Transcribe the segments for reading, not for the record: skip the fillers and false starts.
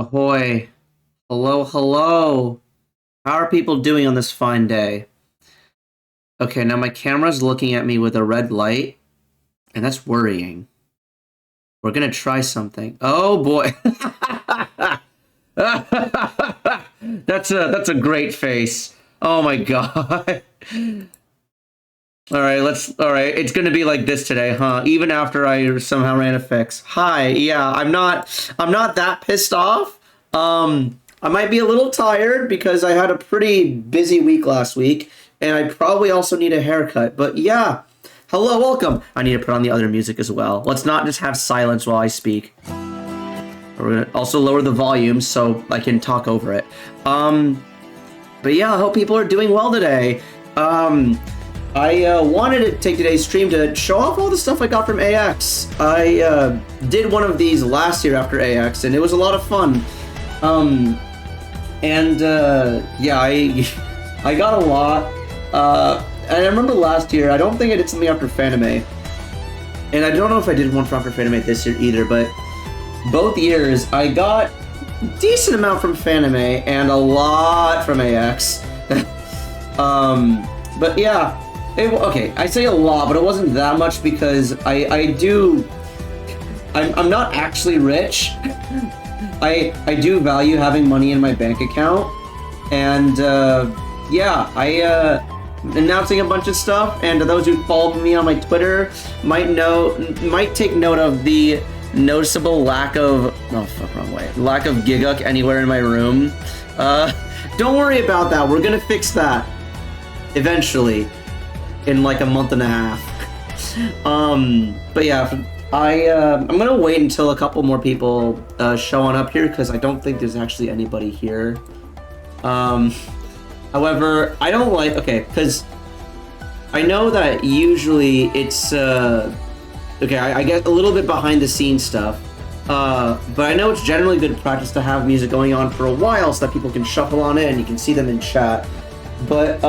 Ahoy. Hello, hello. How are people doing on this fine day? Okay, now my camera's looking at me with a red light, and that's worrying. We're gonna try something. Oh boy. That's a great face. Oh my god. All right, it's gonna be like this today, huh? Even after I somehow ran a fix. Hi, yeah, I'm not that pissed off. I might be a little tired because I had a pretty busy week last week, and I probably also need a haircut. But yeah, hello, welcome. I need to put on the other music as well. Let's not just have silence while I speak. We're gonna also lower the volume so I can talk over it. But yeah, I hope people are doing well today. I wanted to take today's stream to show off all the stuff I got from AX. I did one of these last year after AX, and it was a lot of fun. Yeah, I got a lot. And I remember last year, I don't think I did something after Fanime. And I don't know if I did one for after Fanime this year either, but both years I got a decent amount from Fanime and a lot from AX. But yeah, okay, I say a lot, but it wasn't that much because I'm not actually rich. I do value having money in my bank account, and yeah, announcing a bunch of stuff, and those who follow me on my Twitter might take note of the noticeable lack of lack of Giguk anywhere in my room. Don't worry about that. We're gonna fix that eventually in like a month and a half. But yeah, I'm gonna wait until a couple more people show on up here because I don't think there's actually anybody here. However, I don't like, because I know that usually it's I get a little bit behind the scenes stuff, but I know it's generally good practice to have music going on for a while so that people can shuffle on it and you can see them in chat. But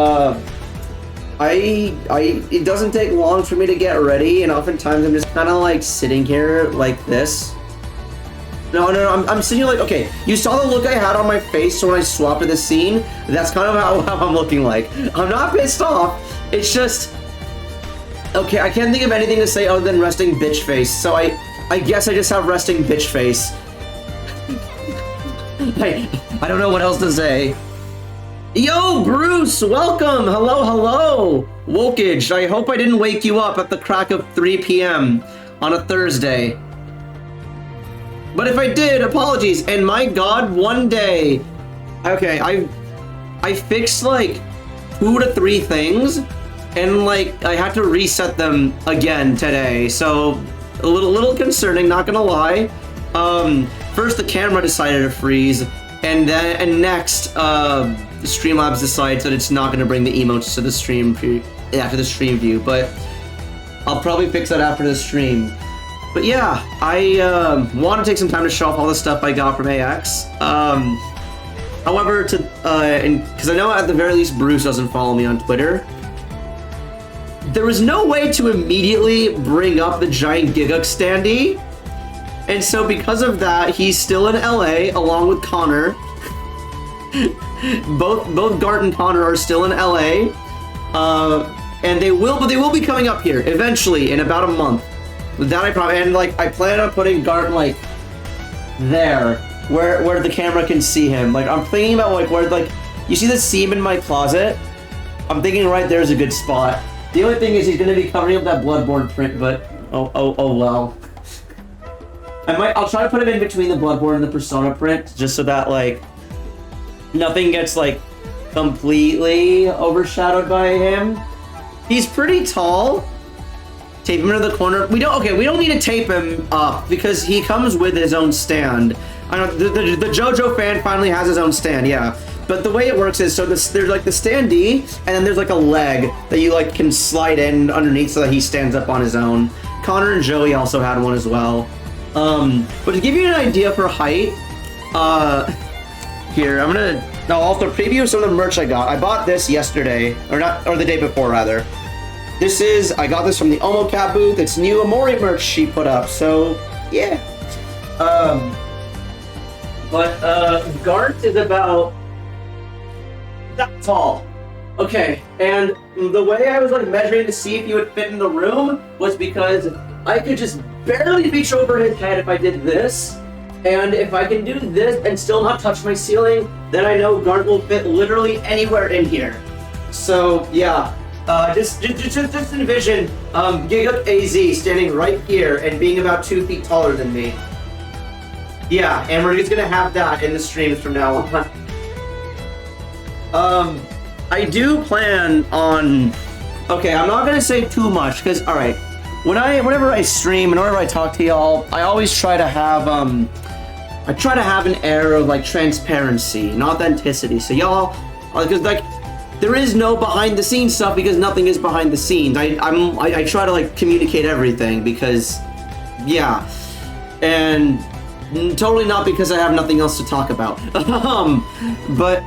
it doesn't take long for me to get ready, and oftentimes I'm just kind of like sitting here like this. No, I'm sitting here like, okay, you saw the look I had on my face when I swapped to the scene? That's kind of how I'm looking like. I'm not pissed off, it's just, okay, I can't think of anything to say other than resting bitch face, so I guess I just have resting bitch face. I don't know what else to say. Yo, Bruce, welcome! Hello! Wokage, I hope I didn't wake you up at the crack of 3 p.m. on a Thursday. But if I did, apologies, and my god, one day... Okay, I fixed like 2 to 3 things, and like, I had to reset them again today, so a little concerning, not gonna lie. First the camera decided to freeze, and next, Streamlabs decides that it's not going to bring the emotes to the stream after the stream view, but I'll probably fix that after the stream. But yeah, I want to take some time to show off all the stuff I got from AX. However, because I know at the very least Bruce doesn't follow me on Twitter, there was no way to immediately bring up the giant Giguk standee, and so because of that, he's still in LA along with Connor. Both Gart and Connor are still in LA, and they will be coming up here eventually in about a month. That I plan on putting Gart like there, where the camera can see him. Like I'm thinking about like where you see the seam in my closet. I'm thinking right there's a good spot. The only thing is he's gonna be covering up that Bloodborne print, but oh well. I'll try to put him in between the Bloodborne and the Persona print, just so that like nothing gets like completely overshadowed by him. He's pretty tall. Tape him into the corner. We don't need to tape him up because he comes with his own stand. I know the JoJo fan finally has his own stand, yeah. But the way it works is there's like the standee, and then there's like a leg that you like can slide in underneath so that he stands up on his own. Connor and Joey also had one as well. But to give you an idea for height, here I'll also preview some of the merch I got. I bought this yesterday, or the day before rather. I got this from the OmoCat booth. It's new Amori merch she put up, so yeah. Gart is about that tall. Okay, and the way I was like measuring to see if he would fit in the room was because I could just barely reach over his head if I did this. And if I can do this and still not touch my ceiling, then I know Garnt will fit literally anywhere in here. So yeah, just envision Giguk AZ standing right here and being about 2 feet taller than me. Yeah, and we're just gonna have that in the streams from now on. I do plan on. Okay, I'm not gonna say too much because, all right, whenever I stream and whenever I talk to y'all, I always try to have an air of like transparency and authenticity. So y'all, because like there is no behind the scenes stuff because nothing is behind the scenes. I try to like communicate everything because, yeah, and totally not because I have nothing else to talk about. But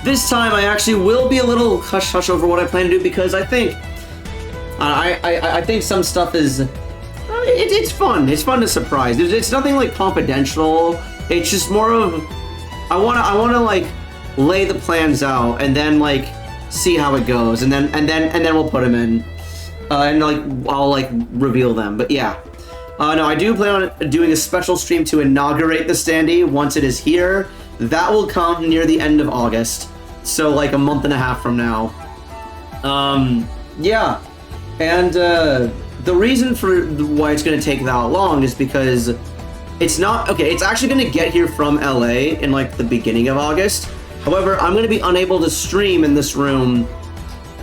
this time I actually will be a little hush-hush over what I plan to do because I think I think some stuff is it's fun. It's fun to surprise. It's nothing like confidential. It's just more of I wanna like lay the plans out and then like see how it goes and then we'll put them in and like I'll like reveal them. But yeah. No, I do plan on doing a special stream to inaugurate the standee once it is here. That will come near the end of August, so like a month and a half from now. Yeah, and the reason for why it's going to take that long is because it's not okay. It's actually going to get here from LA in like the beginning of August. However, I'm going to be unable to stream in this room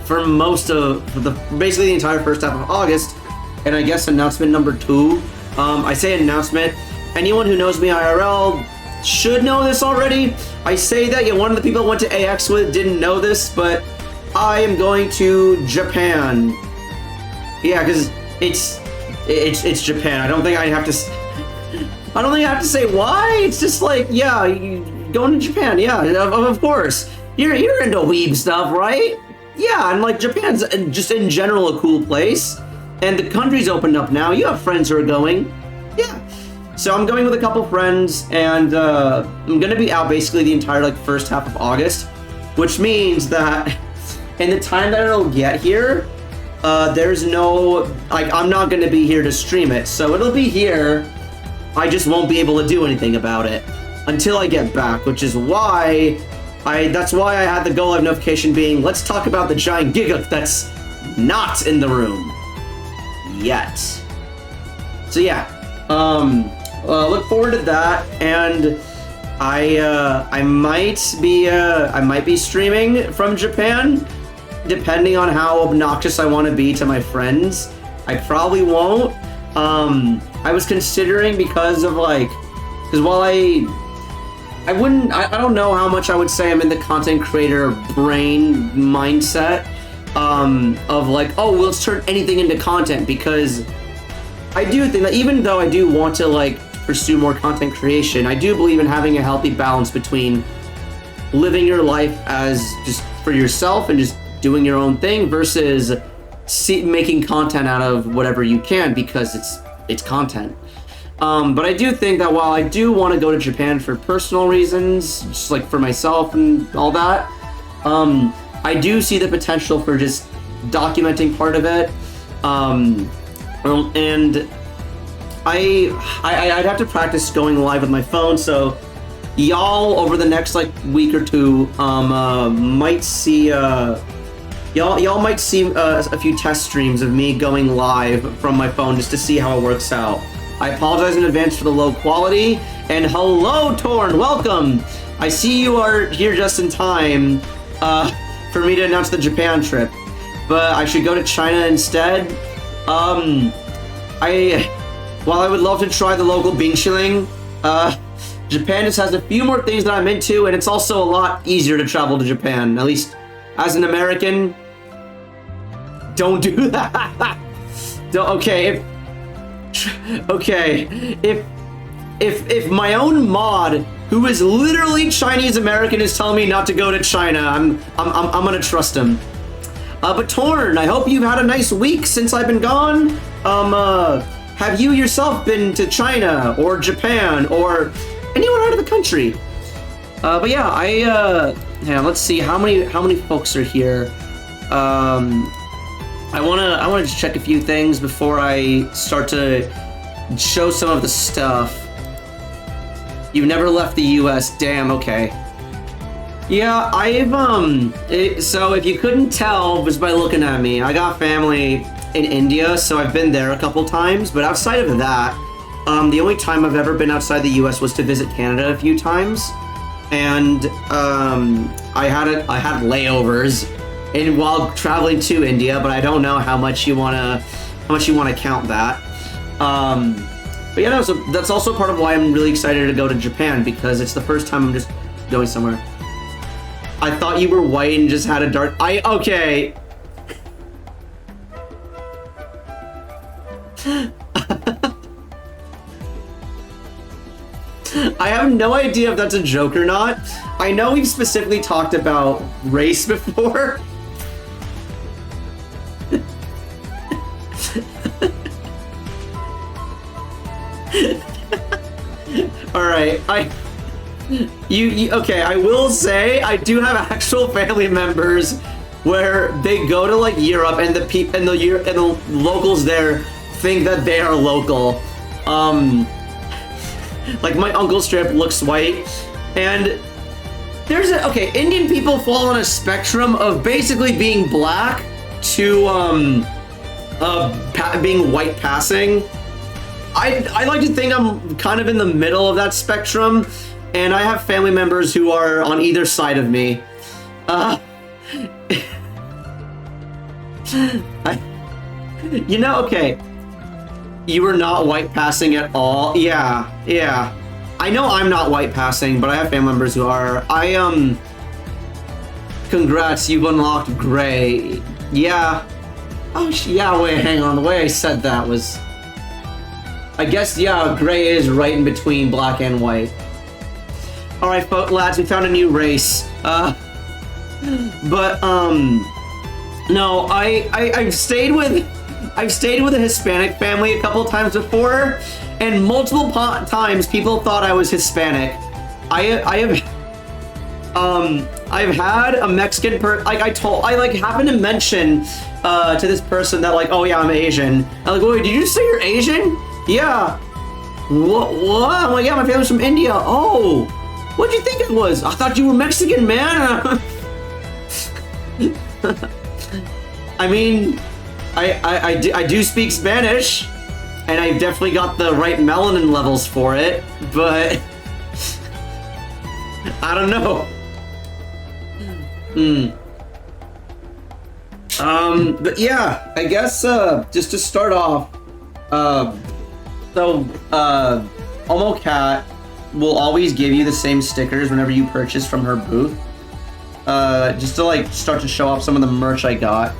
for most of basically the entire first half of August. And I guess announcement number 2. I say announcement. Anyone who knows me IRL should know this already. I say that, yeah, one of the people I went to AX with didn't know this, but I am going to Japan. Yeah, because it's Japan. I don't think I have to say why. It's just like, yeah, going to Japan. Yeah, of course. You're into weeb stuff, right? Yeah, and like Japan's just in general a cool place. And the country's opened up now. You have friends who are going. Yeah. So I'm going with a couple friends, and I'm going to be out basically the entire like first half of August, which means that in the time that it'll get here, there's no, like, I'm not going to be here to stream it. So it'll be here. I just won't be able to do anything about it until I get back, which is why that's why I had the go live notification being, let's talk about the giant Giguk that's not in the room yet. So yeah, look forward to that, and I might be streaming from Japan, depending on how obnoxious I want to be to my friends. I probably won't. I was considering because while I don't know how much I would say I'm in the content creator brain mindset. Of like, oh, well, let's turn anything into content, because I do think that even though I do want to like pursue more content creation, I do believe in having a healthy balance between living your life as just for yourself and just doing your own thing versus making content out of whatever you can because it's content. But I do think that while I do want to go to Japan for personal reasons, just like for myself and all that, I do see the potential for just documenting part of it, and I'd have to practice going live with my phone. So y'all over the next like week or two might see y'all might see a few test streams of me going live from my phone just to see how it works out. I apologize in advance for the low quality. And hello, Torn, welcome. I see you are here just in time. For me to announce the Japan trip, but I should go to China instead. While I would love to try the local Bingxiling, Japan just has a few more things that I'm into, and it's also a lot easier to travel to Japan. At least as an American, don't do that. If my own mod, who is literally Chinese American, is telling me not to go to China, I'm gonna trust him. But Torn, I hope you've had a nice week since I've been gone. Have you yourself been to China or Japan or anywhere out of the country? But yeah, hang on, let's see how many folks are here. I wanna just check a few things before I start to show some of the stuff. You've never left the US. Damn, okay. Yeah, so if you couldn't tell just by looking at me, I got family in India, so I've been there a couple times, but outside of that, the only time I've ever been outside the US was to visit Canada a few times, and I had layovers while traveling to India, but I don't know how much you wanna count that. But yeah, no, so that's also part of why I'm really excited to go to Japan, because it's the first time I'm just going somewhere. I thought you were white and just had a dark... Okay. I have no idea if that's a joke or not. I know we've specifically talked about race before. All right, okay, I will say I do have actual family members where they go to like Europe and the locals there think that they are local. Like my uncle strip looks white, and okay, Indian people fall on a spectrum of basically being black to being white passing. I like to think I'm kind of in the middle of that spectrum, and I have family members who are on either side of me. Okay. You were not white passing at all? Yeah. I know I'm not white passing, but I have family members who are. Congrats, you've unlocked gray. Yeah. Oh, yeah, wait, hang on. The way I said that was... I guess, yeah, gray is right in between black and white. Alright, lads, we found a new race. No, I've stayed with a Hispanic family a couple times before, and multiple times people thought I was Hispanic. I've had a Mexican I happened to mention to this person that oh yeah, I'm Asian. I'm like, wait, did you say you're Asian? Yeah. What? I'm like, yeah, my family's from India. Oh, what'd you think it was? I thought you were Mexican, man. I mean, I do speak Spanish, and I've definitely got the right melanin levels for it, but I don't know. But yeah, I guess just to start off, Omocat will always give you the same stickers whenever you purchase from her booth. Just to start to show off some of the merch I got.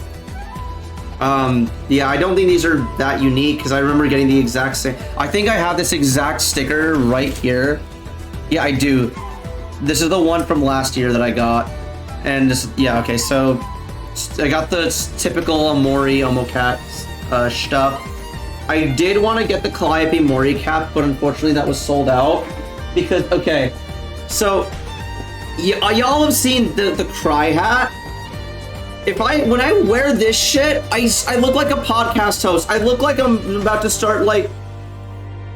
Yeah, I don't think these are that unique because I remember getting the exact same. I think I have this exact sticker right here. Yeah, I do. This is the one from last year that I got. And this, yeah, okay, so I got the typical Amori Omocat stuff. I did want to get the Calliope Mori cap, but unfortunately that was sold out. Because, okay, so y'all have seen the Cry hat. When I wear this shit, I look like a podcast host. I look like I'm about to start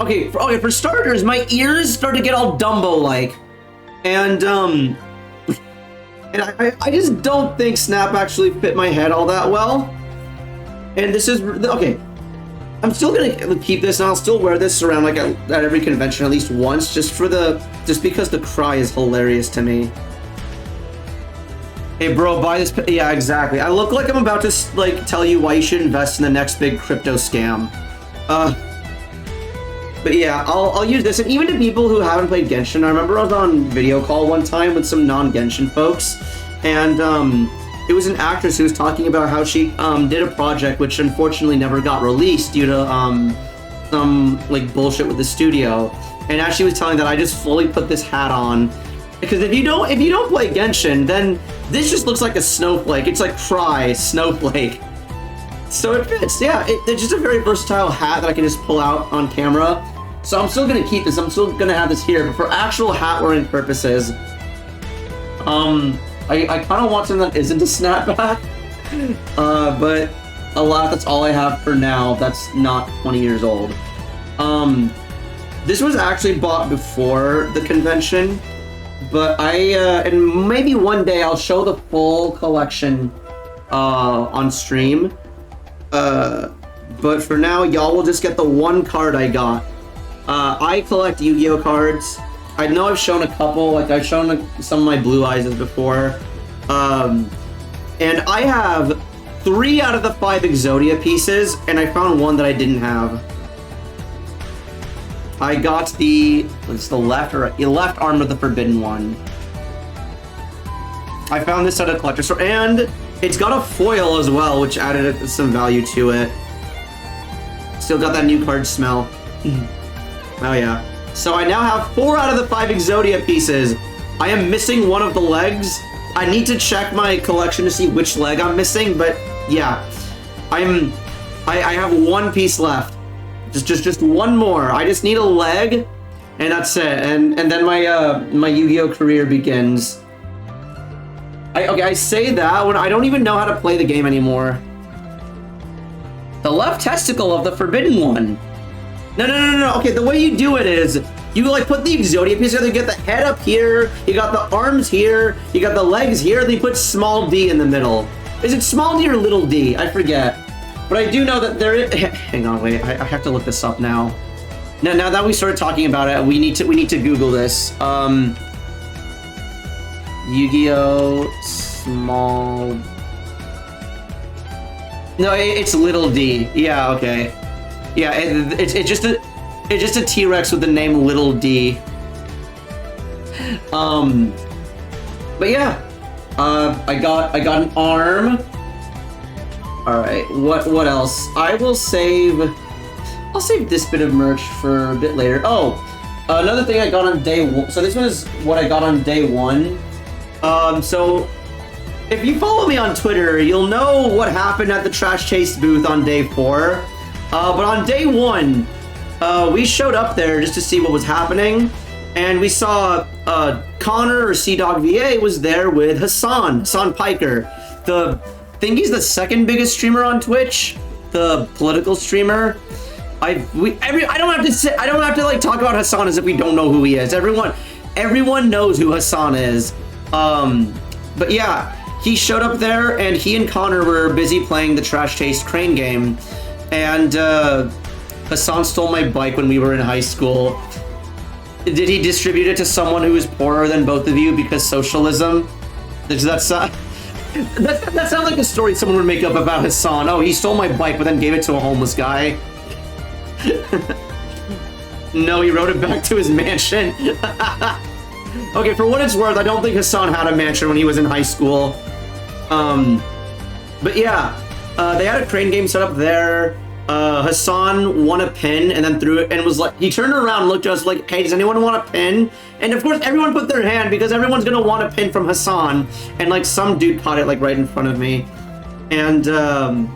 okay, for starters, my ears start to get all Dumbo-like. And I just don't think Snap actually fit my head all that well. And this is, okay, I'm still gonna keep this and I'll still wear this around at every convention at least once, just because the Cry is hilarious to me. Hey bro, buy this, yeah, exactly. I look like I'm about to tell you why you should invest in the next big crypto scam. But yeah, I'll use this, and even to people who haven't played Genshin, I remember I was on video call one time with some non-Genshin folks, and it was an actress who was talking about how she did a project which unfortunately never got released due to some bullshit with the studio. And as she was telling that, I just fully put this hat on. Because if you don't play Genshin, then this just looks like a snowflake. It's like Cry Snowflake. So it fits, yeah. It's just a very versatile hat that I can just pull out on camera. So I'm still gonna keep this. I'm still gonna have this here, but for actual hat wearing purposes, I kind of want something that isn't a snapback. But that's all I have for now. That's not 20 years old. This was actually bought before the convention, but and maybe one day I'll show the full collection on stream. But for now, y'all will just get the one card I got. I collect Yu-Gi-Oh cards. I know I've shown a couple, like I've shown some of my Blue Eyes before. And I have 3 out of the 5 Exodia pieces, and I found one that I didn't have. I got it's the left arm of the Forbidden One. I found this at a collector store, and it's got a foil as well, which added some value to it. Still got that new card smell. Oh yeah. So I now have 4 out of the 5 Exodia pieces. I am missing one of the legs. I need to check my collection to see which leg I'm missing, but yeah. I have 1 piece left. Just one more. I just need a leg, and that's it. And then my Yu-Gi-Oh career begins. I say that when I don't even know how to play the game anymore. The left testicle of the Forbidden One. No. Okay, the way you do it is you like put the Exodia piece together. You get the head up here. You got the arms here. You got the legs here. Then you put small d in the middle. Is it small d or little d? I forget. But I do know that there is. Hang on, wait. I have to look this up now. Now that we started talking about it, we need to Google this. Yu-Gi-Oh! Small. No, it's little d. Yeah, okay. Yeah, it's just a T-Rex with the name Little D. But yeah, I got an arm. All right, what else? I'll save this bit of merch for a bit later. Oh, another thing I got on day 1. So this was what I got on day 1. So if you follow me on Twitter, you'll know what happened at the Trash Chase booth on day 4. But on day 1, we showed up there just to see what was happening, and we saw Connor or Sea-Dog VA was there with Hassan Piker. I think he's the 2nd biggest streamer on Twitch, the political streamer. I don't have to like talk about Hassan as if we don't know who he is. Everyone knows who Hassan is. But yeah, he showed up there, and he and Connor were busy playing the Trash Taste Crane game. And Hassan stole my bike when we were in high school. Did he distribute it to someone who was poorer than both of you because socialism? That sounds like a story someone would make up about Hassan. Oh, he stole my bike but then gave it to a homeless guy. No, he rode it back to his mansion. Okay, for what it's worth, I don't think Hassan had a mansion when he was in high school. But yeah. They had a crane game set up there. Hassan won a pin and then threw it and was like, he turned around, looked at us like, hey, does anyone want a pin? And of course, everyone put their hand because everyone's gonna want a pin from Hassan. And like some dude caught it like right in front of me. And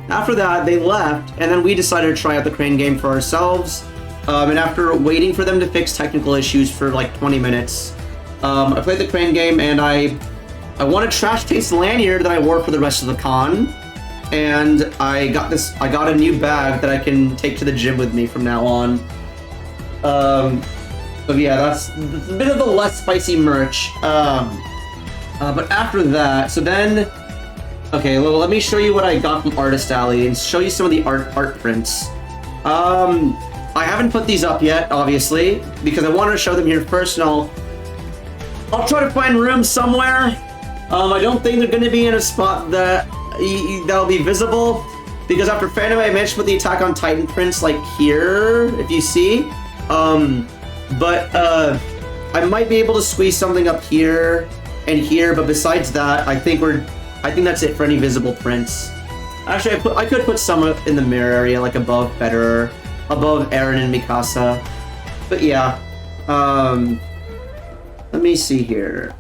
after that, they left, and then we decided to try out the crane game for ourselves. And after waiting for them to fix technical issues for like 20 minutes, I played the crane game, and I won a Trash Taste lanyard that I wore for the rest of the con. And I got a new bag that I can take to the gym with me from now on. So yeah, that's a bit of the less spicy merch. But after that, so then, okay, well, let me show you what I got from Artist Alley and show you some of the art prints. I haven't put these up yet, obviously, because I wanted to show them here first, and I'll try to find room somewhere. I don't think they're going to be in a spot that'll be visible, because after Phantom I managed to put the Attack on Titan prints like here, if you see. But I might be able to squeeze something up here and here, but besides that, I think that's it for any visible prints. Actually, I could put some up in the mirror area, like above Federer, above Aaron and Mikasa. But yeah, let me see here.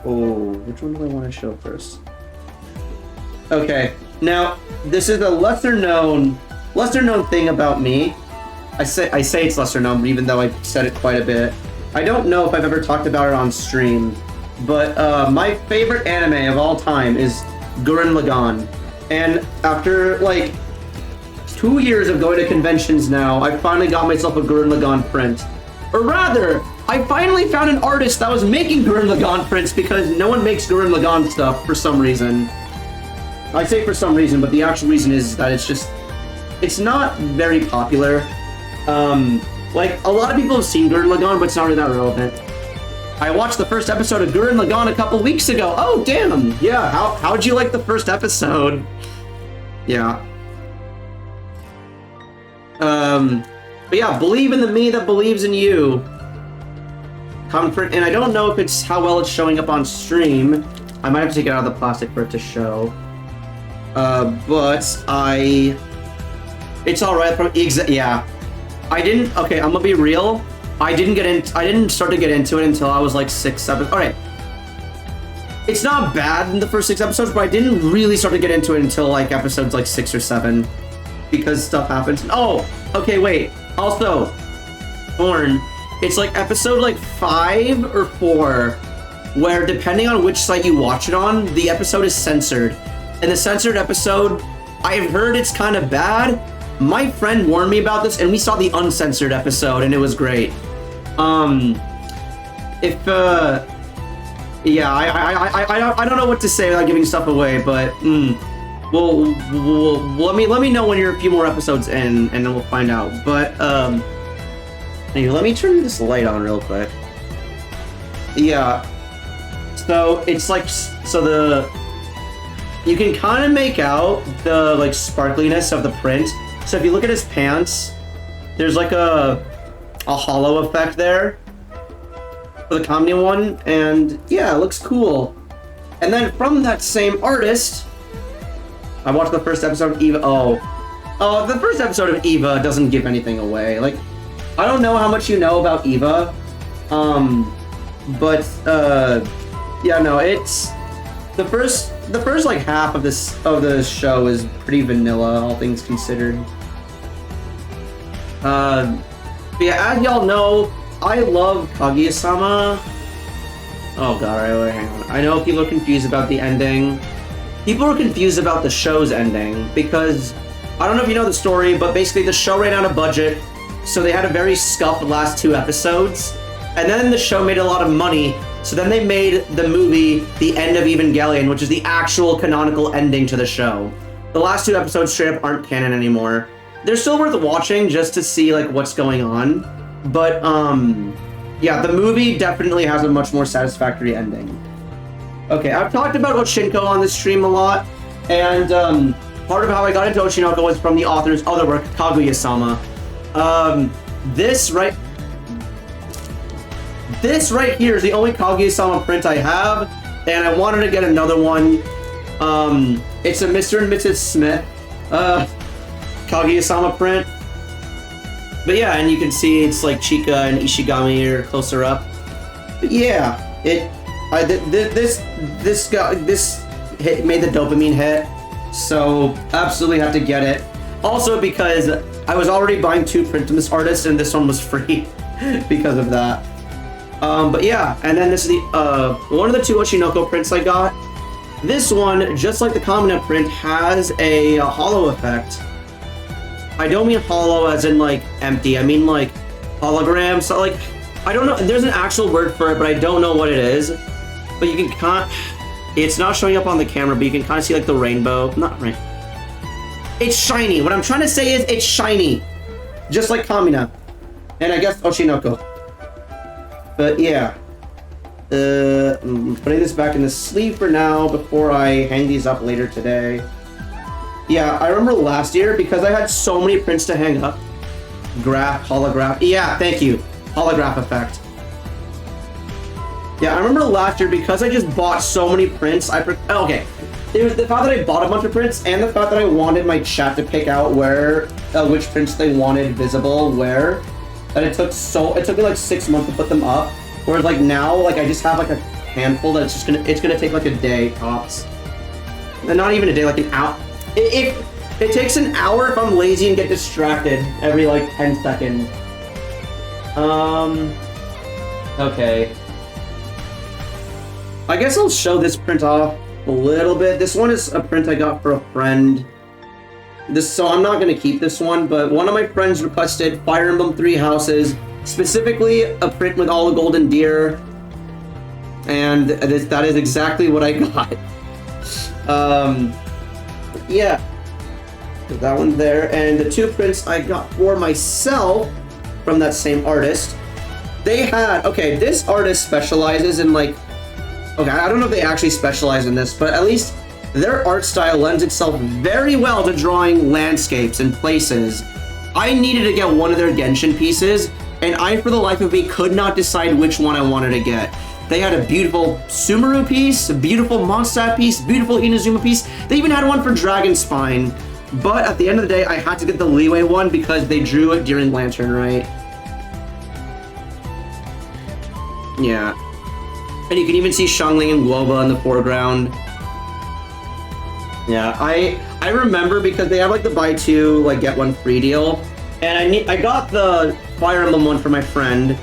Which one do I want to show first? Okay, now this is a lesser known thing about me. I say it's lesser known, even though I've said it quite a bit. I don't know if I've ever talked about it on stream, but my favorite anime of all time is Gurren Lagann. And after like 2 years of going to conventions now, I finally got myself a Gurren Lagann print. Or rather, I finally found an artist that was making Gurren Lagann prints because no one makes Gurren Lagann stuff for some reason. I say for some reason, but the actual reason is that it's not very popular. Like, a lot of people have seen Gurren Lagann, but it's not really that relevant. I watched the first episode of Gurren Lagann a couple weeks ago. Oh, damn! Yeah, how'd you like the first episode? Yeah. But yeah, believe in the me that believes in you. Comfort, and I don't know if it's how well it's showing up on stream. I might have to take it out of the plastic for it to show. But it's alright from yeah. Okay, I'm gonna be real. I didn't start to get into it until I was like 6, 7. Alright. It's not bad in the first 6 episodes, but I didn't really start to get into it until like episodes like 6 or 7. Because stuff happens. Oh, okay, wait. Also, Horn, it's like episode like 5 or 4, where depending on which site you watch it on, the episode is censored. And the censored episode, I've heard it's kind of bad. My friend warned me about this, and we saw the uncensored episode, and it was great. Yeah, I don't know what to say without giving stuff away, but well, let me know when you're a few more episodes in, and then we'll find out. But hey, let me turn this light on real quick. Yeah. So it's like you can kind of make out the like sparkliness of the print. So if you look at his pants, there's like a hollow effect there for the comedy one, and yeah, it looks cool. And then from that same artist, I watched the first episode of Eva. Oh, the first episode of Eva doesn't give anything away. Like, I don't know how much you know about Eva, but yeah, no, it's the first like half of the show is pretty vanilla, all things considered. But yeah, as y'all know, I love Kaguya-sama. Oh god, wait, hang on. I know people are confused about the ending. People are confused about the show's ending because I don't know if you know the story, but basically the show ran out of budget, so they had a very scuffed last 2 episodes, and then the show made a lot of money, so then they made the movie The End of Evangelion, which is the actual canonical ending to the show. The last 2 episodes straight up aren't canon anymore. They're still worth watching just to see like what's going on, but yeah, the movie definitely has a much more satisfactory ending. Okay, I've talked about Oshinoko on this stream a lot, and part of how I got into Oshinoko was from the author's other work, Kaguya-sama. This right here is the only Kaguya-sama print I have, and I wanted to get another one. It's a Mr. and Mrs. Smith Kaguya-sama print. But yeah, and you can see it's like Chika and Ishigami are closer up. But yeah, this hit made the dopamine hit, so absolutely have to get it. Also because I was already buying 2 prints from this artist, and this one was free because of that. But yeah, and then this is the one of the 2 Oshinoko prints I got. This one, just like the Kamina print, has a hollow effect. I don't mean hollow as in like empty, I mean like hologram. So like, I don't know, there's an actual word for it, but I don't know what it is. But you can it's not showing up on the camera, but you can kind of see like the rainbow. Not rain. It's shiny. What I'm trying to say is it's shiny. Just like Kamina. And I guess Oshinoko. But yeah. I'm putting this back in the sleeve for now before I hang these up later today. Yeah, I remember last year, because I had so many prints to hang up. Holograph. Yeah, thank you. Holograph effect. Yeah, I remember last year, because I just bought so many prints, okay. It was the fact that I bought a bunch of prints, and the fact that I wanted my chat to pick out where, which prints they wanted visible where, that it took me like 6 months to put them up. Whereas like now, like I just have like a handful that it's gonna take like a day tops. And not even a day, like an hour. It takes an hour if I'm lazy and get distracted every like 10 seconds. Okay. I guess I'll show this print off a little bit. This one is a print I got for a friend. so I'm not gonna keep this one, but one of my friends requested Fire Emblem Three Houses, specifically a print with all the golden deer, and that is exactly what I got. Yeah, that one there, and the two prints I got for myself from that same artist. They had, okay, this artist specializes in like, okay, I don't know if they actually specialize in this, but at least their art style lends itself very well to drawing landscapes and places. I needed to get one of their Genshin pieces, and I, for the life of me, could not decide which one I wanted to get. They had a beautiful Sumeru piece, a beautiful Mondstadt piece, beautiful Inazuma piece. They even had one for Dragon Spine. But at the end of the day, I had to get the Leeway one because they drew it during Lantern, right? Yeah. And you can even see Xiangling and Guoba in the foreground. Yeah, I remember because they have like the buy two, like get one free deal. And I got the Fire Emblem one for my friend.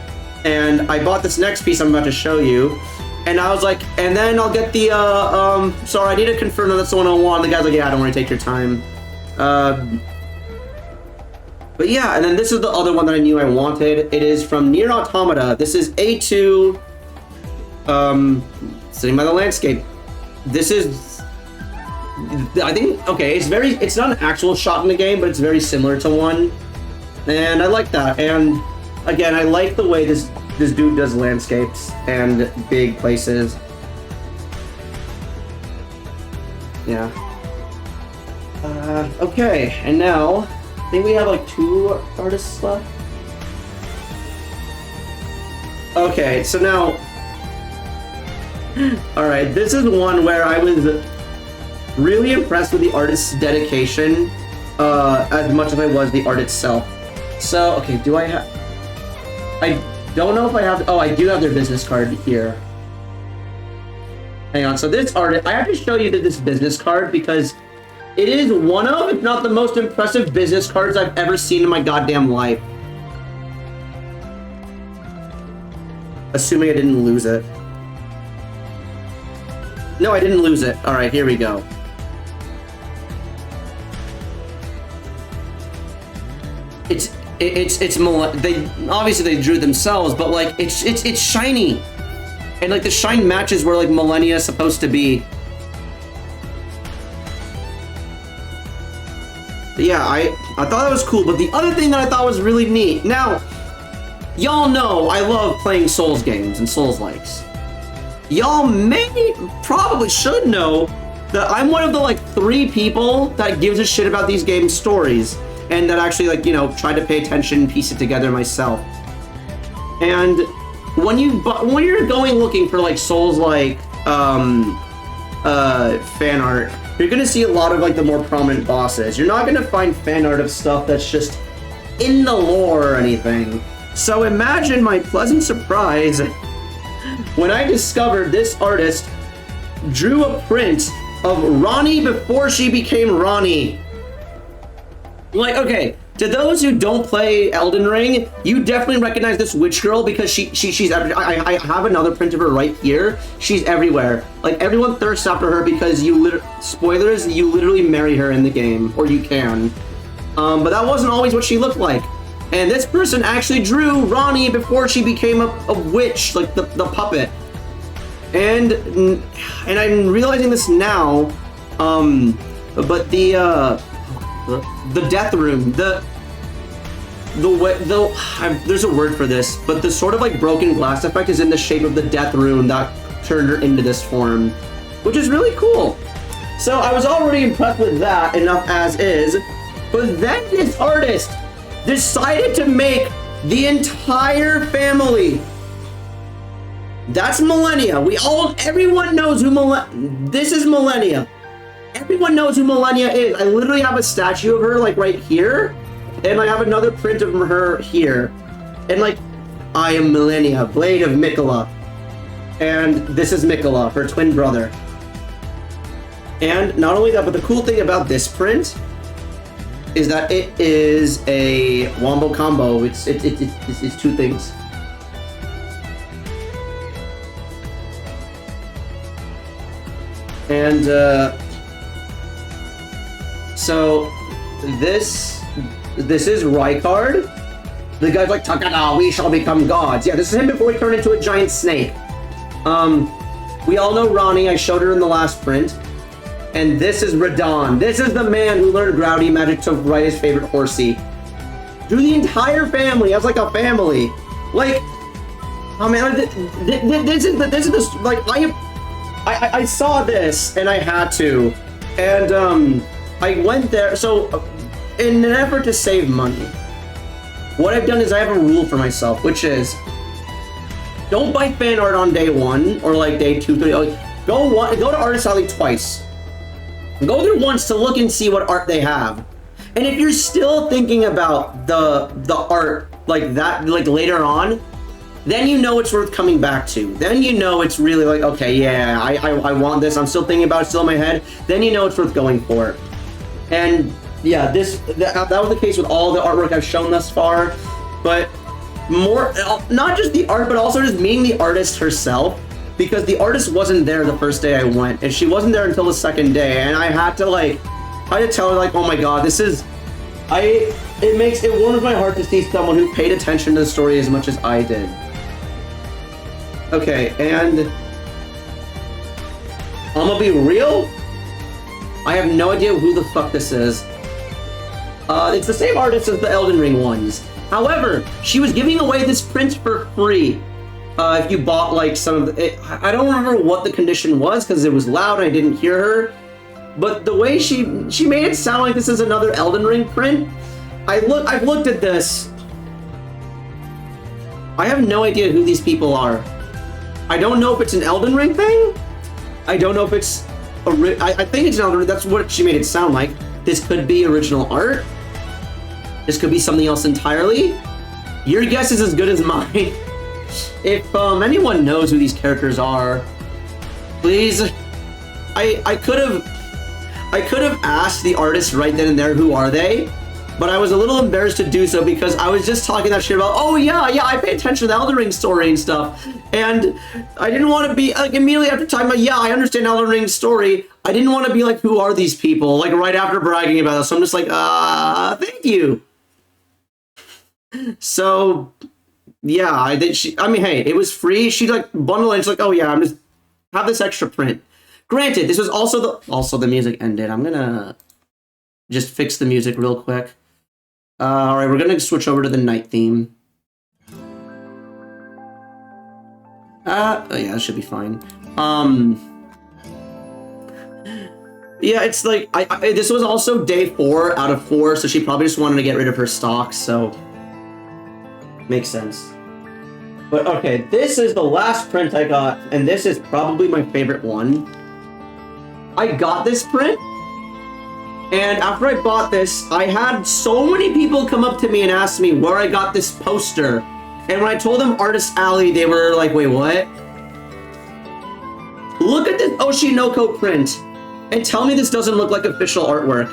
And I bought this next piece I'm about to show you. And I was like, and then I'll get the, sorry, I need to confirm that that's the one I want. The guy's like, yeah, don't worry, take your time. But yeah, and then this is the other one that I knew I wanted. It is from Nier Automata. This is A2, sitting by the landscape. This is, I think, okay, it's not an actual shot in the game, but it's very similar to one. And I like that. And again, I like the way this dude does landscapes and big places. Yeah. Okay, and now I think we have like 2 artists left. Okay, so now, all right, this is one where I was really impressed with the artist's dedication, as much as I was the art itself. So, okay, do I have? I don't know if I have. Oh, I do have their business card here. Hang on. So this artist, I have to show you this business card because it is one of, if not the most impressive business cards I've ever seen in my goddamn life. Assuming I didn't lose it. No, I didn't lose it. All right, here we go. They obviously they drew themselves, but like it's shiny, and like the shine matches where like Millennia is supposed to be. But yeah, I thought that was cool. But the other thing that I thought was really neat. Now, y'all know I love playing Souls games and Souls likes. Y'all probably should know that I'm one of the like 3 people that gives a shit about these games' stories. And that actually, like, you know, try to pay attention and piece it together myself. And when you're going looking for like Souls like fan art, you're gonna see a lot of like the more prominent bosses. You're not gonna find fan art of stuff that's just in the lore or anything. So imagine my pleasant surprise when I discovered this artist drew a print of Ronnie before she became Ronnie. Like, okay, to those who don't play Elden Ring, you definitely recognize this witch girl because she's I have another print of her right here. She's everywhere. Like, everyone thirsts after her because spoilers, you literally marry her in the game, or you can. But that wasn't always what she looked like. And this person actually drew Ronnie before she became a witch, like the puppet. And I'm realizing this now, but the death room, there's a word for this, but the sort of like broken glass effect is in the shape of the death rune that turned her into this form, which is really cool. So I was already impressed with that enough as is, but then this artist decided to make the entire family. That's Millennia. Everyone knows who this is Millennia. Everyone knows who Millennia is. I literally have a statue of her like right here, and I have another print of her here. And like, I am Millennia, Blade of Mikola. And this is Mikola, her twin brother. And not only that, but the cool thing about this print is that it is a wombo combo. It's 2 things. And so this is Rykard. The guy's like, Takada, we shall become gods. Yeah, this is him before he turned into a giant snake. We all know Ronnie. I showed her in the last print. And this is Radon. This is the man who learned Grouty magic to ride his favorite horsey. Through the entire family, as like a family. Like, oh man, this is like, I saw this and I had to. And I went there, so in an effort to save money, what I've done is I have a rule for myself, which is don't buy fan art on day 1 or like day 2, 3. Like, go to Artist Alley twice. Go there once to look and see what art they have. And if you're still thinking about the art like that, like later on, then you know it's worth coming back to. Then you know it's really like, okay, yeah, I want this. I'm still thinking about it, still in my head. Then you know it's worth going for. And yeah, that was the case with all the artwork I've shown thus far. But more, not just the art, but also just meeting the artist herself. Because the artist wasn't there the first day I went, and she wasn't there until the second day, and I had to tell her like, oh my god, it warms my heart to see someone who paid attention to the story as much as I did. Okay, and I'm gonna be real, I have no idea who the fuck this is. It's the same artist as the Elden Ring ones. However, she was giving away this print for free. If you bought like some of the, I don't remember what the condition was because it was loud and I didn't hear her. But the way she made it sound like this is another Elden Ring print. I've looked at this. I have no idea who these people are. I don't know if it's an Elden Ring thing. I don't know if it's I think it's an Elden Ring. That's what she made it sound like. This could be original art. This could be something else entirely. Your guess is as good as mine. If anyone knows who these characters are, please. I could have asked the artist right then and there who are they, but I was a little embarrassed to do so because I was just talking that shit about, oh yeah, I pay attention to the Elden Ring story and stuff, and I didn't want to be like immediately after talking about, yeah, I understand Elden Ring's story. I didn't want to be like, who are these people? Like right after bragging about it, so I'm just like, thank you. So. Yeah, I mean, hey, it was free. She like bundled it. She's like, oh yeah, I'm just have this extra print. Granted, this was also the music ended. I'm gonna just fix the music real quick. All right, we're gonna switch over to the night theme. Oh yeah, that should be fine. Yeah, it's like this was also day 4 out of 4, so she probably just wanted to get rid of her stock. So. Makes sense. But okay, this is the last print I got, and this is probably my favorite one. I got this print, and after I bought this, I had so many people come up to me and ask me where I got this poster. And when I told them Artist Alley, they were like, wait, what? Look at this Oshinoko print, and tell me this doesn't look like official artwork.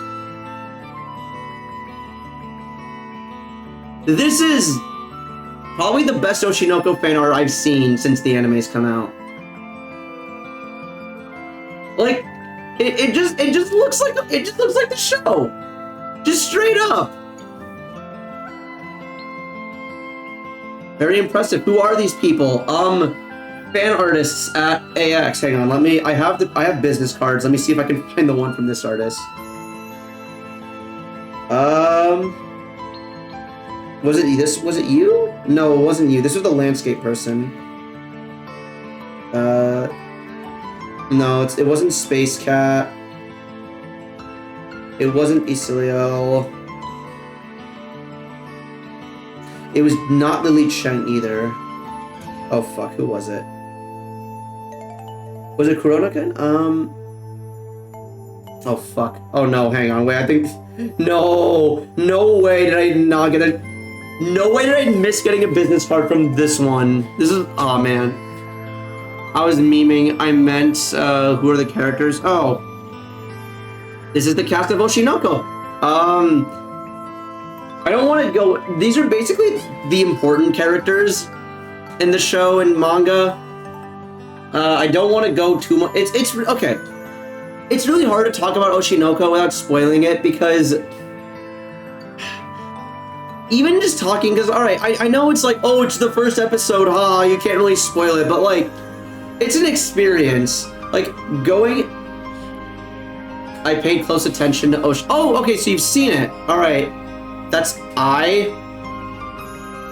This is probably the best Oshinoko fan art I've seen since the anime's come out. Like, it just looks like the show, just straight up. Very impressive. Who are these people? Fan artists at AX. Hang on, I have business cards. Let me see if I can find the one from this artist. Was it you? No, it wasn't you. This was the landscape person. No, it wasn't Space Cat. It wasn't Isiliel. It was not Lily Chen either. Oh fuck, who was it? Was it Kuronakan? Oh fuck. Oh no, hang on, wait, I think... No way did I not get a... No way did I miss getting a business card from this one. This is... Oh man. I was memeing. I meant, who are the characters? Oh. This is the cast of Oshinoko. I don't want to go... These are basically the important characters in the show and manga. I don't want to go too much... It's okay. It's really hard to talk about Oshinoko without spoiling it because even just talking, because, alright, I know it's like, oh, it's the first episode, you can't really spoil it, but, like, it's an experience. Like, going... I paid close attention to Ocean... Oh, okay, so you've seen it. Alright. That's I.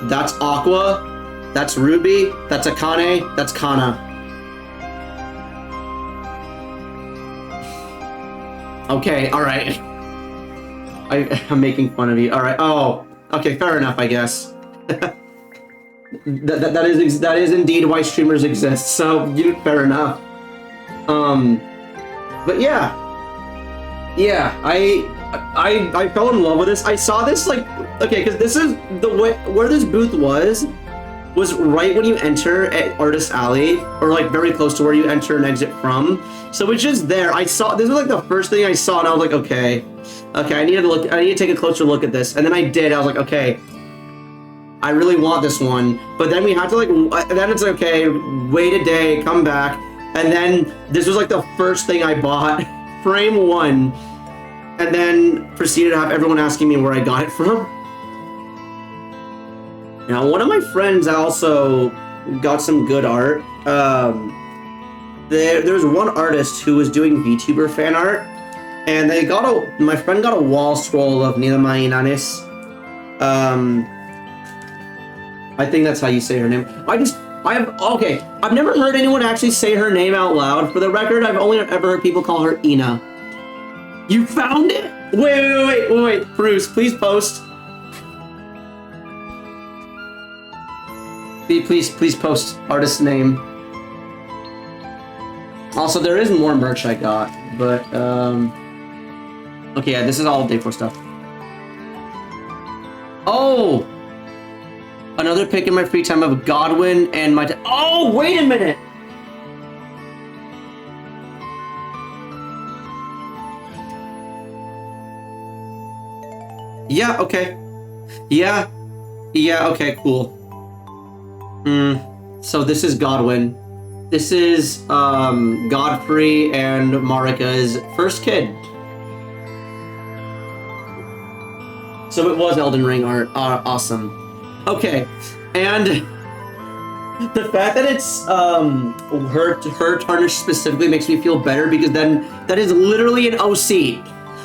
That's Aqua. That's Ruby. That's Akane. That's Kana. Okay, alright. I'm making fun of you. Alright, oh. Okay, fair enough, I guess. that is indeed why streamers exist, so fair enough. But yeah. Yeah, I fell in love with this. I saw this, like, okay, because this is the way where this booth was right when you enter at Artist Alley, or like very close to where you enter and exit from. So it's just there. I saw this was like the first thing I saw, and I was like, okay, I need to take a closer look at this, and then I did. I was like, okay, I really want this one, but then we have to like, then it's like, okay, wait a day, come back, and then this was like the first thing I bought, frame one. And then proceeded to have everyone asking me where I got it from. Now, one of my friends also got some good art. There's one artist who was doing VTuber fan art, and my friend got a wall scroll of Nila Inanis. I think that's how you say her name. I've never heard anyone actually say her name out loud. For the record, I've only ever heard people call her Ina. You found it? Wait, Bruce, please post. Please post artist name. Also, there is more merch I got, but, okay, yeah, this is all day 4 stuff. Oh! Another pick in my free time of Godwin and my... Oh, wait a minute! Yeah, okay. Yeah, okay, cool. So this is Godwin. This is, Godfrey and Marika's first kid. So it was Elden Ring art. Awesome. Okay, and the fact that it's, her tarnish specifically makes me feel better, because then that is literally an OC.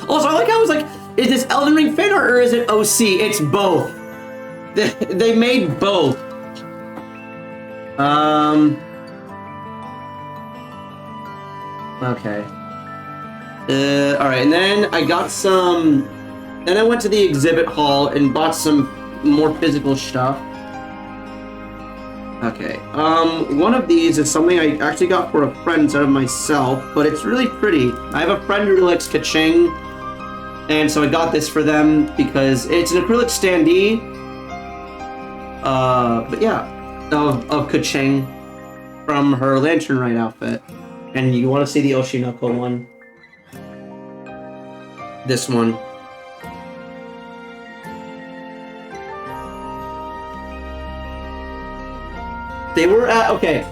Also, I like how I was like, is this Elden Ring fan art or is it OC? It's both. They made both. Okay. Alright, and then I got some... Then I went to the exhibit hall and bought some more physical stuff. Okay, one of these is something I actually got for a friend instead of myself, but it's really pretty. I have a friend who likes Kaching, and so I got this for them because it's an acrylic standee. But yeah, of Kaching from her Lantern Rite outfit. And you want to see the Oshinoko one? This one. They were at, okay,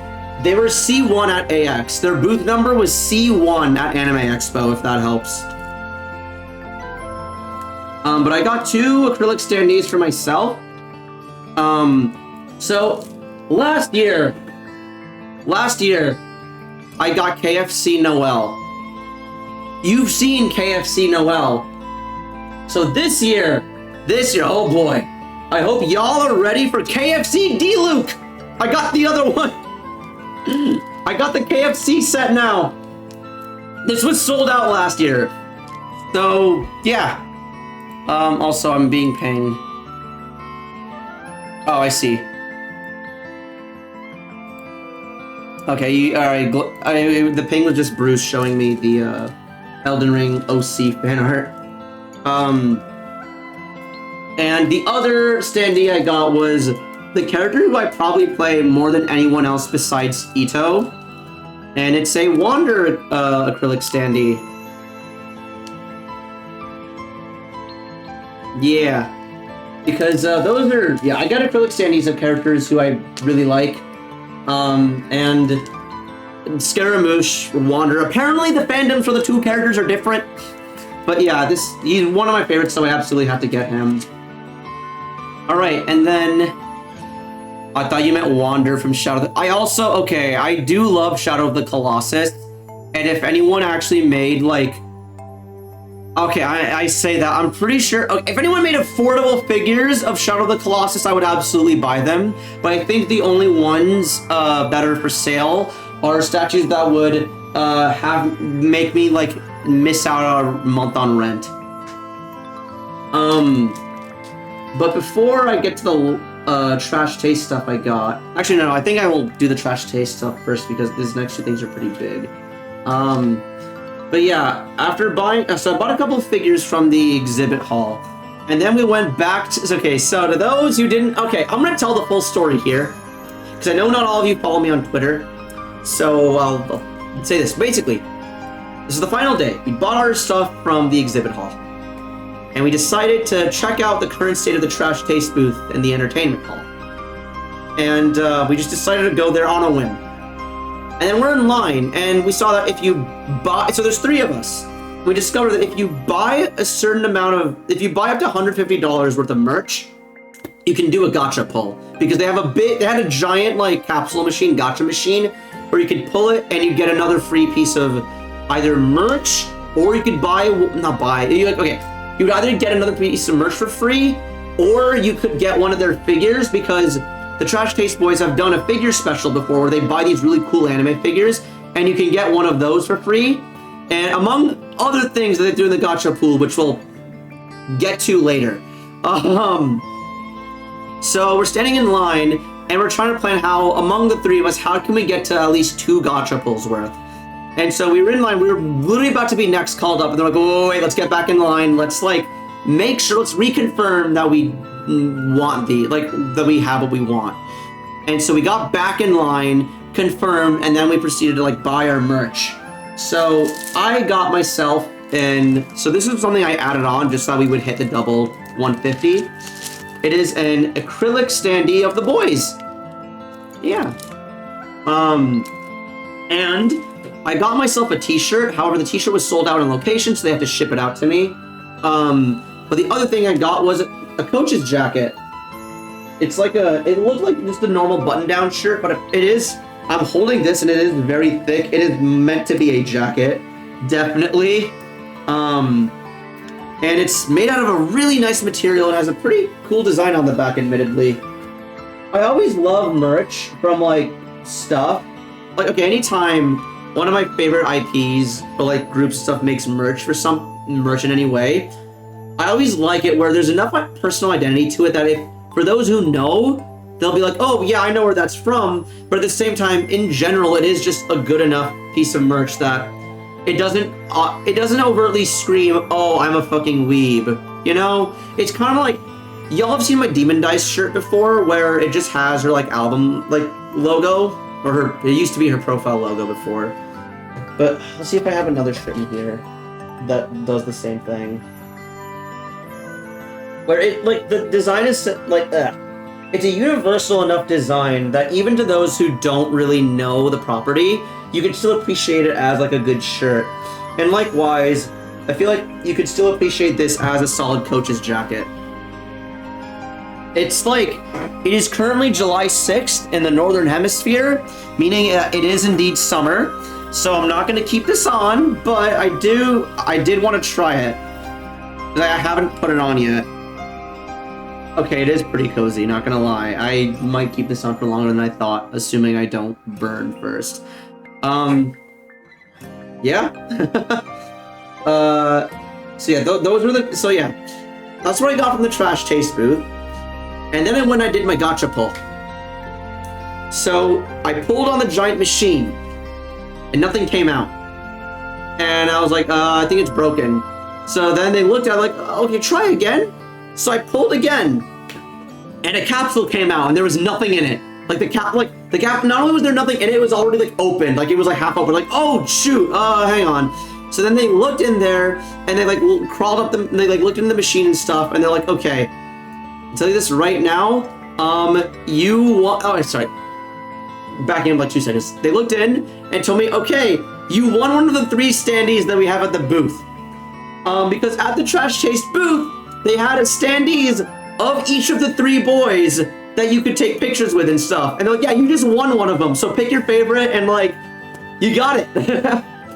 they were C1 at AX. Their booth number was C1 at Anime Expo, if that helps. But I got 2 acrylic standees for myself. So last year, I got KFC Noel. You've seen KFC Noel. So this year, oh boy, I hope y'all are ready for KFC D-Luke. I got the other one. I got the KFC set now. This was sold out last year. So, yeah. Also, I'm being pinged. Oh, I see. Okay, alright. The ping was just Bruce showing me the Elden Ring OC fan art. And the other standee I got was the character who I probably play more than anyone else besides Ito. And it's a Wander acrylic standee. Yeah. Because those are... Yeah, I got acrylic standees of characters who I really like. And Scaramouche, Wander. Apparently the fandoms for the 2 characters are different. But yeah, he's one of my favorites, so I absolutely have to get him. Alright, and then... I thought you meant Wander from Shadow of the... I also... Okay, I do love Shadow of the Colossus. And if anyone actually made, like... Okay, I say that. I'm pretty sure... Okay, if anyone made affordable figures of Shadow of the Colossus, I would absolutely buy them. But I think the only ones that are for sale are statues that would make me, like, miss out a month on rent. But before I get to the trash taste stuff I got... Actually, no, I think I will do the trash taste stuff first because these next two things are pretty big. But yeah, after buying... So I bought a couple of figures from the exhibit hall. And then we went back to... Okay, so to those who didn't... Okay, I'm going to tell the full story here. Because I know not all of you follow me on Twitter. So I'll say this. Basically, this is the final day. We bought our stuff from the exhibit hall. And we decided to check out the current state of the trash taste booth in the entertainment hall. And we just decided to go there on a whim. And then we're in line, and we saw that if you buy... So there's 3 of us. We discovered that if you buy a certain amount of... If you buy up to $150 worth of merch, you can do a gacha pull. Because they have a bit... They had a giant, like, capsule machine, gacha machine, where you could pull it, and you get another free piece of either merch, or you could buy... Not buy... Okay. You would either get another piece of merch for free, or you could get one of their figures, because the Trash Taste Boys have done a figure special before where they buy these really cool anime figures, and you can get one of those for free. And among other things that they do in the gacha pool, which we'll get to later. So we're standing in line, and we're trying to plan how, among the 3 of us, how can we get to at least 2 gacha pulls worth. And so we were in line, we were literally about to be next called up, and they're like, oh, wait, let's get back in line. Let's, like, make sure, let's reconfirm that we want that we have what we want. And so we got back in line, confirmed, and then we proceeded to, like, buy our merch. So I got myself so this is something I added on just so that we would hit the double 150. It is an acrylic standee of the boys. Yeah. And I got myself a t-shirt. However, the t-shirt was sold out on location, so they have to ship it out to me. But the other thing I got was a coach's jacket. It's like it looked like just a normal button-down shirt, but it is, I'm holding this and it is very thick. It is meant to be a jacket, definitely. And it's made out of a really nice material. It has a pretty cool design on the back, admittedly. I always love merch from, like, stuff. Like, okay, anytime one of my favorite IPs or, like, groups and stuff makes merch for some merch in any way, I always like it where there's enough personal identity to it that if, for those who know, they'll be like, oh, yeah, I know where that's from. But at the same time, in general, it is just a good enough piece of merch that it doesn't overtly scream, oh, I'm a fucking weeb. You know? It's kind of like, y'all have seen my Demon Dice shirt before where it just has her, like, album, like, logo? Or it used to be her profile logo before. But let's see if I have another shirt in here that does the same thing. Where it, like, the design is, like, it's a universal enough design that even to those who don't really know the property, you can still appreciate it as, like, a good shirt. And likewise, I feel like you could still appreciate this as a solid coach's jacket. It's like, it is currently July 6th in the Northern Hemisphere, meaning it is indeed summer. So I'm not going to keep this on, but I did want to try it. I haven't put it on yet. Okay, it is pretty cozy, not gonna lie. I might keep this on for longer than I thought, assuming I don't burn first. Yeah. So yeah, those were the, so yeah. That's what I got from the Trash Taste booth. And then I went and I did my gacha pull. So I pulled on the giant machine, and nothing came out. And I was like, I think it's broken. So then they looked at it like, okay, try again. So I pulled again, and a capsule came out, and there was nothing in it. Like the cap, not only was there nothing in it, it was already like open, like it was like half open. Like, oh shoot, hang on. So then they looked in there, and they like crawled up they like looked in the machine and stuff, and they're like, okay, I'll tell you this right now. You want? Oh, sorry. Backing up like 2 seconds. They looked in and told me, okay, you won one of the 3 standees that we have at the booth. Because at the Trash Taste booth, they had a standees of each of the 3 boys that you could take pictures with and stuff. And they're like, yeah, you just won one of them, so pick your favorite and like, you got it.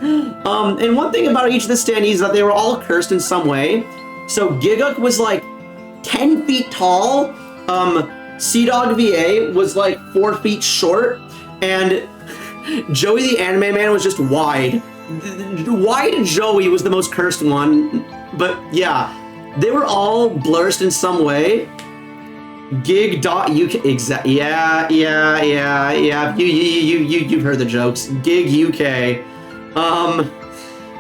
And one thing about each of the standees is that they were all cursed in some way. So Giguk was like 10 feet tall, Sea-Dog VA was like 4 feet short, and Joey the Anime Man was just wide. Wide Joey was the most cursed one, but yeah, they were all blurred in some way. Gig.uk, exactly. Yeah. You've heard the jokes. Gig UK.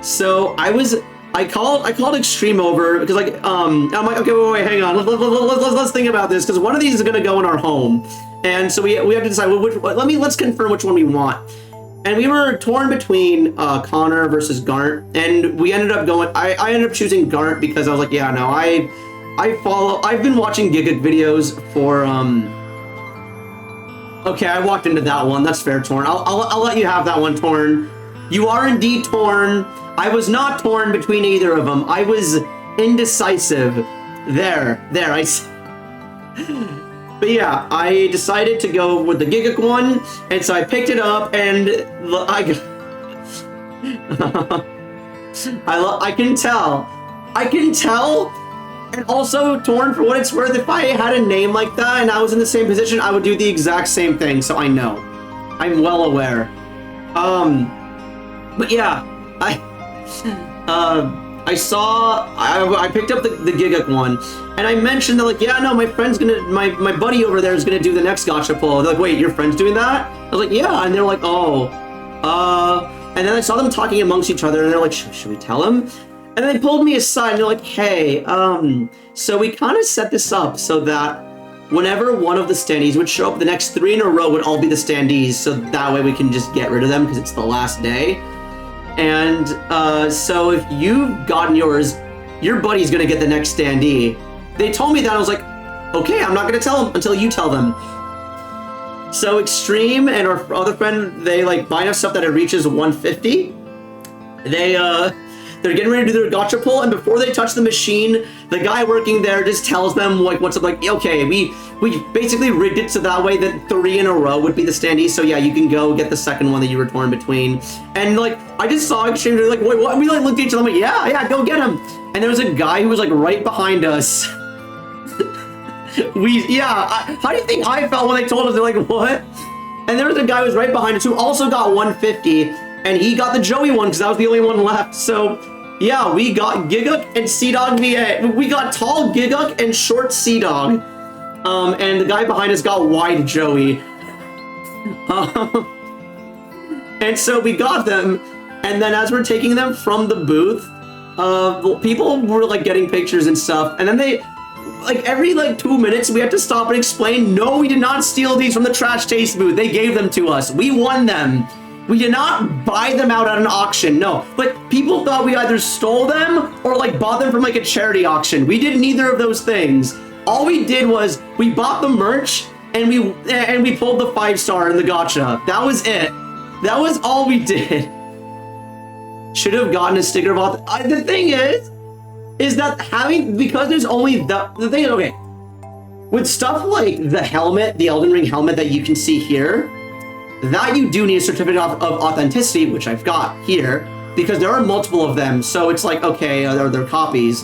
So I called Extreme over because like I'm like, okay, wait, hang on, let's think about this, because one of these is gonna go in our home, and so we have to decide let's confirm which one we want. And we were torn between Connor versus Garnt, and we ended up going. I ended up choosing Garnt because I was like, yeah, no, I've been watching Giguk videos for Okay, I walked into that one. That's fair, Torn. I'll let you have that one, Torn. You are indeed torn. I was not torn between either of them. I was indecisive. There. But yeah, I decided to go with the Giguk one, and so I picked it up, and I can tell. And also, Torn, for what it's worth, if I had a name like that and I was in the same position, I would do the exact same thing, so I know. I'm well aware. But yeah, I picked up the Giguk one, and I mentioned that, like, yeah, no, my buddy over there is gonna do the next gacha pull. They're like, wait, your friend's doing that? I was like, yeah, and they're like, oh, and then I saw them talking amongst each other, and they're like, should we tell him? And they pulled me aside, and they're like, hey, so we kind of set this up so that whenever one of the standees would show up, the next 3 in a row would all be the standees, so that way we can just get rid of them because it's the last day. And so if you've gotten yours, your buddy's gonna get the next standee. They told me that, I was like, okay, I'm not gonna tell them until you tell them. So Extreme and our other friend, they like buy enough stuff that it reaches 150. They're getting ready to do their gacha pull, and before they touch the machine, the guy working there just tells them like what's up. Like, okay, we basically rigged it so that way that 3 in a row would be the standee. So yeah, you can go get the second one that you were torn between. And like, I just saw Extreme, like, wait, what? And we like looked at each other, like, yeah, go get him. And there was a guy who was like right behind us. How do you think I felt when they told us? They're like, what? And there was a guy who was right behind us who also got 150, and he got the Joey one because that was the only one left. So yeah, we got Giguk and Sea-Dog VA. We got tall Giguk and short Sea-Dog. And the guy behind us got wide Joey. And so we got them, and then as we're taking them from the booth, people were like getting pictures and stuff, and then they, like every like 2 minutes, we had to stop and explain, no, we did not steal these from the trash taste booth. They gave them to us. We won them. We did not buy them out at an auction, no. But people thought we either stole them or like bought them from like a charity auction. We did neither of those things. All we did was we bought the merch and we pulled the 5-star in the gacha. That was it. That was all we did. Should have gotten a sticker of the thing is that because there's only the thing, okay. With stuff like the helmet, the Elden Ring helmet that you can see here, that you do need a certificate of authenticity, which I've got here, because there are multiple of them, so it's like, okay, they're copies.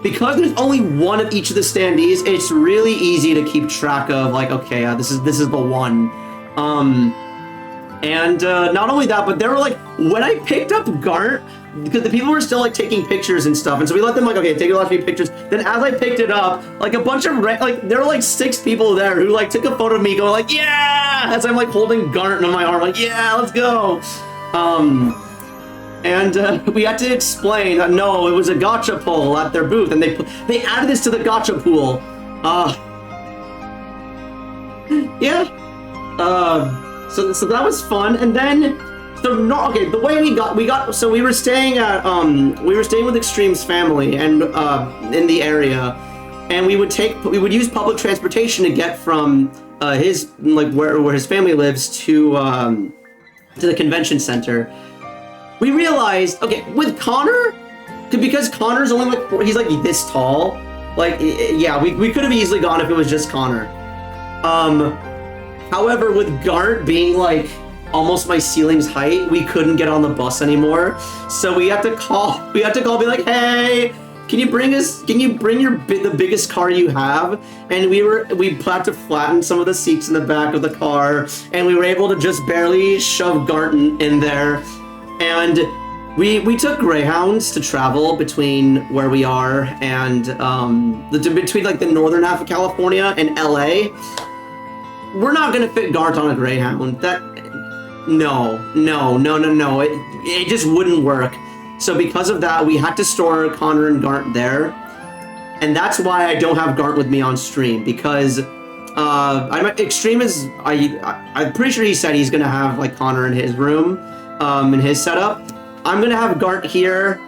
Because there's only one of each of the standees, it's really easy to keep track of, like, okay, this is the one. Not only that, but they were like, when I picked up Garnt, because the people were still like taking pictures and stuff, and so we let them like, okay, take the last few pictures. Then as I picked it up, like a bunch of there were like 6 people there who like took a photo of me going like, yeah, as I'm like holding Garnt on my arm, like, yeah, let's go. We had to explain that no, it was a gacha pull at their booth, and they added this to the gacha pool. So that was fun, and then. The way we were staying with Extreme's family and in the area, and we would use public transportation to get from his where his family lives to the convention center. We realized, okay, with Connor, because Connor's only he's like this tall, Like, yeah, we could have easily gone if it was just Connor. However, with Gart being like almost my ceiling's height, we couldn't get on the bus anymore. So we had to call, be like, hey, can you bring the biggest car you have? And we had to flatten some of the seats in the back of the car, and we were able to just barely shove Gart in there. And we took Greyhounds to travel between where we are and between like the northern half of California and LA. We're not gonna fit Gart on a Greyhound. No. It just wouldn't work. So because of that, we had to store Connor and Gart there. And that's why I don't have Gart with me on stream, because Extreme is, I'm pretty sure he said he's gonna have like Connor in his room, in his setup. I'm gonna have Gart here,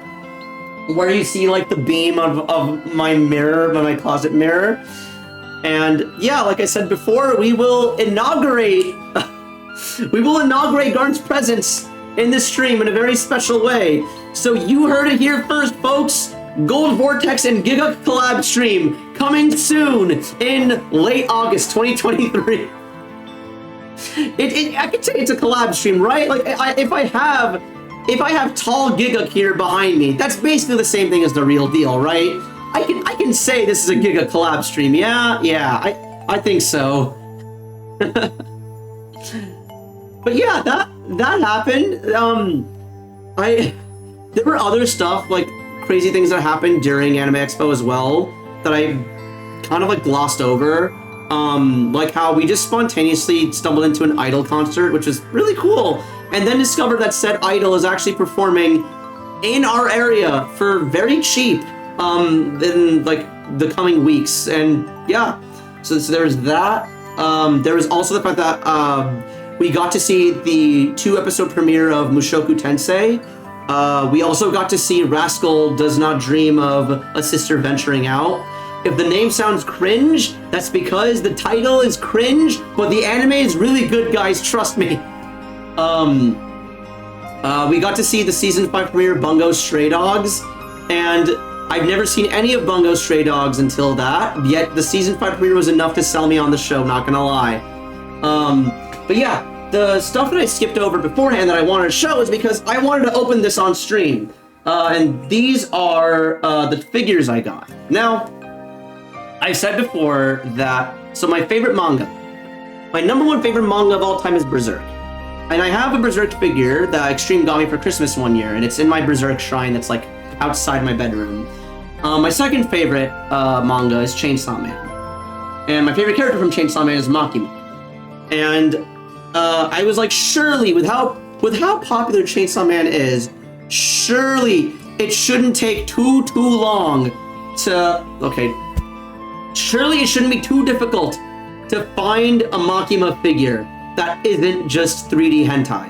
where you see like the beam of my mirror, my closet mirror. And yeah, like I said before, we will inaugurate Gart's presence in this stream in a very special way. So you heard it here first, folks. Gold Vortex and Giga collab stream coming soon in late August 2023. I could say it's a collab stream, right? Like if I have tall Giga here behind me, that's basically the same thing as the real deal, right? I can say this is a Giga collab stream. Yeah, I think so. But yeah, that happened. There were other stuff, like crazy things that happened during Anime Expo as well that I kind of like glossed over. Like how we just spontaneously stumbled into an Idol concert, which was really cool, and then discovered that said Idol is actually performing in our area for very cheap in like the coming weeks. And yeah, so there's that. There was also the fact that we got to see the 2-episode premiere of Mushoku Tensei. We also got to see Rascal Does Not Dream of a Sister Venturing Out. If the name sounds cringe, that's because the title is cringe, but the anime is really good, guys, trust me. We got to see the season 5 premiere Bungo Stray Dogs, and I've never seen any of Bungo Stray Dogs until that, yet the season 5 premiere was enough to sell me on the show, not gonna lie. But yeah, the stuff that I skipped over beforehand that I wanted to show is because I wanted to open this on stream. And these are the figures I got. Now, I said before that, so my favorite manga, my #1 favorite manga of all time is Berserk. And I have a Berserk figure that Extreme got me for Christmas one year, and it's in my Berserk shrine that's like outside my bedroom. My second favorite manga is Chainsaw Man. And my favorite character from Chainsaw Man is Makima. And I was like, surely, with how popular Chainsaw Man is, surely it shouldn't take too long surely it shouldn't be too difficult to find a Makima figure that isn't just 3D hentai.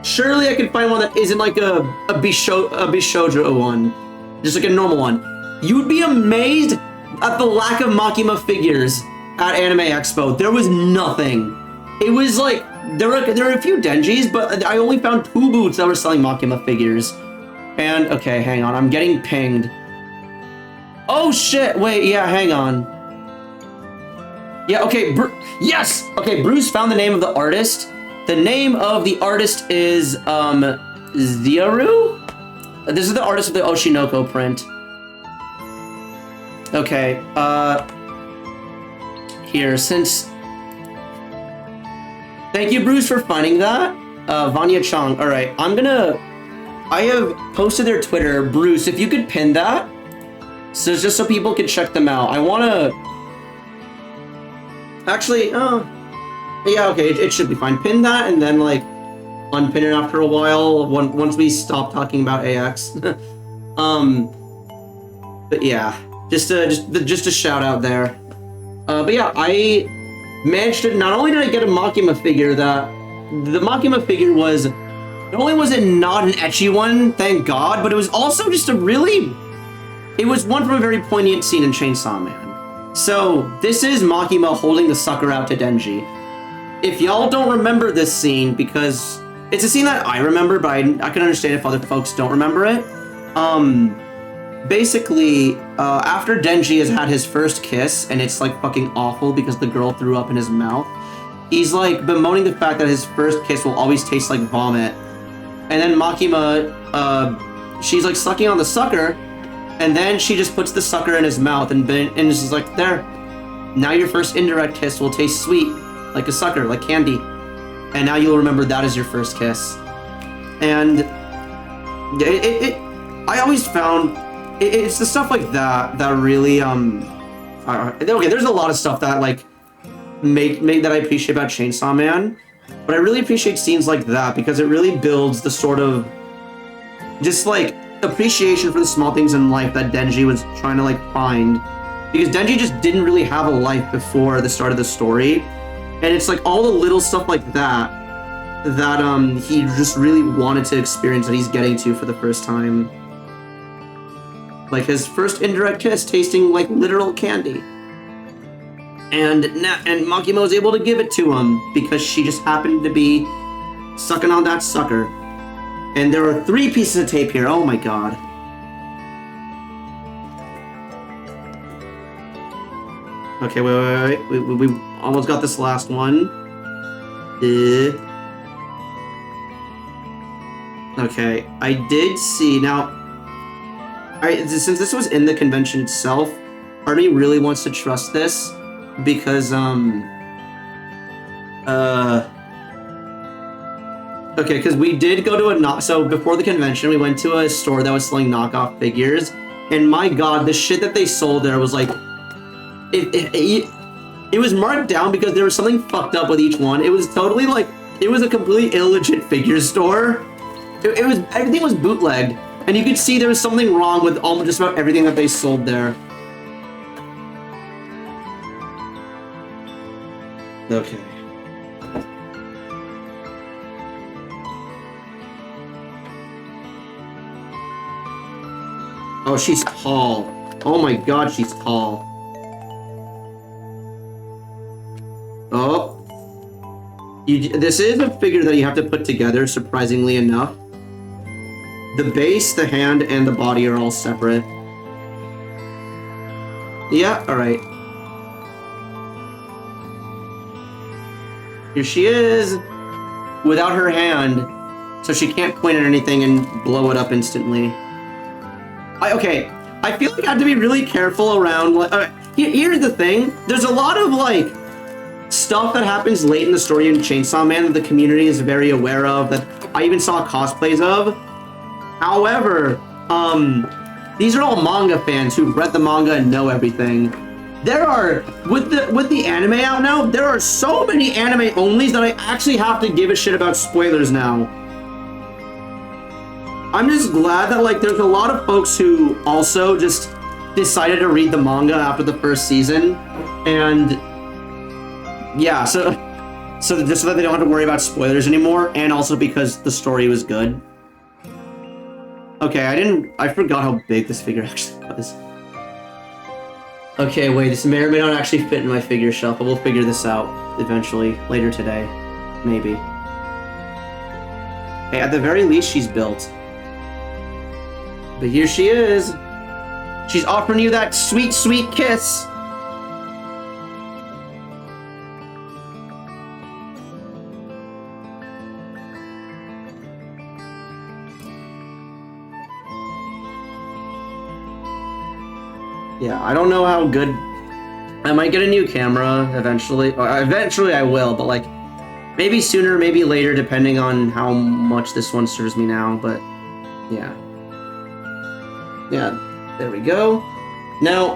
Surely I could find one that isn't like a Bishoujo one, just like a normal one. You'd be amazed at the lack of Makima figures at Anime Expo. There was nothing. It was like, there were a few Denjis, but I only found 2 booths that were selling Makima figures. And, okay, hang on, I'm getting pinged. Oh shit, wait, yeah, hang on. Yeah, okay, yes! Okay, Bruce found the name of the artist. The name of the artist is, Ziaru? This is the artist of the Oshinoko print. Okay, here, since... Thank you, Bruce, for finding that. Vanya Chong, alright, I have posted their Twitter. Bruce, if you could pin that, so just so people can check them out. I wanna... Actually, yeah, okay, it should be fine. Pin that and then, like, unpin it after a while once we stop talking about AX. But yeah, just a shout out there. But yeah, I managed to, not only did I get a Makima figure the Makima figure was, not only was it not an ecchi one, thank God, but it was also just it was one from a very poignant scene in Chainsaw Man. So, this is Makima holding the sucker out to Denji. If y'all don't remember this scene, because it's a scene that I remember, but I can understand if other folks don't remember it. basically, after Denji has had his first kiss, and it's like fucking awful because the girl threw up in his mouth, he's like bemoaning the fact that his first kiss will always taste like vomit. And then Makima, she's like sucking on the sucker, and then she just puts the sucker in his mouth, and is just like, there, now your first indirect kiss will taste sweet, like a sucker, like candy. And now you'll remember that as your first kiss. And I always found, it's the stuff like that that really, okay, there's a lot of stuff that like, make that I appreciate about Chainsaw Man, but I really appreciate scenes like that because it really builds the sort of just like appreciation for the small things in life that Denji was trying to like find, because Denji just didn't really have a life before the start of the story, and it's like all the little stuff like that he just really wanted to experience that he's getting to for the first time, like his first indirect kiss tasting like literal candy. And Makima was able to give it to him because she just happened to be sucking on that sucker. And there are 3 pieces of tape here. Oh my god. Okay, wait. We almost got this last one. Okay, I did see. Now, since this was in the convention itself, part of me really wants to trust this. Because, okay, because we did go to so before the convention, we went to a store that was selling knockoff figures, and my god, the shit that they sold there was like, it was marked down because there was something fucked up with each one. It was totally like, it was a completely illegit figure store. It was, everything was bootlegged, and you could see there was something wrong with almost just about everything that they sold there. Okay. Oh, she's tall. Oh my god, she's tall. Oh. This is a figure that you have to put together, surprisingly enough. The base, the hand, and the body are all separate. Yeah, alright. Here she is, without her hand, so she can't point at anything and blow it up instantly. Okay, I feel like I have to be really careful around, like, here's the thing, there's a lot of, like, stuff that happens late in the story in Chainsaw Man that the community is very aware of, that I even saw cosplays of. However, these are all manga fans who've read the manga and know everything. There are, with the anime out now, there are so many anime onlys that I actually have to give a shit about spoilers now. I'm just glad that, like, there's a lot of folks who also just decided to read the manga after the first season, and yeah, so just so that they don't have to worry about spoilers anymore, and also because the story was good. Okay, I forgot how big this figure actually was. Okay, wait, this may or may not actually fit in my figure shelf, but we'll figure this out eventually, later today. Maybe. Hey, at the very least, she's built. But here she is. She's offering you that sweet, sweet kiss. Yeah, I don't know how good... I might get a new camera eventually. Eventually I will, but like, maybe sooner, maybe later, depending on how much this one serves me now, but yeah. Yeah, there we go. Now,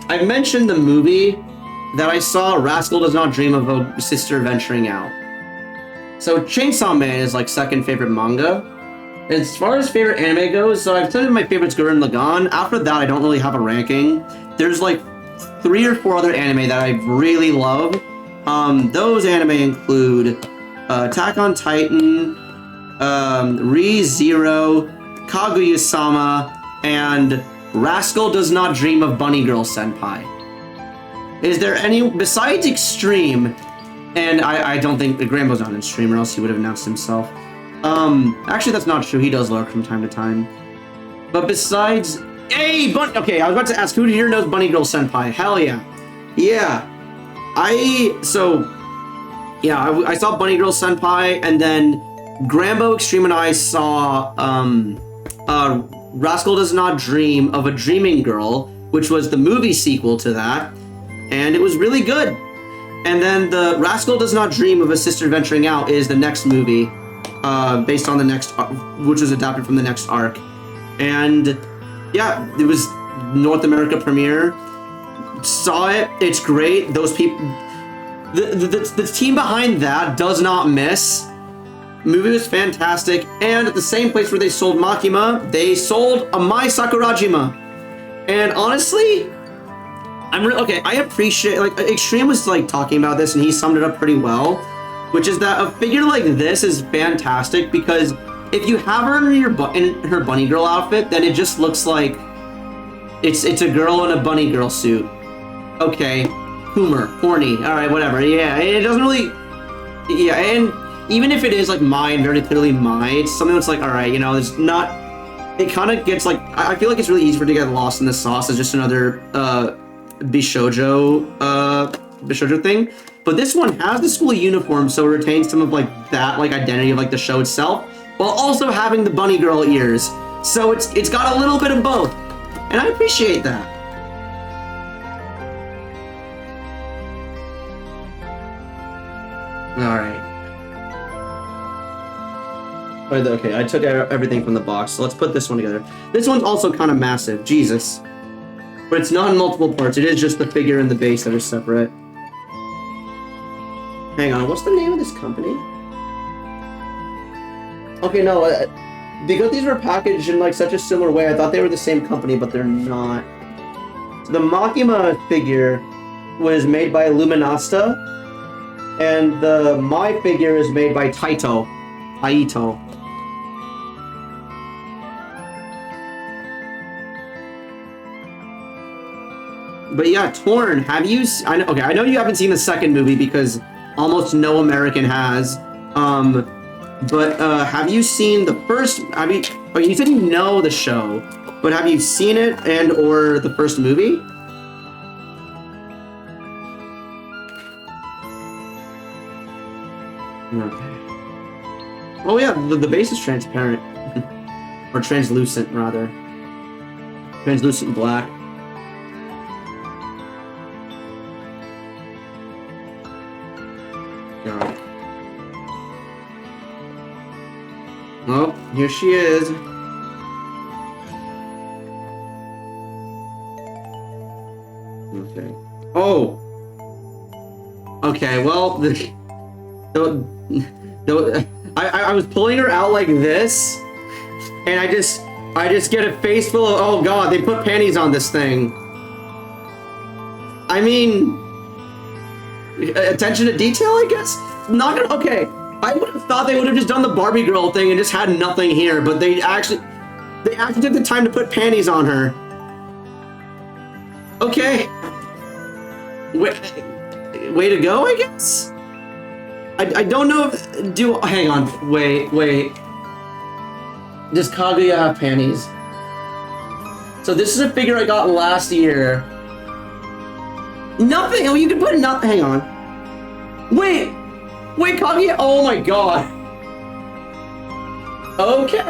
I mentioned the movie that I saw, Rascal Does Not Dream of a Sister Venturing Out. So Chainsaw Man is like second favorite manga. As far as favorite anime goes, so I've said my favorite's Gurren Lagann. After that, I don't really have a ranking. There's like 3 or 4 other anime that I really love. Those anime include Attack on Titan, Re:Zero, Kaguya-sama, and Rascal Does Not Dream of Bunny Girl Senpai. Is there any, besides Extreme, and I don't think Grambo's not in Extreme, or else he would have announced himself. Actually that's not true, he does lurk from time to time. But besides Hey, okay, I was about to ask, who here knows Bunny Girl Senpai? Hell yeah. Yeah. I saw Bunny Girl Senpai, and then Grambo Extreme and I saw Rascal Does Not Dream of a Dreaming Girl, which was the movie sequel to that, and it was really good. And then the Rascal Does Not Dream of a Sister Venturing Out is the next movie, based on the next, which was adapted from the next arc. And yeah, it was North America premiere. Saw it. It's great. Those people, the team behind that does not miss. Movie was fantastic. And at the same place where they sold Makima, they sold a My Sakurajima. And honestly, I appreciate, like, Extreme was like talking about this and he summed it up pretty well, which is that a figure like this is fantastic because if you have her in her bunny girl outfit, then it just looks like it's a girl in a bunny girl suit. Okay, humor, horny, all right, whatever. Yeah, it doesn't really. Yeah, and even if it is like mine, very clearly mine, it's something that's like, all right, you know, it's not. It kind of gets like, I feel like it's really easy for it to get lost in the sauce as just another Bishoujo thing. But this one has the school uniform, so it retains some of like that like identity of like the show itself, while also having the bunny girl ears. So it's got a little bit of both, and I appreciate that. All right. Okay, I took everything from the box, so let's put this one together. This one's also kind of massive, Jesus. But it's not in multiple parts, it is just the figure and the base that are separate. Hang on, what's the name of this company? Okay, no, because these were packaged in like such a similar way, I thought they were the same company, but they're not. So the Makima figure was made by Luminasta, and the My figure is made by Taito. But yeah, Torn, have you? I know you haven't seen the second movie because almost no American has. But have you seen the first? Okay, you said you know the show, but have you seen it and or the first movie? Okay. Oh yeah, the base is transparent. Or translucent, rather. Translucent black. God. Oh, here she is. Okay. Oh! Okay, well, I was pulling her out like this, and I just get a face full of, oh god, they put panties on this thing. I mean, attention to detail, I guess? Not gonna, okay. I would have thought they would have just done the Barbie girl thing and just had nothing here, but they actually took the time to put panties on her. Okay. Way to go, I guess? I don't know if, hang on, wait. Does Kaguya have panties? So this is a figure I got last year. Nothing, oh, you can put nothing, hang on. Wait, Kaguya, oh my god. Okay,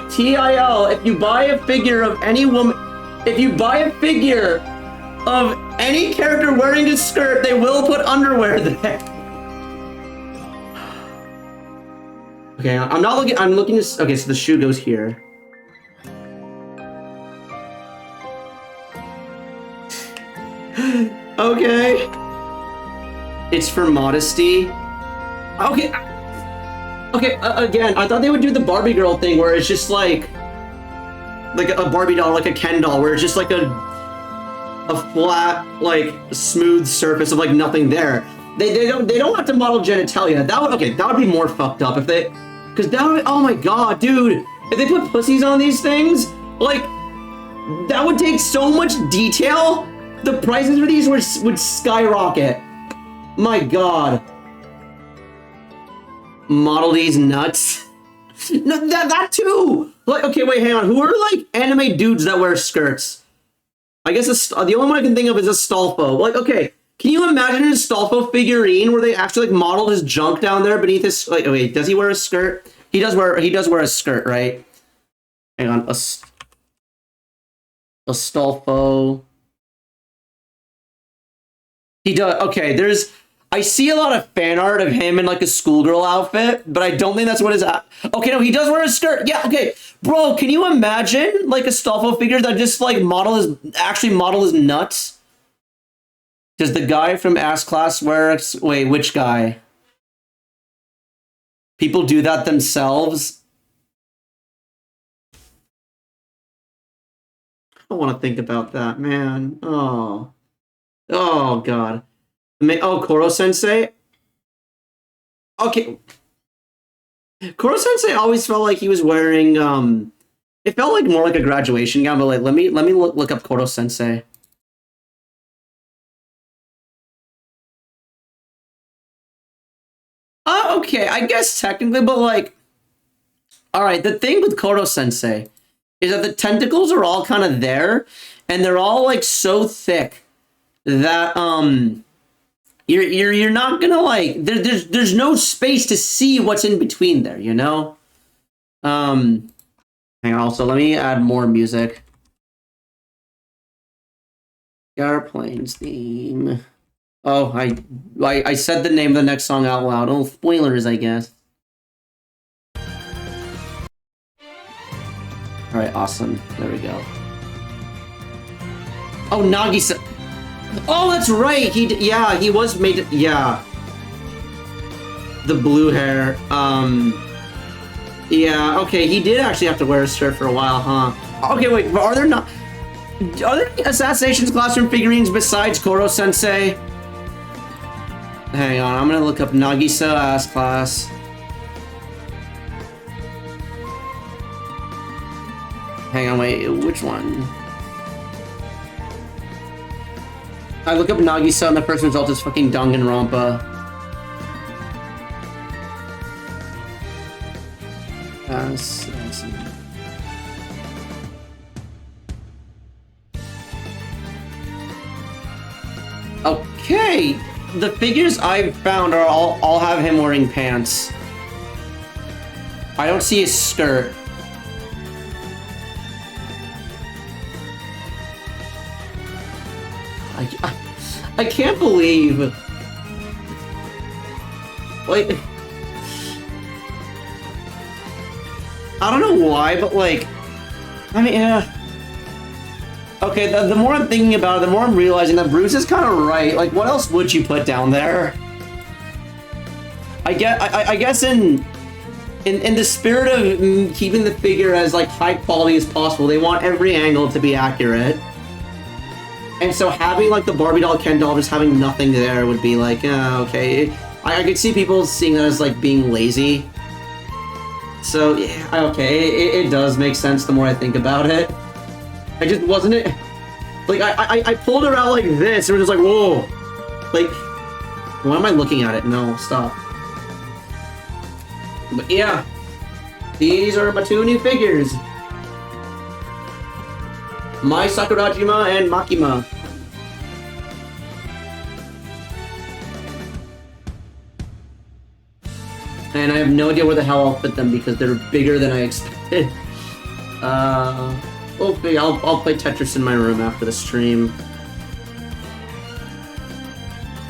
TIL, if you buy a figure of any woman, if you buy a figure of any character wearing a skirt, they will put underwear there. Okay, I'm looking at, okay, so the shoe goes here. Okay. It's for modesty. Okay. Again, I thought they would do the Barbie girl thing where it's just like a Barbie doll, like a Ken doll, where it's just like a flat, like smooth surface of like nothing there. They don't have to model genitalia. That would be more fucked up if they, because that would, oh my god, dude, if they put pussies on these things, like that would take so much detail. The prices for these would skyrocket. My god. Model these nuts. No, that too. Like, okay, wait, hang on. Who are like anime dudes that wear skirts? I guess the only one I can think of is Astolfo. Like, okay, can you imagine an Astolfo figurine where they actually like modeled his junk down there beneath his? Like, wait, does he wear a skirt? He does wear a skirt, right? Hang on, Astolfo. He does. Okay, I see a lot of fan art of him in like a schoolgirl outfit, but I don't think that's what his. Okay, no, he does wear a skirt. Yeah, okay, bro. Can you imagine like Astolfo figures that just like actually model his nuts? Does the guy from Ass Class wear? Wait, which guy? People do that themselves. I don't want to think about that, man. Oh God. Oh, Koro Sensei. Okay, Koro Sensei always felt like he was wearing. It felt like more like a graduation gown. But like, let me look up Koro Sensei. Okay, I guess technically, but like, all right. The thing with Koro Sensei is that the tentacles are all kind of there, and they're all like so thick that you're not gonna like there's no space to see what's in between there, you know. Hang on. Also, let me add more music. Airplanes theme. Oh, I said the name of the next song out loud. Oh, spoilers, I guess. All right, awesome. There we go. Oh, Nagisa. Oh, that's right. He was made. Yeah. The blue hair. Yeah. Okay, he did actually have to wear a skirt for a while, huh? Okay, wait. Are there any Assassinations Classroom figurines besides Koro Sensei? Hang on, I'm gonna look up Nagisa Ass Class. Hang on, wait, which one? I look up Nagisa and the first result is fucking Danganronpa. Okay, the figures I've found are all have him wearing pants. I don't see his skirt. I can't believe. Like, I don't know why, but like, I mean, yeah. Okay, the more I'm thinking about it, the more I'm realizing that Bruce is kind of right. Like, what else would you put down there? I guess in the spirit of keeping the figure as like high quality as possible, they want every angle to be accurate. And so having like the Barbie doll Ken doll just having nothing there would be like, okay. I could see people seeing that as like being lazy. So yeah, okay, it does make sense the more I think about it. I just wasn't it. Like I pulled her out like this, and it was just like, whoa. Like, why am I looking at it? No, stop. But yeah, these are my two new figures. Mai Sakurajima and Makima. And I have no idea where the hell I'll fit them because they're bigger than I expected. Okay, I'll play Tetris in my room after the stream.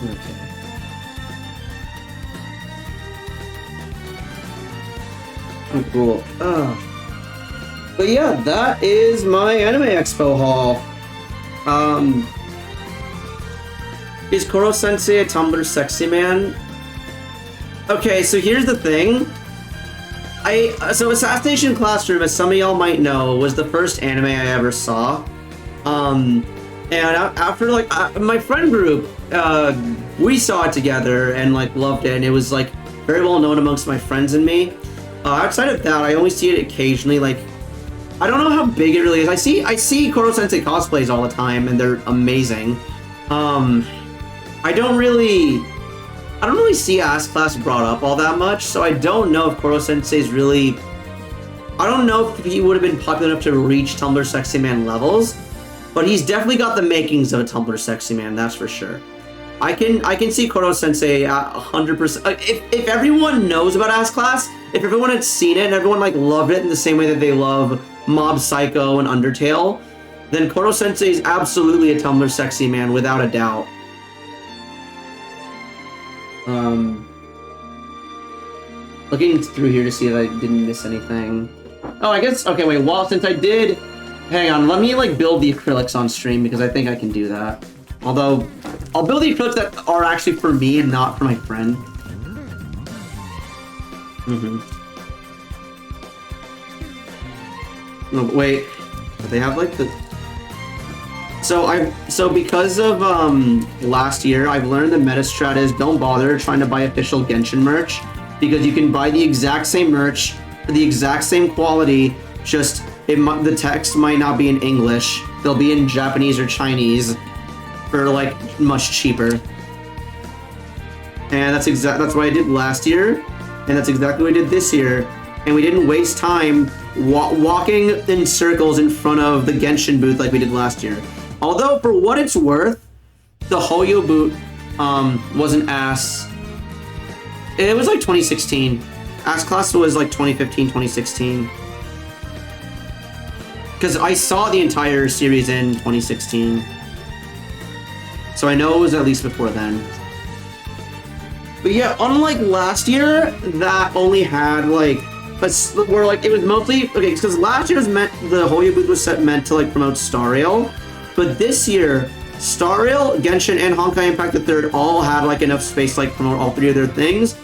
Okay. Oh, cool. But yeah, that is my Anime Expo haul. Is Koro Sensei a Tumblr sexy man? Okay, so here's the thing. So Assassination Classroom, as some of y'all might know, was the first anime I ever saw. And after like my friend group, we saw it together and like loved it, and it was like very well known amongst my friends and me. Outside of that, I only see it occasionally. Like, I don't know how big it really is. I see Koro Sensei cosplays all the time, and they're amazing. I don't really see Ass Class brought up all that much, so I don't know if Koro Sensei is really I don't know if he would have been popular enough to reach Tumblr Sexy Man levels, but he's definitely got the makings of a Tumblr Sexy Man, that's for sure. I can see Koro Sensei 100%. If everyone knows about Ass Class, if everyone had seen it and everyone like loved it in the same way that they love Mob Psycho and Undertale, then Koro Sensei is absolutely a Tumblr Sexy Man without a doubt. Looking through here to see if I didn't miss anything. Oh, I guess, okay, wait, well, since I did, hang on, let me, like, build the acrylics on stream, because I think I can do that. Although, I'll build the acrylics that are actually for me and not for my friend. No, wait, they have, like, the... So because of, last year, I've learned the meta strat is don't bother trying to buy official Genshin merch, because you can buy the exact same merch, the exact same quality, just the text might not be in English. They'll be in Japanese or Chinese for like much cheaper. And that's what I did last year, and that's exactly what I did this year. And we didn't waste time walking in circles in front of the Genshin booth like we did last year. Although for what it's worth, the Hoyo booth wasn't ass. It was like 2016. Ass Class was like 2015, 2016. Because I saw the entire series in 2016. So I know it was at least before then. But yeah, unlike last year, that only had like, where like it was mostly, okay, because last year was meant, the Hoyo booth was meant to like promote Star Rail. But this year, Star Rail, Genshin, and Honkai Impact III all had like enough space to like promote all three of their things.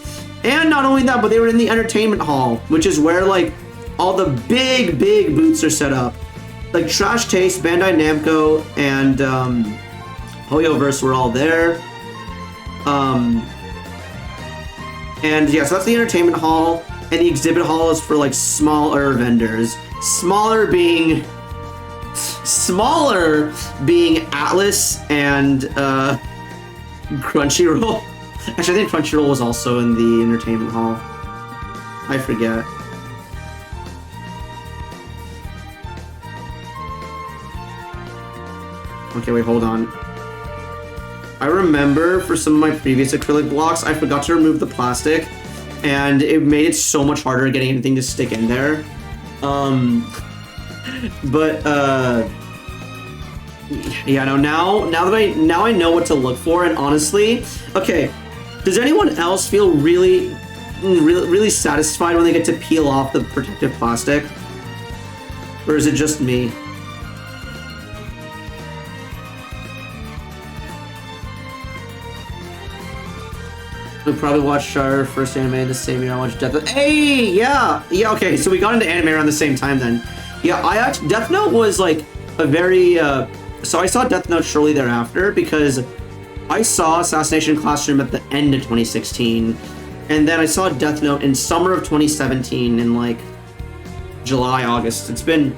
And not only that, but they were in the entertainment hall, which is where like all the big booths are set up. Like Trash Taste, Bandai Namco, and Hoyoverse were all there. And yeah, so that's the entertainment hall, and the exhibit hall is for like smaller vendors. Smaller being Atlas and Crunchyroll. Actually, I think Crunchyroll was also in the entertainment hall. I forget. Okay, wait, hold on. I remember for some of my previous acrylic blocks, I forgot to remove the plastic, and it made it so much harder getting anything to stick in there. Yeah, no, now I know what to look for, and honestly, okay, does anyone else feel really satisfied when they get to peel off the protective plastic? Or is it just me? We probably watched our first anime the same year I watched Death Note. Hey, yeah, okay, so we got into anime around the same time then. Yeah, Death Note was like a very, so I saw Death Note shortly thereafter because I saw Assassination Classroom at the end of 2016, and then I saw Death Note in summer of 2017 in like July, August. It's been,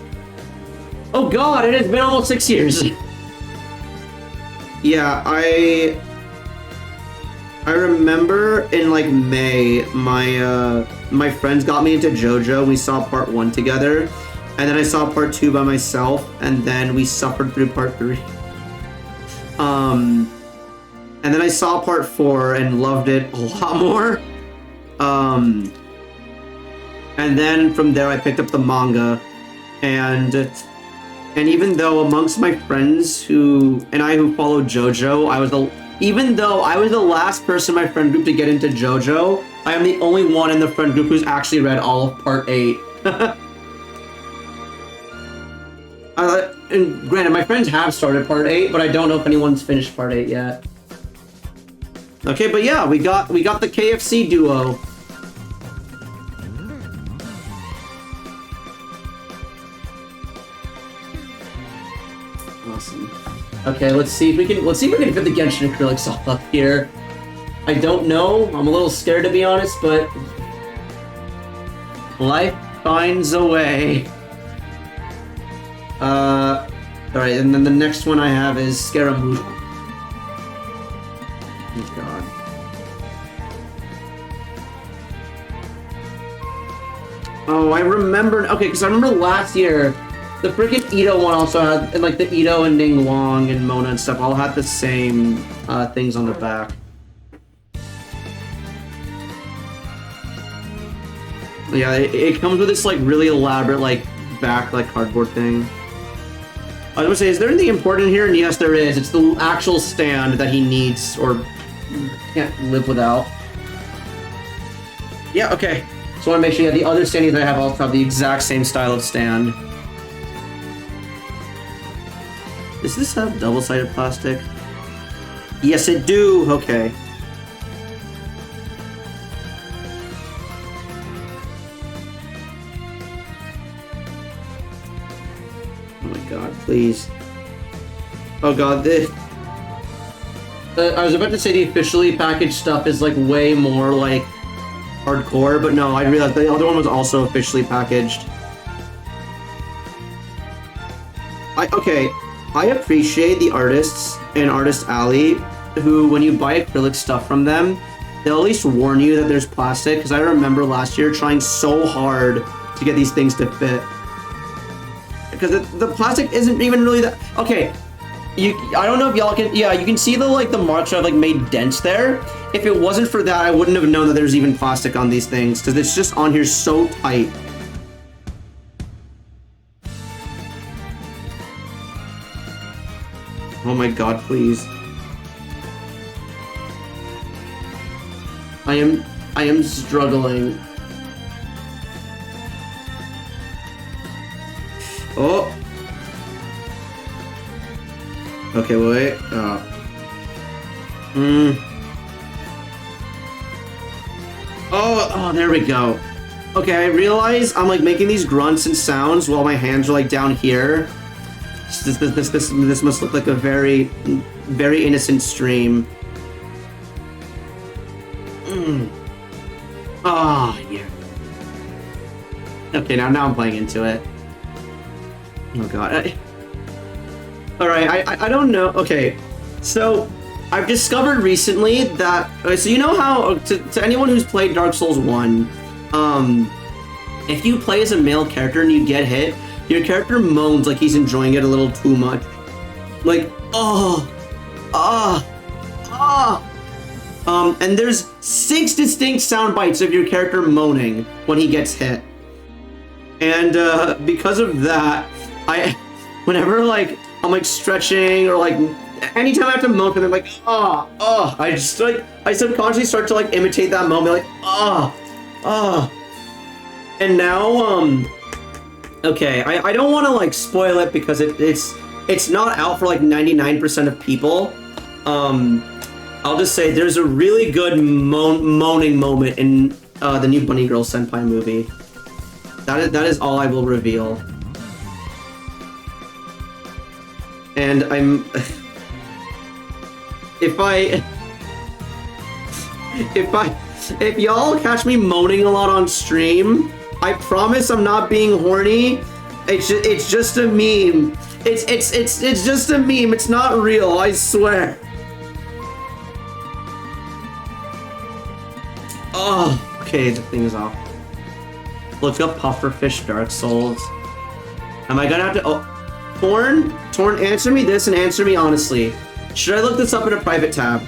oh god, it has been almost 6 years. Yeah, I remember in like May, my friends got me into JoJo. We saw part 1 together, and then I saw part 2 by myself, and then we suffered through part 3. And then I saw part 4 and loved it a lot more. And then from there I picked up the manga, and even though amongst my friends who follow JoJo, even though I was the last person in my friend group to get into JoJo, I am the only one in the friend group who's actually read all of part 8. And granted, my friends have started part 8, but I don't know if anyone's finished part 8 yet. Okay, but yeah, we got the KFC duo. Awesome. Okay, let's see if we can fit the Genshin acrylics all up here. I don't know. I'm a little scared, to be honest, but life finds a way. Alright, and then the next one I have is Scaramouche. Oh god. Oh, I remember. Okay, because I remember last year, the freaking Ito one also had, and like the Ito and Ning Wong and Mona and stuff all had the same things on the back. Yeah, it comes with this like really elaborate like back like cardboard thing. I was gonna say, is there anything important here? And yes, there is. It's the actual stand that he needs or can't live without. Yeah, okay. So I want to make sure the other standees that I have also have the exact same style of stand. Does this have double-sided plastic? Yes, it do. Okay. Oh my god, please. Oh god, this... I was about to say the officially packaged stuff is like way more like hardcore, but no, I realized the other one was also officially packaged. Okay, I appreciate the artists in Artist Alley who, when you buy acrylic stuff from them, they'll at least warn you that there's plastic, because I remember last year trying so hard to get these things to fit. Because the plastic isn't even really that... Okay, I don't know if y'all can... Yeah, you can see the like the marks I've like made dents there. If it wasn't for that, I wouldn't have known that there's even plastic on these things, because it's just on here so tight. Oh my god, please. I am struggling. Oh. Okay, wait. Oh, there we go. Okay, I realize I'm like making these grunts and sounds while my hands are like down here. This must look like a very, very innocent stream. Oh, yeah. Okay, now I'm playing into it. Oh god. Alright, I don't know. Okay, so I've discovered recently that... Okay, so you know how, to anyone who's played Dark Souls 1, if you play as a male character and you get hit, your character moans like he's enjoying it a little too much. Like, and there's 6 distinct sound bites of your character moaning when he gets hit. And because of that, whenever like I'm like stretching or like anytime I have to moan for them, like I just like I subconsciously start to like imitate that moment, like and now okay, I don't want to like spoil it because it's not out for like 99% of people. I'll just say there's a really good moaning moment in the new Bunny Girl Senpai movie. That is all I will reveal. And I'm... If y'all catch me moaning a lot on stream, I promise I'm not being horny. It's just a meme. It's just a meme. It's not real, I swear. Oh, okay, the thing is off. Look up Pufferfish Dark Souls. Am I gonna have to... Oh, Torn, answer me this and answer me honestly. Should I look this up in a private tab?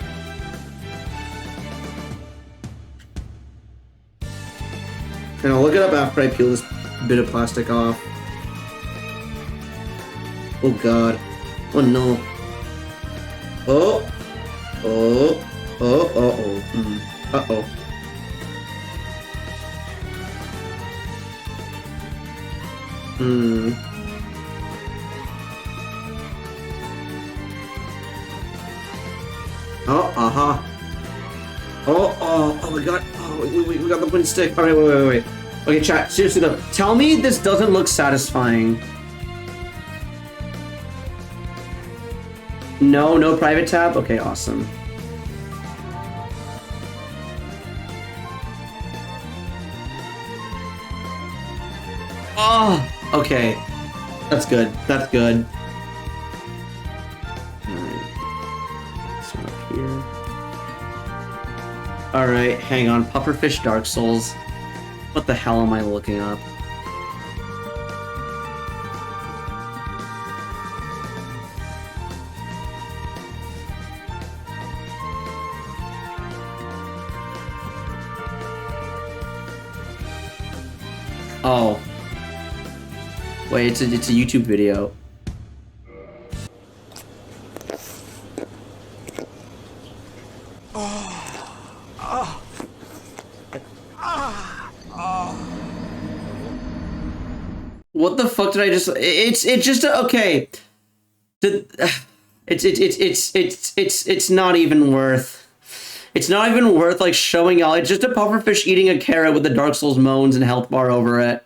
And I'll look it up after I peel this bit of plastic off. Oh god. Oh no. Oh. Oh. Oh. Uh-oh. Uh-oh. Oh, oh my god. Oh, wait, we got the wooden stick. Alright, wait. Okay, chat, seriously though. Tell me this doesn't look satisfying. No private tab? Okay, awesome. Oh, okay. That's good. That's good. Alright, hang on. Pufferfish Dark Souls. What the hell am I looking up? Oh. Wait, it's a YouTube video. What the fuck did I just? It's just okay. It's not even worth. It's not even worth like showing y'all. It's just a pufferfish eating a carrot with the Dark Souls moans and health bar over it.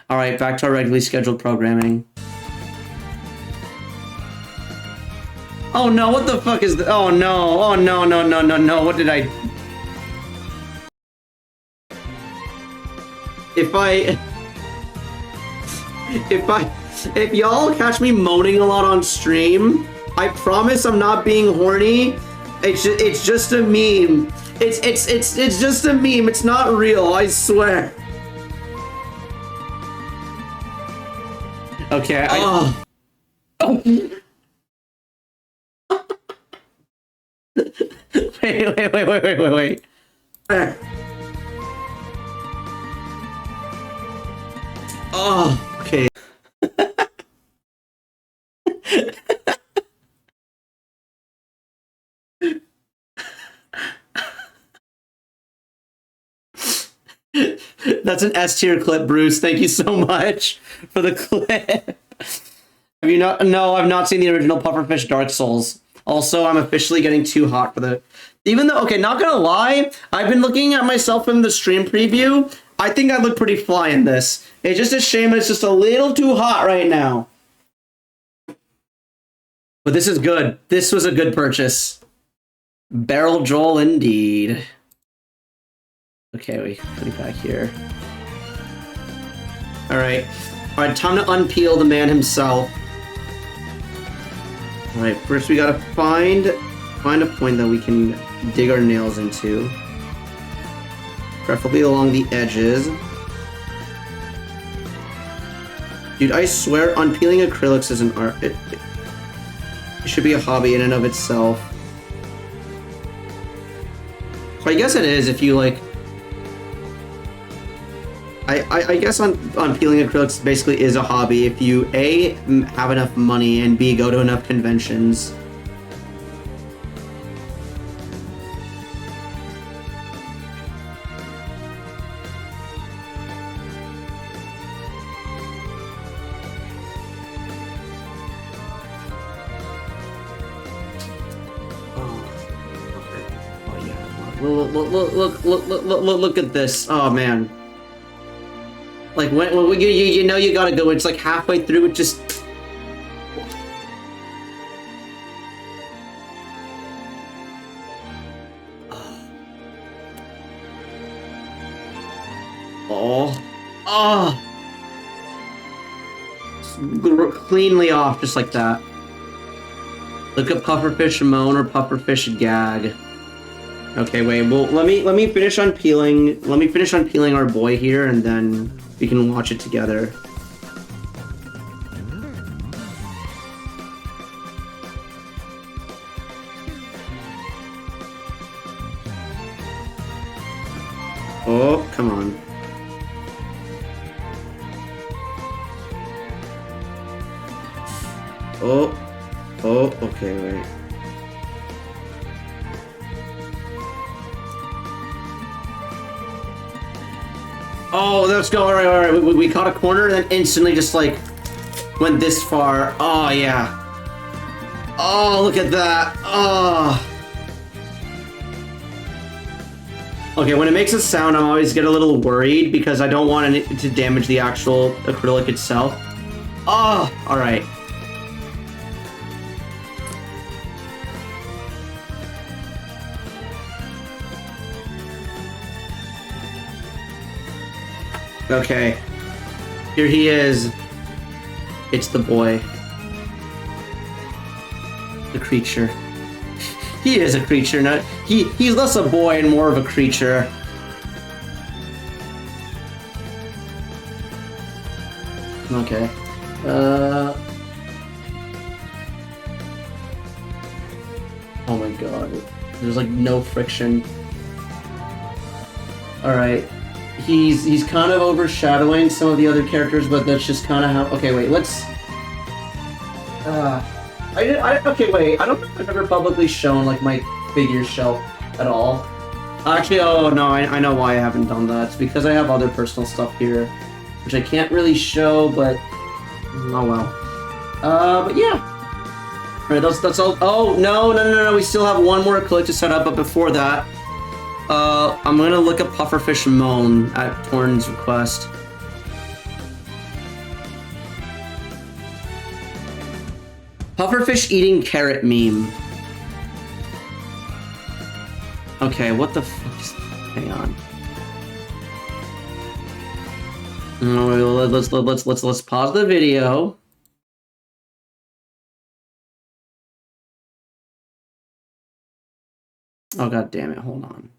All right, back to our regularly scheduled programming. Oh no! What the fuck is? Oh no! Oh no! No! No! No! No! What did I? If y'all catch me moaning a lot on stream, I promise I'm not being horny. It's just a meme. It's just a meme. It's not real. I swear. Okay. Wait. Oh, okay. That's an S tier clip, Bruce. Thank you so much for the clip. Have you not? No, I've not seen the original Pufferfish Dark Souls. Also, I'm officially getting too hot for the... Even though, okay, not gonna lie, I've been looking at myself in the stream preview. I think I look pretty fly in this. It's just a shame it's just a little too hot right now. But this is good. This was a good purchase. Barrel Joel indeed. Okay, we put it back here. Alright. Alright, time to unpeel the man himself. Alright, first we gotta find a point that we can dig our nails into. Preferably along the edges. Dude, I swear, unpeeling acrylics is an art. It should be a hobby in and of itself. I guess it is if you like... I guess unpeeling acrylics basically is a hobby if you A, have enough money, and B, go to enough conventions. Look at this. Oh man. Like when you know you gotta go, it's like halfway through it just... Oh. Cleanly off just like that. Look at pufferfish moan or pufferfish gag. Okay, wait. Well, let me finish unpeeling. Let me finish unpeeling our boy here, and then we can watch it together. Oh, come on. Oh, okay, wait. Oh, let's go. All right. We caught a corner, and then instantly just like went this far. Oh yeah. Oh, look at that. Oh. Okay, when it makes a sound, I always get a little worried because I don't want it to damage the actual acrylic itself. Oh, all right. Okay, here he is. It's the boy. The creature. He is a creature, not he's less a boy and more of a creature. Okay. Oh my god. There's like no friction. Alright. He's kind of overshadowing some of the other characters, but that's just kind of how... Okay, wait, let's... okay, wait. I don't know if I've ever publicly shown, like, my figure shelf at all. Actually, oh, no, I know why I haven't done that. It's because I have other personal stuff here, which I can't really show, but... Oh, well. But yeah. Alright, that's all... Oh, no, we still have one more click to set up, but before that... I'm gonna look up Pufferfish Moan at Torn's request. Pufferfish eating carrot meme. Okay, what the fuck is... Hang on. No, let's pause the video. Oh god damn it, hold on.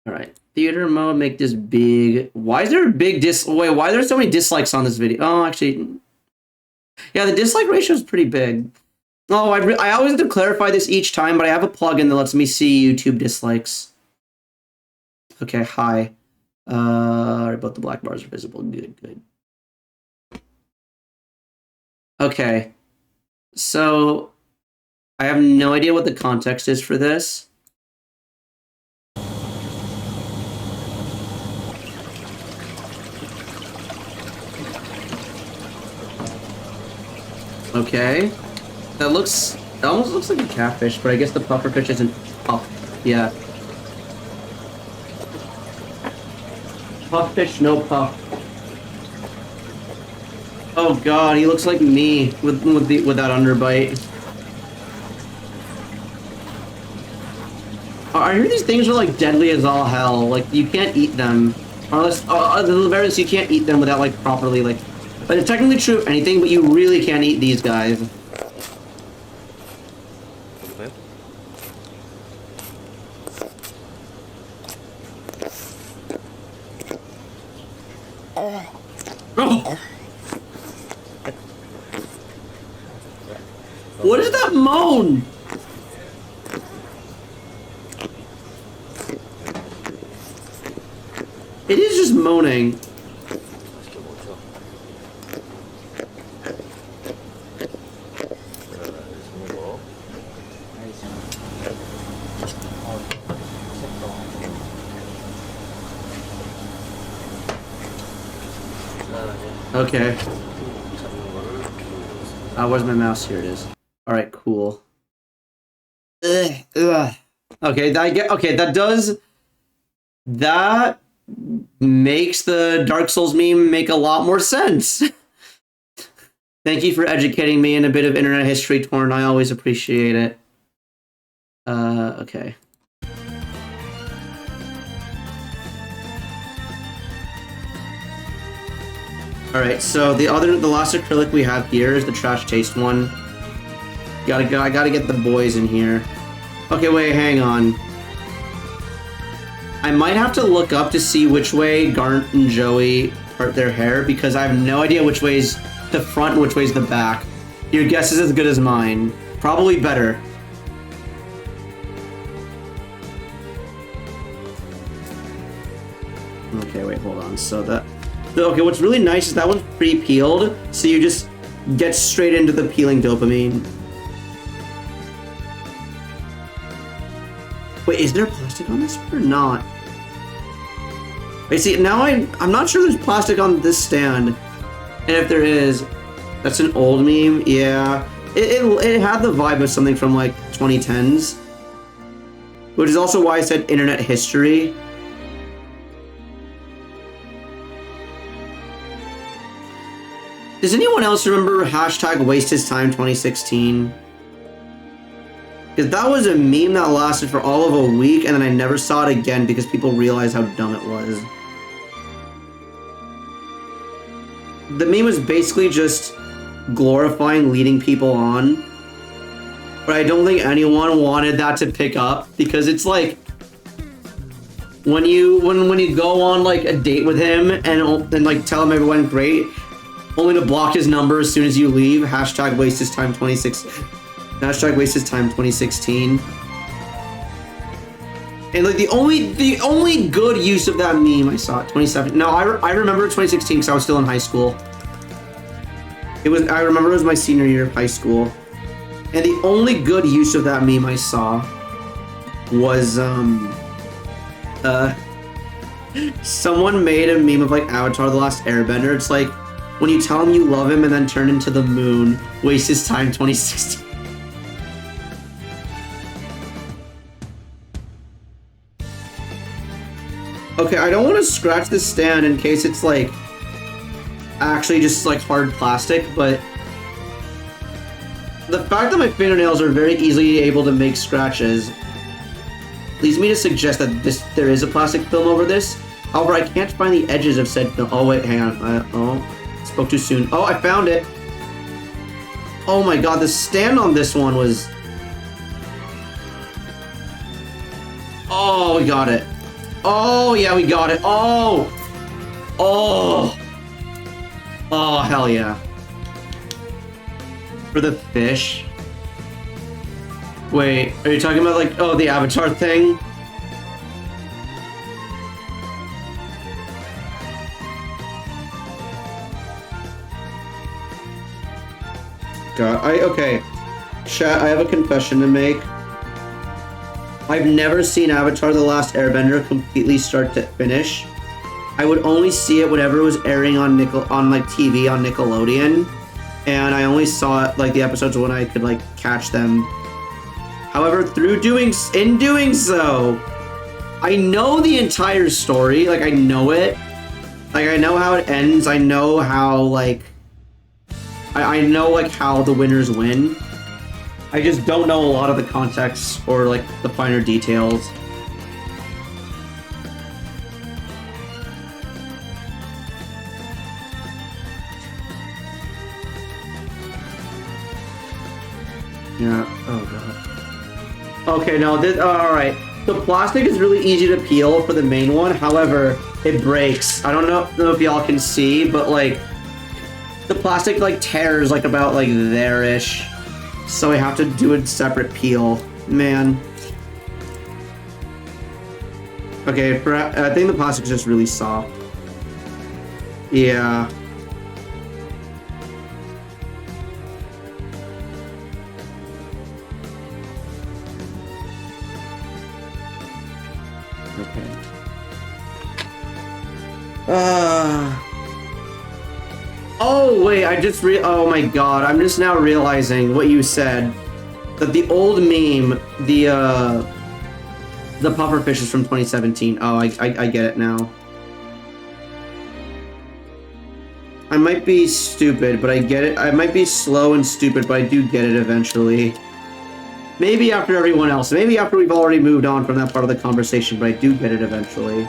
Alright. Theater mode, make this big. Why is there a big wait, why are there so many dislikes on this video? Oh, actually. Yeah, the dislike ratio is pretty big. Oh, I always have to clarify this each time, but I have a plugin that lets me see YouTube dislikes. Okay, hi. Both the black bars are visible. Good. Okay. So, I have no idea what the context is for this. Okay. That almost looks like a catfish, but I guess the pufferfish isn't puff. Yeah. Pufffish, no puff. Oh god, he looks like me with that underbite. I hear these things are like deadly as all hell. Like you can't eat them, or unless at the very least you can't eat them without like properly like. But it's technically true of anything, but you really can't eat these guys. Oh. What is that moan? It is just moaning. Okay. Where's my mouse? Here it is. All right, cool. Okay, that makes the Dark Souls meme make a lot more sense. Thank you for educating me in a bit of internet history, Torn. I always appreciate it. Okay. Alright, so the last acrylic we have here is the Trash Taste one. I gotta get the boys in here. Okay, wait, hang on. I might have to look up to see which way Garnt and Joey part their hair, because I have no idea which way's the front and which way's the back. Your guess is as good as mine. Probably better. Okay, wait, hold on. So that... Okay, what's really nice is that one's pre-peeled, so you just get straight into the peeling dopamine. Wait, is there plastic on this or not? Wait, see, now I'm not sure there's plastic on this stand. And if there is, that's an old meme, yeah. It had the vibe of something from, like, 2010s. Which is also why I said internet history. Does anyone else remember hashtag waste his time 2016? Because that was a meme that lasted for all of a week, and then I never saw it again because people realized how dumb it was. The meme was basically just glorifying leading people on. But I don't think anyone wanted that to pick up, because it's like... when you go on like a date with him and like tell him it went great, only to block his number as soon as you leave. Hashtag waste his time 26. Hashtag waste his time 2016. And like the only good use of that meme I saw at 27. No, I remember 2016 because I was still in high school. I remember it was my senior year of high school. And the only good use of that meme I saw was someone made a meme of like Avatar: The Last Airbender. It's like when you tell him you love him and then turn into the moon, waste his time 2016. Okay, I don't want to scratch this stand in case it's like actually just like hard plastic, but the fact that my fingernails are very easily able to make scratches leads me to suggest that there is a plastic film over this. However, I can't find the edges of said film. Oh wait, hang on. Spoke too soon. Oh, I found it. Oh my god, the stand on this one was... Oh, we got it. Oh, yeah, we got it. Oh! Oh! Oh, hell yeah. For the fish? Wait, are you talking about, like, oh, the Avatar thing? God, okay. Chat, I have a confession to make. I've never seen Avatar: The Last Airbender completely start to finish. I would only see it whenever it was airing on like TV on Nickelodeon, and I only saw it like the episodes when I could like catch them. However, in doing so, I know the entire story. Like I know it. Like I know how it ends. I know how like I know like how the winners win. I just don't know a lot of the context or like the finer details. Yeah, oh god. Okay, now this, alright. The plastic is really easy to peel for the main one, however, it breaks. I don't know if y'all can see, but like, the plastic like tears like about like there-ish. So I have to do a separate peel. Man. Okay, I think the plastic's just really soft. Yeah. Okay. Oh wait, oh my god, I'm just now realizing what you said. That the old meme, the pufferfish is from 2017. Oh, I get it now. I might be stupid, but I get it. I might be slow and stupid, but I do get it eventually. Maybe after everyone else. Maybe after we've already moved on from that part of the conversation, but I do get it eventually.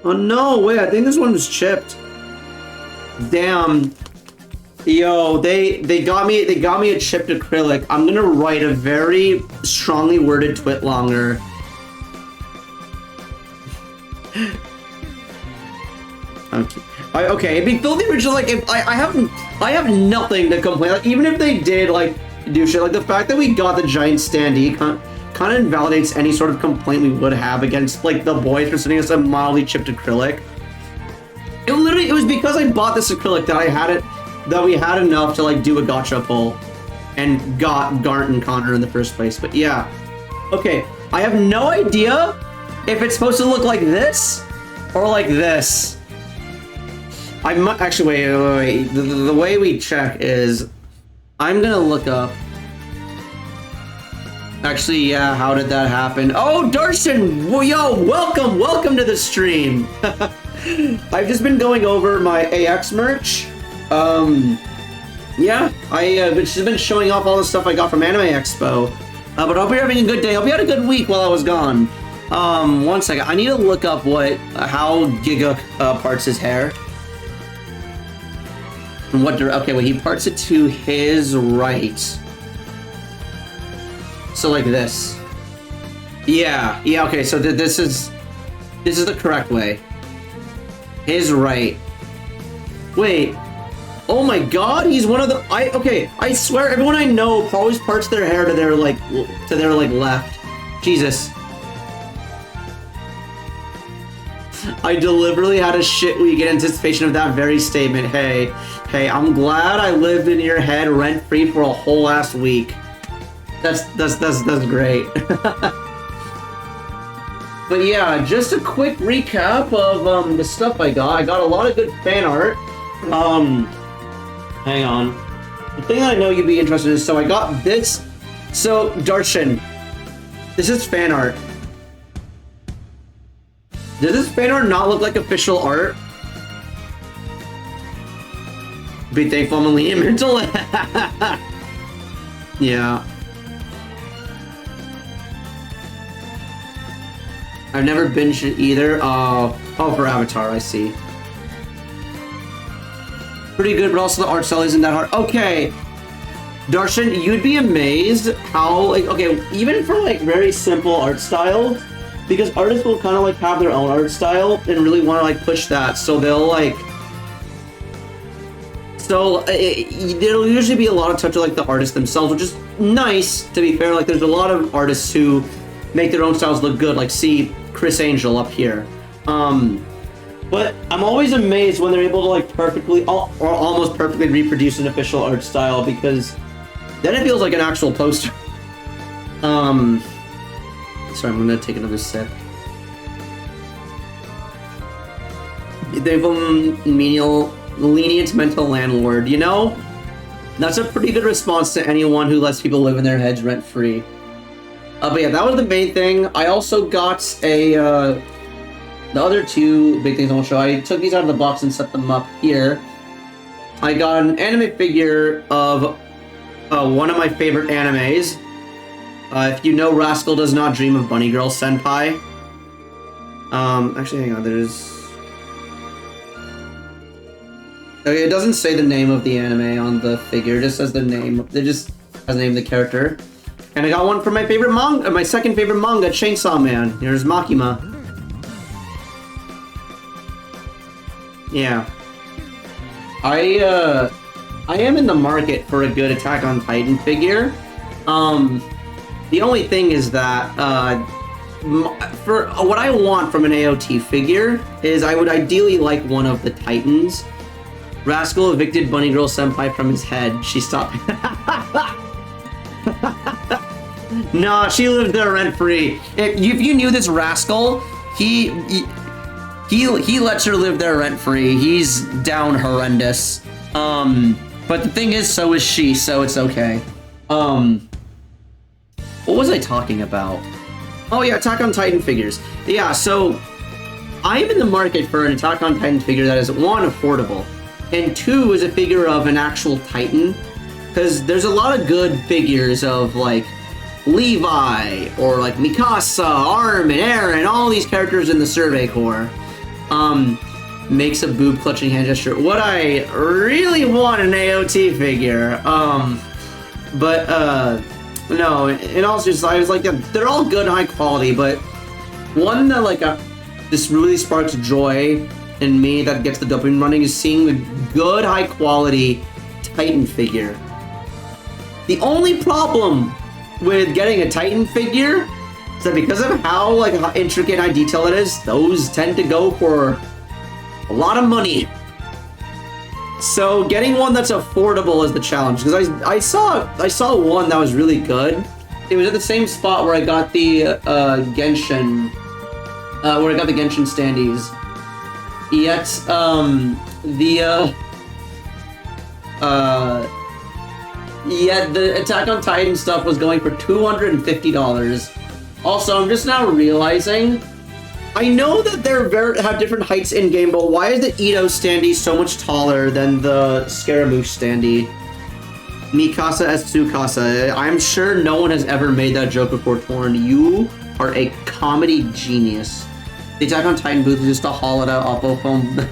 Oh no, wait, I think this one was chipped. Damn. Yo, they got me a chipped acrylic. I'm gonna write a very strongly worded twit longer. Okay, it'd be filthy original. Like if I have nothing to complain. Like even if they did like do shit, like the fact that we got the giant standee kind of invalidates any sort of complaint we would have against like the boys for sending us a mildly chipped acrylic. It was because I bought this acrylic that we had enough to like do a gotcha pull and got Gart and Connor in the first place. But yeah, okay, I have no idea if it's supposed to look like this or like this. I might actually wait. The way we check is I'm gonna look up. Actually, yeah, how did that happen? Oh, Darshan! Well, yo, welcome to the stream! I've just been going over my AX merch. Yeah, I've just been showing off all the stuff I got from Anime Expo. But I hope you're having a good day. Hope you had a good week while I was gone. One second. I need to look up how Giga parts his hair. And what okay, well, he parts it to his right. So like this. Yeah, okay, so this is the correct way. His right. Wait. Oh my god, he's one of the okay, I swear everyone I know always parts their hair to their left. Jesus. I deliberately had a shit week in anticipation of that very statement. Hey, I'm glad I lived in your head rent-free for a whole last week. That's great. But yeah, just a quick recap of the stuff I got. I got a lot of good fan art. Hang on. The thing that I know you'd be interested in is, so I got this. So, Darshan, this is fan art. Does this fan art not look like official art? Be thankful I'm only mental. Yeah. I've never binged it either. Oh, for Avatar, I see. Pretty good, but also the art style isn't that hard. Okay. Darshan, you'd be amazed how, like, okay, even for, like, very simple art styles, because artists will kind of, like, have their own art style and really want to, like, push that, so they'll, like... So, there'll usually be a lot of touch of, like, the artists themselves, which is nice, to be fair. Like, there's a lot of artists who make their own styles look good, like, see Chris Angel up here. But I'm always amazed when they're able to, like, perfectly, or almost perfectly reproduce an official art style, because then it feels like an actual poster. Sorry, I'm gonna take another sip. They've menial, lenient mental landlord, you know? That's a pretty good response to anyone who lets people live in their heads rent-free. But yeah, that was the main thing. I also got the other two big things I want to show. I took these out of the box and set them up here. I got an anime figure of one of my favorite animes. If you know Rascal Does Not Dream of Bunny Girl Senpai. Actually, hang on, there's... Okay, it doesn't say the name of the anime on the figure, it just says the name. It just has the name of the character. And I got one from my favorite manga, my second favorite manga, Chainsaw Man. Here's Makima. Yeah. I am in the market for a good Attack on Titan figure. The only thing is that, for what I want from an AOT figure is I would ideally like one of the Titans. Rascal evicted Bunny Girl Senpai from his head. She stopped. Nah, she lived there rent-free. If you knew this Rascal, he lets her live there rent-free. He's down horrendous. But the thing is, so is she, so it's okay. What was I talking about? Oh yeah, Attack on Titan figures. Yeah, so I am in the market for an Attack on Titan figure that is, one, affordable, and two, is a figure of an actual Titan. Because there's a lot of good figures of, like, Levi, or like Mikasa, Arm, and Eren, all these characters in the Survey Corps. Makes a boob clutching hand gesture. What I really want an AOT figure. No, in all seriousness, I was like, they're all good, high quality, but one that like this really sparks joy in me, that gets the dopamine running, is seeing a good, high quality Titan figure. The only problem with getting a Titan figure is that because of how intricate and high detail it is, those tend to go for a lot of money. So getting one that's affordable is the challenge, because I saw one that was really good. It was at the same spot where I got the Genshin standees. Yet the Attack on Titan stuff was going for $250. Also, I'm just now realizing, I know that they're have different heights in game, but why is the Ito standee so much taller than the Scaramouche standee? Mikasa as Tsukasa. I'm sure no one has ever made that joke before, Torn. You are a comedy genius. The Attack on Titan booth is just a hollowed out Oppo phone.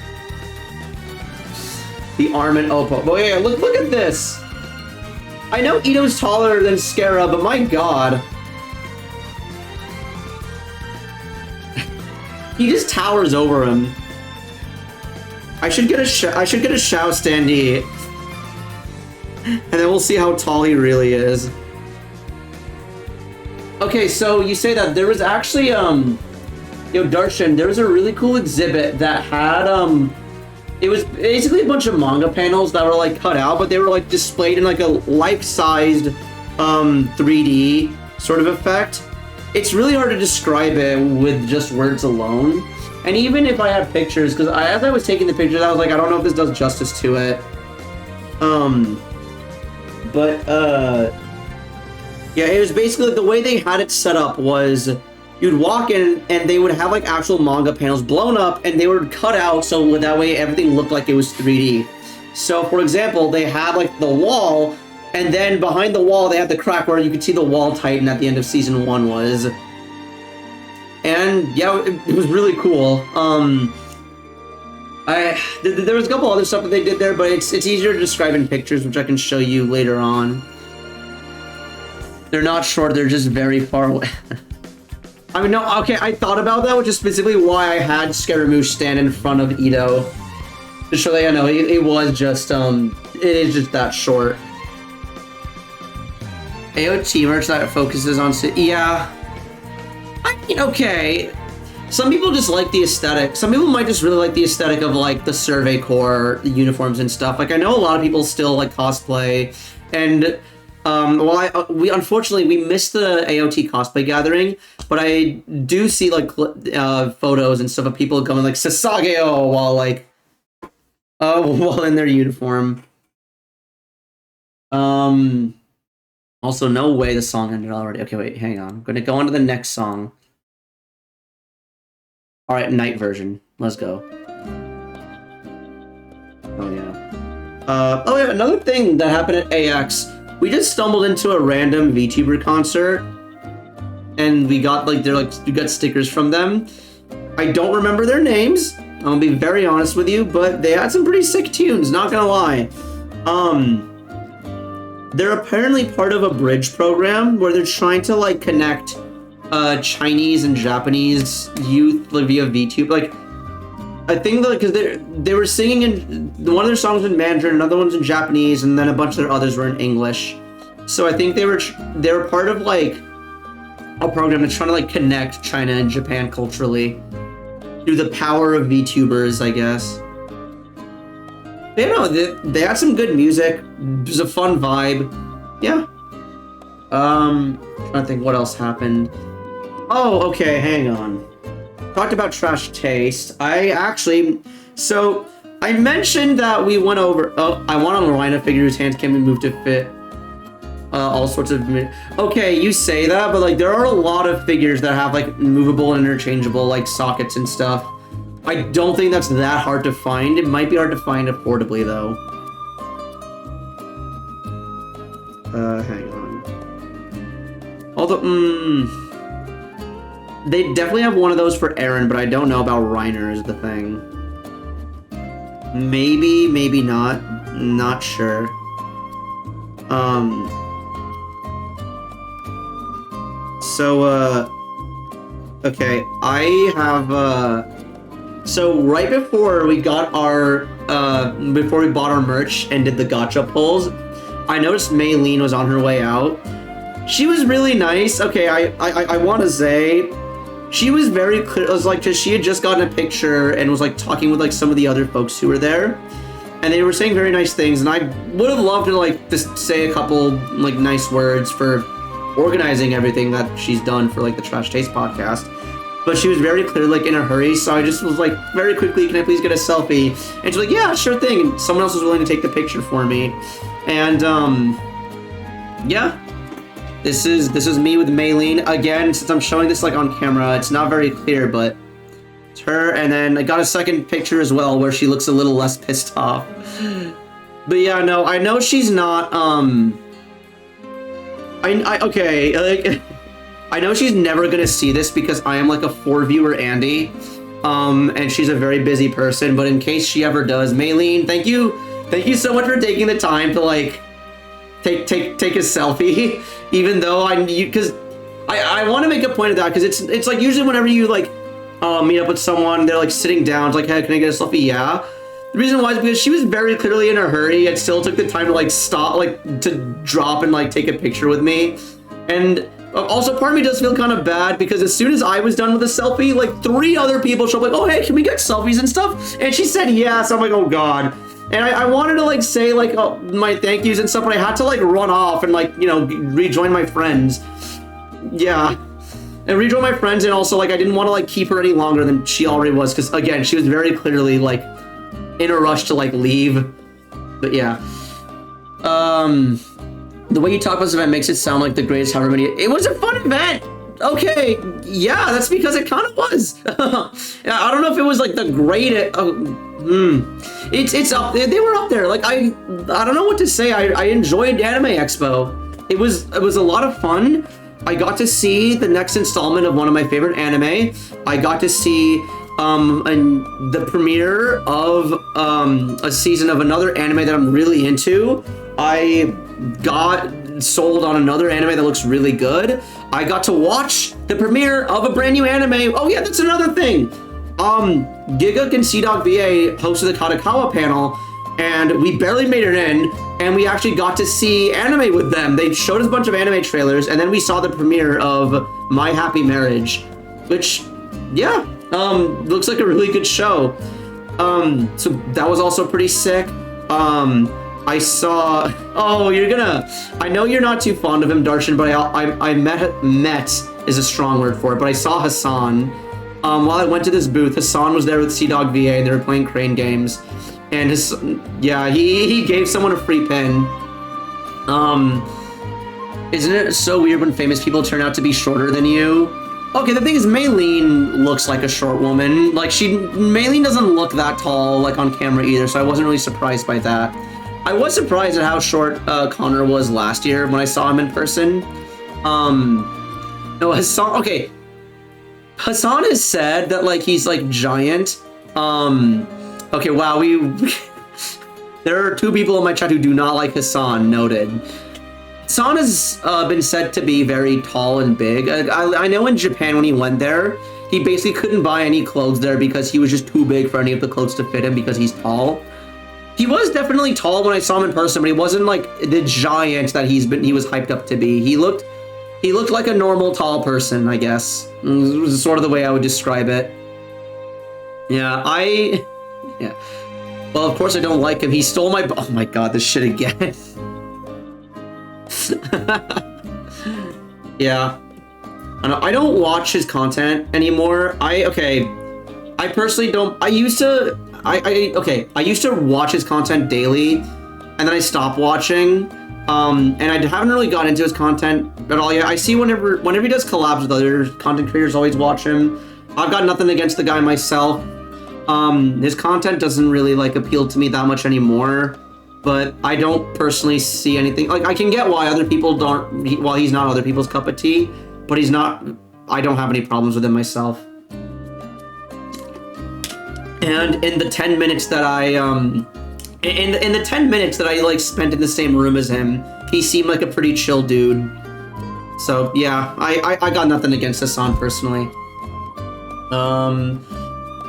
The arm and Oppo. Oh yeah, look at this. I know Ito's taller than Scarab, but my god. He just towers over him. I should get a Shao standee. And then we'll see how tall he really is. Okay, so you say that there was actually Darshan, there was a really cool exhibit that had it was basically a bunch of manga panels that were like cut out, but they were like displayed in like a life-sized 3D sort of effect. It's really hard to describe it with just words alone. And even if I had pictures, because as I was taking the pictures, I was like, I don't know if this does justice to it. Yeah, it was basically the way they had it set up was you'd walk in and they would have like actual manga panels blown up and they were cut out so that way everything looked like it was 3D. So for example, they had like the wall, and then behind the wall they had the crack where you could see the wall titan at the end of season 1 was. And yeah, it was really cool. There was a couple other stuff that they did there, but it's easier to describe in pictures, which I can show you later on. They're not short, they're just very far away. I mean, no, okay, I thought about that, which is specifically why I had Scaramouche stand in front of Ito. To show that, I know, it was just, it is just that short. AOT merch that focuses on, yeah. I mean, okay. Some people just like the aesthetic. Some people might just really like the aesthetic of, like, the Survey Corps, the uniforms and stuff. Like, I know a lot of people still like cosplay, and we unfortunately we missed the AOT cosplay gathering, but I do see like photos and stuff of people going like Sasageo while in their uniform. Also, no way the song ended already. Okay, wait, hang on. I'm gonna go on to the next song. All right, night version. Let's go. Oh yeah. Oh yeah. Another thing that happened at AX. We just stumbled into a random VTuber concert, and we got we got stickers from them. I don't remember their names, I'll be very honest with you, but they had some pretty sick tunes, not gonna lie. They're apparently part of a bridge program where they're trying to like connect Chinese and Japanese youth via VTube. Like, I think that because they were singing in one of their songs in Mandarin, another one's in Japanese, and then a bunch of their others were in English. So I think they were part of like a program that's trying to like connect China and Japan culturally through the power of VTubers, I guess. But, you know, they had some good music. It was a fun vibe. Yeah. Trying to think what else happened. Oh, okay, hang on. Talked about trash taste. I mentioned that we went over. Oh, I want a Rhino figure whose hands can be moved to fit all sorts of. Okay, you say that, but like there are a lot of figures that have like movable and interchangeable like sockets and stuff. I don't think that's that hard to find. It might be hard to find affordably though. Hang on. Although, they definitely have one of those for Aaron, but I don't know about Reiner is the thing. Maybe, maybe not. Not sure. Okay, I have, so right before we got our, before we bought our merch and did the gacha pulls, I noticed Maylene was on her way out. She was really nice. Okay, I want to say, she was very clear. It was like, cause she had just gotten a picture and was like talking with like some of the other folks who were there, and they were saying very nice things. And I would have loved to like just say a couple like nice words for organizing everything that she's done for like the Trash Taste podcast. But she was very clear, like in a hurry. So I just was like, very quickly, can I please get a selfie? And she's like, yeah, sure thing. And someone else was willing to take the picture for me. And yeah. This is me with Maylene. Again, since I'm showing this like on camera, it's not very clear, but it's her. And then I got a second picture as well where she looks a little less pissed off. But yeah, no, I know she's not, okay, like, I know she's never gonna see this because I am like a 4-viewer Andy, and she's a very busy person, but in case she ever does, Maylene, thank you Thank you so much for taking the time to like take a selfie, even though because I want to make a point of that because it's like usually whenever you like meet up with someone, they're like sitting down, it's like, hey, can I get a selfie? Yeah. The reason why is because she was very clearly in a hurry and still took the time to like stop, like to drop and like take a picture with me. And also part of me does feel kind of bad because as soon as I was done with the selfie, like 3 other people showed up like, oh, hey, can we get selfies and stuff? And she said yes. I'm like, oh God. And I wanted to like say like my thank yous and stuff, but I had to like run off and like, you know, rejoin my friends. Yeah. And rejoin my friends, and also like I didn't want to like keep her any longer than she already was, because again, she was very clearly like in a rush to like leave. But yeah. The way you talk about this event makes it sound like the greatest however many. It was a fun event. Okay, yeah, that's because it kind of was. I don't know if it was like the greatest. It's up there. They were up there. Like I don't know what to say. I enjoyed Anime Expo. It was a lot of fun. I got to see the next installment of one of my favorite anime. I got to see the premiere of a season of another anime that I'm really into. I got sold on another anime that looks really good. I got to watch the premiere of a brand new anime. Oh yeah, that's another thing. Giga and CDogVA hosted the Kadokawa panel, and we barely made it in, and we actually got to see anime with them. They showed us a bunch of anime trailers, and then we saw the premiere of My Happy Marriage, which, yeah, looks like a really good show. So that was also pretty sick. I saw, I know you're not too fond of him, Darshan, but I met is a strong word for it, but I saw Hassan. While I went to this booth, Hassan was there with CDogVA, and they were playing crane games. And he gave someone a free pin. Isn't it so weird when famous people turn out to be shorter than you? Okay, the thing is, Maylene looks like a short woman. Like, Maylene doesn't look that tall, like, on camera either, so I wasn't really surprised by that. I was surprised at how short Connor was last year when I saw him in person. No, Hassan, okay. Hassan has said that, like, he's, like, giant. Okay, wow, there are 2 people in my chat who do not like Hassan, noted. Hassan has been said to be very tall and big. I know in Japan when he went there, he basically couldn't buy any clothes there because he was just too big for any of the clothes to fit him because he's tall. He was definitely tall when I saw him in person, but he wasn't like the giant that he was hyped up to be. He looked like a normal tall person, I guess. It was sort of the way I would describe it. Yeah. Well, of course I don't like him. He stole my... Oh my god, this shit again. Yeah. I don't watch his content anymore. I personally don't... I used to watch his content daily, and then I stopped watching. And I haven't really got into his content at all yet. I see whenever he does collabs with other content creators, always watch him. I've got nothing against the guy myself. His content doesn't really like appeal to me that much anymore, but I don't personally see anything. Like, I can get why other people don't, while he's not other people's cup of tea, but he's not, I don't have any problems with him myself. And in the 10 minutes that I, in the 10 minutes that I like spent in the same room as him, he seemed like a pretty chill dude. So yeah, I got nothing against Hassan personally.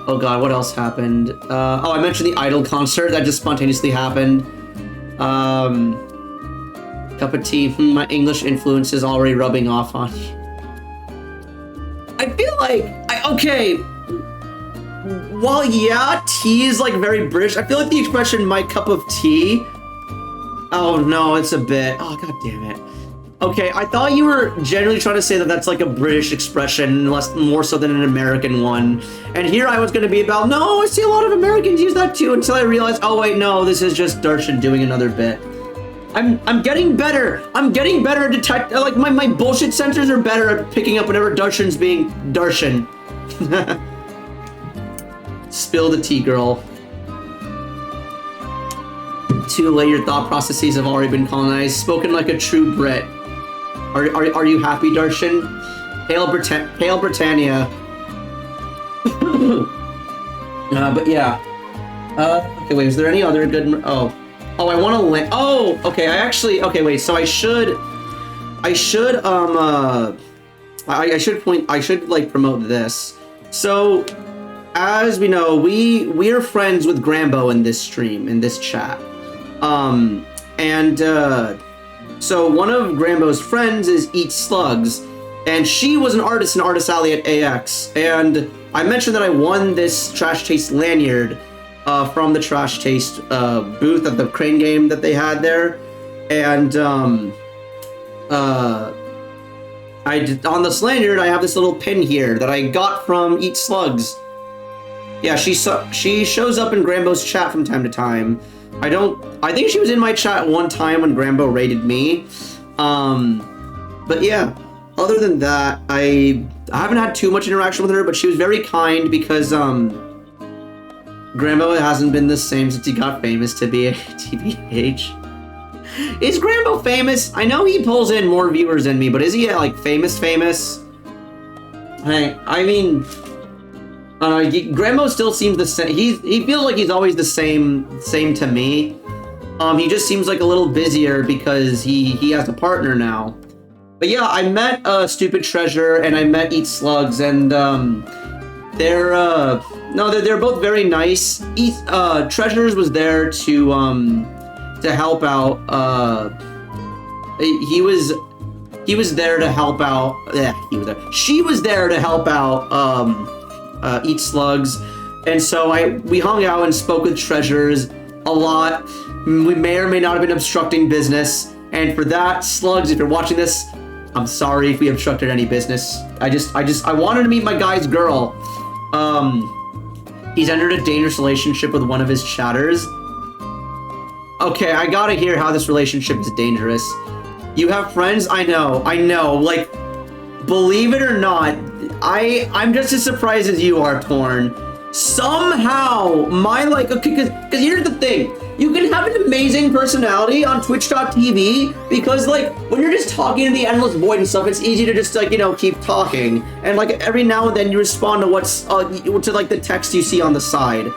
Oh god, what else happened? Oh, I mentioned the Idol concert that just spontaneously happened. Cup of tea. My English influence is already rubbing off on you. I feel like, okay, while yeah, tea is like very British, I feel like the expression "my cup of tea." Oh no, it's a bit. Oh god damn it. Okay, I thought you were generally trying to say that that's like a British expression, more so than an American one. And here I was going to be about, no, I see a lot of Americans use that too, until I realized, oh wait, no, this is just Darshan doing another bit. I'm getting better. I'm getting better at detect. Like my bullshit sensors are better at picking up whenever Darshan's being Darshan. Spill the tea, girl. Too late. Your thought processes have already been colonized. Spoken like a true Brit. Are you happy, Darshan? Hail Britannia. But yeah. Okay, wait, is there any other good... Oh, Oh, I want to link. Oh, okay. Okay, wait. So I should like promote this. So, as we know, we're friends with Grambo in this stream, in this chat. So one of Grambo's friends is Eat Slugs, and she was an artist in Artist Alley at AX. And I mentioned that I won this Trash Taste lanyard from the Trash Taste booth at the Crane game that they had there. And on this lanyard, I have this little pin here that I got from Eat Slugs. Yeah, she shows up in Grambo's chat from time to time. I think she was in my chat one time when Grambo raided me. But yeah, other than that, I haven't had too much interaction with her, but she was very kind because Grambo hasn't been the same since he got famous to be a TBH. Is Grambo famous? I know he pulls in more viewers than me, but is he like famous? Hey, I mean, Grambo still seems the same. He feels like he's always the same to me. He just seems like a little busier because he has a partner now. But yeah, I met Stupid Treasure and I met Eat Slugs, and they're both very nice. Treasures was there to help out. He was there to help out. Yeah, he was there. She was there to help out. Eat Slugs, and so we hung out and spoke with Treasures a lot. We may or may not have been obstructing business, and for that, Slugs, if you're watching this, I'm sorry if we obstructed any business. I wanted to meet my guy's girl. He's entered a dangerous relationship with one of his chatters. Okay, I gotta hear how this relationship is dangerous. You have friends? I know, like, believe it or not, I'm just as surprised as you are, Torn. Somehow, because here's the thing. You can have an amazing personality on Twitch.tv because, like, when you're just talking to the endless void and stuff, it's easy to just, like, keep talking. And, like, every now and then you respond to the text you see on the side.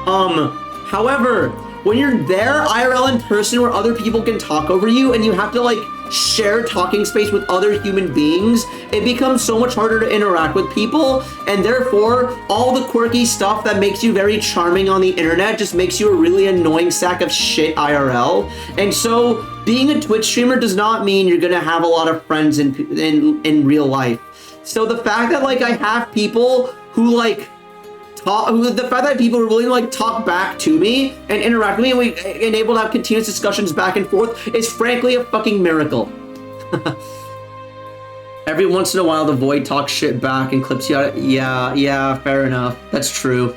However, when you're there IRL in person where other people can talk over you and you have to, like, share talking space with other human beings, it becomes so much harder to interact with people, and therefore all the quirky stuff that makes you very charming on the internet just makes you a really annoying sack of shit IRL. And so being a Twitch streamer does not mean you're gonna have a lot of friends in real life. So the fact that, like, I have people who, like, the fact that people are willing to, like, talk back to me and interact with me and able to have continuous discussions back and forth is frankly a fucking miracle. Every once in a while the void talks shit back and clips you out. Yeah, fair enough. That's true.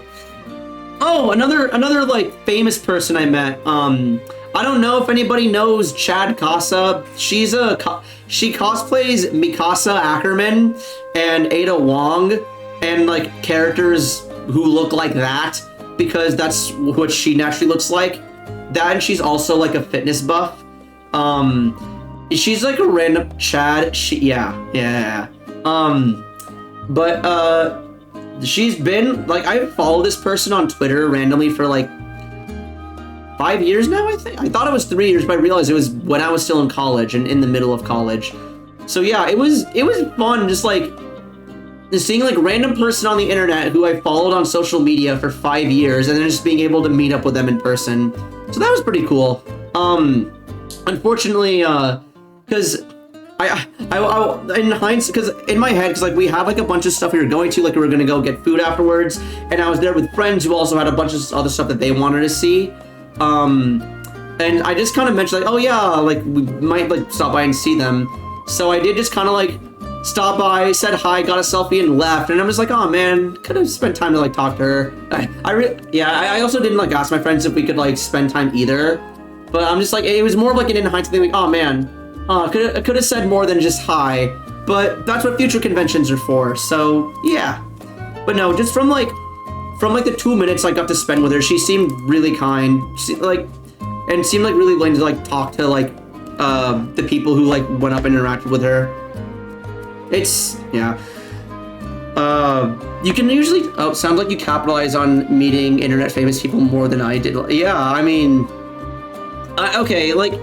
Oh, another like famous person I met. I don't know if anybody knows Chad Casa. She cosplays Mikasa Ackerman and Ada Wong and, like, characters who look like that because that's what she naturally looks like. That, and she's also, like, a fitness buff. She's like a random Chad. But she's been, like, I've followed this person on Twitter randomly for like 5 years now, I think. I thought it was 3 years, but I realized it was when I was still in college and in the middle of college. So yeah, it was fun, just like seeing, like, random person on the internet who I followed on social media for 5 years and then just being able to meet up with them in person. So that was pretty cool. Unfortunately, because I in hindsight, because in my head, because, like, we have, like, a bunch of stuff we were going to, like, we were going to go get food afterwards, and I was there with friends who also had a bunch of other stuff that they wanted to see. And I just kind of mentioned, like, oh yeah, like, we might, like, stop by and see them. So I did just kind of, like, stop by, said hi, got a selfie, and left. And I was like, oh man, could have spent time to, like, talk to her. I also didn't, like, ask my friends if we could, like, spend time either. But I'm just like, it was more of, like, an in hindsight thing, like, oh man, could have said more than just hi. But that's what future conventions are for. So yeah. But no, just from like the 2 minutes I got to spend with her, she seemed really kind. Seemed like really willing to, like, talk to, like, the people who, like, went up and interacted with her. It's, yeah. You can usually, sounds like you capitalize on meeting internet famous people more than I did. Yeah, I mean, Okay, like,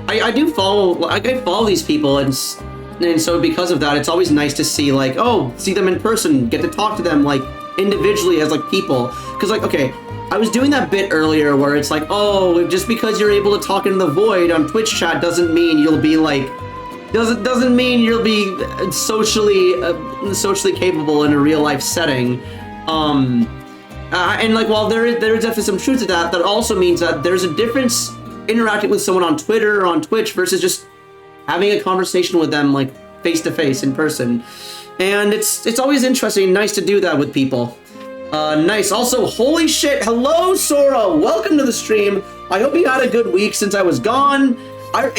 I do follow, I follow these people, and so because of that, it's always nice to see, like, oh, see them in person, get to talk to them, like, individually as, like, people. Because, like, okay, I was doing that bit earlier where it's like, oh, just because you're able to talk in the void on Twitch chat doesn't mean you'll be, like, doesn't mean you'll be socially capable in a real-life setting. And, like, while there is definitely some truth to that, that also means that there's a difference interacting with someone on Twitter or on Twitch versus just having a conversation with them, like, face-to-face in person. And it's always interesting and nice to do that with people. Nice. Also, holy shit, hello, Sora! Welcome to the stream. I hope you had a good week since I was gone. I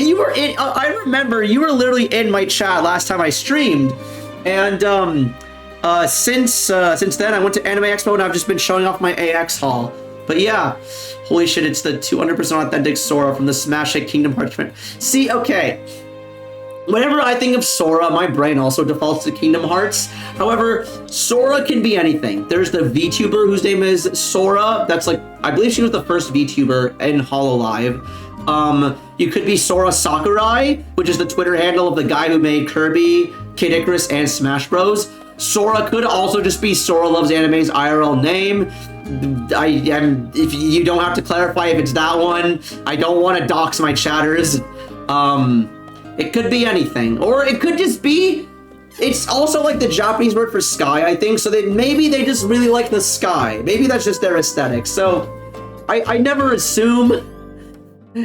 remember you were literally in my chat last time I streamed. And, since then, I went to Anime Expo and I've just been showing off my AX haul. But yeah, holy shit, it's the 200% authentic Sora from the Smash Hit Kingdom Hearts. See, okay. Whenever I think of Sora, my brain also defaults to Kingdom Hearts. However, Sora can be anything. There's the VTuber whose name is Sora. That's like, I believe she was the first VTuber in HoloLive. You could be Sora Sakurai, which is the Twitter handle of the guy who made Kirby, Kid Icarus, and Smash Bros. Sora could also just be Sora Loves Anime's IRL name. If you don't have to clarify if it's that one. I don't want to dox my chatters. It could be anything, or it could just be. It's also like the Japanese word for sky, I think. So maybe they just really like the sky. Maybe that's just their aesthetic. So I never assume,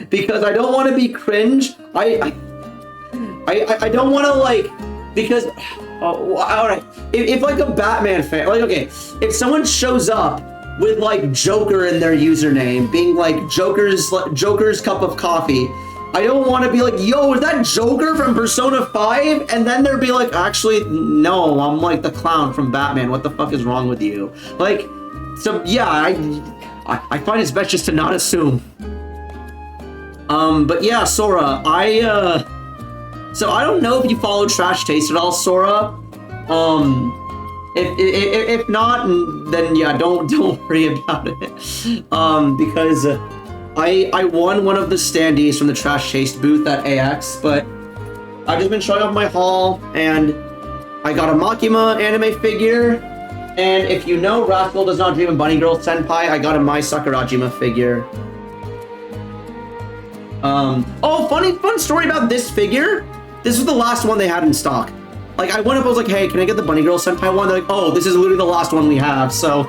because I don't want to be cringe. I don't want to, like, because all right. If like a Batman fan, like, okay, if someone shows up with like Joker in their username, being like Joker's cup of coffee, I don't want to be like, yo, is that Joker from Persona 5? And then they'll be like, actually, no, I'm like the clown from Batman. What the fuck is wrong with you? Like, so yeah, I find it's best just to not assume. But yeah, Sora, so I don't know if you follow Trash Taste at all, Sora. If not, then yeah, don't worry about it. Because I won one of the standees from the Trash Taste booth at AX, but I've just been showing off my haul, and I got a Makima anime figure, and if you know Rascal Does Not Dream of Bunny Girl Senpai, I got a Mai Sakurajima figure. Oh, fun story about this figure. This was the last one they had in stock. Like, I went up, I was like, hey, can I get the Bunny Girl Senpai one? They're like, oh, this is literally the last one we have, so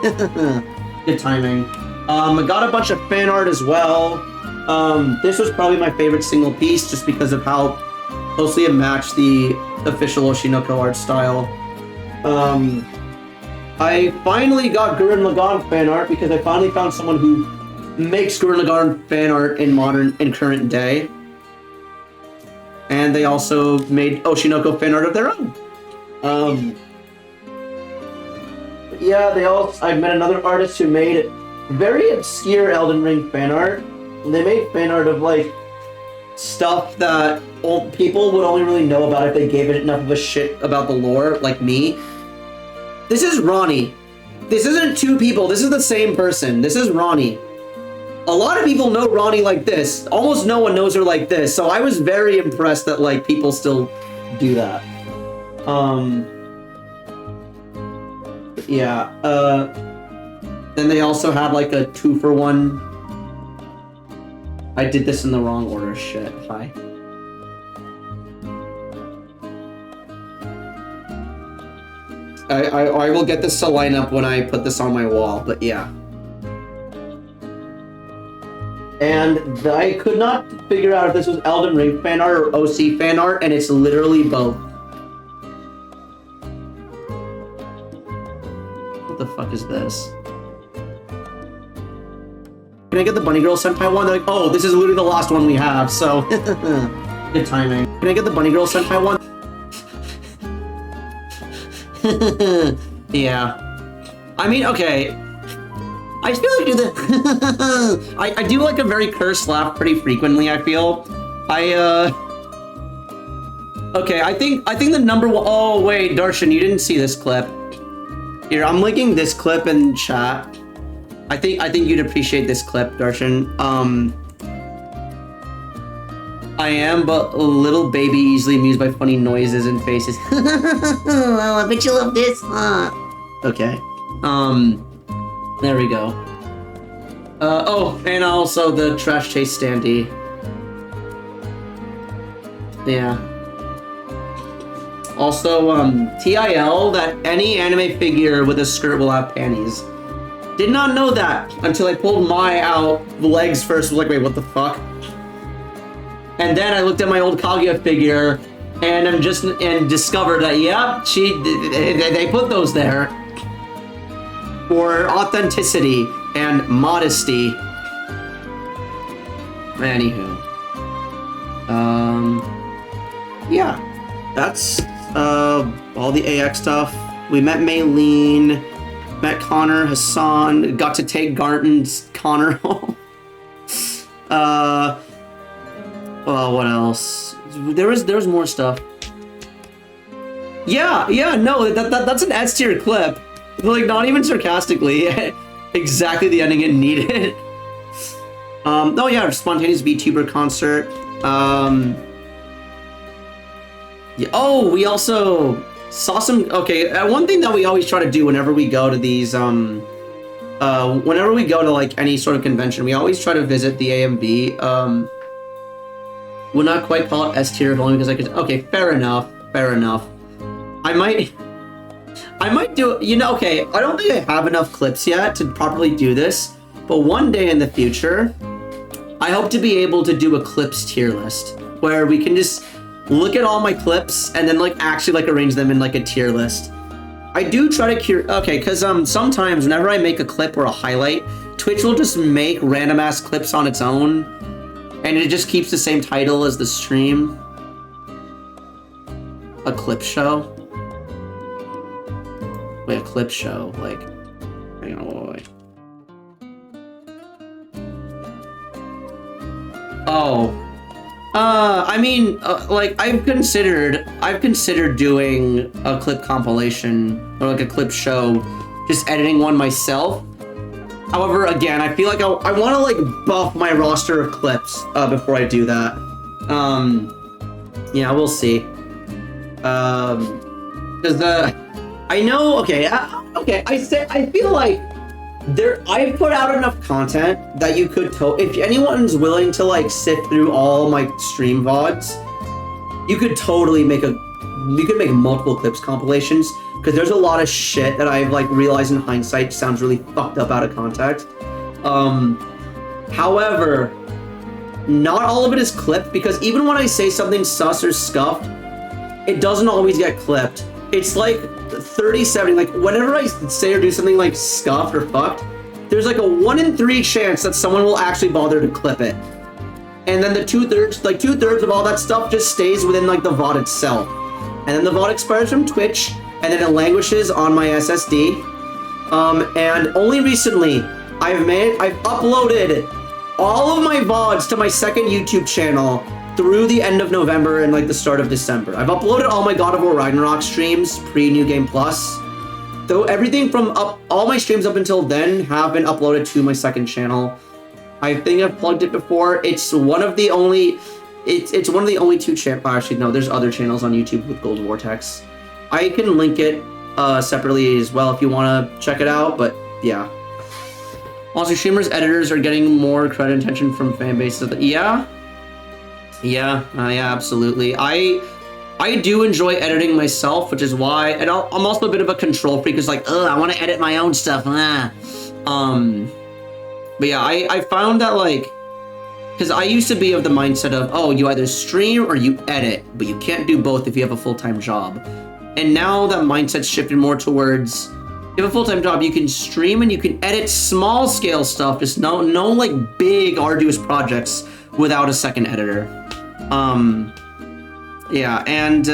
good timing. I got a bunch of fan art as well. This was probably my favorite single piece just because of how closely it matched the official Oshinoko art style. I finally got Gurren Lagann fan art because I finally found someone who makes Gurren Lagann fan art in current day. And they also made Oshinoko fan art of their own. Yeah, I met another artist who made very obscure Elden Ring fan art. They made fan art of, like, stuff that old people would only really know about if they gave it enough of a shit about the lore, like me. This is Ronnie. This isn't two people, this is the same person. This is Ronnie. A lot of people know Ronnie like this. Almost no one knows her like this. So I was very impressed that, like, people still do that. Yeah. Then they also had like a 2-for-1. I did this in the wrong order. Shit. Hi. I will get this to line up when I put this on my wall. But yeah. And I could not figure out if this was Elden Ring fan art or OC fan art, and it's literally both. What the fuck is this? Can I get the Bunny Girl Senpai one? They're like, oh, this is literally the last one we have, so good timing. Can I get the Bunny Girl Senpai one? Yeah. I mean, okay. I feel like I do like a very cursed laugh pretty frequently, I feel. Okay, I think the number one. Oh wait, Darshan, you didn't see this clip. Here, I'm linking this clip in chat. I think you'd appreciate this clip, Darshan. I am, but a little baby easily amused by funny noises and faces. Oh, I bet you love this, huh? Okay. There we go. Oh, and also the trash chase standee. Yeah. Also, TIL, that any anime figure with a skirt will have panties. Did not know that until I pulled my out, the legs first, was like, wait, what the fuck? And then I looked at my old Kaguya figure, and and discovered that, yeah, they put those there for authenticity and modesty. Anywho. Yeah. That's, all the AX stuff. We met Maylene, met Connor, Hassan, got to take Garton's Connor home. Well, what else? There was more stuff. Yeah, no, that's an S tier clip. Like, not even sarcastically. Exactly the ending it needed. Oh yeah, spontaneous VTuber concert. Yeah, oh, we also saw some. Okay, one thing that we always try to do whenever we go to these, whenever we go to like any sort of convention, we always try to visit the AMV. Would not quite call it S tier, only because I could. Okay, fair enough. I might do. You know, okay. I don't think I have enough clips yet to properly do this, but one day in the future, I hope to be able to do a clips tier list where we can just look at all my clips and then like actually like arrange them in like a tier list. I do try to okay, because sometimes whenever I make a clip or a highlight, Twitch will just make random ass clips on its own, and it just keeps the same title as the stream. A clip show. Wait, a clip show, like, hang on, wait. Oh. I mean, like, I've considered doing a clip compilation, or like a clip show, just editing one myself. However, again, I feel like I want to, like, buff my roster of clips, before I do that. Yeah, we'll see. Cause, I know, okay, I feel like I've put out enough content that you could if anyone's willing to like sift through all my stream VODs, you could totally make multiple clips compilations, because there's a lot of shit that I've like realized in hindsight sounds really fucked up out of context. However, not all of it is clipped, because even when I say something sus or scuffed, it doesn't always get clipped. It's like 30-70, like whenever I say or do something like scuffed or fucked, there's like a 1 in 3 chance that someone will actually bother to clip it. And then the two-thirds of all that stuff just stays within like the VOD itself. And then the VOD expires from Twitch, and then it languishes on my SSD. And only recently, I've uploaded all of my VODs to my second YouTube channel through the end of November and like the start of December. I've uploaded all my God of War Ragnarok streams pre-New Game Plus. Though everything from all my streams up until then have been uploaded to my second channel. I think I've plugged it before. It's one of the only two channels. Actually, no, there's other channels on YouTube with Gold Vortex. I can link it separately as well if you want to check it out, but yeah. Also, streamers, editors are getting more credit and attention from fan bases. Yeah, absolutely. I do enjoy editing myself, which is why, and I'm also a bit of a control freak, because like, I want to edit my own stuff. But yeah, I found that like, because I used to be of the mindset of, oh, you either stream or you edit, but you can't do both if you have a full-time job. And now that mindset's shifted more towards, if you have a full-time job, you can stream and you can edit small-scale stuff, just no like big arduous projects without a second editor. Yeah, and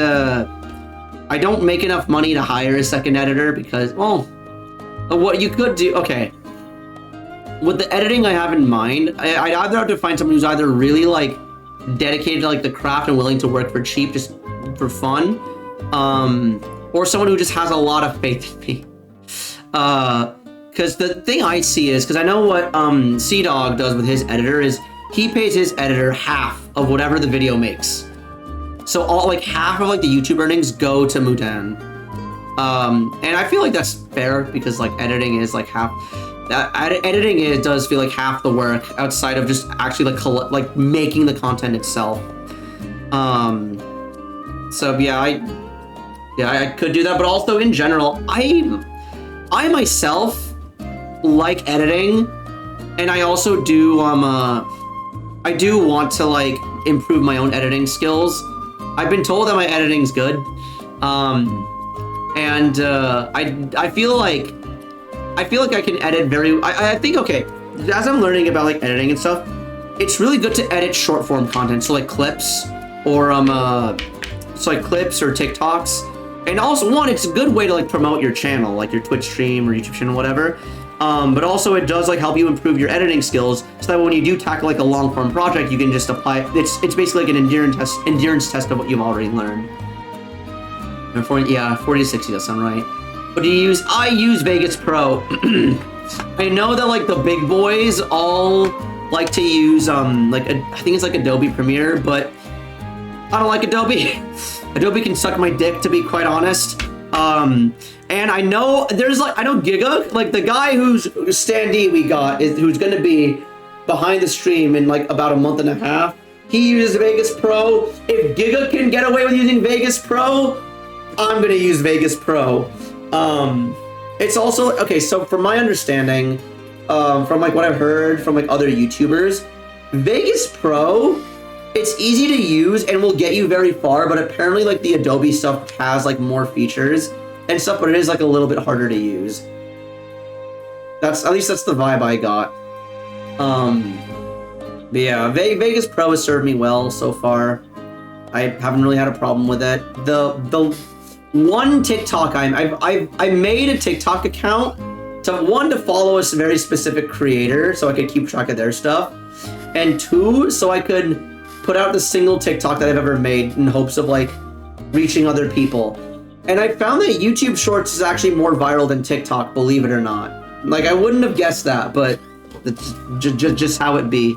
I don't make enough money to hire a second editor because, well, what you could do, okay, with the editing I have in mind, I'd either have to find someone who's either really like dedicated to like the craft and willing to work for cheap just for fun, or someone who just has a lot of faith in me. Because the thing I see is, because I know what C-Dog does with his editor is he pays his editor half of whatever the video makes. So all like half of like the YouTube earnings go to Mudan. And I feel like that's fair because like editing is like half. Editing it does feel like half the work outside of just actually like making the content itself. So yeah, I could do that, but also in general, I myself like editing, and I also do I do want to like improve my own editing skills. I've been told that my editing's good, and I feel like I can edit I think, okay, as I'm learning about like editing and stuff, it's really good to edit short form content, so like clips or clips or TikToks. And also, one, it's a good way to like promote your channel, like your Twitch stream or YouTube channel, whatever. But also it does like help you improve your editing skills, so that when you do tackle like a long form project, you can just apply. It's basically like an endurance test of what you've already learned. And 40 to 60 does sound right. What do you use? I use Vegas Pro. I know that like the big boys all like to use I think it's like Adobe Premiere, but I don't like Adobe. Adobe can suck my dick, to be quite honest. And I know there's like, I know Giga, like the guy whose standee we got who's gonna be behind the stream in like about a month and a half. He uses Vegas Pro. If Giga can get away with using Vegas Pro, I'm gonna use Vegas Pro. It's also, okay, so from my understanding, from like what I've heard from like other YouTubers, Vegas Pro, it's easy to use and will get you very far, but apparently like the Adobe stuff has like more features and stuff, but it is like a little bit harder to use. At least that's the vibe I got. But yeah, Vegas Pro has served me well so far. I haven't really had a problem with it. The one TikTok I made a TikTok account to follow a very specific creator so I could keep track of their stuff, and two, so I could put out the single TikTok that I've ever made in hopes of like reaching other people. And I found that YouTube Shorts is actually more viral than TikTok, believe it or not. Like I wouldn't have guessed that, but it's just how it be.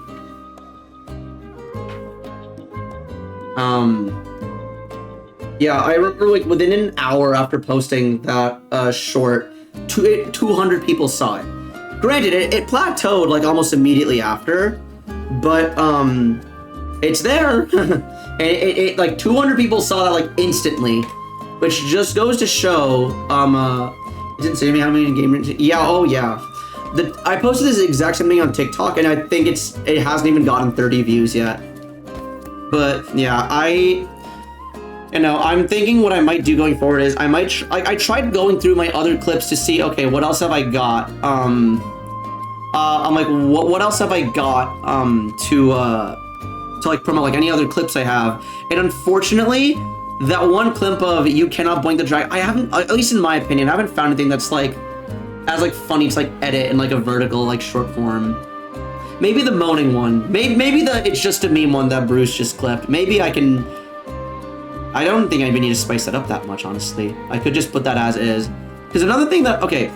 Yeah, I remember like within an hour after posting that short, 200 people saw it. Granted, it plateaued like almost immediately after, but it's there. And it like 200 people saw that like instantly, which just goes to show, it didn't say to me how many engagement. Yeah, oh yeah. I posted this exact same thing on TikTok, and I think it hasn't even gotten 30 views yet. But yeah, I'm thinking what I might do going forward is I tried going through my other clips to see, okay, what else have I got? I'm like, what else have I got to like promote like any other clips I have? And unfortunately, that one clip of "You Cannot Blink the Dragon," I haven't, at least in my opinion, I haven't found anything that's like as like funny to like edit in like a vertical like short form. Maybe the moaning one, maybe the "It's Just a Meme" one that Bruce just clipped. Maybe I can. I don't think I even need to spice that up that much, honestly. I could just put that as is. Because another thing that, okay,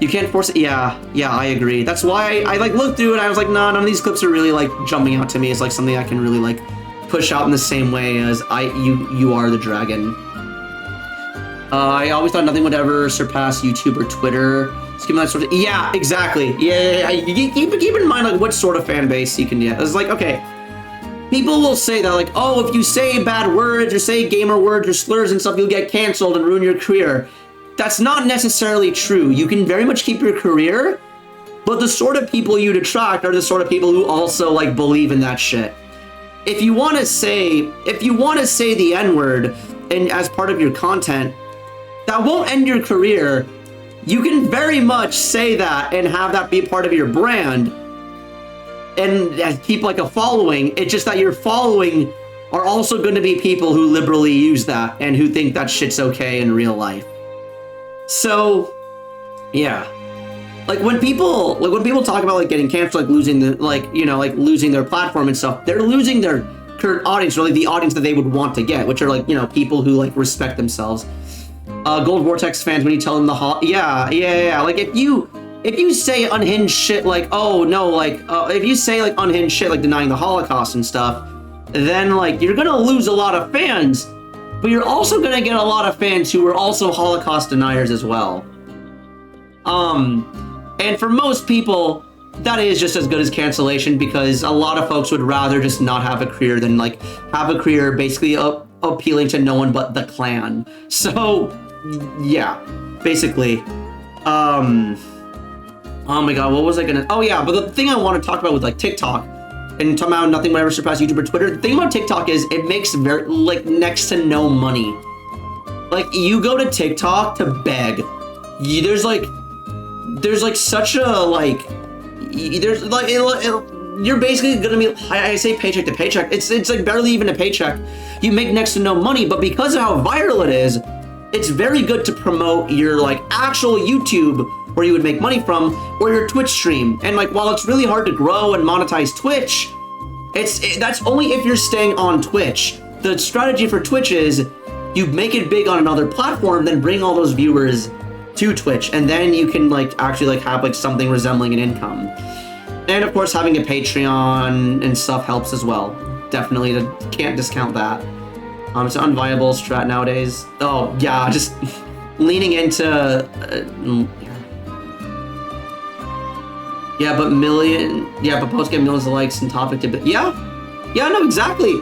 you can't force it. Yeah, I agree. That's why I like looked through it and I was like, nah, none of these clips are really like jumping out to me as like something I can really like push out in the same way as you are the dragon. I always thought nothing would ever surpass YouTube or Twitter. Skipping that sort of, yeah, exactly. Yeah. Keep in mind like what sort of fan base you can get. It's like, okay, people will say that like, oh, if you say bad words or say gamer words or slurs and stuff, you'll get canceled and ruin your career. That's not necessarily true. You can very much keep your career, but the sort of people you'd attract are the sort of people who also like believe in that shit. If you want to say the N-word and as part of your content, that won't end your career. You can very much say that and have that be part of your brand and keep like a following. It's just that your following are also going to be people who liberally use that and who think that shit's okay in real life. So, yeah. Like when people talk about like getting canceled, like losing the losing their platform and stuff, they're losing their current audience, or like the audience that they would want to get, which are like, people who like respect themselves. Gold Vortex fans, when you tell them yeah. Like if if you say unhinged shit like, oh no, like, if you say like unhinged shit like denying the Holocaust and stuff, then like you're gonna lose a lot of fans, but you're also gonna get a lot of fans who are also Holocaust deniers as well. And for most people, that is just as good as cancellation, because a lot of folks would rather just not have a career than like have a career basically appealing to no one but the Klan. So yeah, basically. Oh my god, what was I gonna... Oh yeah, but the thing I want to talk about with like TikTok, and talking about nothing will ever surpass YouTube or Twitter, the thing about TikTok is it makes very, like, next to no money. Like, you go to TikTok to beg. There's like such a, like... There's like... you're basically gonna be... I say paycheck to paycheck. It's like barely even a paycheck. You make next to no money, but because of how viral it is, it's very good to promote your, like, actual YouTube where you would make money from, or your Twitch stream. And like, while it's really hard to grow and monetize Twitch, that's only if you're staying on Twitch. The strategy for Twitch is you make it big on another platform, then bring all those viewers to Twitch, and then you can like actually like have like something resembling an income. And of course, having a Patreon and stuff helps as well. Definitely, can't discount that. It's an unviable strat nowadays. Oh yeah, just leaning into yeah, but posts get millions of likes and topic to... Yeah, no, exactly.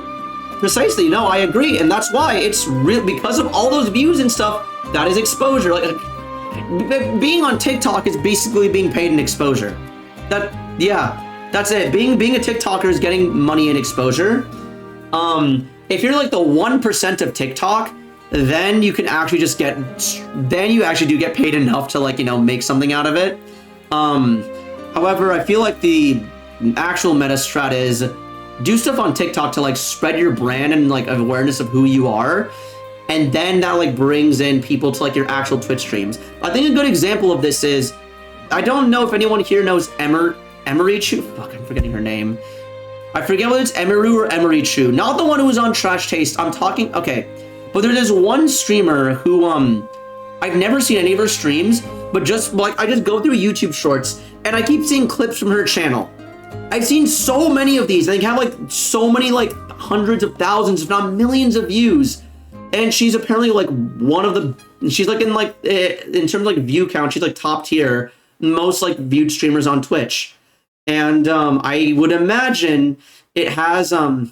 Precisely, no, I agree. And that's why it's real, because of all those views and stuff, that is exposure. Like, being on TikTok is basically being paid in exposure. That's it. Being a TikToker is getting money in exposure. If you're like the 1% of TikTok, then you can actually just then you actually do get paid enough to like, you know, make something out of it. However, I feel like the actual meta strat is do stuff on TikTok to like spread your brand and like awareness of who you are, and then that like brings in people to like your actual Twitch streams. I think a good example of this is, I don't know if anyone here knows Emery Chu. Fuck, I'm forgetting her name. I forget whether it's Emeru or Emery Chu. Not the one who was on Trash Taste. I'm talking, okay. But there's this one streamer who, I've never seen any of her streams, but just like, I just go through YouTube shorts and I keep seeing clips from her channel. I've seen so many of these. They have like so many, like hundreds of thousands, if not millions of views. And she's apparently like one of the, she's like in like, in terms of like view count, she's like top tier, most like viewed streamers on Twitch. And I would imagine it has, oh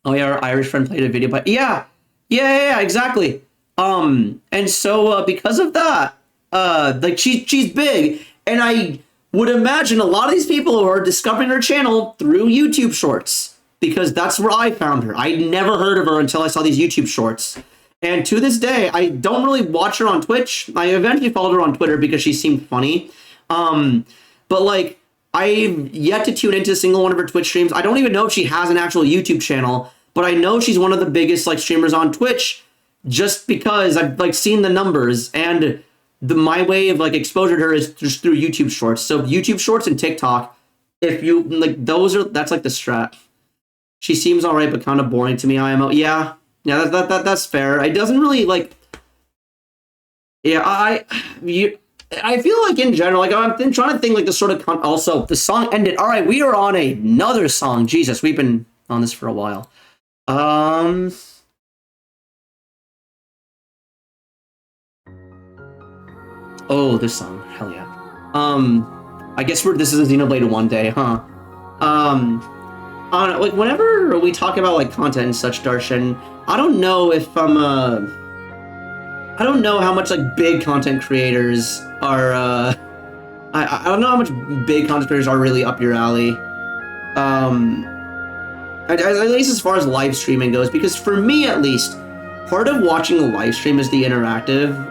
yeah, our Irish friend played a video, but yeah, exactly. And so because of that, like she's big, and I would imagine a lot of these people are discovering her channel through YouTube shorts, because that's where I found her. I'd never heard of her until I saw these YouTube shorts. And to this day, I don't really watch her on Twitch. I eventually followed her on Twitter because she seemed funny. But like, I've yet to tune into a single one of her Twitch streams. I don't even know if she has an actual YouTube channel, but I know she's one of the biggest like streamers on Twitch, just because I've like seen the numbers, and my way of like exposure to her is just through YouTube shorts. So YouTube shorts and TikTok, if you like, that's like the strat. She seems all right, but kind of boring to me. IMO, yeah, that's fair. It doesn't really like, yeah, I feel like in general, like I've been trying to think like the sort of also the song ended. All right, we are on another song. Jesus, we've been on this for a while. Oh, this song, hell yeah. I guess this is a Xenoblade One Day, huh? Like whenever we talk about like content and such, Darshan, I don't know if I don't know how much like big content creators are. I don't know how much big content creators are really up your alley. At least as far as live streaming goes, because for me at least, part of watching a live stream is the interactive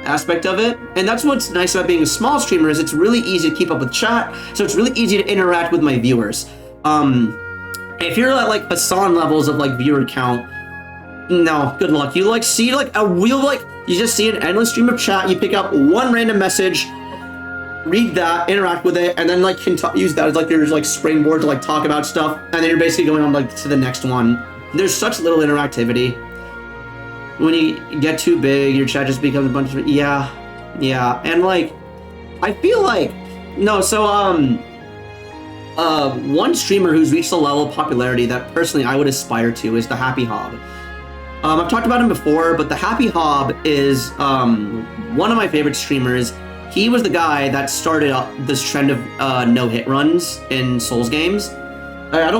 aspect of it, and that's what's nice about being a small streamer, is it's really easy to keep up with chat, so it's really easy to interact with my viewers. If you're at like Hassan levels of like viewer count, no, good luck. You like see like a real like, you just see an endless stream of chat, you pick up one random message, read that, interact with it, and then like can use that as like your like springboard to like talk about stuff, and then you're basically going on like to the next one. There's such little interactivity. When you get too big, your chat just becomes a bunch of, yeah, and like, I feel like no. So one streamer who's reached a level of popularity that personally I would aspire to is the Happy Hob. I've talked about him before, but the Happy Hob is one of my favorite streamers. He was the guy that started this trend of no-hit runs in Souls games.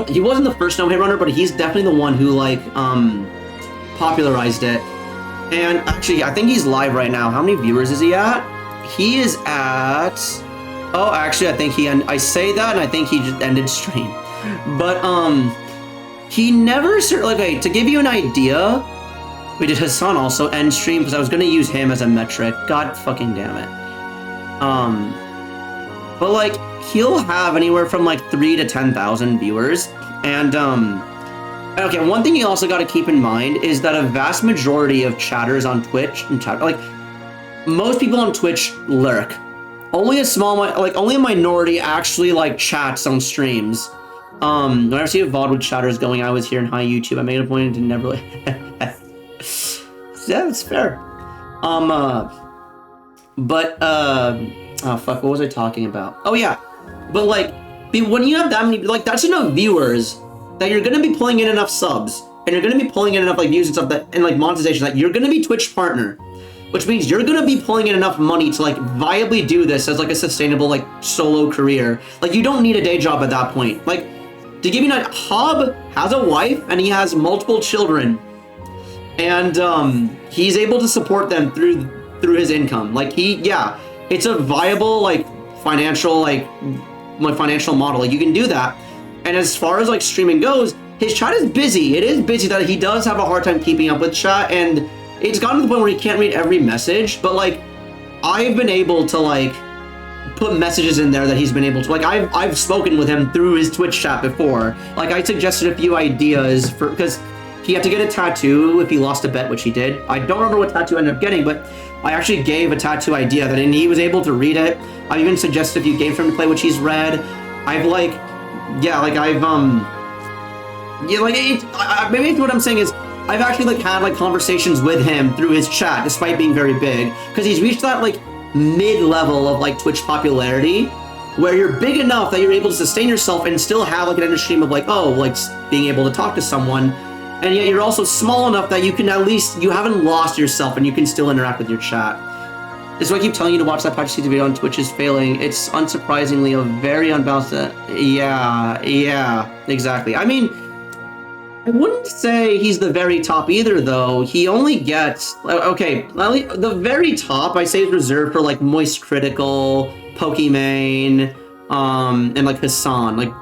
He wasn't the first no-hit runner, but he's definitely the one who like popularized it. And actually, I think he's live right now. How many viewers is he at? He is at... Oh, actually, I think I say that, and I think he just ended stream. But, he never... Okay, to give you an idea... Wait, did Hassan also end stream? Because I was going to use him as a metric. God fucking damn it. But, like, he'll have anywhere from, like, 3,000 to 10,000 viewers. And, okay, one thing you also got to keep in mind is that a vast majority of chatters on Twitch... like, most people on Twitch lurk. Only only a minority actually like chats on streams. When I see a VOD with chatters going, I was here in hi YouTube. I made a point to never. Yeah, it's fair. Oh fuck, what was I talking about? Oh yeah, but like, when you have that many, like that's enough viewers that you're gonna be pulling in enough subs, and you're gonna be pulling in enough like views and stuff that and like monetization that you're gonna be Twitch partner. Which means you're gonna be pulling in enough money to like viably do this as like a sustainable like solo career. Like you don't need a day job at that point. Like to give you an idea, Hob has a wife and he has multiple children, and he's able to support them through his income. Like it's a viable like financial model. Like you can do that. And as far as like streaming goes, his chat is busy. It is busy that he does have a hard time keeping up with chat, and it's gotten to the point where he can't read every message, but like I've been able to like put messages in there that he's been able to like I've spoken with him through his Twitch chat before. Like I suggested a few ideas for because he had to get a tattoo if he lost a bet, which he did. I don't remember what tattoo I ended up getting, but I actually gave a tattoo idea that and he was able to read it. I even suggested a few games for him to play, which he's read. Maybe what I'm saying is I've actually like had like conversations with him through his chat, despite being very big, because he's reached that like mid-level of like Twitch popularity, where you're big enough that you're able to sustain yourself and still have like an endless stream of like being able to talk to someone, and yet you're also small enough that you can at least you haven't lost yourself and you can still interact with your chat. This is why I keep telling you to watch that Patrick Seeds video on Twitch is failing. It's unsurprisingly a very unbalanced. Yeah, exactly. I mean, I wouldn't say he's the very top either, though. He only gets... Okay, the very top, I say, is reserved for, like, Moist Critical, Pokimane, and, like, Hassan. And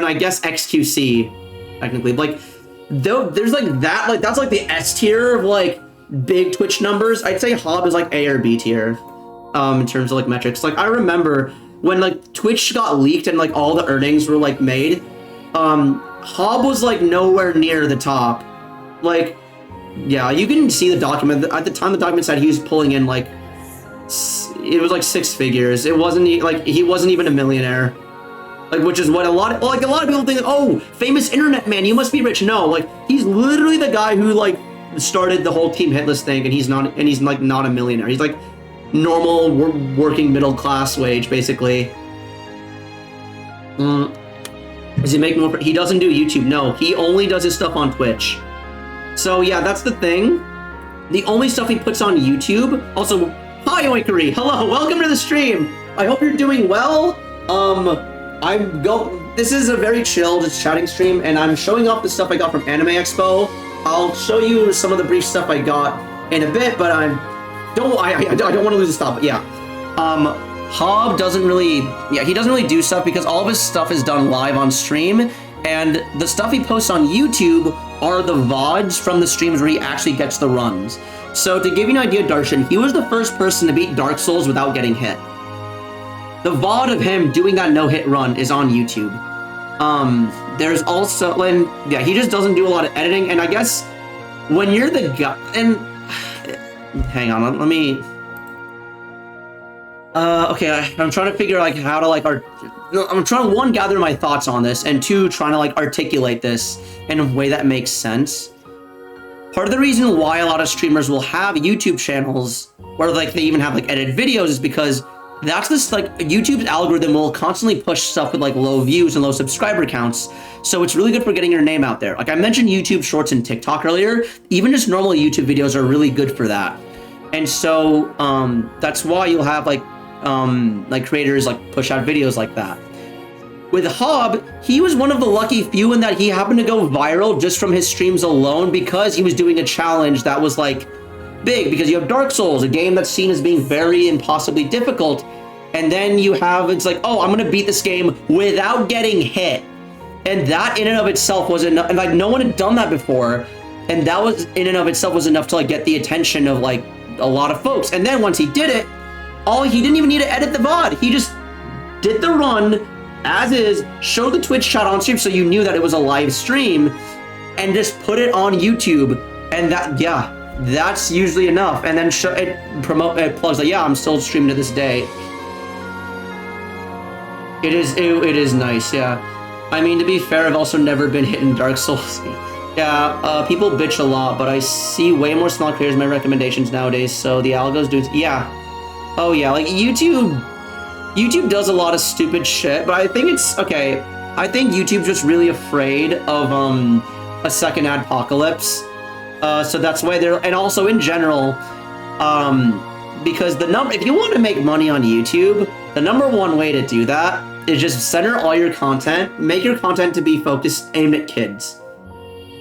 I guess XQC, technically. Like, there's, like, that... Like, that's, like, the S tier of, like, big Twitch numbers. I'd say Hob is, like, A or B tier, in terms of, like, metrics. Like, I remember when, like, Twitch got leaked and, like, all the earnings were, like, made, Hob was like nowhere near the top. Like, yeah, you can see the document. At the time, the document said he was pulling in like, it was like 6 figures. It wasn't like he wasn't even a millionaire. Like, which is what a lot of people think. Oh, famous internet man, you must be rich. No, like he's literally the guy who like started the whole Team Hitless thing, and he's like not a millionaire. He's like normal working middle class wage basically. Does he make more? He doesn't do YouTube. No, he only does his stuff on Twitch. So yeah, that's the thing. The only stuff he puts on YouTube. Also, hi Oikari. Hello, welcome to the stream. I hope you're doing well. This is a very chill, just chatting stream, and I'm showing off the stuff I got from Anime Expo. I'll show you some of the brief stuff I got in a bit, but I don't want to lose the stuff. But yeah, Hob doesn't really do stuff because all of his stuff is done live on stream, and the stuff he posts on YouTube are the VODs from the streams where he actually gets the runs. So to give you an idea, Darshan, he was the first person to beat Dark Souls without getting hit. The VOD of him doing that no-hit run is on YouTube. There's also, he just doesn't do a lot of editing, and I guess when you're the guy, and hang on, let me... okay, I'm trying to figure like how to like I'm trying to one, gather my thoughts on this, and two, trying to like articulate this in a way that makes sense. Part of the reason why a lot of streamers will have YouTube channels where like they even have like edited videos is because that's this, like, YouTube's algorithm will constantly push stuff with like low views and low subscriber counts. So it's really good for getting your name out there. Like I mentioned YouTube Shorts and TikTok earlier, even just normal YouTube videos are really good for that. And so that's why you'll have like creators like push out videos like that. With Hob, he was one of the lucky few in that he happened to go viral just from his streams alone because he was doing a challenge that was like big, because you have Dark Souls, a game that's seen as being very impossibly difficult, and then you have, it's like, oh, I'm gonna beat this game without getting hit. And that in and of itself was enough, and like no one had done that before, and that was in and of itself was enough to like get the attention of like a lot of folks. And then once he did it, he didn't even need to edit the VOD. He just did the run as is, showed the Twitch chat on stream so you knew that it was a live stream, and just put it on YouTube. And that, yeah, that's usually enough. And then it plugs like, yeah, I'm still streaming to this day. It is nice, yeah. I mean, to be fair, I've also never been hit in Dark Souls. Yeah, people bitch a lot, but I see way more small creators in my recommendations nowadays, so the algos do, yeah. Oh yeah, like YouTube does a lot of stupid shit, but I think it's, okay, I think YouTube's just really afraid of a second adpocalypse. So that's why they're, and also in general, because if you want to make money on YouTube, the #1 way to do that is just center all your content, make your content to be focused, aimed at kids.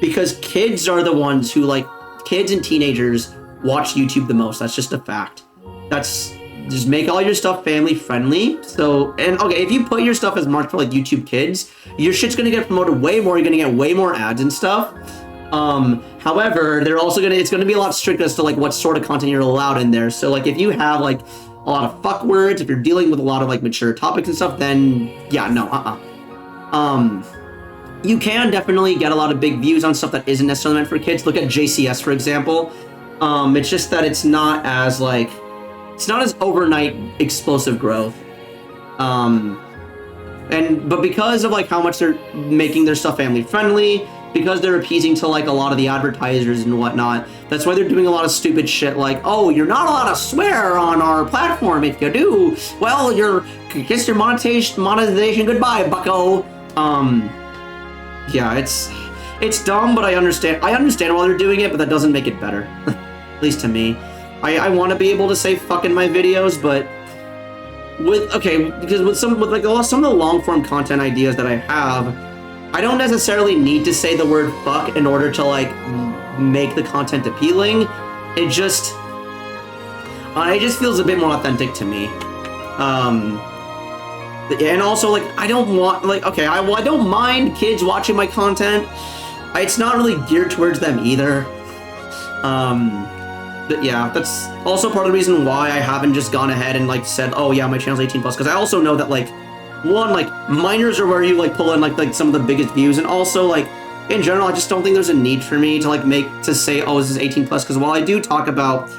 Because kids are the ones who, like, kids and teenagers watch YouTube the most. That's just a fact. Just make all your stuff family friendly. So, and okay, if you put your stuff as marked for like YouTube Kids, your shit's gonna get promoted way more. You're gonna get way more ads and stuff. However, it's gonna be a lot stricter as to like what sort of content you're allowed in there. So like if you have like a lot of fuck words, if you're dealing with a lot of like mature topics and stuff, then yeah, no, you can definitely get a lot of big views on stuff that isn't necessarily meant for kids. Look at JCS, for example. It's just that it's not as like, it's not as overnight explosive growth. But because of like how much they're making their stuff family friendly, because they're appeasing to like a lot of the advertisers and whatnot, that's why they're doing a lot of stupid shit like, oh, you're not allowed to swear on our platform. If you do, well, kiss your monetization goodbye, bucko. Yeah, it's dumb, but I understand why they're doing it, but that doesn't make it better. At least to me. I want to be able to say fuck in my videos, but with some of the long form content ideas that I have, I don't necessarily need to say the word fuck in order to like make the content appealing. It just feels a bit more authentic to me. And also like I don't want like, okay, I don't mind kids watching my content. It's not really geared towards them either. But yeah, that's also part of the reason why I haven't just gone ahead and like said, oh yeah, my channel's 18+, because I also know that like, one, like minors are where you like pull in like some of the biggest views, and also like in general, I just don't think there's a need for me to like say, oh, this is 18+, because while I do talk about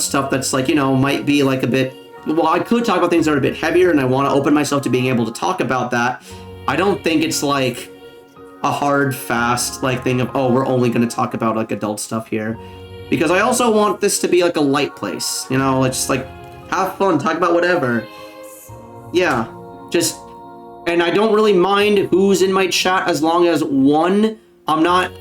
stuff that's like, you know, might be like a bit, well, I could talk about things that are a bit heavier, and I want to open myself to being able to talk about that. I don't think it's like a hard, fast, like thing of, oh, we're only going to talk about like adult stuff here. Because I also want this to be like a light place, you know, it's just like, have fun, talk about whatever. Yeah, and I don't really mind who's in my chat as long as, one, I'm not,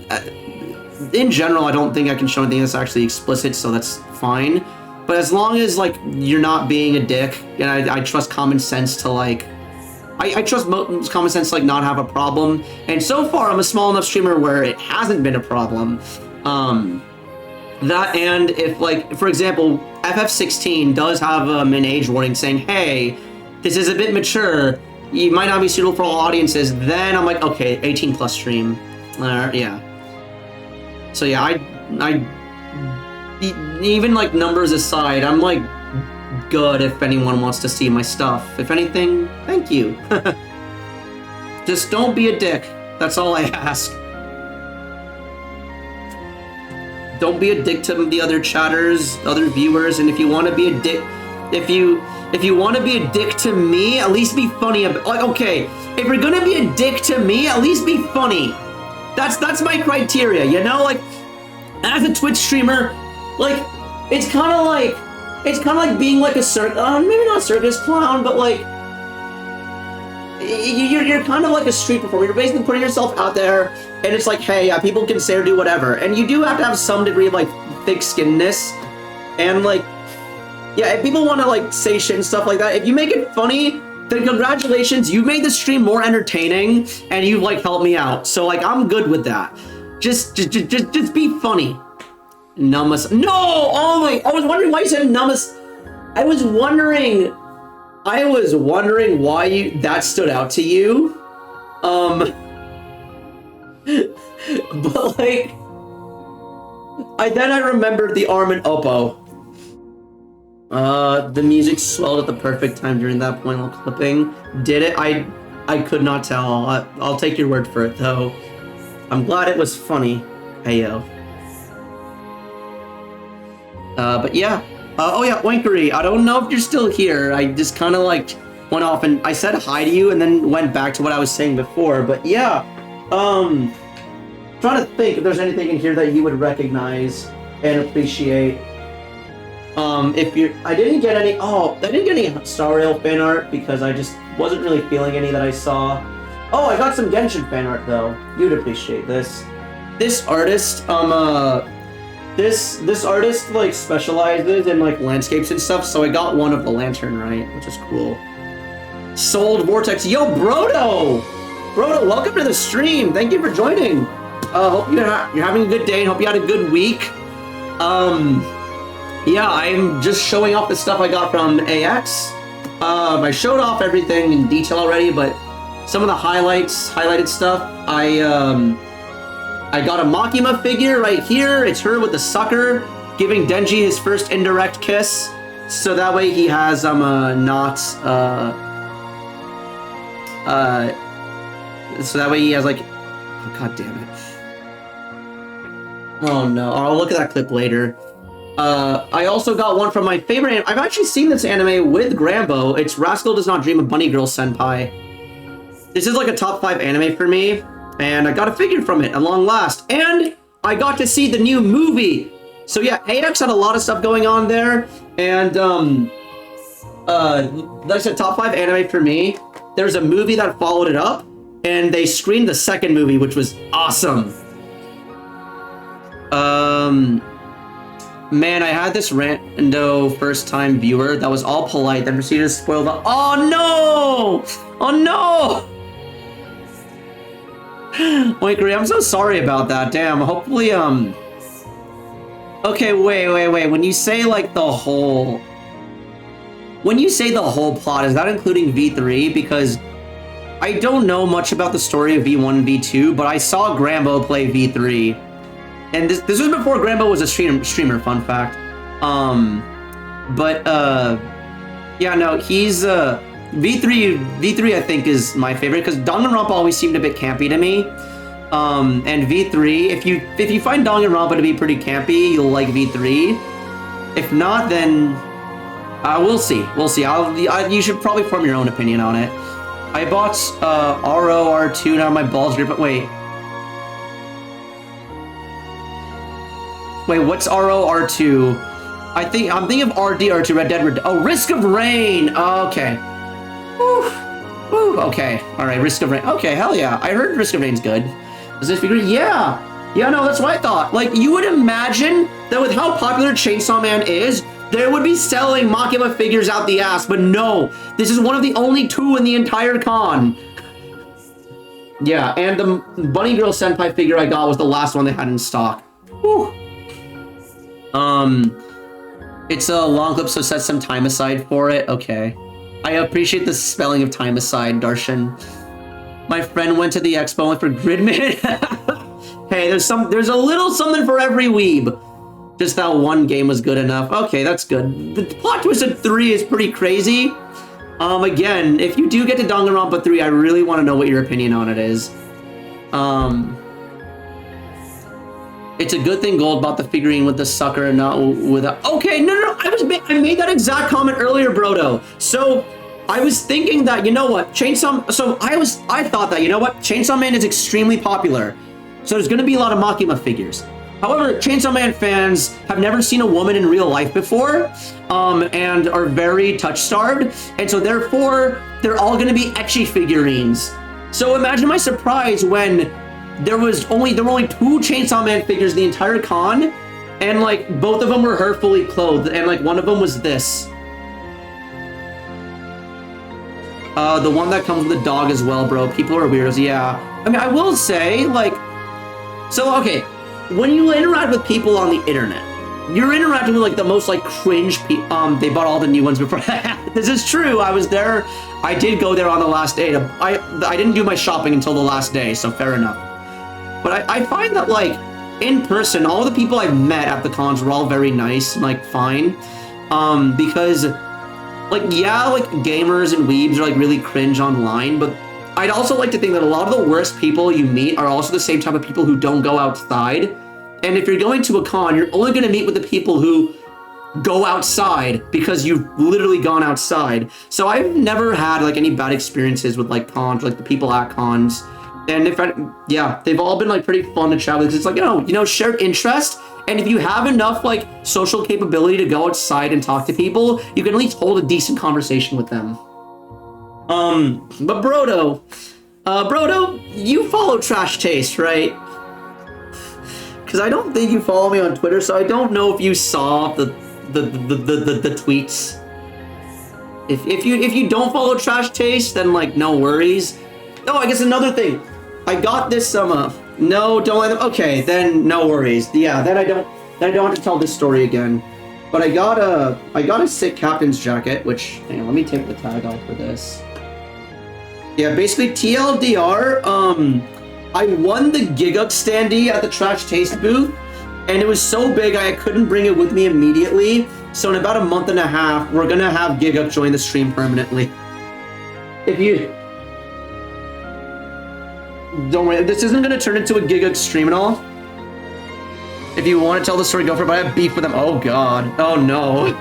in general, I don't think I can show anything that's actually explicit, so that's fine. But as long as, like, you're not being a dick, and I trust common sense to, like, I trust common sense to, like, not have a problem. And so far, I'm a small enough streamer where it hasn't been a problem. That, and if, like, for example, FF16 does have an age warning saying, hey, this is a bit mature, you might not be suitable for all audiences, then I'm like, okay, 18+ stream. Yeah. So yeah, I even like numbers aside, I'm like good if anyone wants to see my stuff. If anything, thank you. Just don't be a dick. That's all I ask. Don't be a dick to the other chatters, other viewers, and if you want to be a dick, if you want to be a dick to me, at least be funny about, like, okay, if you're gonna be a dick to me, at least be funny. That's my criteria, you know? Like, as a Twitch streamer, like, it's kind of like, it's kind of like being like a maybe not circus clown, but like you're kind of like a street performer. You're basically putting yourself out there, and it's like, hey, people can say or do whatever, and you do have to have some degree of like thick-skinnedness, and like, yeah, if people want to like say shit and stuff like that, if you make it funny, then congratulations, you made the stream more entertaining, and you've like helped me out. So like, I'm good with that. Just be funny. Numbus. No! Oh my! I was wondering why you said Numbus. I was wondering why that stood out to you. But like, I remembered the arm and Oppo. The music swelled at the perfect time during that point while clipping. Did it? I could not tell. I'll take your word for it though. I'm glad it was funny. Hey yo. But yeah. Oh yeah, Winkery, I don't know if you're still here. I just kind of like went off and I said hi to you and then went back to what I was saying before. But yeah, trying to think if there's anything in here that you would recognize and appreciate. I didn't get any Star Rail fan art because I just wasn't really feeling any that I saw. Oh, I got some Genshin fan art though. You'd appreciate this. This artist, This artist like specializes in like landscapes and stuff, so I got one of the lantern right, which is cool. Sold Vortex, yo Brodo, welcome to the stream. Thank you for joining. Hope you're having a good day and hope you had a good week. Yeah, I'm just showing off the stuff I got from AX. I showed off everything in detail already, but some of the highlighted stuff, I got a Makima figure right here. It's her with the sucker giving Denji his first indirect kiss. So that way he has so that way he has like, oh god damn it. Oh no, I'll look at that clip later. I also got one from my favorite I've actually seen this anime with Grambo. It's Rascal Does Not Dream of Bunny Girl Senpai. This is like a top 5 anime for me. And I got a figure from it at long last. And I got to see the new movie. So yeah, AX had a lot of stuff going on there. And like I said, top 5 anime for me. There's a movie that followed it up. And they screened the second movie, which was awesome. Man, I had this rando first time viewer that was all polite, then proceeded to spoil the— oh no! Oh no! Winkery, I'm so sorry about that. Damn, hopefully, okay, wait. When you say, like, the whole plot, is that including V3? Because I don't know much about the story of V1 and V2, but I saw Grambo play V3. And this was before Grambo was a streamer, fun fact. Yeah, no, he's, V3 I think is my favorite because Danganronpa always seemed a bit campy to me. And V3, if you find Danganronpa to be pretty campy, you'll like V3. If not, then we'll see. You should probably form your own opinion on it. I bought ROR2 now my balls grip. Wait, what's ROR2? I'm thinking of RDR2, Red Dead Redemption. Oh, Risk of Rain. Oh, okay. Woo. Okay. All right. Risk of Rain. Okay. Hell yeah. I heard Risk of Rain's good. Is this figure? Yeah. Yeah. No, that's what I thought. Like, you would imagine that with how popular Chainsaw Man is, they would be selling Makima figures out the ass, but no. This is one of the only 2 in the entire con. Yeah, and the Bunny Girl Senpai figure I got was the last one they had in stock. Whew. It's a long clip, so set some time aside for it. Okay. I appreciate the spelling of time aside, Darshan. My friend went to the expo and for Gridman. Hey, there's a little something for every weeb. Just that one game was good enough. Okay, that's good. The plot twist at 3 is pretty crazy. Again, if you do get to Danganronpa 3, I really want to know what your opinion on it is. It's a good thing Gold bought the figurine with the sucker and not with a— okay, no. I made that exact comment earlier, Brodo. So I was thinking that, you know what, I thought that, you know what, Chainsaw Man is extremely popular. So there's gonna be a lot of Makima figures. However, Chainsaw Man fans have never seen a woman in real life before, and are very touch-starved, and so therefore, they're all gonna be ecchi figurines. So imagine my surprise when there were only 2 Chainsaw Man figures in the entire con, and like both of them were her fully clothed, and like one of them was this. The one that comes with the dog as well, bro. People are weirdos, yeah. I mean, I will say, like, so, okay, when you interact with people on the internet, you're interacting with, like, the most, like, cringe people. They bought all the new ones before. This is true. I was there. I did go there on the last day. I didn't do my shopping until the last day, so fair enough. But I find that, like, in person, all the people I've met at the cons were all very nice and, like, fine. Because... like, yeah, like, gamers and weebs are, like, really cringe online, but I'd also like to think that a lot of the worst people you meet are also the same type of people who don't go outside. And if you're going to a con, you're only going to meet with the people who go outside because you've literally gone outside. So I've never had, like, any bad experiences with, like, cons, like, the people at cons. And yeah, they've all been, like, pretty fun to chat with, because it's like, you know, shared interest. And if you have enough, like, social capability to go outside and talk to people, you can at least hold a decent conversation with them. But Brodo, you follow Trash Taste, right? Because I don't think you follow me on Twitter, so I don't know if you saw the tweets. If you don't follow Trash Taste, then, like, no worries. Oh, I guess another thing. I got this, no, don't let them, okay, then no worries. Yeah, then I don't have to tell this story again. But I got a sick captain's jacket, which, hang on, let me take the tag off for this. Yeah, basically, TLDR, I won the Giguk standee at the Trash Taste booth, and it was so big I couldn't bring it with me immediately, so in about a month and a half, we're gonna have Giguk join the stream permanently. If you... don't worry, this isn't gonna turn into a Giguk stream at all. If you want to tell the story, go for it, but I have beef with them. Oh god. Oh no.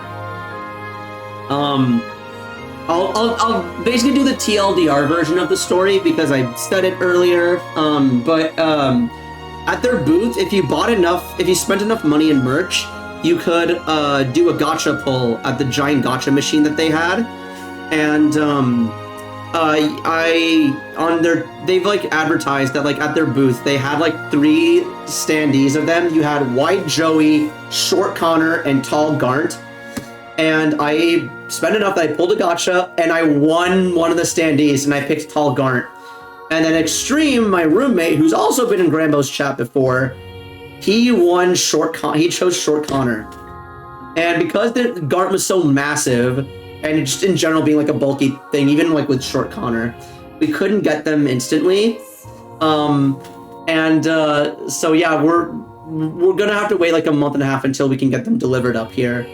I'll basically do the TLDR version of the story because I said it earlier. At their booth, if you spent enough money in merch, you could do a gacha pull at the giant gacha machine that they had. And they've like advertised that like at their booth they had like 3 standees of them. You had White Joey, Short Connor, and Tall Garnt. And I spent enough that I pulled a gacha and I won one of the standees and I picked Tall Garnt. And then Extreme, my roommate, who's also been in Grambo's chat before, he won he chose Short Connor. And because the Garnt was so massive, and just in general being like a bulky thing, even like with Short Connor, we couldn't get them instantly. So yeah, we're gonna have to wait like a month and a half until we can get them delivered up here.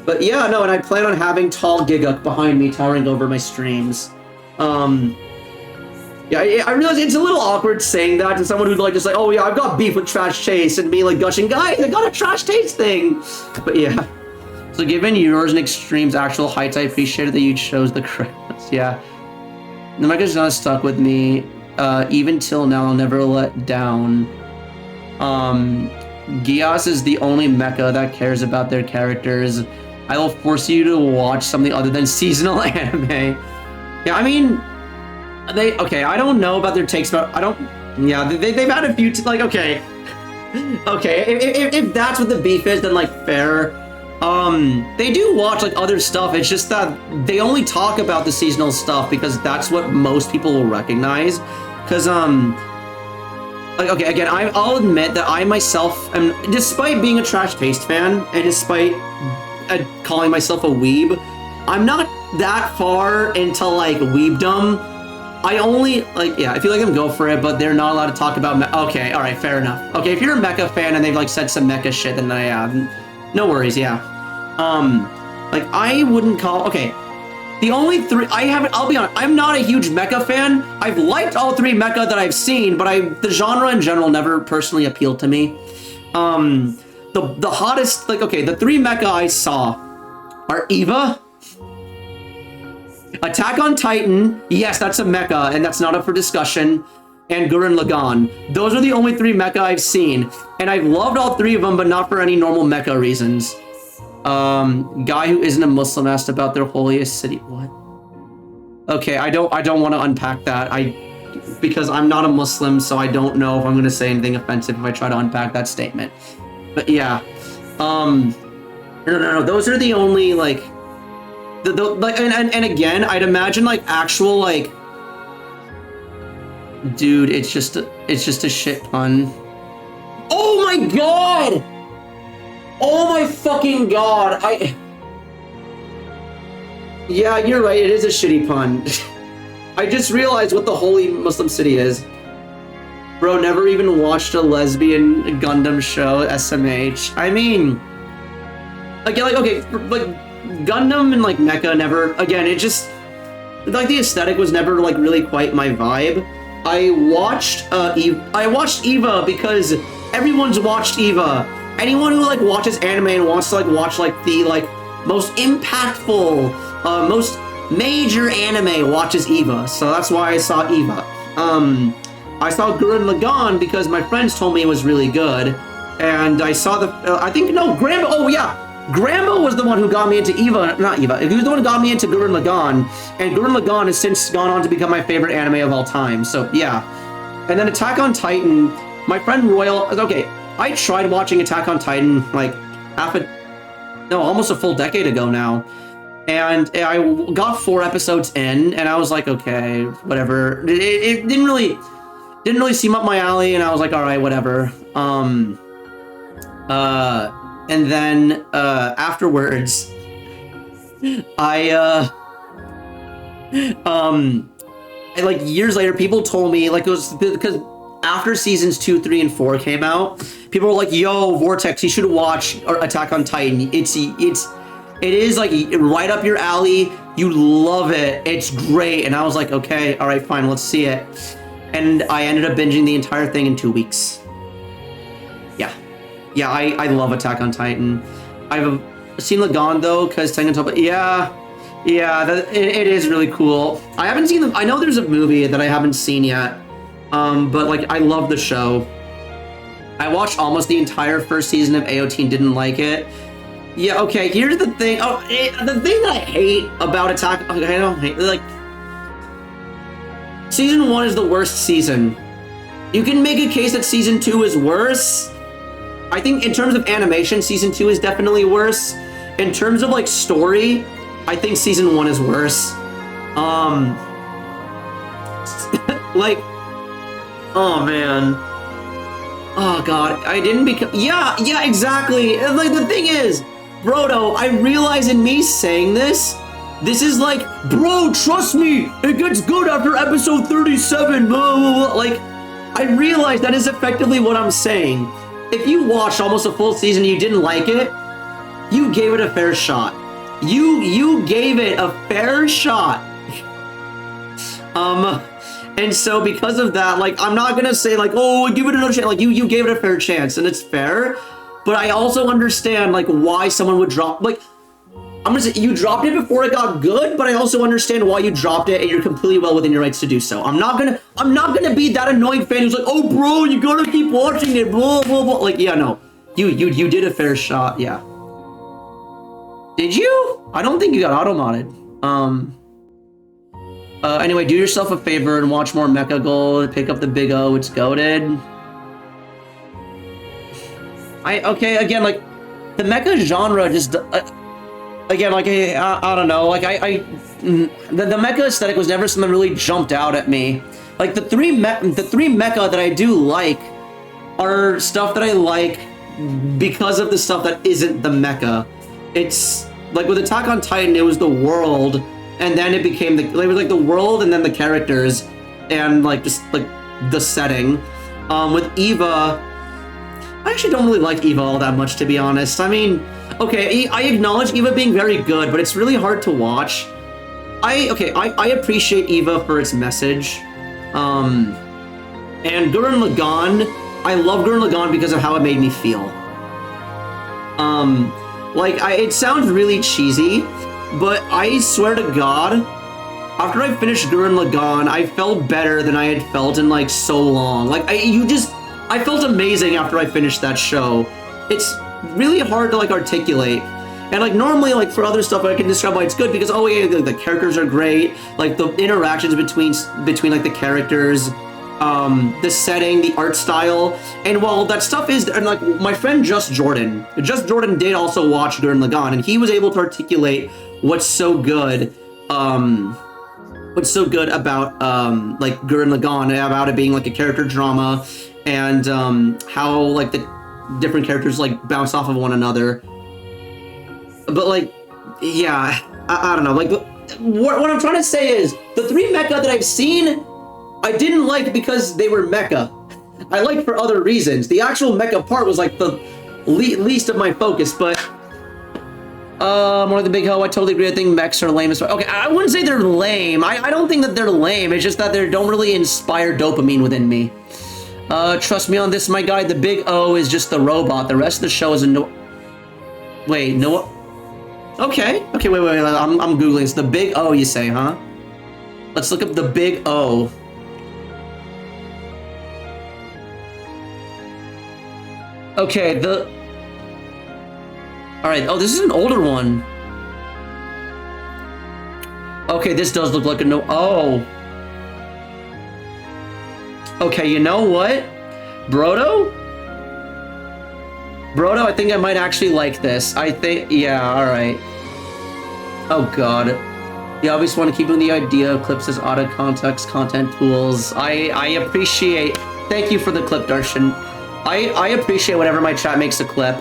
But yeah, no, and I plan on having Tall Giguk behind me towering over my streams. Yeah, I realize it's a little awkward saying that to someone who's like just like, oh yeah, I've got beef with Trash Taste, and me like gushing, guys, I got a Trash Taste thing. But yeah. So given yours and Extreme's actual heights, I appreciated that you chose the correct. Yeah. The mecha's not stuck with me. Even till now, I'll never let down. Gias is the only mecha that cares about their characters. I will force you to watch something other than seasonal anime. Yeah, I mean, okay, I don't know about their takes, but they've had a few, like, okay. Okay, if that's what the beef is, then, like, fair. They do watch, like, other stuff, it's just that they only talk about the seasonal stuff because that's what most people will recognize. Because, like, okay, again, I'll admit that I myself am, despite being a Trash Taste fan, and despite calling myself a weeb, I'm not that far into, like, weebdom. I only, like, yeah, if you like them, go for it, but they're not allowed to talk about okay, alright, fair enough. Okay, if you're a mecha fan and they've, like, said some mecha shit, then no worries, yeah. Like, I wouldn't call, okay, the only 3, I'll be honest, I'm not a huge mecha fan. I've liked all 3 mecha that I've seen, but the genre in general never personally appealed to me. The hottest, like, okay, the 3 mecha I saw are Eva, Attack on Titan, yes, that's a mecha, and that's not up for discussion. and Gurren Lagann. Those are the only 3 mecha I've seen, and I've loved all 3 of them, but not for any normal mecha reasons. Guy who isn't a Muslim asked about their holiest city. What? Okay, I don't want to unpack that. Because I'm not a Muslim, so I don't know if I'm going to say anything offensive if I try to unpack that statement. But yeah, no. Those are the only like, like, and again, I'd imagine like actual like, dude, it's just a shit pun. Oh my god! Oh my fucking god! Yeah, you're right. It is a shitty pun. I just realized what the holy Muslim city is. Bro, never even watched a lesbian Gundam show, SMH. I mean, again, like, okay, like, Gundam and, like, Mecha never, again, it just, like, the aesthetic was never, like, really quite my vibe. I watched Eva because everyone's watched Eva. Anyone who, like, watches anime and wants to, like, watch, like, the, like, most impactful, most major anime watches Eva, so that's why I saw Eva. I saw Gurren Lagann because my friends told me it was really good, and I saw Grambo, oh yeah, Grambo was the one who got me into Eva, not Eva, he was the one who got me into Gurren Lagann, and Gurren Lagann has since gone on to become my favorite anime of all time, so yeah. And then Attack on Titan, my friend Royal, okay, I tried watching Attack on Titan like almost a full decade ago now. And I got 4 episodes in, and I was like, okay, whatever. It didn't really seem up my alley, and I was like, all right, whatever. And then afterwards, like years later, people told me, like, it was because after seasons 2, 3, and 4 came out, people were like, yo, Vortex, you should watch Attack on Titan. It is like right up your alley. You love it. It's great. And I was like, okay, all right, fine, let's see it. And I ended up binging the entire thing in 2 weeks. Yeah, I love Attack on Titan. I've seen Lagann though, because Tengen Toppa, yeah, it is really cool. I haven't seen them. I know there's a movie that I haven't seen yet, but like I love the show. I watched almost the entire first season of AOT and didn't like it. Yeah, okay, here's the thing. The thing that I hate about Attack... Okay, I don't hate... Like... Season 1 is the worst season. You can make a case that Season 2 is worse. I think in terms of animation, Season 2 is definitely worse. In terms of, like, story, I think Season 1 is worse. Like... Oh, man. Oh, God. I didn't become... Yeah, exactly. Like, the thing is... Brodo, I realize in me saying this is like, bro, trust me, it gets good after episode 37, blah, blah, blah. Like, I realize that is effectively what I'm saying. If you watched almost a full season and you didn't like it, you gave it a fair shot. You gave it a fair shot. And so because of that, like, I'm not gonna say like, oh, give it another chance. Like, you gave it a fair chance, and it's fair. But I also understand, like, why someone would drop, like, I'm gonna say, you dropped it before it got good, but I also understand why you dropped it, and you're completely well within your rights to do so. I'm not gonna be that annoying fan who's like, oh, bro, you gotta keep watching it, blah, blah, blah. Like, yeah, no. You did a fair shot, yeah. Did you? I don't think you got auto-modded. Anyway, do yourself a favor and watch more Mecha Gold, pick up the Big O, it's goated. Okay, again, like, the mecha genre just, again, like, I don't know, like, the mecha aesthetic was never something that really jumped out at me. Like, the three mecha that I do like are stuff that I like because of the stuff that isn't the mecha. It's, like, with Attack on Titan, it was the world, and then it became, it was, like, the world and then the characters, and, like, just, like, the setting. With Eva... I actually don't really like Eva all that much, to be honest. I mean, okay, I acknowledge Eva being very good, but it's really hard to watch. I appreciate Eva for its message. And Gurren Lagann, I love Gurren Lagann because of how it made me feel. Like, it sounds really cheesy, but I swear to God, after I finished Gurren Lagann, I felt better than I had felt in like so long. Like I felt amazing after I finished that show. It's really hard to like articulate. And like normally like for other stuff I can describe why it's good because oh yeah, the characters are great, like the interactions between like the characters, the setting, the art style, and while that stuff is, and like my friend Just Jordan did also watch Gurren Lagann, and he was able to articulate what's so good about like Gurren Lagann, about it being like a character drama, and how like the different characters like bounce off of one another. But like, yeah, I don't know. Like, what I'm trying to say is the 3 mecha that I've seen, I didn't like because they were mecha. I liked for other reasons. The actual mecha part was like the least of my focus. But one of the big ho, I totally agree. I think mechs are lame as well. Okay, I wouldn't say they're lame. I don't think that they're lame. It's just that they don't really inspire dopamine within me. Trust me on this, my guy. The big O is just the robot. The rest of the show is a no. Wait, no. Okay, wait, I'm Googling. It's the big O, you say, huh? Let's look up the big O. Okay, Alright, oh, this is an older one. Okay, this does look like a no. Oh. Okay, you know what? Brodo, I think I might actually like this. I think, yeah, alright. Oh god. You always want to keep in the idea of clips as auto context content tools. I appreciate, thank you for the clip, Darshan. I appreciate whenever my chat makes a clip.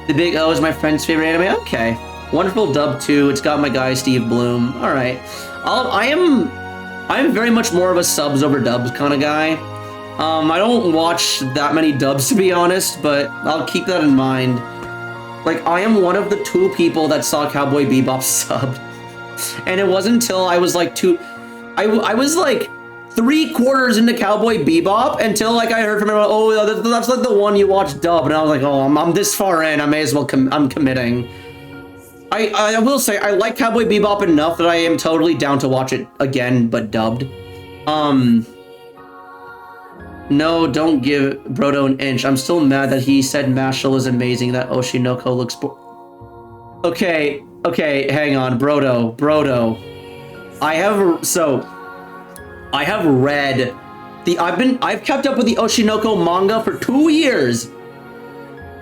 The Big O is my friend's favorite anime. Okay. Wonderful dub too. It's got my guy Steve Bloom. Alright. I am very much more of a subs over dubs kind of guy. I don't watch that many dubs to be honest, but I'll keep that in mind. Like, I am one of the 2 people that saw Cowboy Bebop subbed. And it wasn't until I was like I was like 3/4 into Cowboy Bebop until like I heard from everyone, oh, that's like the one you watch dub, and I was like, oh, I'm this far in, I may as well I'm committing. I will say I like Cowboy Bebop enough that I am totally down to watch it again, but dubbed. No, don't give Brodo an inch. I'm still mad that he said Mashal is amazing, that Oshinoko looks Okay, hang on, Brodo. I have read I've kept up with the Oshinoko manga for 2 years.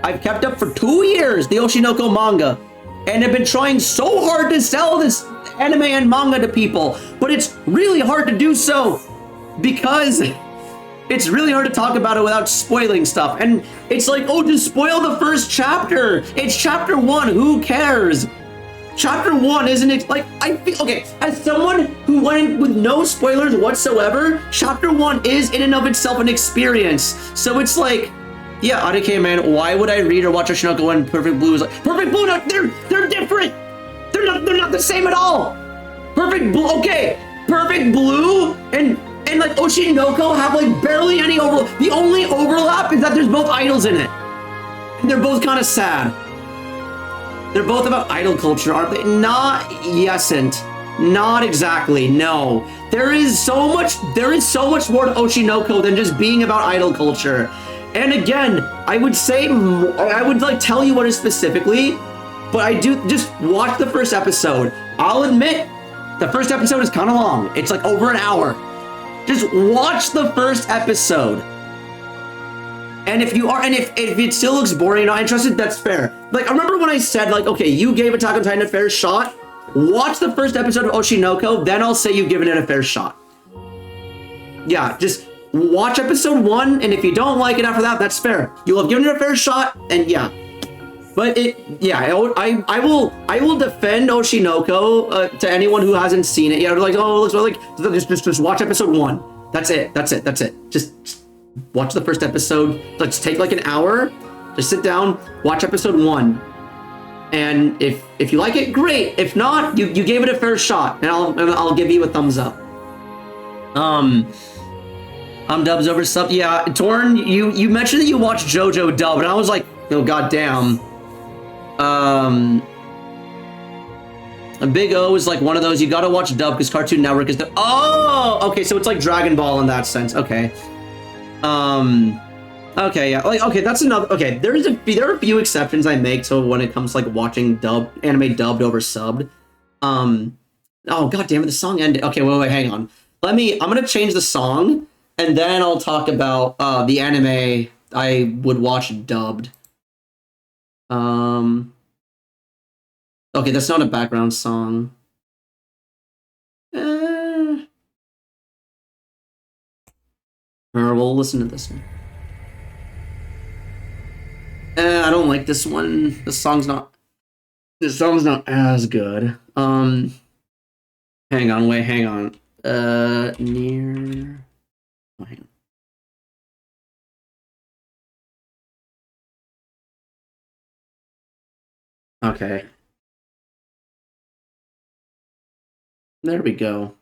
I've kept up for 2 years, the Oshinoko manga, and have been trying so hard to sell this anime and manga to people, but it's really hard to do so because it's really hard to talk about it without spoiling stuff. And it's like, oh, just spoil the first chapter. It's chapter 1. Who cares? Chapter 1 isn't it? Like, I feel, okay, as someone who went in with no spoilers whatsoever, chapter 1 is in and of itself an experience. So it's like, yeah, ADK man, why would I read or watch Oshinoko when Perfect Blue is like, Perfect Blue, no, they're different. They're not the same at all. Perfect Blue, okay, Perfect Blue and like Oshinoko have like barely any overlap. The only overlap is that there's both idols in it. And they're both kind of sad. They're both about idol culture, aren't they? Not yesn't. Not exactly, no. There is so much more to Oshinoko than just being about idol culture. And again, I would say, I would like tell you what is specifically, but I do just watch the first episode. I'll admit, the first episode is kind of long. It's like over an hour. Just watch the first episode. And if it still looks boring, you're not interested, that's fair. Like, I remember when I said, like, okay, you gave Attack on Titan a fair shot. Watch the first episode of Oshinoko, then I'll say you've given it a fair shot. Yeah, just watch episode 1, and if you don't like it after that, that's fair. You'll have given it a fair shot, and yeah. But I will defend Oshinoko to anyone who hasn't seen it. Yeah, like, oh, looks like just watch episode 1. That's it. Just watch the first episode. Let's take like an hour. Just sit down, watch episode 1. And if you like it, great. If not, you gave it a fair shot, and I'll give you a thumbs up. I'm dubs over sub. Yeah, Torn, you mentioned that you watched JoJo dub, and I was like, oh goddamn. A Big O is like one of those you gotta watch dub because Cartoon Network is the. Oh, okay, so it's like Dragon Ball in that sense. Okay. Okay, yeah, like okay, that's another. Okay, there are a few exceptions I make to when it comes to like watching anime dubbed over subbed. Oh god damn it, the song ended. Okay, wait, hang on. I'm gonna change the song and then I'll talk about the anime I would watch dubbed. Okay, that's not a background song. Alright, we'll listen to this one. I don't like this one. The song's not as good. Hang on. Near. Oh, hang on. Okay. There we go.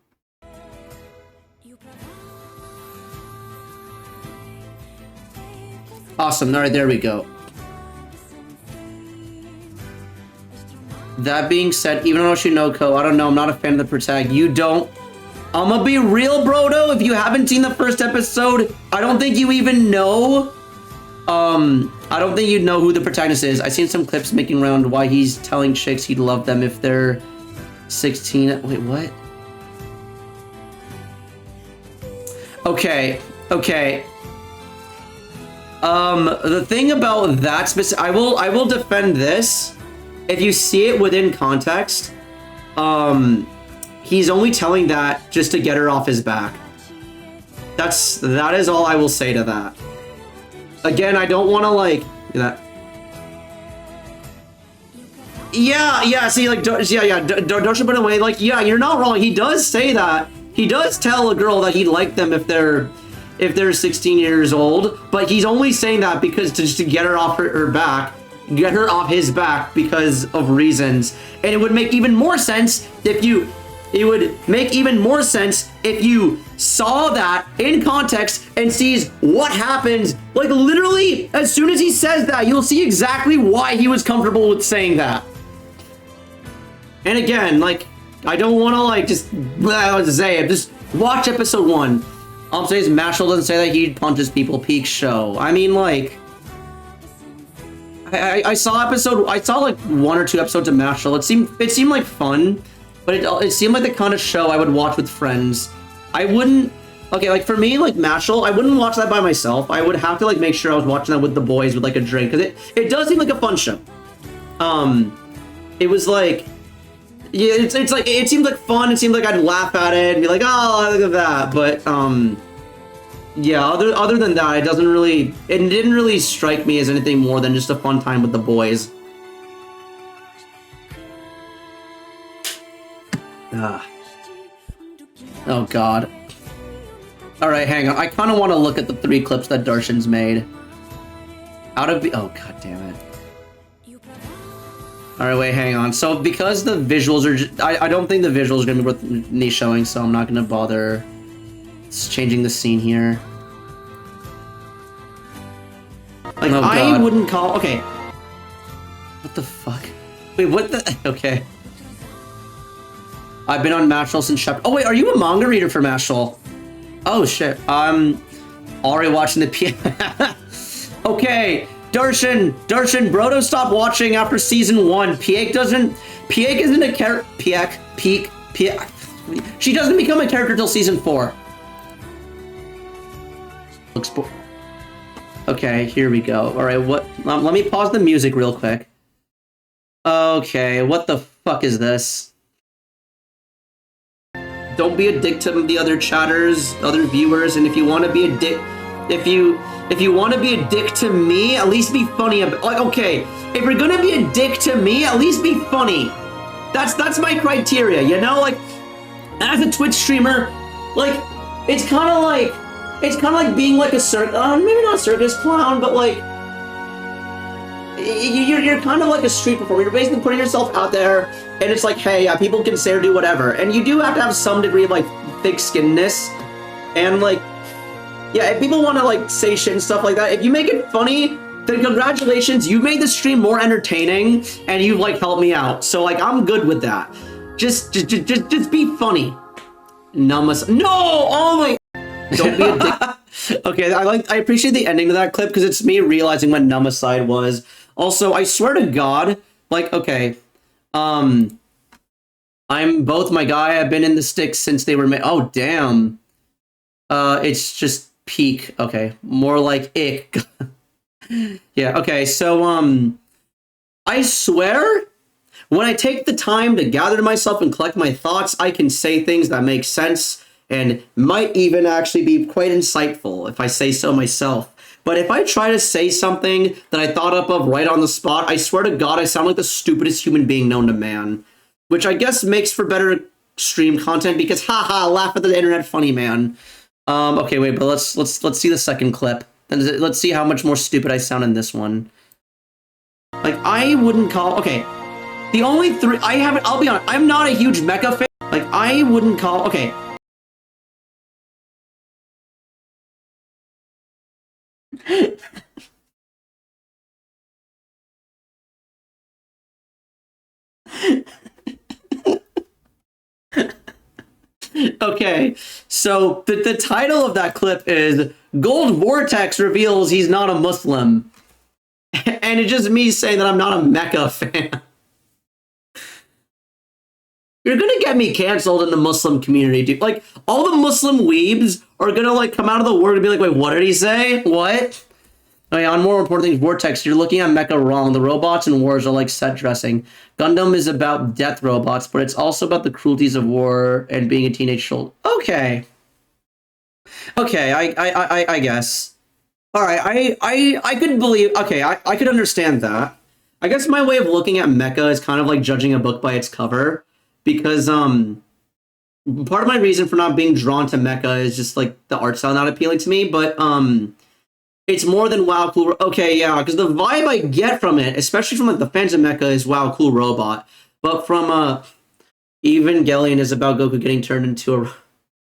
Awesome. All right, there we go. That being said, even though Shinoko, I don't know, I'm not a fan of the protag. You don't. I'm gonna be real, Brodo. If you haven't seen the first episode, I don't think you even know. I don't think you know who the protagonist is. I've seen some clips making around why he's telling chicks he'd love them if they're 16. Wait, what? Okay. The thing about that specific, I will defend this. If you see it within context, he's only telling that just to get her off his back. That is all I will say to that. Again, I don't want to like that. Yeah. See, like, don't you put away. Like, yeah, you're not wrong. He does say that. He does tell a girl that he'd like them if they're 16 years old. But he's only saying that because just to get her off her back. Get her off his back because of reasons. And it would make even more sense if you saw that in context and sees what happens. Like literally, as soon as he says that, you'll see exactly why he was comfortable with saying that. And again, like, I don't want to like just say it. Just watch episode 1. All I'm saying is Mashal doesn't say that he punches people. Peak show. I mean, like, I saw like 1 or 2 episodes of Mashal. It seemed like fun, but it seemed like the kind of show I would watch with friends. I wouldn't. Okay, like for me, like Mashal, I wouldn't watch that by myself. I would have to like make sure I was watching that with the boys with like a drink, because it does seem like a fun show. It was like, yeah, it's like it seemed like fun. It seemed like I'd laugh at it and be like, oh, look at that. But yeah, other than that, it didn't really strike me as anything more than just a fun time with the boys. Oh god. Alright, hang on. I kind of want to look at the 3 clips that Darshan's made. Oh god damn it. Alright, wait, hang on. So because the visuals are I don't think the visuals are going to be worth me showing, so I'm not going to bother changing the scene here. Like, oh, I wouldn't call... Okay. What the fuck? Wait, what the... Okay. I've been on Mashal since chapter... Oh, wait, are you a manga reader for Mashal? Oh, shit. I'm already watching the... Okay. Darshan, Brodo stopped watching after season 1. Piek isn't a character... Piek. She doesn't become a character till season 4. Looks... Okay, here we go. All right, let me pause the music real quick. Okay, what the fuck is this? Don't be a dick to the other chatters, other viewers, and if you want to be a dick, if you want to be a dick to me, at least be funny. Like, okay, if you're gonna be a dick to me, at least be funny. That's my criteria, you know? Like, as a Twitch streamer, like, it's kind of like being like a maybe not a circus clown, but like you're kind of like a street performer. You're basically putting yourself out there, and it's like, hey, yeah, people can say or do whatever, and you do have to have some degree of like thick-skinnedness, and like, yeah, if people want to like say shit and stuff like that, if you make it funny, then congratulations, you made the stream more entertaining, and you've like helped me out. So like, I'm good with that. Just be funny. Namas. No! Oh my. Don't be a dick. Okay, I appreciate the ending to that clip because it's me realizing what Numicide was. Also, I swear to God, like, okay, I'm both my guy. I've been in the sticks since they were made. Oh, damn. It's just peak. Okay, more like ick. Yeah. Okay. So, I swear, when I take the time to gather myself and collect my thoughts, I can say things that make sense and might even actually be quite insightful if I say so myself. But if I try to say something that I thought up of right on the spot, I swear to God, I sound like the stupidest human being known to man. Which I guess makes for better stream content because haha, laugh at the internet funny man. Okay, wait, but let's see the second clip. And let's see how much more stupid I sound in this one. Like, I wouldn't call... Okay, the only three... I'll be honest, I'm not a huge mecha fan. Like, I wouldn't call... Okay. Okay, so the title of that clip is Gold Vortex reveals he's not a Muslim. And it's just me saying that I'm not a mecha fan. You're gonna get me canceled in the Muslim community, dude. Like, all the Muslim weebs are gonna, like, come out of the word and be like, wait, what did he say? What? Okay, on more important things, Vortex, you're looking at mecha wrong. The robots in wars are like set dressing. Gundam is about death robots, but it's also about the cruelties of war and being a teenage child. Okay. Okay, I guess. All right, I could believe... Okay, I could understand that. I guess my way of looking at mecha is kind of like judging a book by its cover. Because, part of my reason for not being drawn to mecha is just, like, the art style not appealing to me, but, it's more than wow, cool... Okay, yeah, because the vibe I get from it, especially from, like, the fans of mecha, is wow, cool robot. But from, Evangelion is about Goku getting turned into a...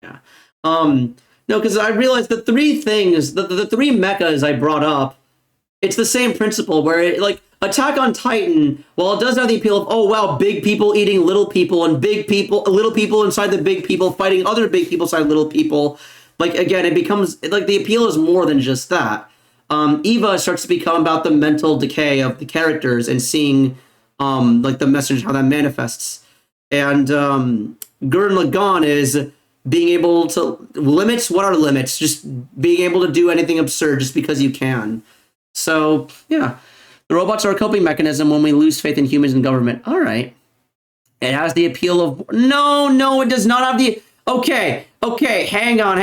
Yeah. No, because I realized the three things, the three mechas I brought up, it's the same principle, where, it, like, Attack on Titan, while it does have the appeal of, oh wow, big people eating little people, and big people, little people inside the big people fighting other big people inside little people, like, again, it becomes, like, the appeal is more than just that. Eva starts to become about the mental decay of the characters and seeing, like, the message, how that manifests. And, Gurren Lagann is being able to, limits, what are limits? Just being able to do anything absurd just because you can. So, yeah. The robots are a coping mechanism when we lose faith in humans and government. All right. It has the appeal of... No, it does not have the... Okay, hang on.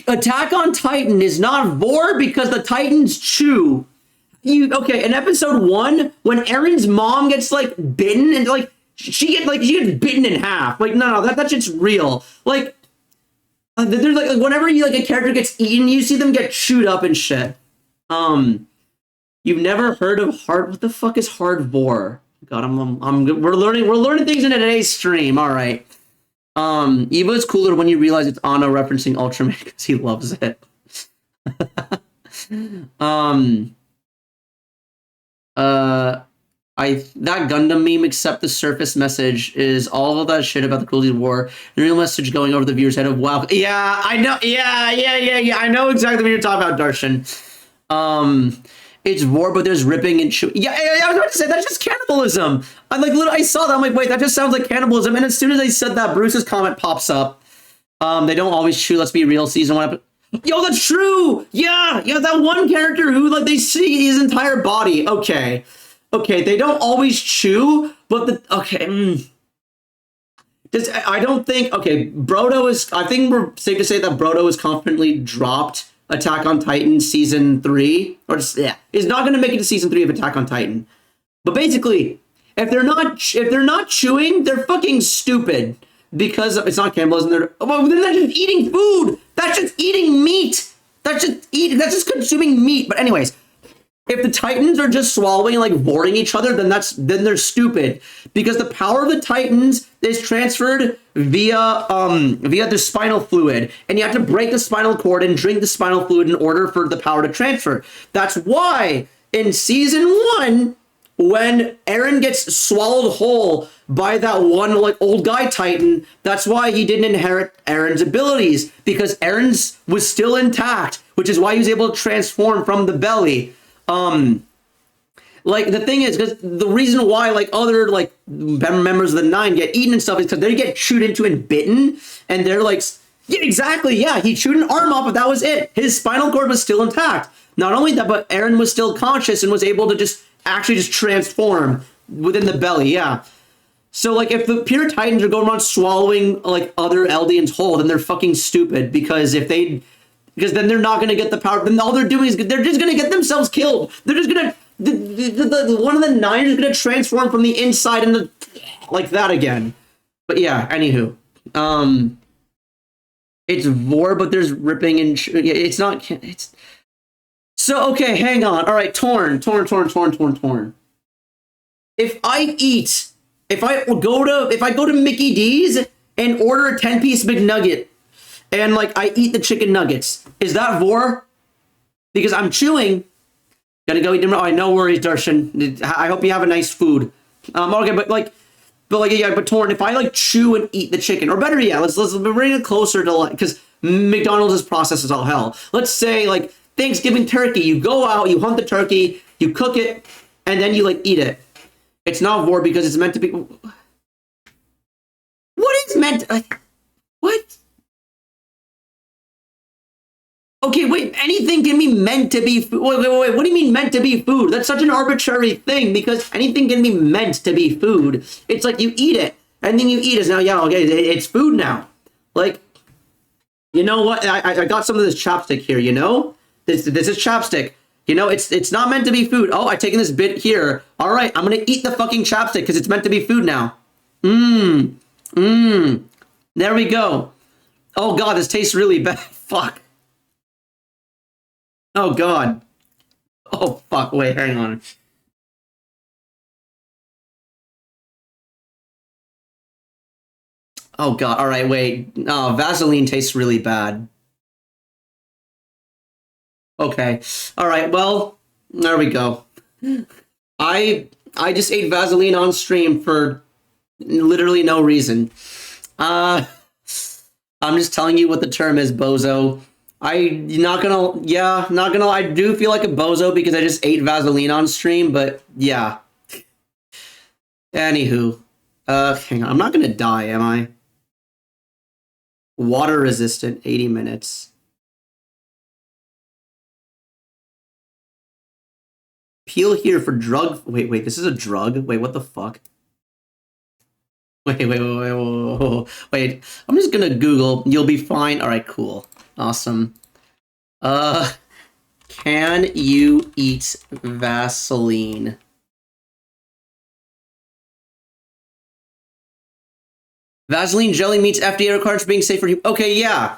Attack on Titan is not vor because the Titans chew. Okay, in episode 1, when Eren's mom gets, like, bitten and, like, she gets bitten in half. Like, no, that shit's real. Like, there's, like, whenever a character gets eaten, you see them get chewed up and shit. You've never heard of hard... What the fuck is hard vor? God, we're learning things in today's stream. All right. Eva is cooler when you realize it's Anno referencing Ultraman because he loves it. That Gundam meme, except the surface message, is all of that shit about the cruelty of war. The real message going over the viewer's head of wow. Yeah, I know. Yeah. I know exactly what you're talking about, Darshan. It's war, but there's ripping and chewing. Yeah, I was about to say, that's just cannibalism. I saw that, I'm like, wait, that just sounds like cannibalism. And as soon as I said that, Bruce's comment pops up. They don't always chew, let's be real, season 1. Yo, that's true! Yeah, that one character who, like, they see his entire body. Okay, they don't always chew, but I don't think, Brodo is, I think we're safe to say that Brodo is confidently dropped Attack on Titan season 3, is not going to make it to season 3 of Attack on Titan. But basically, if they're not chewing, they're fucking stupid because it's not cannibalism. They're just eating food. That's just eating meat. That's just consuming meat. But anyways, if the Titans are just swallowing and like voring each other, then they're stupid because the power of the Titans is transferred via the spinal fluid, and you have to break the spinal cord and drink the spinal fluid in order for the power to transfer. That's why in season 1, when Eren gets swallowed whole by that one like old guy Titan, that's why he didn't inherit Eren's abilities, because Eren's was still intact, which is why he was able to transform from the belly. Like the thing is, because the reason why like other like members of the Nine get eaten and stuff is because they get chewed into and bitten, and they're like, yeah, exactly, yeah, he chewed an arm off, but that was it. His spinal cord was still intact. Not only that, but Eren was still conscious and was able to just actually just transform within the belly, yeah. So like if the pure Titans are going around swallowing like other Eldians whole, then they're fucking stupid, because then they're not gonna get the power. Then all they're doing is they're just gonna get themselves killed. They're just gonna one of the Nine is gonna transform from the inside into like that again. But yeah, anywho, it's Vor, but there's ripping and it's not. It's so okay. Hang on. All right, torn. If I go to Mickey D's and order a 10-piece McNugget, and like I eat the chicken nuggets, is that Vor? Because I'm chewing. Gotta go eat them. Oh, no worries, Darshan. I hope you have a nice food. Okay, but Torn, if I like chew and eat the chicken, or better yet, let's bring it closer to like, because McDonald's process is all hell. Let's say like Thanksgiving turkey, you go out, you hunt the turkey, you cook it, and then you like eat it. It's not Vor because it's meant to be. What is meant to, like, what? Okay, wait, anything can be meant to be food. Wait, what do you mean meant to be food? That's such an arbitrary thing, because anything can be meant to be food. It's like you eat it. Anything you eat is now, yeah, okay, it's food now. Like, you know what? I got some of this chopstick here, you know? This is chopstick. You know, it's not meant to be food. Oh, I've taken this bit here. All right, I'm going to eat the fucking chopstick because it's meant to be food now. There we go. Oh, God, this tastes really bad. Fuck. Oh, God. Oh, fuck. Wait, hang on. Oh, God. All right, wait. Oh, Vaseline tastes really bad. Okay. All right, well, there we go. I just ate Vaseline on stream for literally no reason. I'm just telling you what the term is, bozo. I do feel like a bozo because I just ate Vaseline on stream, but yeah. Anywho, hang on, I'm not gonna die, am I? Water resistant, 80 minutes. Peel here for drug. Wait, this is a drug? Wait, what the fuck? Wait. I'm just gonna Google. You'll be fine. All right, cool. Awesome. Can you eat Vaseline? Vaseline jelly meets FDA requirements for being safe for you. Okay, yeah.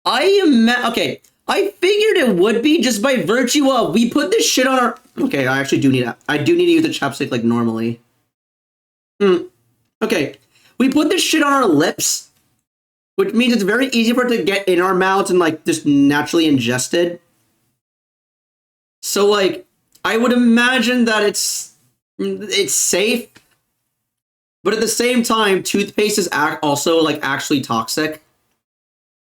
Okay. I figured it would be just by virtue of we put this shit on our. Okay, I actually do need that. I do need to use the chopstick like normally. Okay, we put this shit on our lips, which means it's very easy for it to get in our mouths and like just naturally ingested. So like, I would imagine that it's safe, but at the same time, toothpaste is also like actually toxic.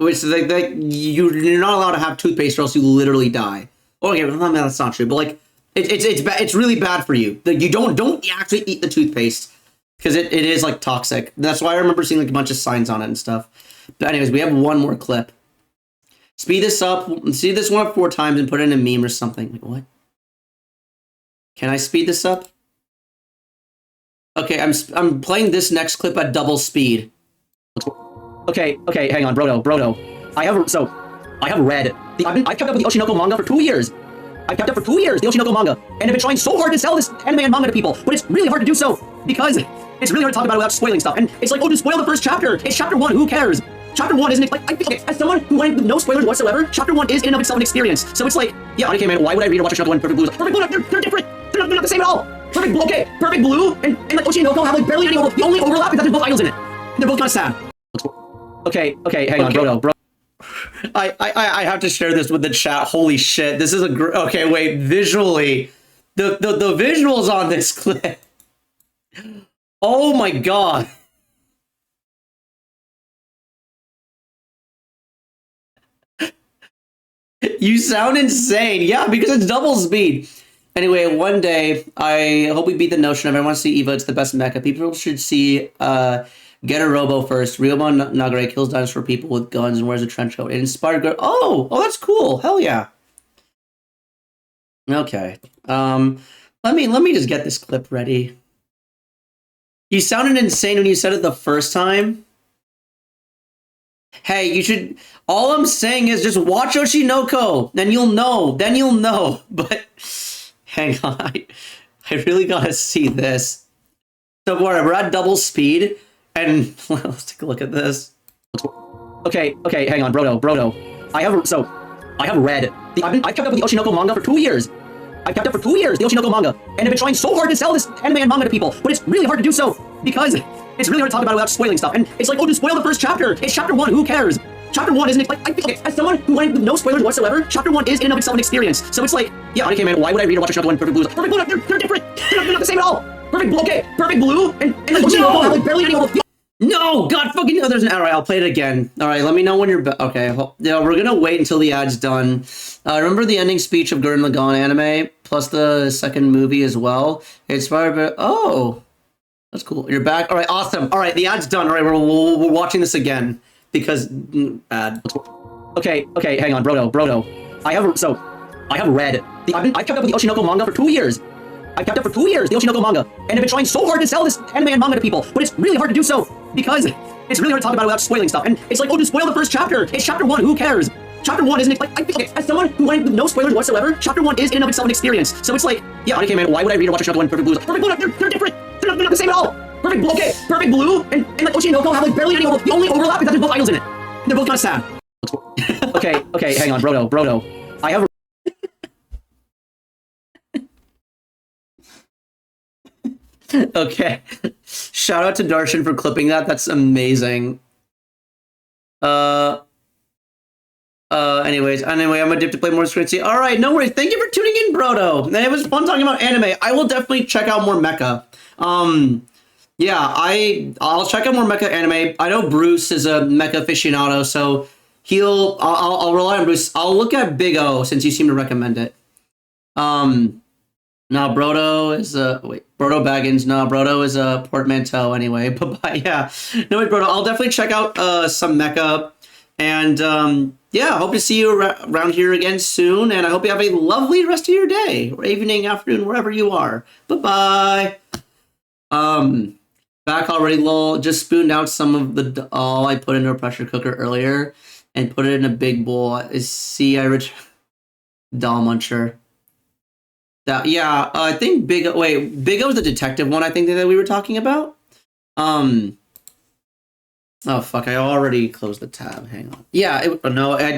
Which is like you're not allowed to have toothpaste or else you literally die. Okay, well, that's not true, but like it's really bad for you. Like you don't actually eat the toothpaste because it is like toxic. That's why I remember seeing like a bunch of signs on it and stuff. But anyways, we have one more clip. Speed this up. See this one up 4 times and put it in a meme or something. Like what? Can I speed this up? Okay, I'm playing this next clip at double speed. Okay, hang on, Brodo. I've read I've kept up with the Oshinoko manga for 2 years. I've kept up for 2 years, the Oshinoko manga, and I've been trying so hard to sell this anime and manga to people, but it's really hard to do so because it's really hard to talk about it without spoiling stuff. And it's like, oh, just spoil the first chapter. It's chapter 1. Who cares? Chapter 1 isn't like okay, as someone who went with no spoilers whatsoever, chapter 1 is in and of itself an experience. So it's like, yeah, okay, man, why would I read or watch chapter 1 and Perfect Blue? Perfect Blue, they're different. They're not the same at all. Perfect Blue and like Oshinoko have like barely any overlap. The only overlap is that there's both idols in it. And they're both kind of sad. Okay, hang on, bro. I have to share this with the chat. Holy shit, this is okay, wait, visually, the visuals on this clip. Oh my god. You sound insane. Yeah, because it's double speed. Anyway, one day, I hope we beat the notion of everyone wants to see Eva. It's the best mecha. People should see Get a Robo first. Ryoma Nagare kills dinosaur people with guns and wears a trench coat. It inspired girl. Oh, that's cool. Hell yeah. Okay. Let me just get this clip ready. You sounded insane when you said it the first time. Hey, you should. All I'm saying is just watch Oshinoko. Then you'll know. But hang on, I really gotta see this. So we're at double speed, and let's take a look at this. Okay, hang on, Brodo. I have read. I've kept up with the Oshinoko manga for 2 years. I've kept up for 2 years, the Oshinoko manga, and I've been trying so hard to sell this anime and manga to people, but it's really hard to do so because it's really hard to talk about it without spoiling stuff. And it's like, oh, just spoil the first chapter. It's chapter 1. Who cares? Chapter 1 isn't like, okay, as someone who went with no spoilers whatsoever, chapter 1 is in and of itself an experience. So it's like, yeah, okay, man, why would I read or watch a chapter 1 Perfect Blue? Perfect Blue, they're different. They're not the same at all. Perfect Blue, okay, Perfect Blue, and like Oshinoko have like barely any of the. No, God fucking no, there's an all right, I'll play it again. All right, let me know when you're okay. Yeah, we're gonna wait until the ad's done. Remember the ending speech of Gurren Lagann anime plus the second movie as well. It's inspired by oh, that's cool. You're back. All right, awesome. All right, the ad's done. All right, we're watching this again because ad. Okay, hang on, Brodo. I have read. I've kept up with the Oshinoko manga for 2 years. I've kept up for 2 years, the Oshinoko manga, and I've been trying so hard to sell this anime and manga to people, but it's really hard to do so because it's really hard to talk about it without spoiling stuff. And it's like, oh, just spoil the first chapter. It's chapter 1. Who cares? Chapter 1 isn't like, okay, as someone who went with no spoilers whatsoever, chapter 1 is in and of itself an experience. So it's like, yeah, okay, man, why would I read or watch a chapter 1 Perfect Blue? Perfect Blue, they're different. They're not the same at all. Perfect Blue, okay, Perfect Blue, and like Oshinoko have like barely any of the only overlap is that there's both idols in it. And they're both kind of sad. Okay, hang on, Brodo. I have. Okay. Shout out to Darshan for clipping that. That's amazing. Anyway, I'm addicted to play more Scritzy. All right, no worries. Thank you for tuning in, Brodo. It was fun talking about anime. I will definitely check out more mecha. Yeah, I'll check out more mecha anime. I know Bruce is a mecha aficionado, so I'll rely on Bruce. I'll look at Big O since you seem to recommend it. No, Brodo is Brodo Baggins. No, Brodo is a portmanteau anyway. But yeah, no, wait, Brodo. I'll definitely check out some mecha, and yeah, hope to see you around here again soon. And I hope you have a lovely rest of your day, or evening, afternoon, wherever you are. Bye bye. Back already, lol. Just spooned out some of the dal I put into a pressure cooker earlier, and put it in a big bowl. See, I dal muncher. Yeah, I think Big O was the detective one, I think, that we were talking about. Oh, fuck, I already closed the tab. Hang on. Yeah, it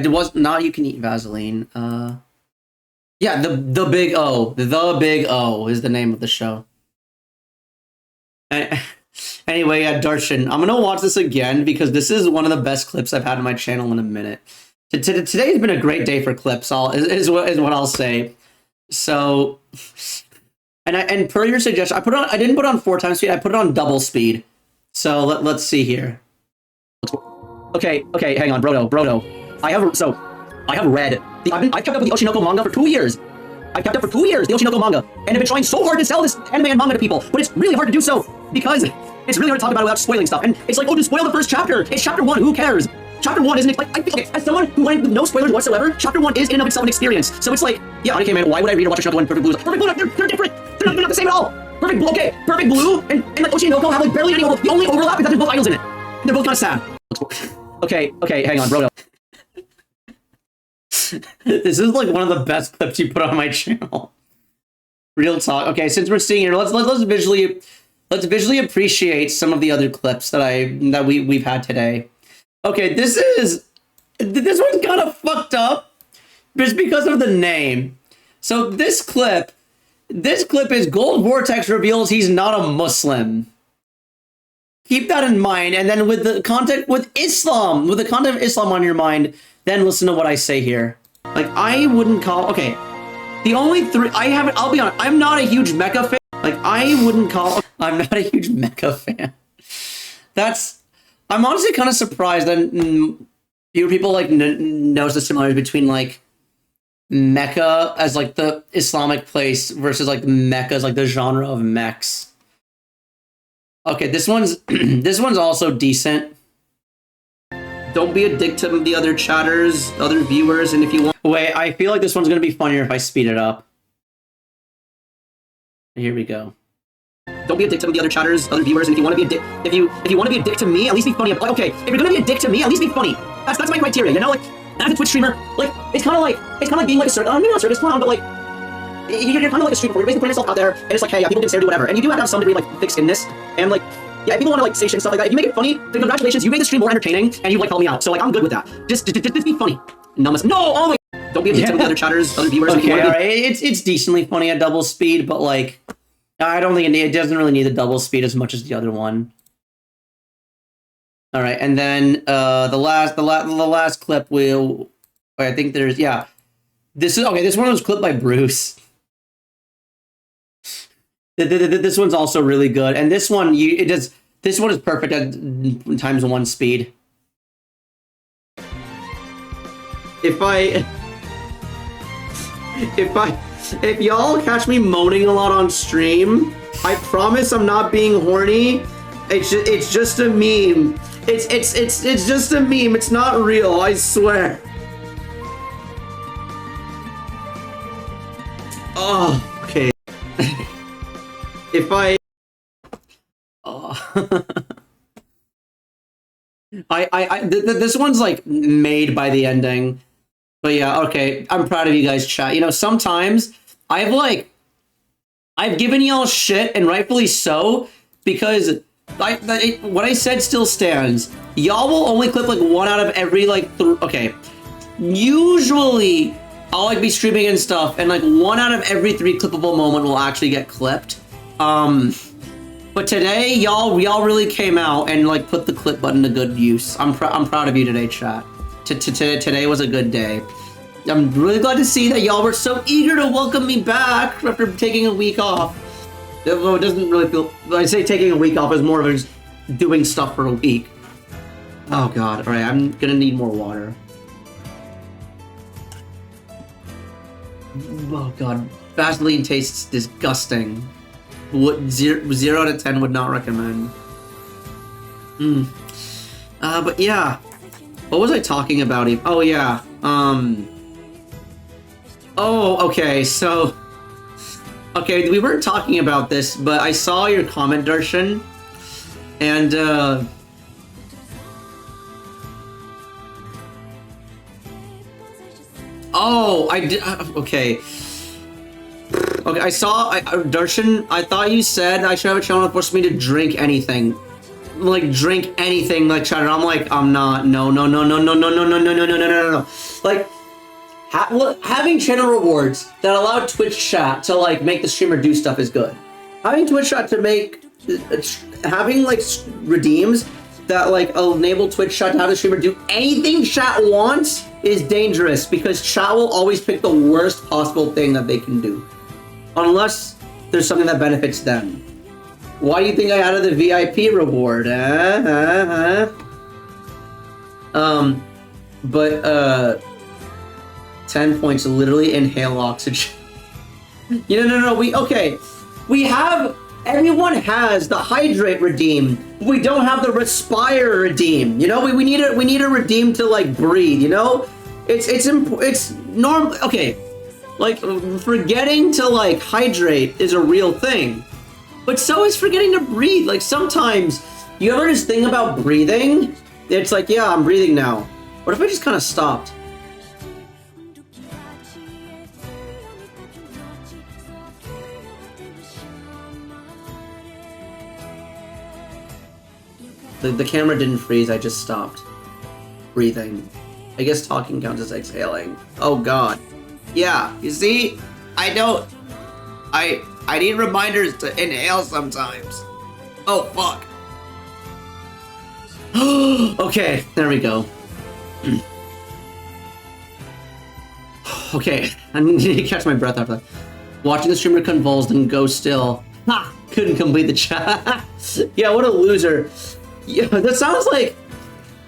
was not You Can Eat Vaseline. Yeah, the Big O. The Big O is the name of the show. Anyway, yeah, Darshan, I'm going to watch this again because this is one of the best clips I've had on my channel in a minute. Today's been a great day for clips, is what I'll say. So, and per your suggestion, I didn't put it on 4 times speed. I put it on double speed. So let's see here. Okay, hang on, Brodo. I have read. I've kept up with the Oshinoko manga for 2 years. I've kept up for 2 years, the Oshinoko manga, and I've been trying so hard to sell this anime and manga to people, but it's really hard to do so because it's really hard to talk about it without spoiling stuff. And it's like, oh, just spoil the first chapter. It's chapter 1. Who cares? Chapter 1 isn't like, okay, as someone who went with no spoilers whatsoever, chapter 1 is in and of itself an experience. So it's like, yeah, okay, man, why would I read or watch a chapter 1 Perfect Blue? Perfect Blue, they're different. They're not the same at all. Perfect Blue, okay, Perfect Blue, and like Oshinoko have like barely any of the only overlap is that there's both idols in it. And they're both kind of sad. Okay, hang on, Brodo. This is like one of the best clips you put on my channel. Real talk. Okay, since we're seeing here, let's visually appreciate some of the other clips that we've had today. Okay, this one's kind of fucked up just because of the name. So this clip is Gold Vortex reveals he's not a Muslim. Keep that in mind, and then with the content of Islam on your mind, then listen to what I say here. Like, I wouldn't call, okay, The only three I haven't. I'll be honest. I'm not a huge mecha fan. Like I wouldn't call. I'm not a huge mecha fan. I'm honestly kind of surprised that fewer people like knows the similarities between like mecha as like the Islamic place versus like mecha as like the genre of mechs. Okay, this one's this one's also decent. Don't be a dick to the other chatters, other viewers, and if you want. Wait, I feel like this one's gonna be funnier if I speed it up. Here we go. Don't be a dick to the other chatters, other viewers, and if you want to be a dick, if you want to be a dick to me, at least be funny. Okay, if you're gonna be a dick to me, at least be funny. That's my criteria, you know. Like as a Twitch streamer, like it's kind of like being like a maybe not a circus clown, but like you're kind of like a streamer. You're basically putting yourself out there, and it's like, hey, yeah, people can say or do whatever, and you do have to have some degree of like thick-skinnedness, and like. Yeah, if people want to like say shit and stuff like that, if you make it funny, then congratulations, you made the stream more entertaining, and you like helped me out. So like, I'm good with that. Just be funny. No, oh my. Don't be a dick to the other chatters, other viewers. Okay, alright, it's decently funny at double speed, but like, I don't think it doesn't really need the double speed as much as the other one. All right, and then the last clip I think there's this one was clipped by Bruce. This one's also really good, and this one this one is perfect at ×1 speed. If y'all catch me moaning a lot on stream, I promise I'm not being horny. It's just a meme. It's just a meme. It's not real. I swear. Oh, okay. This one's like made by the ending, but yeah, okay. I'm proud of you guys, chat. You know, sometimes I've given y'all shit, and rightfully so, because what I said still stands. Y'all will only clip like 1 out of every like okay. Usually, I'll like be streaming and stuff, and like 1 out of every 3 clippable moment will actually get clipped. But today, y'all really came out and like put the clip button to good use. I'm proud of you today, chat. Today was a good day. I'm really glad to see that y'all were so eager to welcome me back after taking a week off. Although it doesn't really feel. I say taking a week off is more of just doing stuff for a week. Oh god! All right, I'm gonna need more water. Oh god, Vaseline tastes disgusting. What 0 to 10 would not recommend. But yeah, what was I talking about? Oh yeah. Oh, okay. So, okay, we weren't talking about this, but I saw your comment, Darshan, and oh, I did. Okay. Okay, I saw, Darshan, I thought you said I should have a channel that forced me to drink anything. Like, drink anything, like, chat, and I'm like, I'm not, no. Like, having channel rewards that allow Twitch chat to, like, make the streamer do stuff is good. Having Twitch chat to make, having, like, redeems that, like, enable Twitch chat to have the streamer do anything chat wants is dangerous, because chat will always pick the worst possible thing that they can do. Unless there's something that benefits them. Why do you think I added the VIP reward? But 10 points, literally inhale oxygen. No, everyone has the hydrate redeem. We don't have the respire redeem. You know, we need a redeem to like breathe, you know? It's normal. Okay. Like, forgetting to, like, hydrate is a real thing. But so is forgetting to breathe. Like, sometimes, you ever just think about breathing? It's like, yeah, I'm breathing now. What if I just kind of stopped? The camera didn't freeze, I just stopped breathing. I guess talking counts as exhaling. Oh, God. Yeah, you see? I need reminders to inhale sometimes. Oh, fuck. Okay, there we go. Okay, I need to catch my breath after that. Watching the streamer convulsed and go still. Ha! Couldn't complete the chat. Yeah, what a loser. Yeah, that sounds like...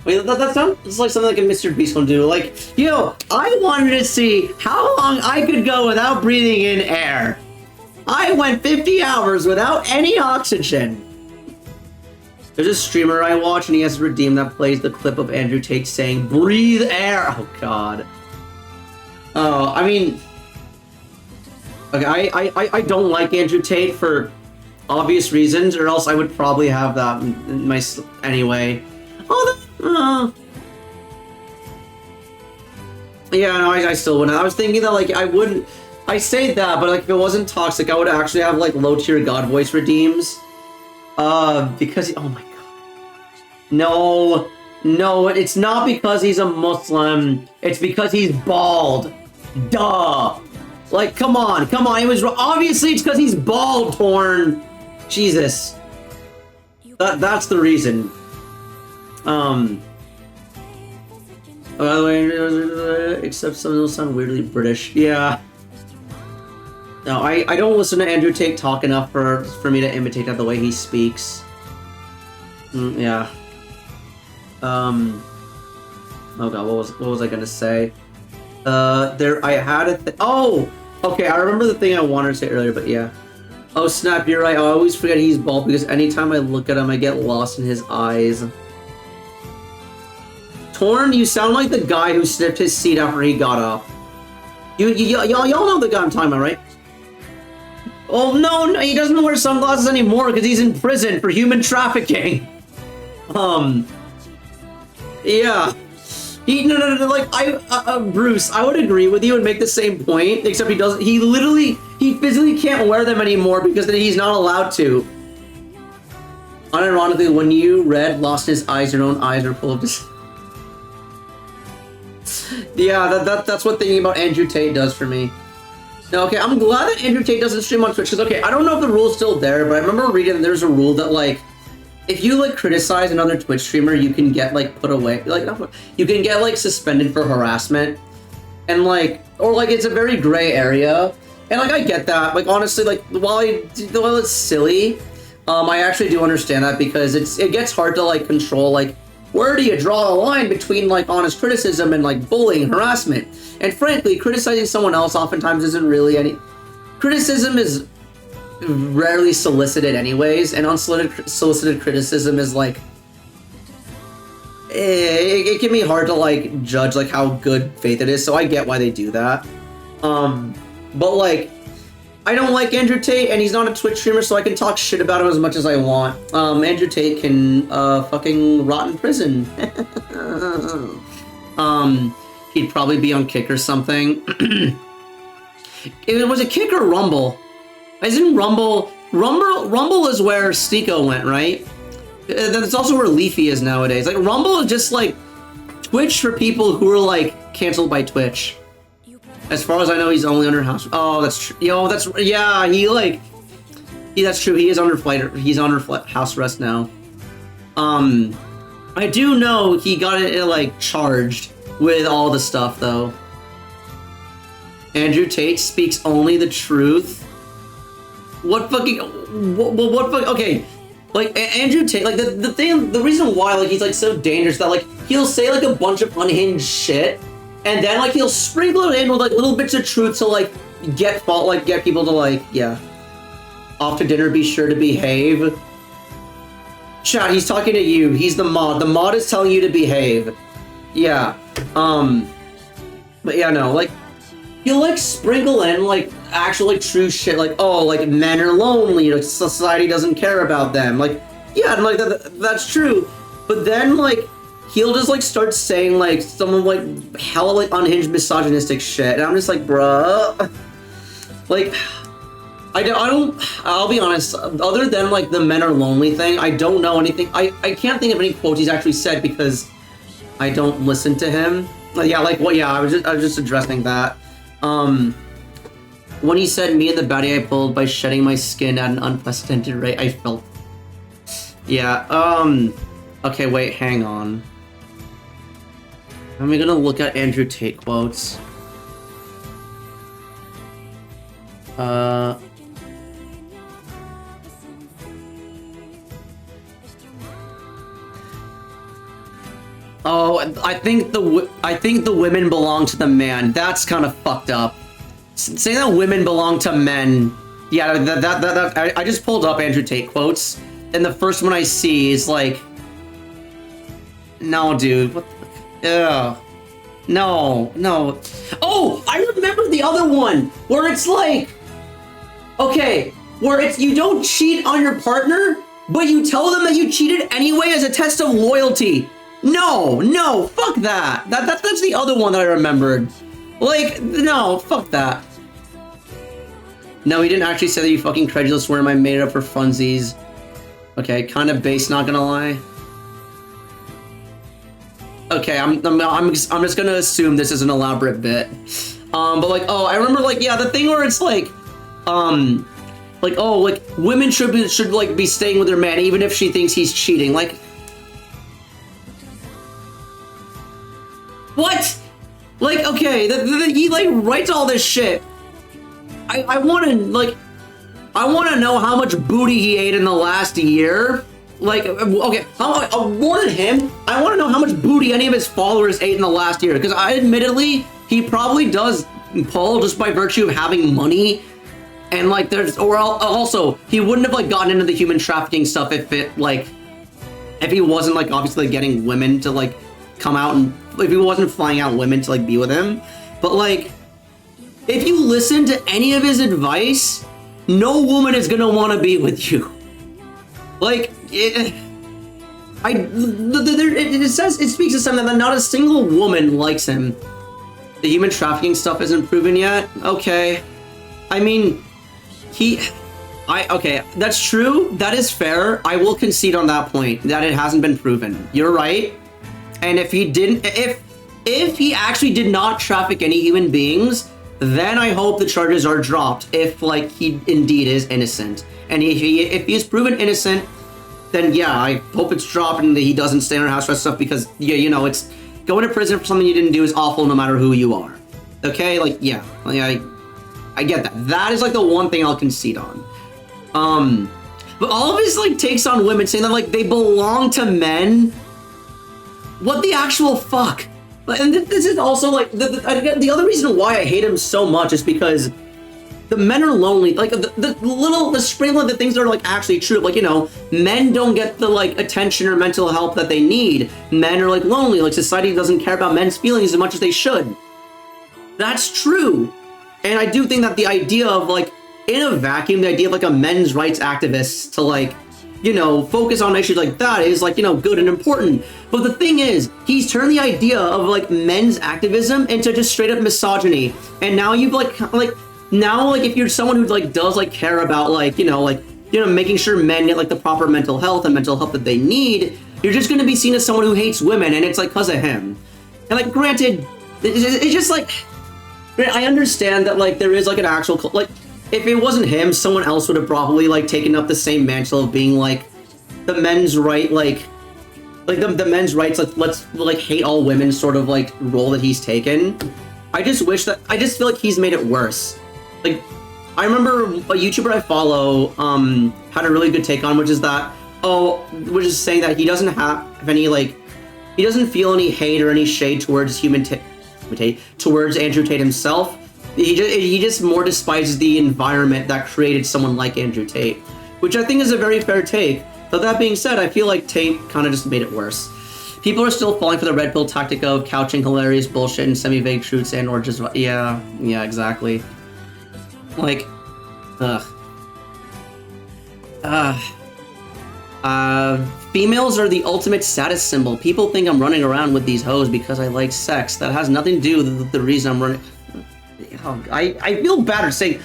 Wait, that sounds like something like a Mr. Beast will do. Like, yo, I wanted to see how long I could go without breathing in air. I went 50 hours without any oxygen. There's a streamer I watch and he has to redeem that plays the clip of Andrew Tate saying, breathe air. Oh, God. Oh, I mean... Okay, I don't like Andrew Tate for obvious reasons, or else I would probably have that in my... Anyway. Oh, yeah, no, I still wouldn't. I was thinking that, like, I wouldn't... I say that, but, like, if it wasn't toxic, I would actually have, like, low-tier God voice redeems. Because... Oh, my God. No. No, it's not because he's a Muslim. It's because he's bald. Duh. Like, come on. Come on. He was... Obviously, it's because he's bald, Torn. Jesus. That's the reason. By the way, except some of those sound weirdly British. Yeah. No, I don't listen to Andrew Tate talk enough for me to imitate that the way he speaks. Yeah. Oh god, what was I gonna say? I had a oh! Okay, I remember the thing I wanted to say earlier, but yeah. Oh snap, you're right, I always forget he's bald because anytime I look at him, I get lost in his eyes. Torn, you sound like the guy who sniffed his seat after he got up. Y'all know the guy I'm talking about, right? Oh no, he doesn't wear sunglasses anymore because he's in prison for human trafficking. Yeah. No, like, Bruce, I would agree with you and make the same point, except he doesn't, he physically can't wear them anymore because he's not allowed to. Unironically, when you read Lost in His Eyes, your own eyes are full of this. Yeah, that's what thinking about Andrew Tate does for me. Now, okay, I'm glad that Andrew Tate doesn't stream on Twitch, because, okay, I don't know if the rule's still there, but I remember reading that there's a rule that, like, if you, like, criticize another Twitch streamer, you can get, like, put away, like, you can get, like, suspended for harassment, and, like, or, like, it's a very gray area, and, like, I get that, like, honestly, like, while it's silly, I actually do understand that, because it gets hard to, like, control, like, where do you draw a line between, like, honest criticism and, like, bullying, harassment? And frankly, criticizing someone else oftentimes isn't really any... Criticism is rarely solicited anyways, and unsolicited criticism is, like... It can be hard to, like, judge, like, how good faith it is, so I get why they do that. But, like, I don't like Andrew Tate, and he's not a Twitch streamer, so I can talk shit about him as much as I want. Andrew Tate can, fucking rot in prison. He'd probably be on Kick or something. It was a Kick or Rumble. Isn't Rumble is where Stiko went, right? That's also where Leafy is nowadays. Like, Rumble is just, like, Twitch for people who are, like, canceled by Twitch. As far as I know, he's only under house. Oh, that's true. Yo, that's yeah. That's true. He is under He's under house arrest now. I do know he got it like charged with all the stuff though. Andrew Tate speaks only the truth. What fucking? What fuck? Okay, like Andrew Tate. Like the reason why like he's like so dangerous that like he'll say like a bunch of unhinged shit. And then, like, he'll sprinkle it in with, like, little bits of truth to, like, get people to, like, yeah. Off to dinner, be sure to behave. Chat, he's talking to you. He's the mod. The mod is telling you to behave. Yeah. But, yeah, no, like, he'll, like, sprinkle in, like, actual, like, true shit. Like, oh, like, men are lonely. Like, society doesn't care about them. Like, yeah, and, like, that's true. But then, like... He'll just, like, start saying, like, some, like, hella, like, unhinged misogynistic shit. And I'm just like, bruh. Like, I'll be honest, other than, like, the men are lonely thing, I don't know anything. I can't think of any quotes he's actually said because I don't listen to him. Yeah, like, well, yeah, I was just addressing that. When he said, me and the baddie I pulled by shedding my skin at an unprecedented rate, I felt... Yeah, okay, wait, hang on. I'm gonna look at Andrew Tate quotes. Uh. Oh, I think the women belong to the man. That's kind of fucked up. Saying that women belong to men. Yeah, I just pulled up Andrew Tate quotes, and the first one I see is like, no, dude. What the, ugh. No. Oh, I remember the other one where it's like, okay, where it's you don't cheat on your partner, but you tell them that you cheated anyway as a test of loyalty. No, fuck that. That's the other one that I remembered. Like, no, fuck that. No, he didn't actually say that, you fucking credulous worm. I made it up for funsies. Okay, kind of base, not gonna lie. Okay, I'm just gonna assume this is an elaborate bit. But like, oh, I remember like, yeah, the thing where it's like, oh, like women should like be staying with their man even if she thinks he's cheating. Like, what? Like, okay, he like writes all this shit. I want to know how much booty he ate in the last year. Like, okay, more than him, I want to know how much booty any of his followers ate in the last year. Because admittedly, he probably does pull just by virtue of having money. And like, also, he wouldn't have like gotten into the human trafficking stuff if he wasn't like obviously getting women to like come out, and if he wasn't flying out women to like be with him. But like, if you listen to any of his advice, no woman is gonna want to be with you. Like, it speaks to something that not a single woman likes him. The human trafficking stuff isn't proven yet. Okay, I mean, okay, that's true. That is fair. I will concede on that point that it hasn't been proven. You're right. And if he actually did not traffic any human beings, then I hope the charges are dropped if like he indeed is innocent. And if he is proven innocent, then yeah, I hope it's dropped and that he doesn't stay under house arrest stuff, because yeah, you know, it's going to prison for something you didn't do is awful no matter who you are. Okay, like yeah, like, I get that. That is like the one thing I'll concede on. But all of his like takes on women, saying that like they belong to men. What the actual fuck? And this is also like the other reason why I hate him so much is because the men are lonely. Like the sprinkle of the things that are like actually true. Like, you know, men don't get the like attention or mental help that they need. Men are like lonely. Like society doesn't care about men's feelings as much as they should. That's true. And I do think that the idea of like in a vacuum, the idea of like a men's rights activist to like, you know, focus on issues like that is like, you know, good and important. But the thing is, he's turned the idea of like men's activism into just straight up misogyny. And now you've like if you're someone who like does like care about like, you know, making sure men get like the proper mental health and mental help that they need, you're just going to be seen as someone who hates women, and it's like because of him. And like, granted, it's just like, I understand that like there is like an actual, like, if it wasn't him, someone else would have probably like taken up the same mantle of being like the men's right, like the men's rights, like let's like hate all women sort of like role that he's taken. I just feel like he's made it worse. Like, I remember a YouTuber I follow had a really good take on, which is saying that he doesn't have any like, he doesn't feel any hate or any shade towards towards Andrew Tate himself. He just more despises the environment that created someone like Andrew Tate, which I think is a very fair take. But that being said, I feel like Tate kind of just made it worse. People are still falling for the red pill tactic of couching hilarious bullshit in semi-vague truths and or just yeah, exactly. Like, females are the ultimate status symbol. People think I'm running around with these hoes because I like sex. That has nothing to do with the reason I'm running. Oh, I feel bad saying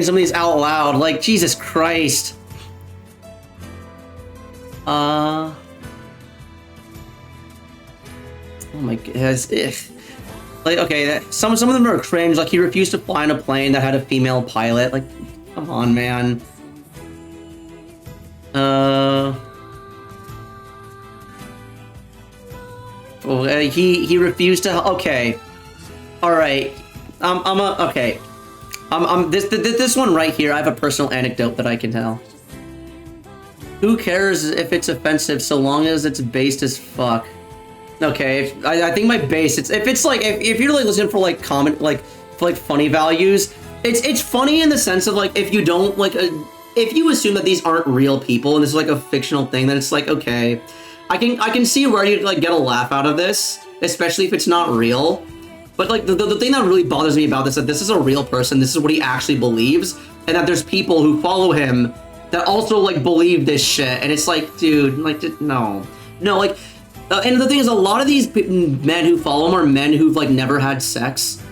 some of these out loud. Like, Jesus Christ. Oh my goodness. Like, okay, some of them are cringe. Like, he refused to fly on a plane that had a female pilot. Like, come on, man. He refused to. Okay. All right. Okay. This one right here, I have a personal anecdote that I can tell. Who cares if it's offensive so long as it's based as fuck? Okay, I think my base, if it's like, if you're like listening for like comment, like for like funny values, it's funny in the sense of like, if you don't like, if you assume that these aren't real people and this is like a fictional thing, then it's like, okay, I can see where you'd like get a laugh out of this, especially if it's not real. But like the thing that really bothers me about this is that this is a real person, this is what he actually believes, and that there's people who follow him that also like believe this shit, and it's like, dude, like, no, like, and the thing is, a lot of these men who follow him are men who've like never had sex.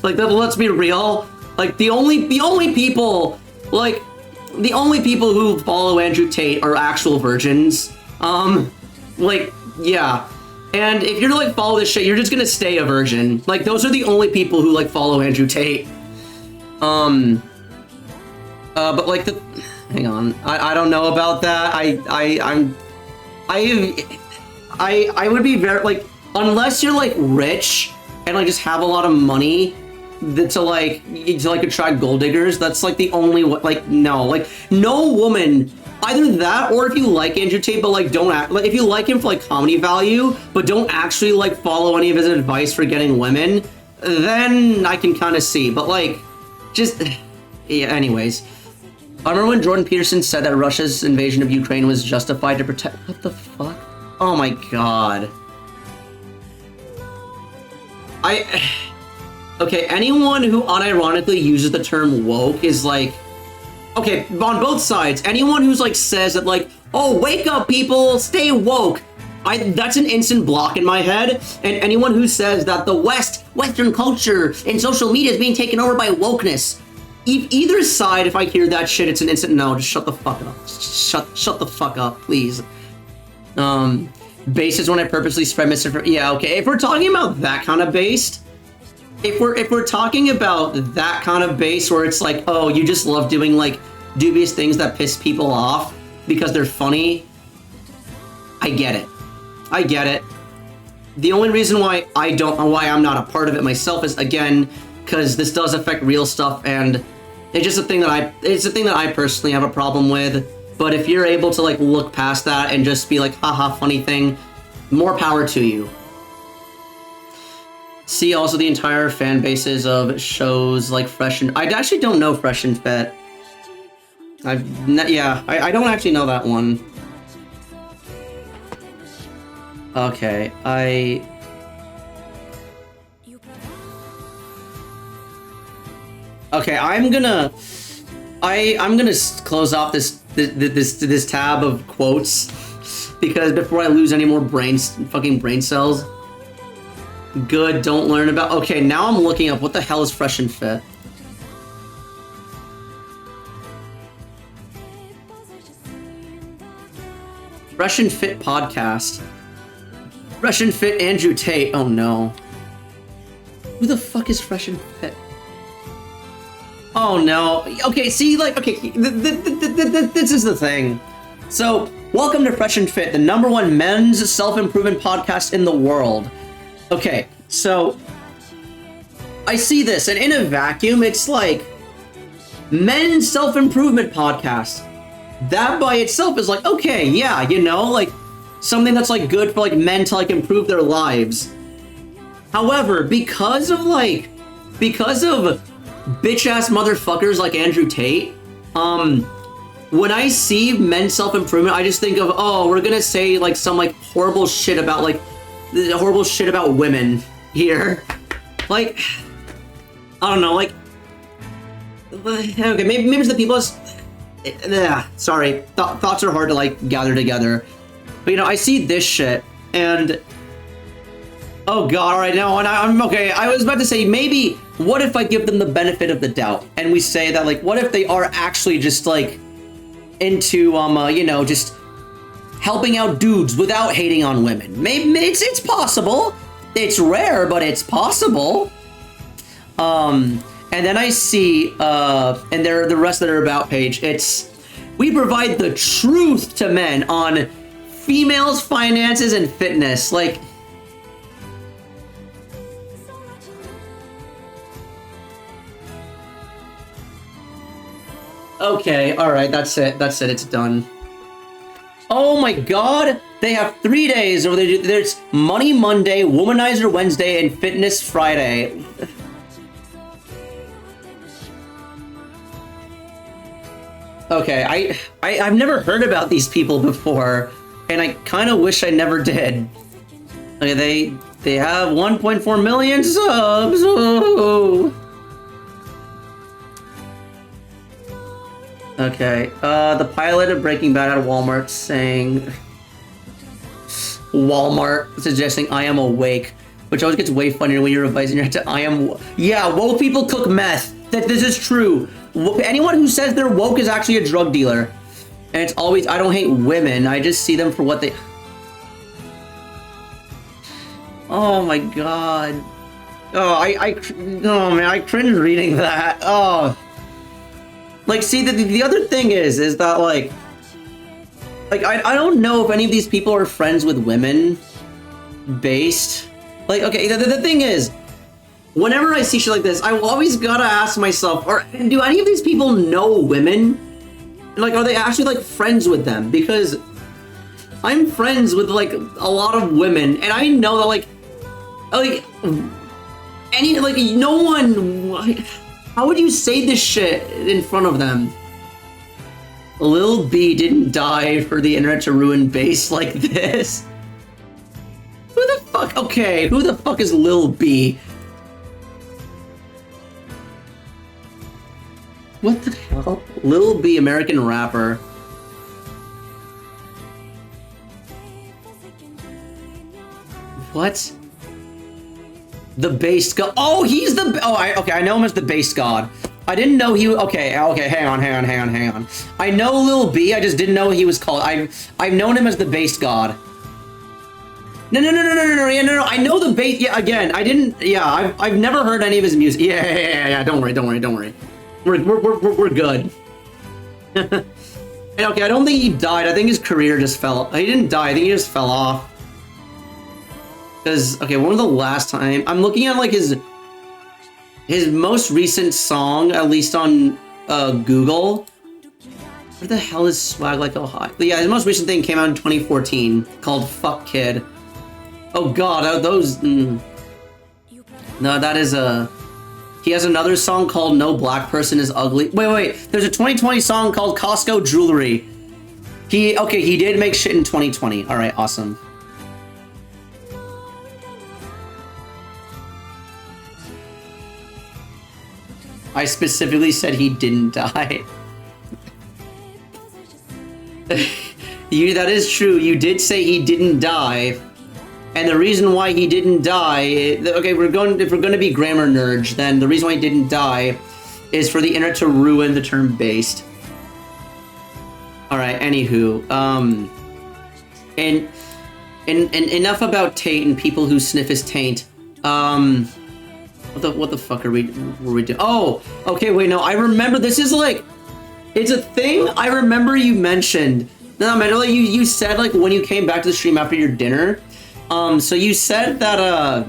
Like, let's be real. Like the only people who follow Andrew Tate are actual virgins. Like, yeah. And if you're to like follow this shit, you're just gonna stay a virgin. Like, those are the only people who like follow Andrew Tate. But like hang on, I don't know about that. I would be very like, unless you're like rich and like just have a lot of money to like attract gold diggers. That's like the only like, no, like no woman. Either that, or if you like Andrew Tate, but like don't act like, if you like him for like comedy value, but don't actually like follow any of his advice for getting women, then I can kind of see. But like, just yeah. Anyways, I remember when Jordan Peterson said that Russia's invasion of Ukraine was justified to protect. What the fuck? Oh my god. Okay. Anyone who unironically uses the term woke is like. Okay, on both sides, anyone who's like says that like, oh, wake up people, stay woke, that's an instant block in my head. And anyone who says that the Western culture and social media is being taken over by wokeness, either side, if I hear that shit, it's an instant no, just shut the fuck up. Shut the fuck up, please. Based is when I purposely spread misinformation. Yeah, okay, if we're talking about that kind of based, if we're talking about that kind of base where it's like, oh, you just love doing like dubious things that piss people off because they're funny, I get it. The only reason why I'm not a part of it myself is, again, because this does affect real stuff, and it's just a thing that I personally have a problem with. But if you're able to like look past that and just be like, haha, funny thing, more power to you. See also the entire fan bases of shows like Fresh and... I actually don't know Fresh and Fit. I don't actually know that one. Okay, Okay, I'm gonna close off this tab of quotes because before I lose any more fucking brain cells. Good, don't learn about... Okay, now I'm looking up what the hell is Fresh and Fit. Fresh and Fit podcast. Fresh and Fit Andrew Tate. Oh no. Who the fuck is Fresh and Fit? Oh no. Okay, see, like, okay, this is the thing. So, welcome to Fresh and Fit, the #1 men's self-improvement podcast in the world. Okay, so I see this, and in a vacuum, it's like men's self-improvement podcast. That by itself is like, okay, yeah, you know, like something that's like good for like men to like improve their lives. However, because of bitch-ass motherfuckers like Andrew Tate, when I see men's self-improvement, I just think of, oh, we're gonna say like some like horrible shit about women here. Like, I don't know, like, okay, maybe it's the people. Sorry, thoughts are hard to like gather together. But you know, I see this shit, and oh god, all right, now I'm okay. I was about to say, maybe what if I give them the benefit of the doubt, and we say that like, what if they are actually just like into you know, just helping out dudes without hating on women. Maybe it's possible. It's rare, but it's possible. And then I see, and the rest of their about page, it's, we provide the truth to men on females, finances, and fitness. Like, Okay, alright, that's it. That's it, it's done. Oh my god! They have 3 days where there's Money Monday, Womanizer Wednesday, and Fitness Friday. Okay, I've never heard about these people before, and I kind of wish I never did. Okay, they have 1.4 million subs. Oh. Okay, the pilot of Breaking Bad at Walmart saying Walmart suggesting I am awake, which always gets way funnier when you're revising your head to I am. Yeah, woke people cook meth. That this is true. Anyone who says they're woke is actually a drug dealer. And it's always, I don't hate women, I just see them for what they... Oh my god. Oh, oh man, I cringe reading that. Oh. Like, see, the other thing is that, like, I don't know if any of these people are friends with women based. Like, okay, the thing is, whenever I see shit like this, I always gotta ask myself, do any of these people know women? Like, are they actually, like, friends with them? Because I'm friends with, like, a lot of women, and I know that, like, no one... How would you say this shit in front of them? Lil B didn't die for the internet to ruin base like this. Who the fuck? Okay, who the fuck is Lil B? What the hell? Lil B, American rapper. What? The base god. Oh, he's the. Oh, okay. I know him as the base god. I didn't know he. Okay. Hang on. I know Lil B. I just didn't know he was called. I've known him as the base god. No. Yeah, no. I know the base. Yeah. Again, I didn't. Yeah. I've never heard any of his music. Yeah. Don't worry. We're good. And okay. I don't think he died. I think his career just fell. He didn't die. I think he just fell off. Because, okay, one of the last time, I'm looking at, like, his most recent song, at least on Google. Where the hell is Swag Like a Hot? But yeah, his most recent thing came out in 2014, called Fuck Kid. Oh god, those... No, that is a... He has another song called No Black Person Is Ugly. Wait, there's a 2020 song called Costco Jewelry. He did make shit in 2020. Alright, awesome. I specifically said he didn't die. That is true. You did say he didn't die. And the reason why he didn't die... Okay, if we're going to be grammar nerds, then the reason why he didn't die is for the internet to ruin the term based. Alright, anywho. And enough about Tate and people who sniff his taint. What the fuck were we doing? Oh, okay, wait, no, I remember, this is like, it's a thing I remember you mentioned. No, man, like, you said, like, when you came back to the stream after your dinner, so you said that,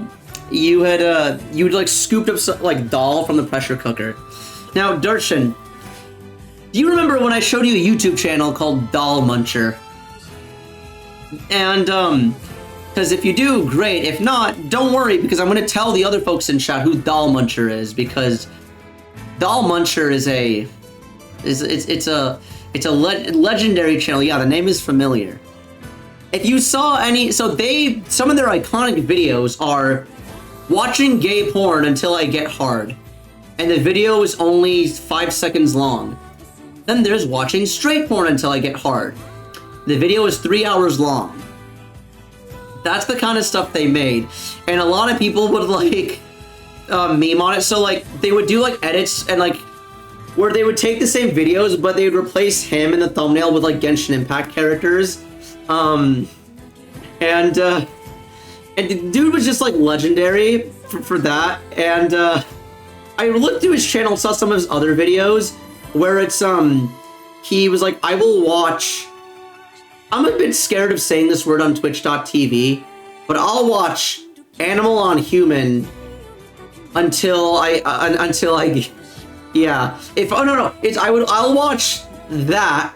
you'd, like, scooped up, some, like, dal from the pressure cooker. Now, Darshan, do you remember when I showed you a YouTube channel called Dal Muncher? And, because if you do, great. If not, don't worry, because I'm going to tell the other folks in chat who Dal Muncher is, because Dal Muncher is a legendary channel. Yeah, the name is familiar. If you saw any, some of their iconic videos are watching gay porn until I get hard, and the video is only 5 seconds long. Then there's watching straight porn until I get hard. The video is 3 hours long. That's the kind of stuff they made. And a lot of people would, like, meme on it. So, like, they would do, like, edits and, like, where they would take the same videos, but they would replace him in the thumbnail with, like, Genshin Impact characters. And the dude was just, like, legendary for that. And, I looked through his channel and saw some of his other videos where it's, he was like, I will watch... I'm a bit scared of saying this word on Twitch.tv, but I'll watch Animal on Human until I Yeah. If no, I'll watch that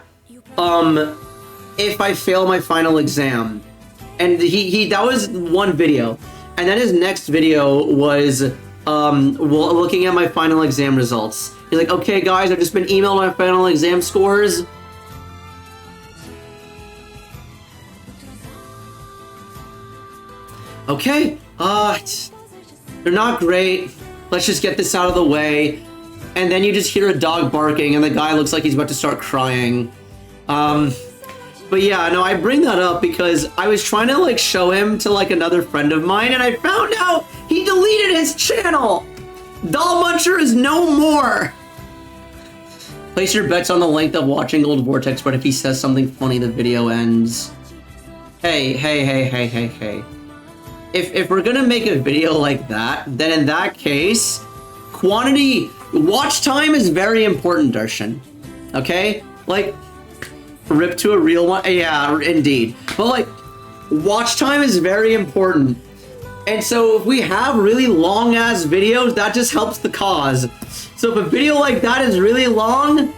if I fail my final exam. And he that was one video. And then his next video was looking at my final exam results. He's like, "Okay guys, I've just been emailed my final exam scores." Okay, they're not great. Let's just get this out of the way. And then you just hear a dog barking and the guy looks like he's about to start crying. But yeah, no, I bring that up because I was trying to like show him to like another friend of mine and I found out he deleted his channel. Doll Muncher is no more. Place your bets on the length of watching Gold Vortex, but if he says something funny, the video ends. Hey. If we're gonna make a video like that, then in that case, watch time is very important, Darshan. Okay? Like, rip to a real one. Yeah, indeed. But like, watch time is very important. And so if we have really long ass videos, that just helps the cause. So if a video like that is really long,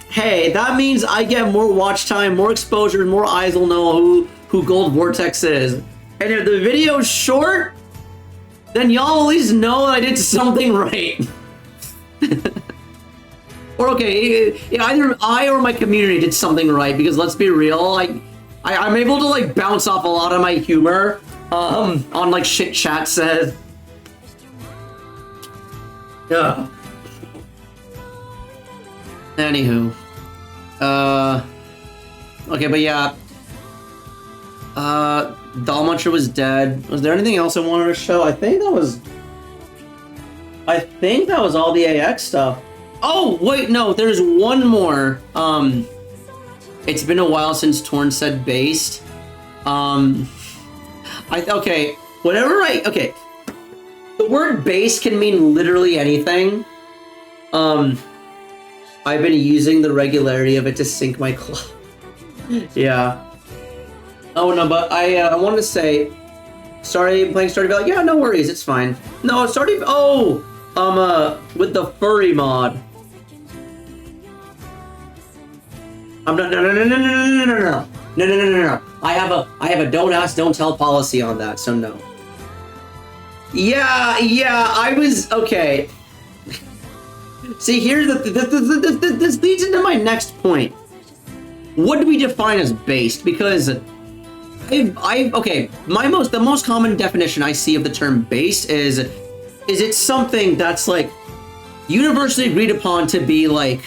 hey, that means I get more watch time, more exposure, and more eyes will know who Gold Vortex is. And if the video's short, then y'all at least know I did something right. Or okay, either I or my community did something right, because let's be real, I'm able to like bounce off a lot of my humor on like shit chat said. Yeah. Anywho. Okay, but yeah. Doll Muncher was dead. Was there anything else I wanted to show? I think that was all the AX stuff. Oh, wait, no, there's one more. It's been a while since Torn said based. Okay. The word based can mean literally anything. I've been using the regularity of it to sync my clock. Yeah. Oh no, but I wanted to say, sorry, playing Stardew Valley. Yeah, no worries, it's fine. No, Stardew. Oh, with the furry mod. No. I have a don't ask, don't tell policy on that, so no. Yeah, I was okay. See, here's this leads into my next point. What do we define as based? Because the most common definition I see of the term based is it something that's like universally agreed upon to be like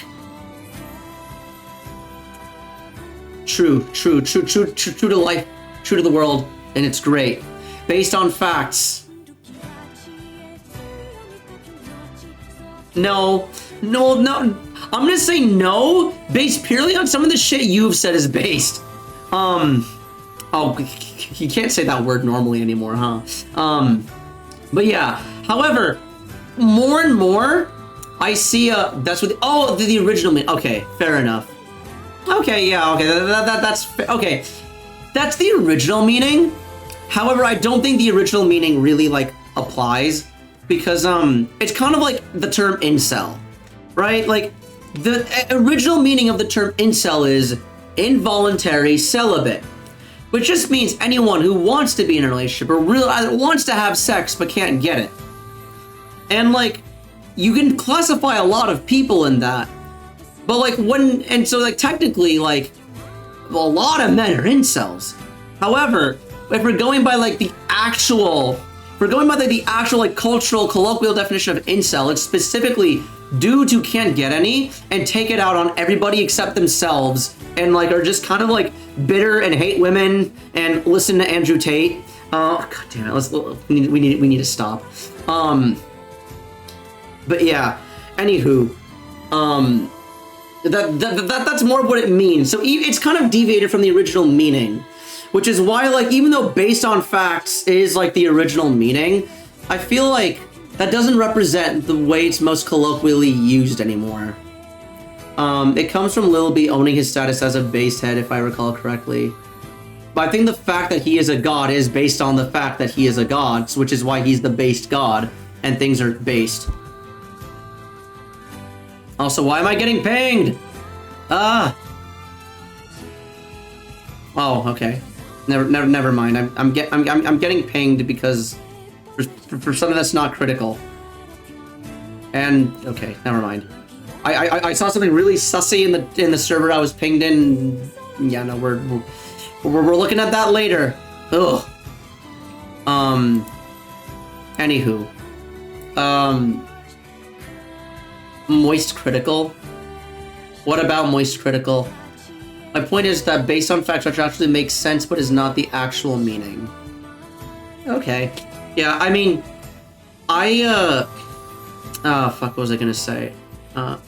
true to life, true to the world, and it's great. Based on facts. No. I'm gonna say no, based purely on some of the shit you've said is based. Oh, you can't say that word normally anymore, huh? But yeah, however, more and more, I see, that's what, the original meaning. Okay, fair enough. Okay, yeah, okay, that's, okay. That's the original meaning. However, I don't think the original meaning really, like, applies. Because, it's kind of like the term incel, right? Like, the original meaning of the term incel is involuntary celibate. Which just means anyone who wants to be in a relationship or really wants to have sex but can't get it. And like, you can classify a lot of people in that. But like technically like, a lot of men are incels. However, if we're going by like the actual like cultural colloquial definition of incel, it's specifically dudes who can't get any and take it out on everybody except themselves and like are just kind of like bitter and hate women and listen to Andrew Tate. Oh god damn it, we need to stop. But yeah, anywho, that's more of what it means. So it's kind of deviated from the original meaning, which is why like even though based on facts is like the original meaning, I feel like that doesn't represent the way it's most colloquially used anymore. It comes from Lil B owning his status as a based head, if I recall correctly. But I think the fact that he is a god is based on the fact that he is a god, which is why he's the based god, and things are based. Also, why am I getting pinged? Ah. Oh, okay. Never mind. I'm getting pinged because for something that's not critical. And okay, never mind. I saw something really sussy in the server I was pinged in. Yeah, no, we're looking at that later. Ugh. Anywho. Moist critical. What about moist critical? My point is that based on facts, which actually makes sense, but is not the actual meaning. Okay. Yeah, I mean, oh, fuck, what was I gonna say? No,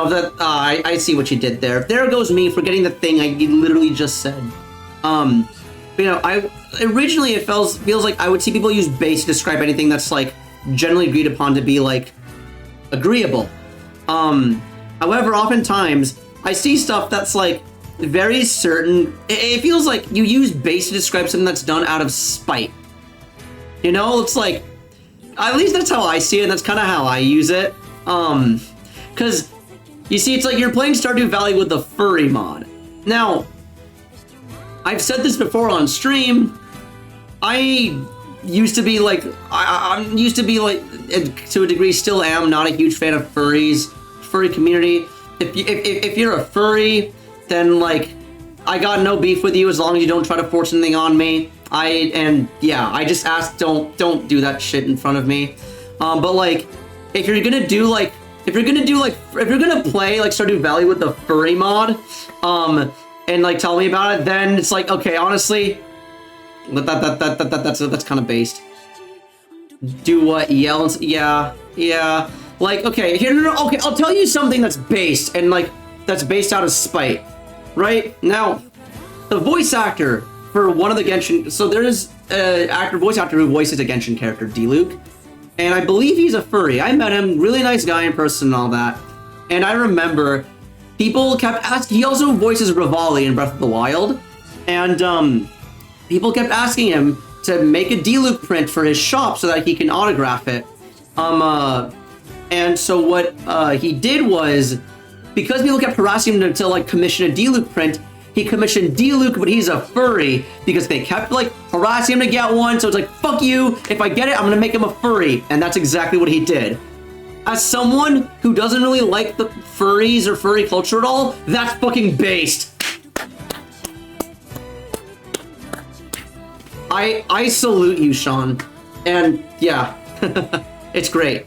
that, I see what you did there. There goes me forgetting the thing I literally just said. You know, originally it feels like I would see people use base to describe anything that's, like, generally agreed upon to be, like, agreeable. However, oftentimes, I see stuff that's, like, very certain. It feels like you use base to describe something that's done out of spite. You know, it's like, at least that's how I see it, and that's kind of how I use it. Because, you see, it's like you're playing Stardew Valley with the furry mod. Now, I've said this before on stream, I used to be like, I'm used to be like, to a degree still am, not a huge fan of furries, furry community. If you're a furry, then like, I got no beef with you as long as you don't try to force anything on me. I just ask, don't do that shit in front of me. But like, if you're gonna play like Stardew Valley with the furry mod, and like tell me about it, then it's like, okay, honestly, that's kind of based. Do what? Yell? And, yeah. Like, okay, here, no, okay, I'll tell you something that's based, and like, that's based out of spite, right? Now, the voice actor for one of the Genshin, so there is an voice actor who voices a Genshin character, D-Luke, and I believe he's a furry. I met him, really nice guy in person and all that, and I remember people kept asking, he also voices Rivali in Breath of the Wild, and people kept asking him to make a D-Luke print for his shop so that he can autograph it. And so what he did was, because people kept harassing him to like commission a D-Luke print, he commissioned D-Luke, but he's a furry, because they kept like harassing him to get one, so it's like, fuck you, if I get it, I'm gonna make him a furry, and that's exactly what he did. As someone who doesn't really like the furries or furry culture at all, that's fucking based. I salute you, Sean. And yeah, it's great.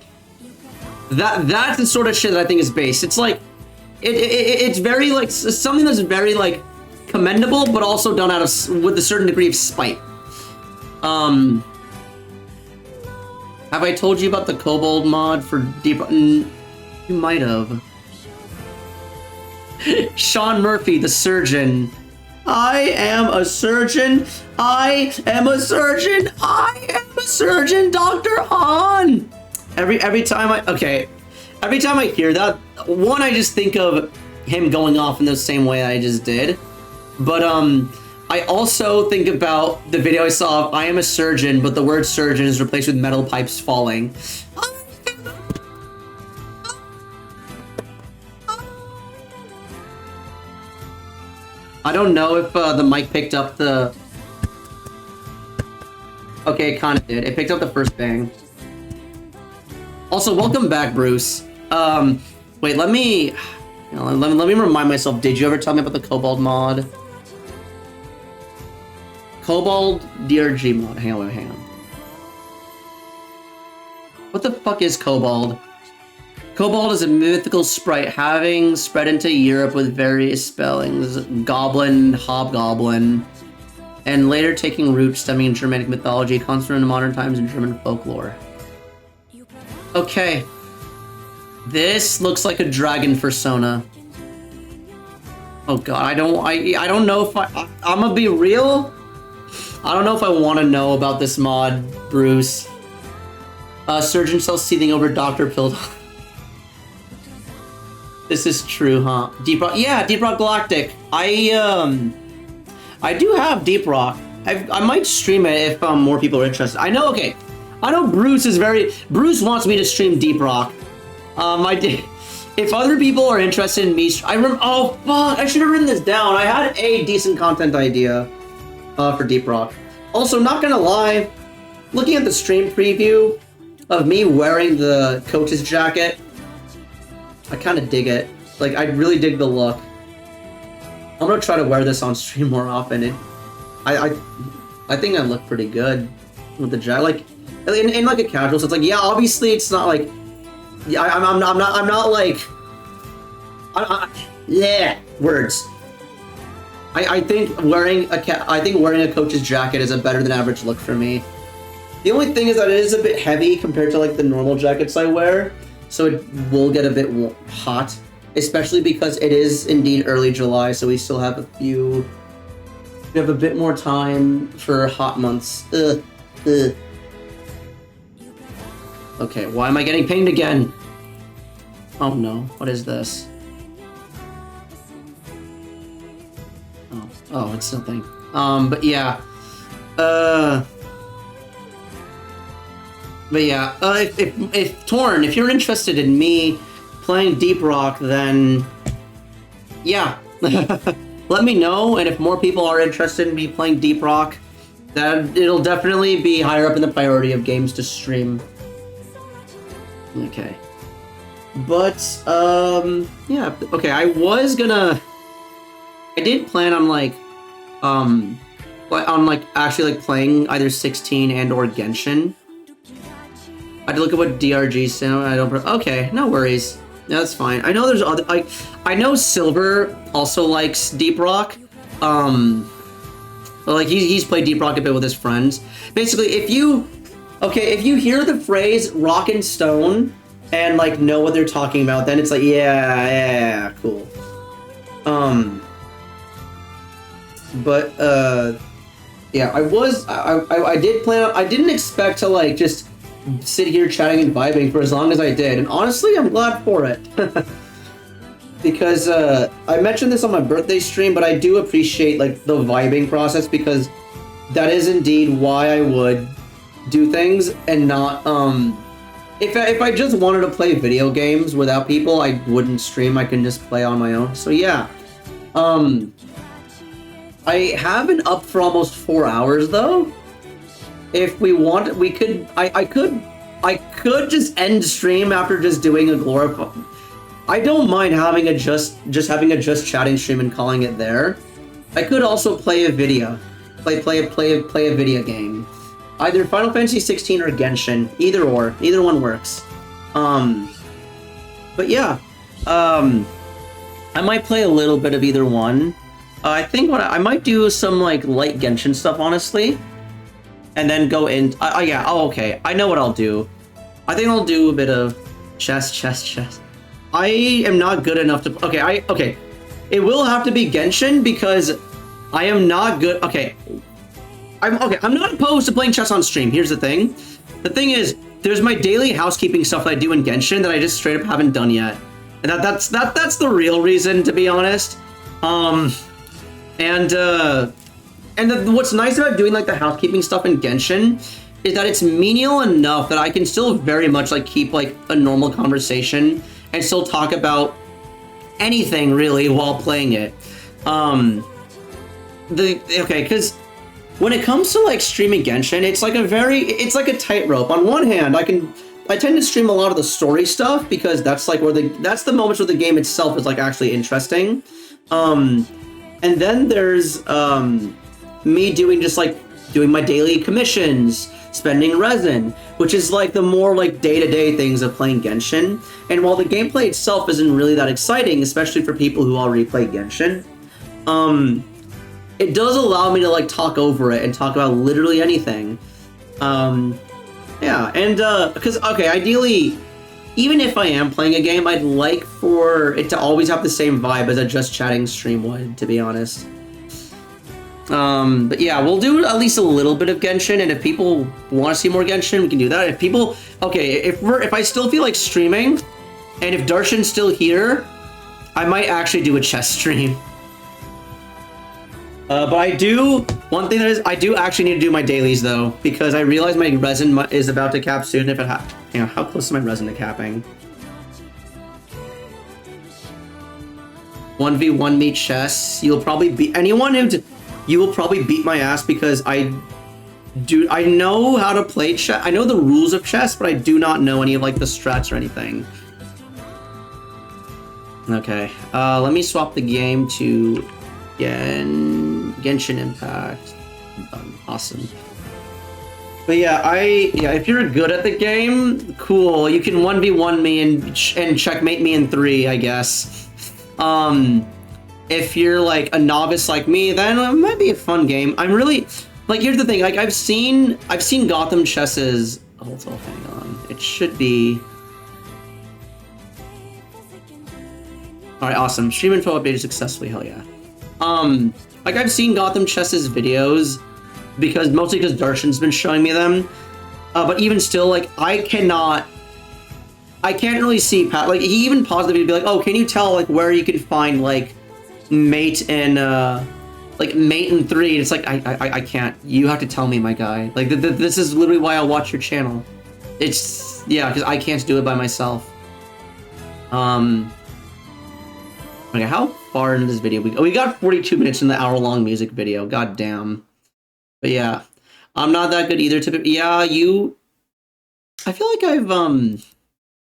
That's the sort of shit that I think is based. It's like, it's very like, something that's very like commendable, but also done out of, with a certain degree of spite. Have I told you about the Kobold mod for Deep? You might have. Sean Murphy, the surgeon. I am a surgeon. I am a surgeon. I am a surgeon, Dr. Han. Every time I hear that, one, I just think of him going off in the same way I just did. But I also think about the video I saw of I am a surgeon, but the word surgeon is replaced with metal pipes falling. I don't know if the mic picked up the... Okay, it kind of did. It picked up the first bang. Also, welcome back, Bruce. Wait, let me remind myself, did you ever tell me about the Kobold mod? Kobold DRG mod. Hang on. What the fuck is Kobold? Kobold is a mythical sprite having spread into Europe with various spellings, goblin, hobgoblin, and later taking root stemming in Germanic mythology, constant in modern times in German folklore. Okay. This looks like a dragon persona. Oh god, I don't know if I'm gonna be real. I don't know if I want to know about this mod, Bruce. Surgeon cells seething over Dr. Pill. This is true, huh? Deep Rock, yeah, Deep Rock Galactic. I do have Deep Rock. I might stream it if more people are interested. I know. Okay, I know Bruce wants me to stream Deep Rock. I did. If other people are interested in me, oh fuck! I should have written this down. I had a decent content idea for Deep Rock. Also, not gonna lie, looking at the stream preview of me wearing the coach's jacket, I kind of dig it. Like, I really dig the look. I'm gonna try to wear this on stream more often. I think I look pretty good with the jacket. Like, in like a casual sense. Like, yeah, obviously it's not like. Yeah, I'm not like. Yeah, words. I think wearing a coach's jacket is a better than average look for me. The only thing is that it is a bit heavy compared to like the normal jackets I wear, so it will get a bit hot, especially because it is indeed early July, so we still have we have a bit more time for hot months. Okay, why am I getting pinged again? Oh no, what is this? Oh, it's something. But yeah. If Torn, if you're interested in me playing Deep Rock, then yeah. Let me know, and if more people are interested in me playing Deep Rock, then it'll definitely be higher up in the priority of games to stream. Okay. But, yeah, okay, I did plan on, actually, playing either 16 and or Genshin. I had to look at what DRG said, okay, no worries. Yeah, that's fine. I know there's other, I know Silver also likes Deep Rock. Like, he's played Deep Rock a bit with his friends. Basically, if you hear the phrase rock and stone, and like know what they're talking about, then it's like, yeah, cool. Yeah, I did plan. I didn't expect to like just sit here chatting and vibing for as long as I did, and honestly, I'm glad for it. Because I mentioned this on my birthday stream, but I do appreciate like the vibing process, because that is indeed why I would do things and not if I just wanted to play video games without people, I wouldn't stream. I can just play on my own. So yeah. I have been up for almost 4 hours though. If we want, we could I could just end stream after just doing a glorify. I don't mind having a just chatting stream and calling it there. I could also play a video. Play a video game. Either Final Fantasy 16 or Genshin. Either one works. But yeah. I might play a little bit of either one. I think I might do some like light Genshin stuff, honestly. And then go in. Yeah. Oh, okay. I know what I'll do. I think I'll do a bit of chess. I am not good enough to. Okay. It will have to be Genshin because I am not good. Okay. I'm not opposed to playing chess on stream. Here's the thing. The thing is, there's my daily housekeeping stuff that I do in Genshin that I just straight up haven't done yet. And that's the real reason, to be honest. What's nice about doing like the housekeeping stuff in Genshin is that it's menial enough that I can still very much like keep like a normal conversation and still talk about anything really while playing it. Because when it comes to like streaming Genshin, it's like a tightrope. On one hand, I tend to stream a lot of the story stuff because that's like that's the moments where the game itself is like actually interesting. And then there's me doing my daily commissions, spending resin, which is like the more like day-to-day things of playing Genshin. And while the gameplay itself isn't really that exciting, especially for people who already play Genshin, it does allow me to like talk over it and talk about literally anything. Yeah, and because ideally, even if I am playing a game, I'd like for it to always have the same vibe as a just chatting stream would, to be honest. But yeah, we'll do at least a little bit of Genshin, and if people want to see more Genshin, we can do that. If people, if I still feel like streaming, and if Darshan's still here, I might actually do a chess stream. But one thing that is, I do actually need to do my dailies though, because I realize my resin is about to cap soon. If it how close is my resin to capping? 1v1 me chess. You'll probably beat you will probably beat my ass because I know how to play chess. I know the rules of chess, but I do not know any of like the strats or anything. Okay, let me swap the game to Genshin Impact. Awesome. But yeah, if you're good at the game, cool. You can 1v1 me and checkmate me in 3, I guess. If you're like a novice like me, then it might be a fun game. I'm really like, here's the thing. Like I've seen Gotham Chess's. Oh, hang on. It should be. All right, awesome. Stream info updated successfully. Hell yeah. Like I've seen Gotham Chess's videos mostly because Darshan's been showing me them. But even still, like I can't really see like he even paused the video to be like, oh, can you tell like where you can find like mate and mate in 3? And it's like I can't. You have to tell me, my guy. Like this is literally why I'll watch your channel. It's because I can't do it by myself. Okay, how far into this video we got 42 minutes in the hour-long music video. God damn. But yeah, I'm not that good either. Yeah, I feel like I've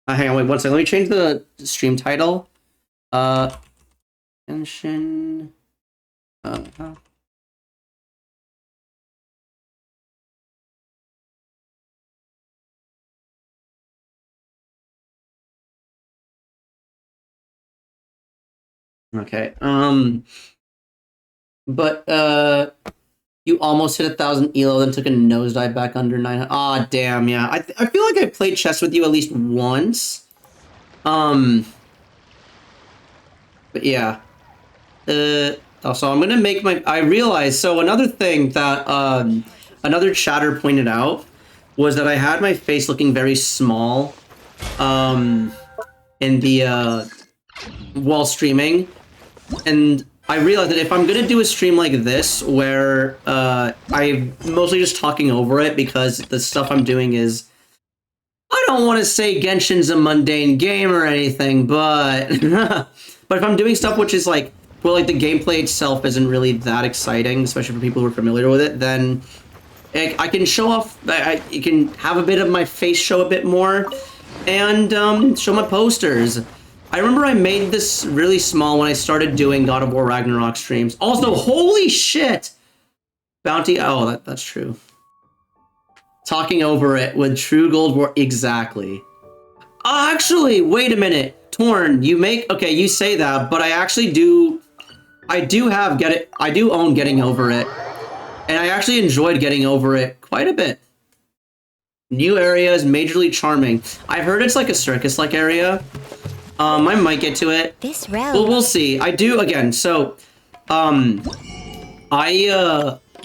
hang on, wait one second. Let me change the stream title. Genshin. Okay. But you almost hit 1,000 elo, then took a nosedive back under 900. Ah, damn. Yeah, I feel like I played chess with you at least once. But yeah. Also, I'm gonna make I realized, so another thing that another chatter pointed out was that I had my face looking very small in the while streaming, and I realized that if I'm gonna do a stream like this where I'm mostly just talking over it because the stuff I'm doing is, I don't want to say Genshin's a mundane game or anything, but but if I'm doing stuff which is like, well, like the gameplay itself isn't really that exciting, especially for people who are familiar with it, then I can show off, you can have a bit of my face show a bit more, and show my posters. I remember I made this really small when I started doing God of War Ragnarok streams. Also, holy shit! Bounty, oh, that's true. Talking over it with True Gold War, exactly. Actually, wait a minute. Torn, okay, you say that, but I actually do own Getting Over It. And I actually enjoyed Getting Over It quite a bit. New areas, majorly charming. I've heard it's like a circus-like area. I might get to it. This road. Well, we'll see. I do, again, so, okay,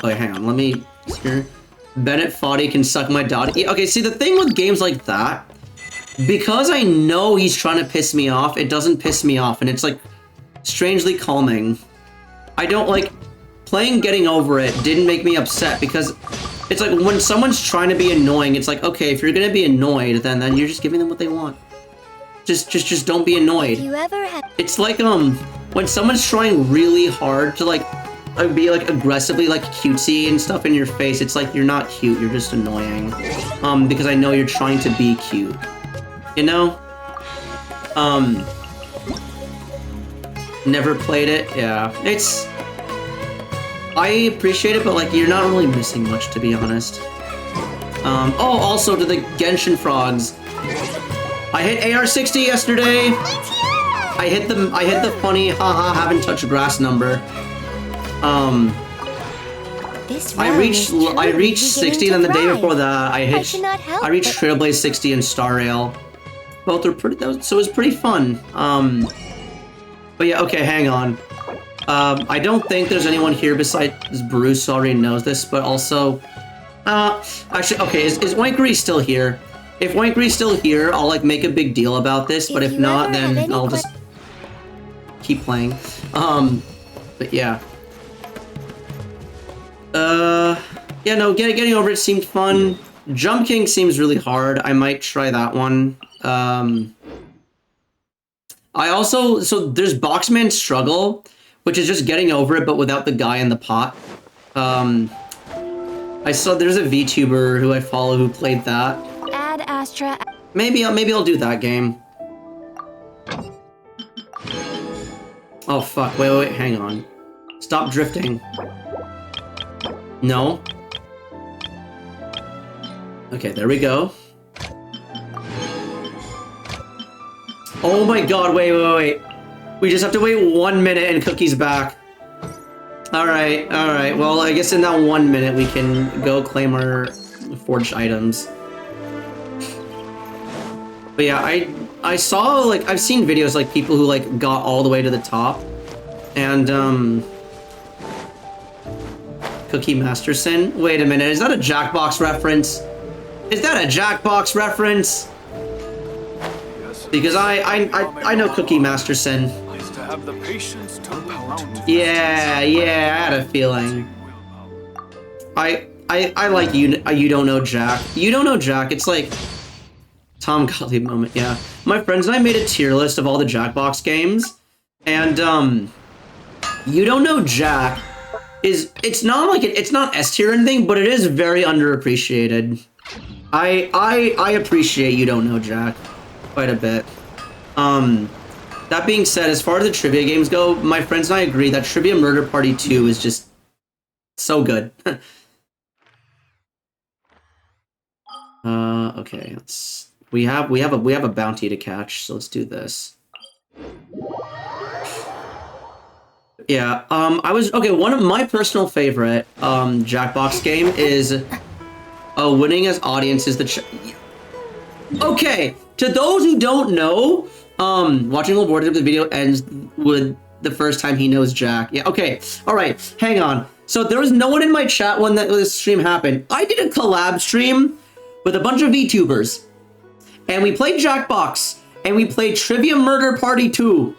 hang on, let me, here. Bennett Foddy can suck my dotty. Okay, see, the thing with games like that, because I know he's trying to piss me off, it doesn't piss me off, and it's, like, strangely calming. I don't, like, playing Getting Over It didn't make me upset, because it's like, when someone's trying to be annoying, it's like, okay, if you're gonna be annoyed, then you're just giving them what they want. Just don't be annoyed. You ever have It's like, when someone's trying really hard to, like, be, like, aggressively, like, cutesy and stuff in your face, it's like, you're not cute, you're just annoying. Because I know you're trying to be cute. You know? Never played it, yeah. I appreciate it, but, like, you're not really missing much, to be honest. Oh, also, to the Genshin frogs. I hit AR-60 yesterday. I hit the funny haha haven't touched grass number. I reached 60, and then the day before that I reached Trailblaze 60 and Star Rail. Both are pretty, so it was pretty fun. But yeah, okay, hang on. I don't think there's anyone here besides Bruce who already knows this, but also, actually, okay, is Wankery still here? If Wankery's still here, I'll, like, make a big deal about this, but if not, then I'll just keep playing. But yeah. Yeah, no, getting over it seemed fun. Jump King seems really hard. I might try that one. I also, so there's Boxman Struggle, which is just getting over it, but without the guy in the pot. I saw there's a VTuber who I follow who played that. Add Astra. Maybe I'll do that game. Oh fuck! Wait, hang on. Stop drifting. No. Okay, there we go. Oh my god! Wait. We just have to wait 1 minute and Cookie's back. All right. Well, I guess in that 1 minute we can go claim our forged items. But yeah, I saw, like, I've seen videos, like, people who, like, got all the way to the top. And, Cookie Masterson. Wait a minute, is that a Jackbox reference? Is that a Jackbox reference? Because I know Cookie Masterson. Have the patience to mount. Yeah, I had a feeling. I like you don't know Jack. You don't know Jack, it's like Tom Gottlieb moment, yeah. My friends and I made a tier list of all the Jackbox games, and you don't know Jack is, it's not like it's not S tier or anything, but it is very underappreciated. I appreciate You Don't Know Jack quite a bit. That being said, as far as the trivia games go, my friends and I agree that Trivia Murder Party 2 is just so good. Okay, we have a bounty to catch, so let's do this. Yeah, one of my personal favorite Jackbox game is winning as audiences okay, to those who don't know, watching Lil Board, the video ends with the first time he knows Jack. Yeah, okay. All right, hang on. So there was no one in my chat when this stream happened. I did a collab stream with a bunch of VTubers. And we played Jackbox. And we played Trivia Murder Party 2.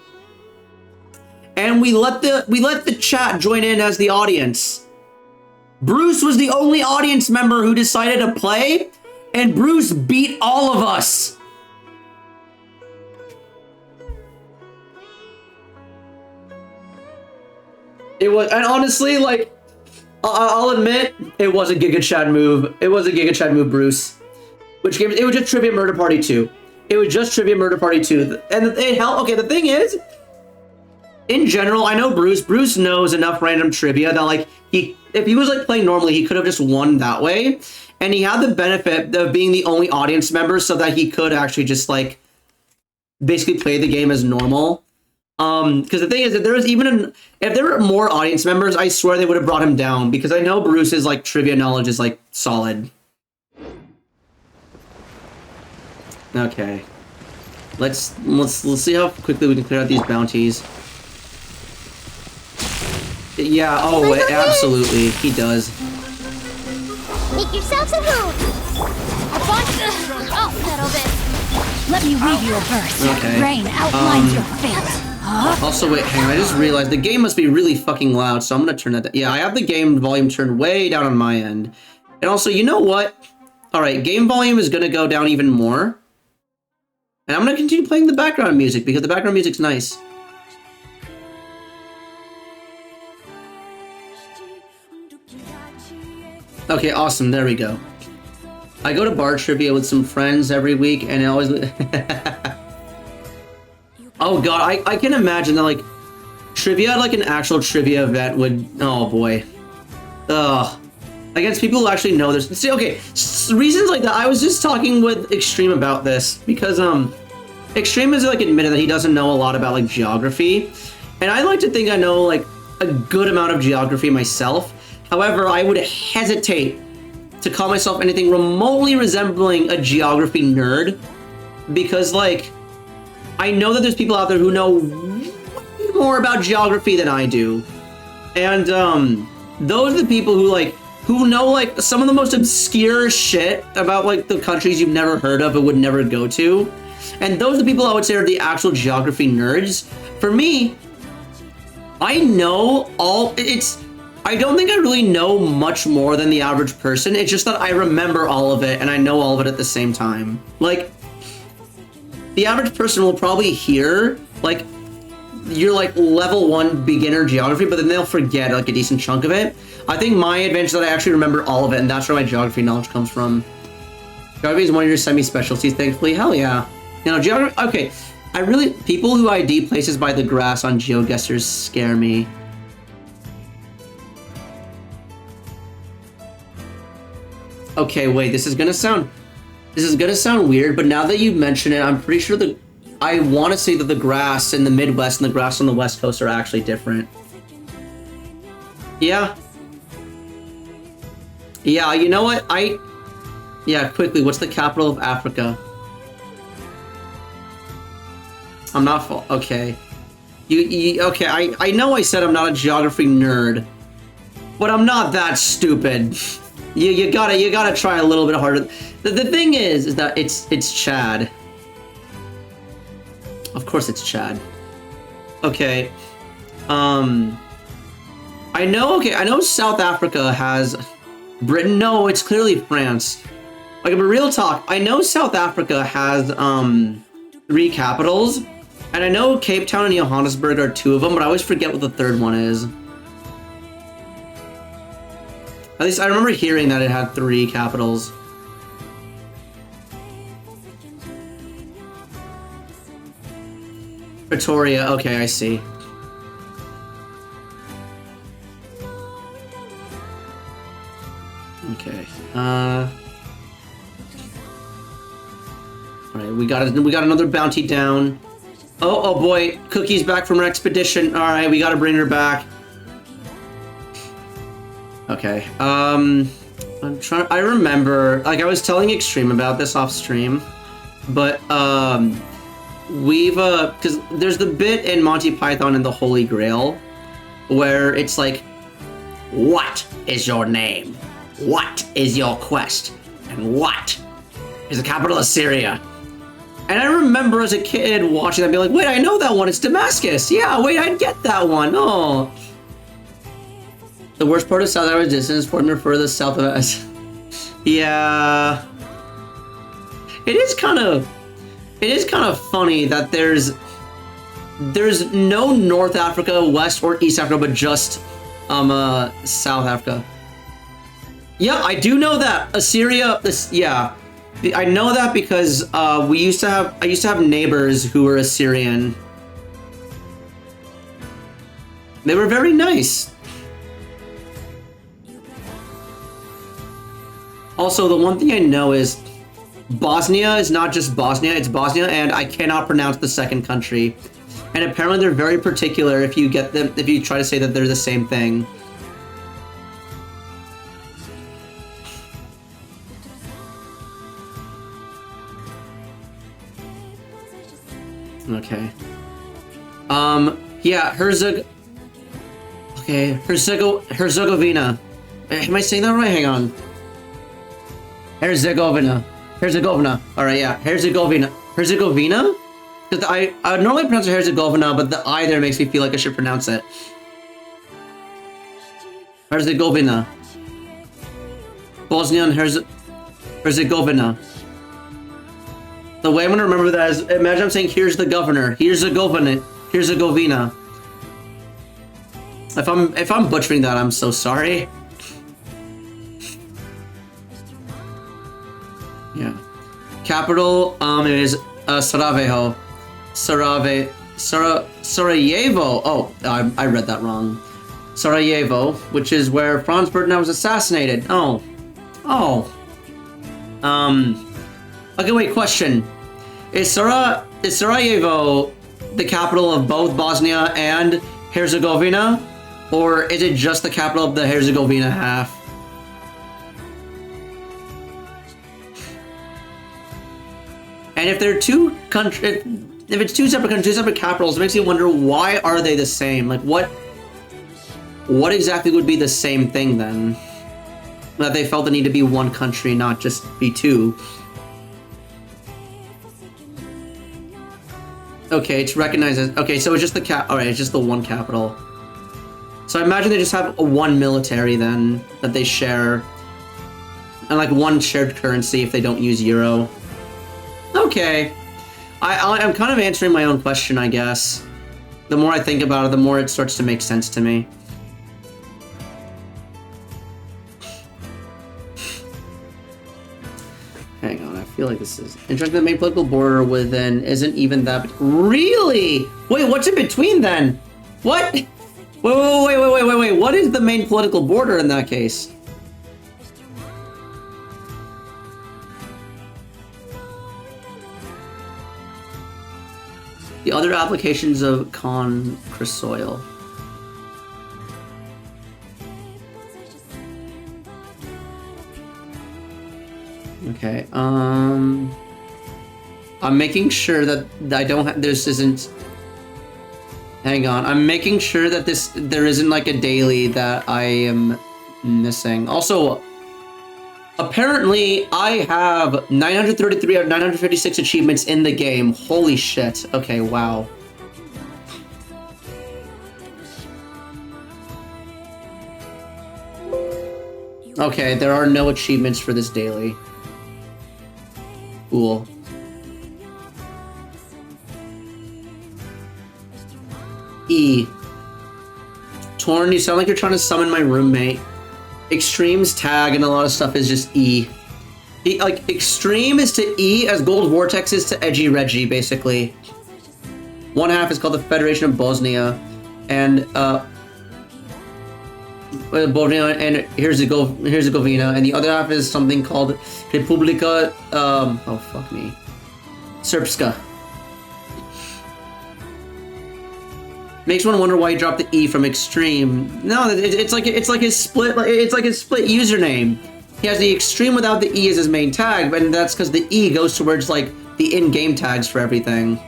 And we let the chat join in as the audience. Bruce was the only audience member who decided to play. And Bruce beat all of us. It was, and honestly, like, I'll admit, it was a Giga Chad move. It was a Giga Chad move, Bruce. Which game? It was just Trivia Murder Party 2. It was just Trivia Murder Party 2. And it helped. Okay, the thing is, in general, I know Bruce. Bruce knows enough random trivia that, like, if he was, like, playing normally, he could have just won that way. And he had the benefit of being the only audience member so that he could actually just, like, basically play the game as normal. Because the thing is, if there were more audience members, I swear they would have brought him down, because I know Bruce's, like, trivia knowledge is, like, solid. Okay. Let's see how quickly we can clear out these bounties. Yeah, oh, absolutely, he does. Make yourselves at home. I'll settle this. Let me read you a verse. Okay. Rain outlines your fate. Also, wait, hang on, I just realized the game must be really fucking loud, so I'm gonna turn that down. Yeah, I have the game volume turned way down on my end. And also, you know what? Alright, game volume is gonna go down even more. And I'm gonna continue playing the background music, because the background music's nice. Okay, awesome, there we go. I go to bar trivia with some friends every week, and it always... Oh god, I can imagine that, like, trivia, like an actual trivia event would... Oh boy. Ugh. Against people who actually know this. See, okay, reasons like that. I was just talking with Extreme about this, because, Extreme has, like, admitted that he doesn't know a lot about, like, geography. And I like to think I know, like, a good amount of geography myself. However, I would hesitate to call myself anything remotely resembling a geography nerd, because, like, I know that there's people out there who know way more about geography than I do. And, those are the people who know, like, some of the most obscure shit about, like, the countries you've never heard of and would never go to. And those are the people I would say are the actual geography nerds. For me, I know all, I don't think I really know much more than the average person. It's just that I remember all of it and I know all of it at the same time. Like, the average person will probably hear, like, you're like level 1 beginner geography, but then they'll forget like a decent chunk of it. I think my advantage is that I actually remember all of it, and that's where my geography knowledge comes from. Geography is one of your semi-specialties, thankfully. Hell yeah. You know, geography, okay. People who ID places by the grass on GeoGuessrs scare me. Okay, wait, this is gonna sound weird, but now that you mention it, I'm pretty sure I want to say that the grass in the Midwest and the grass on the West Coast are actually different. Yeah. Yeah, you know what? Yeah, quickly, what's the capital of Africa? I'm not full. Okay. Okay, I know I said I'm not a geography nerd, but I'm not that stupid. You gotta try a little bit harder. The thing is that it's Chad. Of course it's Chad. Okay. I know South Africa has Britain. No, it's clearly France. Like, but real talk, I know South Africa has 3 capitals, and I know Cape Town and Johannesburg are 2 of them, but I always forget what the 3rd one is. At least I remember hearing that it had 3 capitals. Pretoria, okay, I see. Okay. Alright, we got another bounty down. Oh boy, Cookie's back from her expedition. Alright, we gotta bring her back. Okay. I remember, like, I was telling Extreme about this off stream, but because there's the bit in Monty Python and the Holy Grail where it's like, what is your name? What is your quest? And what is the capital of Syria? And I remember as a kid watching that and be like, wait, I know that one, it's Damascus. Yeah, wait, I get that one. Oh. The worst part of South Africa's distance for them to refer to the south of us. Yeah. It is kind of funny that there's no North Africa, West or East Africa, but just South Africa. Yeah, I do know that Assyria. Yeah, I know that because I used to have neighbors who were Assyrian. They were very nice. Also, the one thing I know is Bosnia is not just Bosnia, it's Bosnia, and I cannot pronounce the second country. And apparently they're very particular if you try to say that they're the same thing. Okay. Yeah, Herzegovina. Am I saying that right? Hang on. Herzegovina. Alright, yeah. Herzegovina. Herzegovina? Because I normally pronounce it Herzegovina, but the I there makes me feel like I should pronounce it. Herzegovina. Bosnia and Herzegovina. The way I'm gonna remember that is, imagine I'm saying, here's the governor. Here's the governor. Here's Herzegovina. If I'm butchering that, I'm so sorry. Yeah. Capital is Sarajevo. Sarajevo. Oh, I read that wrong. Sarajevo, which is where Franz Ferdinand was assassinated. Oh. Okay, wait, question. Is Sarajevo the capital of both Bosnia and Herzegovina? Or is it just the capital of the Herzegovina half? And if they're two countries, if it's two separate countries, two separate capitals, it makes me wonder, why are they the same? Like, what exactly would be the same thing then? That they felt the need to be one country, not just be two. Okay, it's recognized as, okay, so it's just the alright, it's just the one capital. So I imagine they just have one military then that they share. And like one shared currency if they don't use euro. Okay. I'm kind of answering my own question, I guess. The more I think about it, the more it starts to make sense to me. Hang on, I feel like this is interesting. The main political border within isn't even that. Really? Wait, what's in between then? What? Wait. What is the main political border in that case? The other applications of con chrysoil. Okay, I'm making sure that I don't have, this isn't, hang on, I'm making sure that there isn't like a daily that I am missing. Also, apparently I have 933 out of 956 achievements in the game. Holy shit. Okay, wow. Okay, there are no achievements for this daily. Cool. E. Torn, you sound like you're trying to summon my roommate. Extreme's tag and a lot of stuff is just E. Like, Extreme is to E as Gold Vortex is to Edgy Reggie, basically. One half is called the Federation of Bosnia, and Bosnia and Herzegovina, and the other half is something called Republika, oh fuck me, Srpska. Makes one wonder why he dropped the E from Extreme. No, it's like his split. It's like his split username. He has the Extreme without the E as his main tag, but that's because the E goes towards like the in-game tags for everything.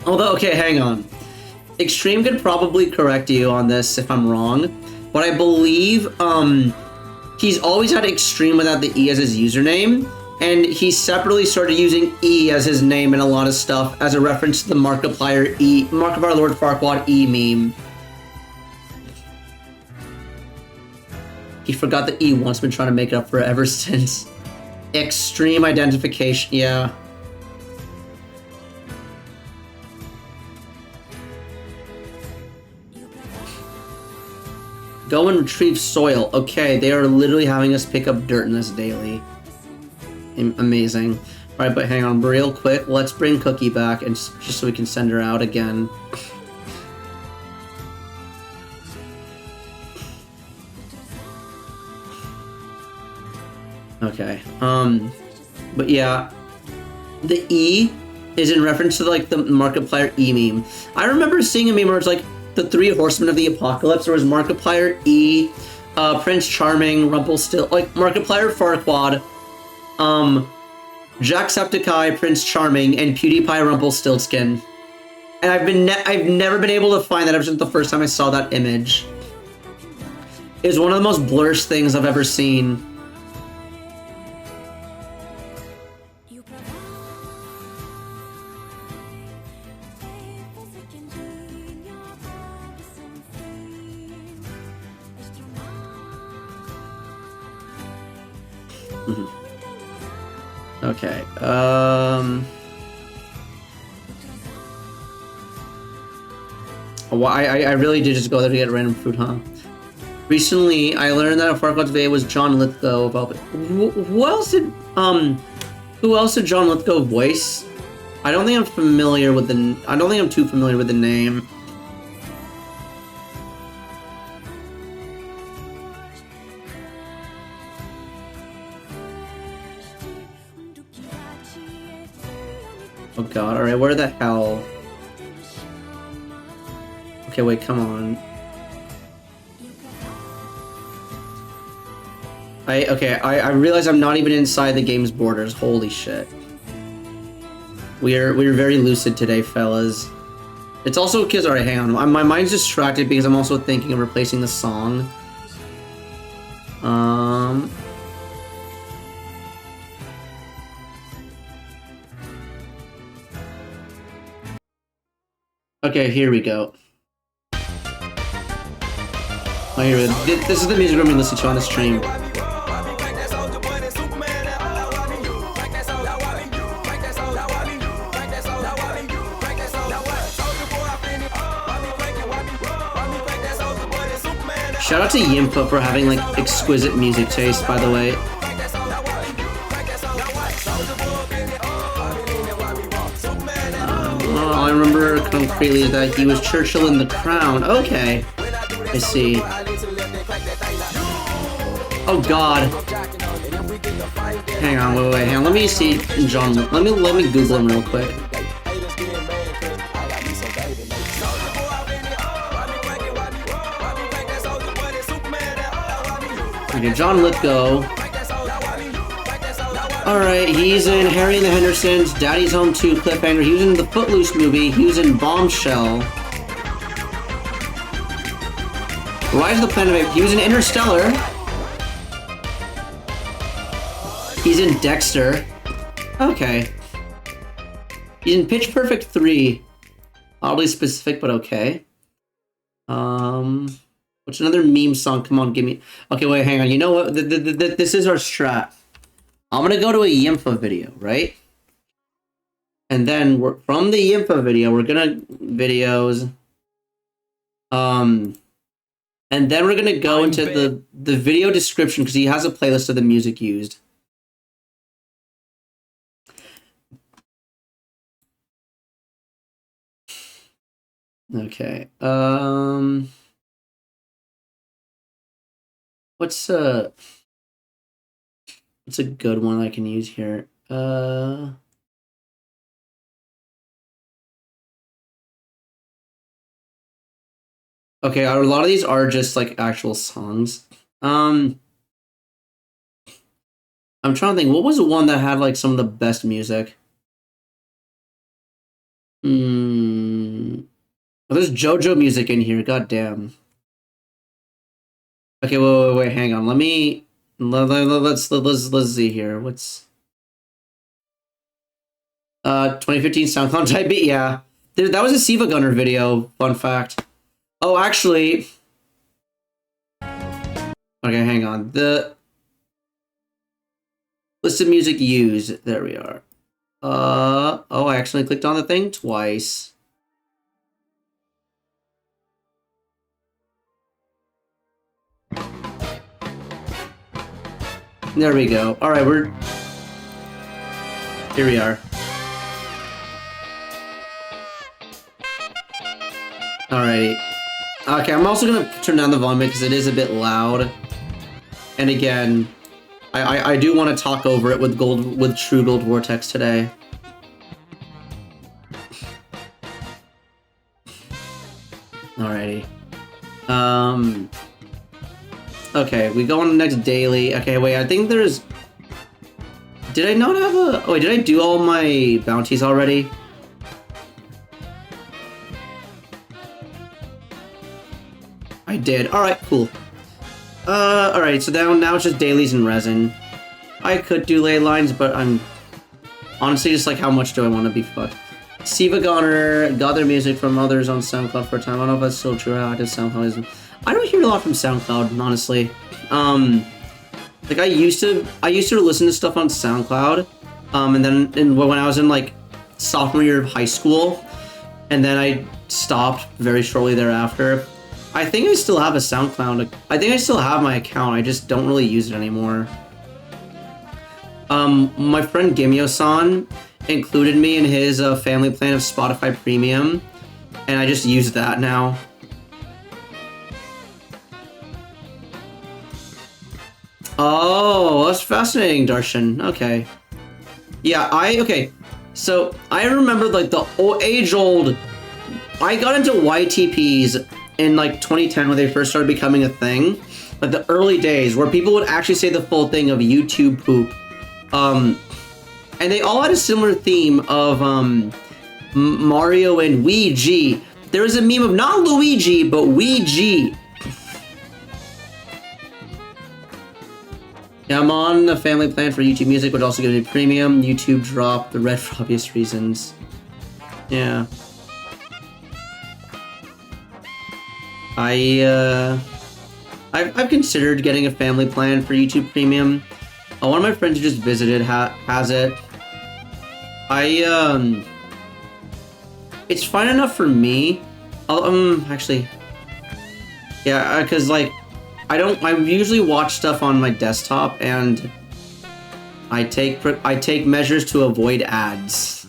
Although, okay, hang on. Extreme could probably correct you on this if I'm wrong, but I believe he's always had Extreme without the E as his username. And he separately started using E as his name in a lot of stuff as a reference to the Markiplier Lord Farquaad E meme. He forgot the E once, been trying to make it up for it ever since. Extreme identification, yeah. Go and retrieve soil. Okay, they are literally having us pick up dirt in this daily. Amazing. All right, but hang on real quick. Let's bring Cookie back and just so we can send her out again. Okay. But yeah, the E is in reference to like the Markiplier E meme. I remember seeing a meme where it's like the three horsemen of the apocalypse. There was Markiplier, E, Prince Charming, Rumpelstiltskin, like Markiplier, Farquaad, Jacksepticeye, Prince Charming, and PewDiePie, Rumpelstiltskin. And I've never been able to find that ever since the first time I saw that image. It's one of the most blurred things I've ever seen. Okay, well, I really did just go there to get random food, huh? Recently, I learned that Farquaad's VA was John Lithgow. Who else did John Lithgow voice? I don't think I'm familiar with I don't think I'm too familiar with the name. Oh god, alright, where the hell? Okay, wait, come on. I realize I'm not even inside the game's borders. Holy shit. We're very lucid today, fellas. It's also because, alright, hang on. My mind's distracted because I'm also thinking of replacing the song. Okay, here we go. Oh, here we go. This is the music we're gonna be listening to on the stream. Shout out to Yimpa for having like exquisite music taste, by the way. All I remember concretely is that he was Churchill in The Crown. Okay, I see. Oh God. Hang on, wait, hang on. Let me see John. Let me Google him real quick. Okay, John Lithgow. Alright, he's in Harry and the Hendersons, Daddy's Home 2, Cliffhanger. He was in the Footloose movie. He was in Bombshell. Rise of the Planet of Apes. He was in Interstellar. He's in Dexter. Okay. He's in Pitch Perfect 3. Oddly specific, but okay. What's another meme song? Come on, give me... Okay, wait, hang on. You know what? This is our strat. I'm gonna go to a Yimpa video, right? And then from the Yimpa video, we're gonna... Videos. And then we're gonna go into the video description, because he has a playlist of the music used. Okay. What's a good one I can use here? Okay, a lot of these are just like actual songs. I'm trying to think, what was the one that had like some of the best music? Oh, there's JoJo music in here, god damn. Okay, wait, hang on. Let's see here. What's 2015 SoundCloud type beat? Yeah, that was a Siva Gunner video. Fun fact. Oh, actually, okay, hang on. The list of music used. There we are. Oh, I accidentally clicked on the thing twice. There we go. All right, here we are. Alrighty. Okay, I'm also gonna turn down the volume because it is a bit loud. And again, I do want to talk over it with True Gold Vortex today. Alrighty. Okay, we go on the next daily. Okay, wait, I think there's... Did I not have a... Oh, wait, did I do all my bounties already? I did. Alright, cool. Alright, so now it's just dailies and resin. I could do ley lines, but I'm... Honestly, just like, how much do I want to be fucked? Siva Goner got their music from others on SoundCloud for a time. I don't know if that's still true. How does SoundCloud is... I don't hear a lot from SoundCloud, honestly. Like I used to listen to stuff on SoundCloud, and then when I was in like sophomore year of high school, and then I stopped very shortly thereafter. I think I still have a SoundCloud. I think I still have my account. I just don't really use it anymore. My friend Gimyo-san included me in his family plan of Spotify Premium, and I just use that now. Oh, that's fascinating, Darshan. Okay. Yeah, okay. So, I remember, like, the age-old... I got into YTPs in, like, 2010 when they first started becoming a thing. Like, the early days, where people would actually say the full thing of YouTube poop. And they all had a similar theme of, Mario and Luigi. There was a meme of not Luigi, but Luigi. Yeah, I'm on a family plan for YouTube Music, which also gives me premium. YouTube dropped the red for obvious reasons. Yeah. I've considered getting a family plan for YouTube Premium. One of my friends who just visited has it. It's fine enough for me. Actually, yeah, because like, I usually watch stuff on my desktop, and I take measures to avoid ads.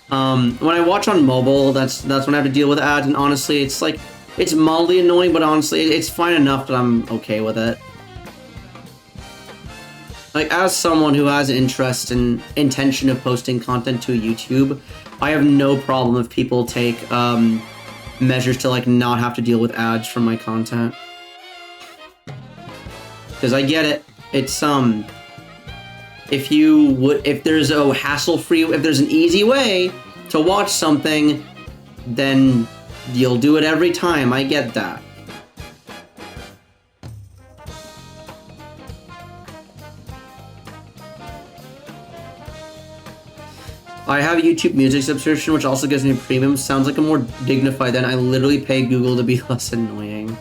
When I watch on mobile, that's when I have to deal with ads, and honestly, it's like, it's mildly annoying, but honestly, it's fine enough that I'm okay with it. Like, as someone who has an interest and intention of posting content to YouTube, I have no problem if people take measures to like not have to deal with ads from my content. Because I get it. It's if there's a hassle-free, if there's an easy way to watch something, then you'll do it every time. I get that. I have a YouTube Music subscription, which also gives me premium. Sounds like I'm more dignified than I literally pay Google to be less annoying.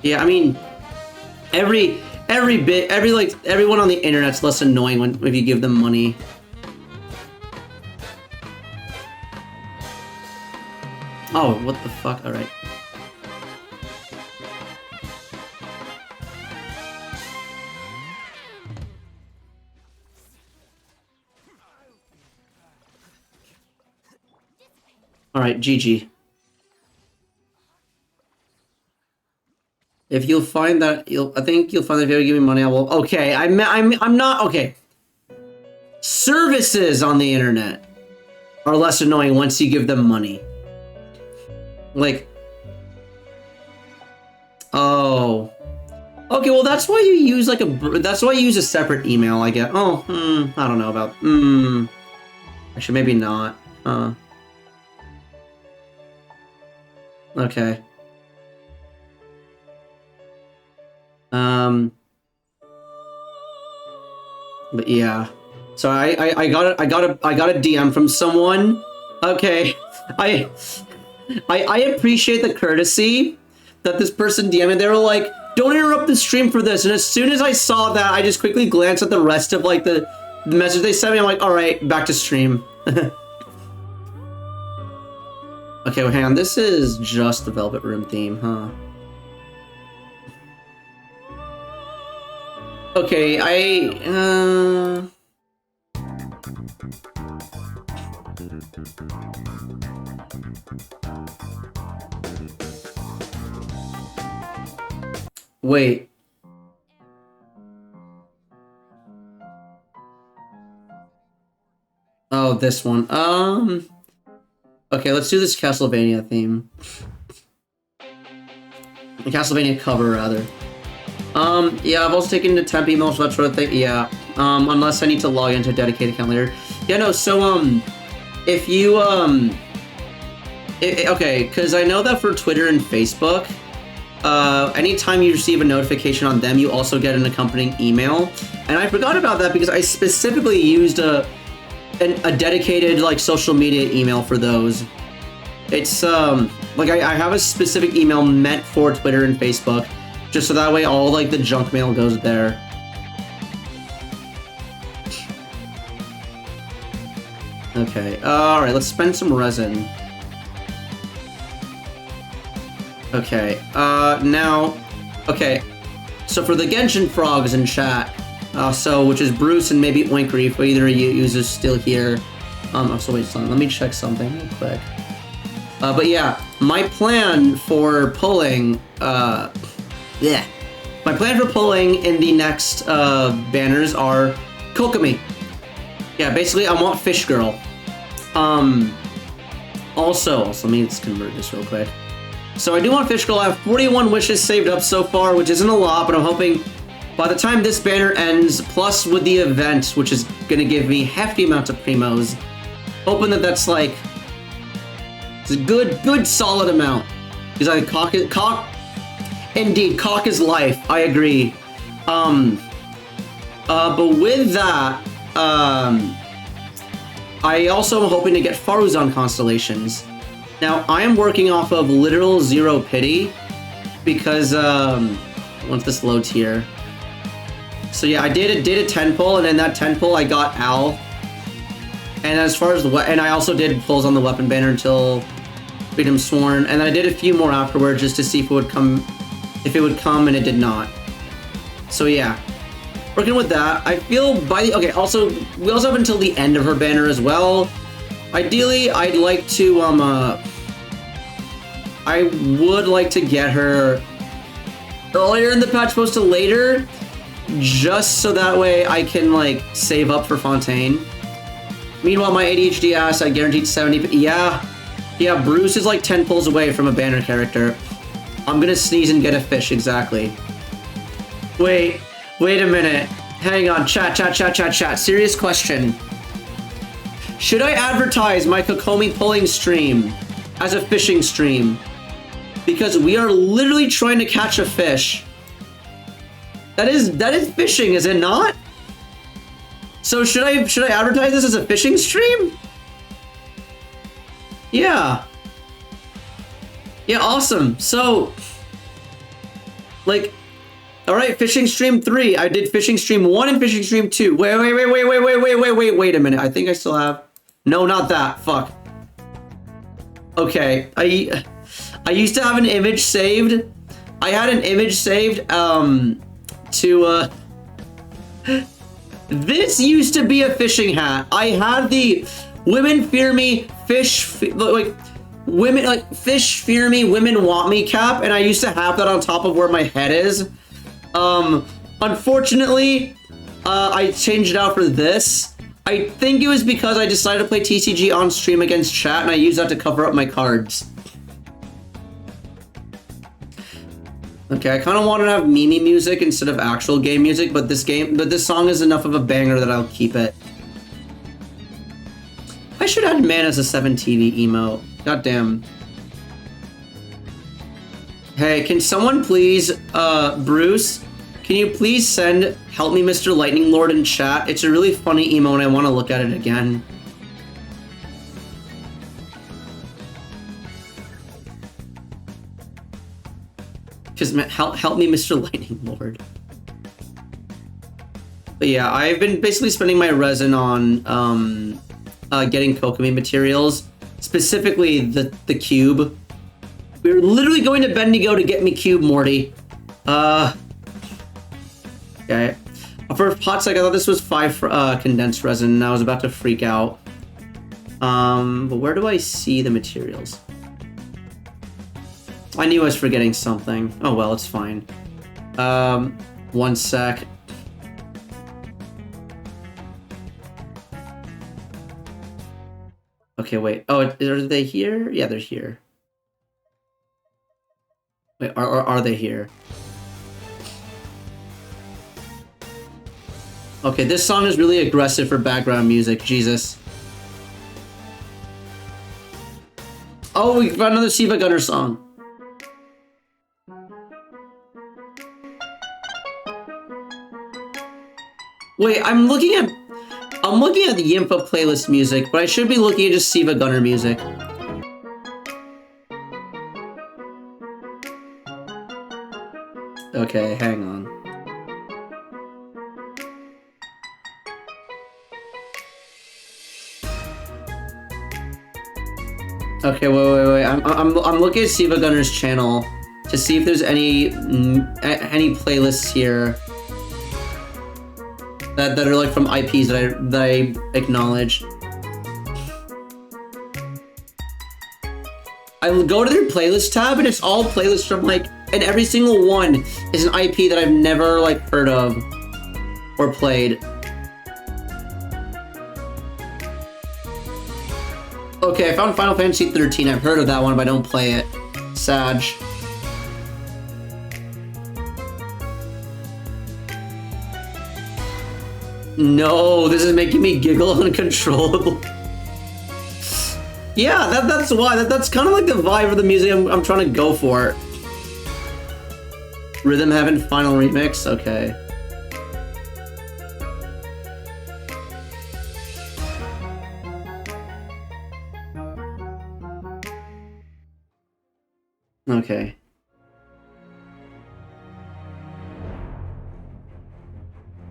Yeah, I mean, everyone on the internet's less annoying if you give them money. Oh, what the fuck? All right. All right, GG. If you'll find that, I think you'll find that if you give me money, I will. Okay, I'm not okay. Services on the internet are less annoying once you give them money. Like, oh, okay. Well, that's why you use like that's why you use a separate email. I get. Oh, I don't know about. Actually, maybe not. Okay. But yeah. So I got a DM from someone. Okay. I appreciate the courtesy that this person DM'd. They were like, "Don't interrupt the stream for this." And as soon as I saw that, I just quickly glanced at the rest of like the message they sent me. I'm like, "All right, back to stream." Okay, well, hang on. This is just the Velvet Room theme, huh? Okay, wait. Oh, this one. Okay, let's do this Castlevania theme. The Castlevania cover, rather. Yeah, I've also taken the temp emails, that sort of thing. Yeah. Unless I need to log into a dedicated account later. Yeah, no, so, if you, okay, because I know that for Twitter and Facebook, anytime you receive a notification on them, you also get an accompanying email. And I forgot about that because I specifically used a dedicated, like, social media email for those. It's, like, I have a specific email meant for Twitter and Facebook, just so that way all, like, the junk mail goes there. Okay, alright, let's spend some resin. Okay, now, okay, so for the Genshin frogs in chat, which is Bruce and maybe Oinkry, if either of you users still here. So wait, let me check something real quick. But yeah, my plan for pulling, my plan for pulling in the next, banners are Kokomi. Yeah, basically, I want Fish Girl. Also, let me just convert this real quick. So I do want Fish Girl. I have 41 wishes saved up so far, which isn't a lot, but I'm hoping by the time this banner ends, plus with the event, which is gonna give me hefty amounts of primos, hoping that that's like, it's a good solid amount. Because I cock is life. I agree. But with that, I also am hoping to get Faruzan constellations. Now, I am working off of literal zero pity because, once this loads here. So yeah, I did a 10 pull, and in that 10 pull, I got Al. And as far as and I also did pulls on the weapon banner until Freedom Sworn, and then I did a few more afterwards just to see if it would come, and it did not. So yeah, working with that. I feel okay. Also, we also have until the end of her banner as well. Ideally, I'd like to I would like to get her earlier in the patch, opposed to later, just so that way I can like save up for Fontaine. Meanwhile, my ADHD ass, I guaranteed 70. Yeah, Bruce is like 10 pulls away from a banner character. I'm gonna sneeze and get a fish, exactly. Wait a minute. Hang on, chat. Serious question. Should I advertise my Kokomi pulling stream as a fishing stream? Because we are literally trying to catch a fish. That is fishing, is it not? So should I advertise this as a fishing stream? Yeah. Yeah, awesome. So, like, all right, fishing stream 3. I did fishing stream 1 and fishing stream 2. Wait a minute. I think I still have. No, not that. Fuck. Okay, I used to have an image saved. I had an image saved to this used to be a fishing hat. I had the women fear me, fish fear me, women want me cap, and I used to have that on top of where my head is. Unfortunately, I changed it out for this. I think it was because I decided to play TCG on stream against chat, and I used that to cover up my cards. Okay, I kind of wanted to have meme music instead of actual game music, but this song is enough of a banger that I'll keep it. I should add man as a 7 TV emote. Goddamn. Hey, can someone please, Bruce, can you please send Help Me Mr. Lightning Lord in chat? It's a really funny emo and I want to look at it again. Because help me, Mr. Lightning Lord. But yeah, I've been basically spending my resin on getting Kokomi materials, specifically the cube. We were literally going to Bendigo to get me cube, Morty. Okay. For hot sec, I thought this was 5 condensed resin, and I was about to freak out. But where do I see the materials? I knew I was forgetting something. Oh well, it's fine. 1 sec. Okay, wait. Oh, are they here? Yeah, they're here. Wait, are they here? Okay, this song is really aggressive for background music. Jesus. Oh, we found another Siva Gunner song. Wait, I'm looking at the Yimpa playlist music, but I should be looking at just Siva Gunner music. Okay, hang on. Okay, wait. I'm looking at Siva Gunner's channel to see if there's any playlists here that are like from IPs that I acknowledge. I go to their playlist tab and it's all playlists from like, and every single one is an IP that I've never like heard of or played. Okay, I found Final Fantasy 13. I've heard of that one, but I don't play it. Sag. No, this is making me giggle uncontrollable. Yeah, that's why. That's kind of like the vibe of the music I'm trying to go for. Rhythm Heaven Final Remix? Okay. Okay.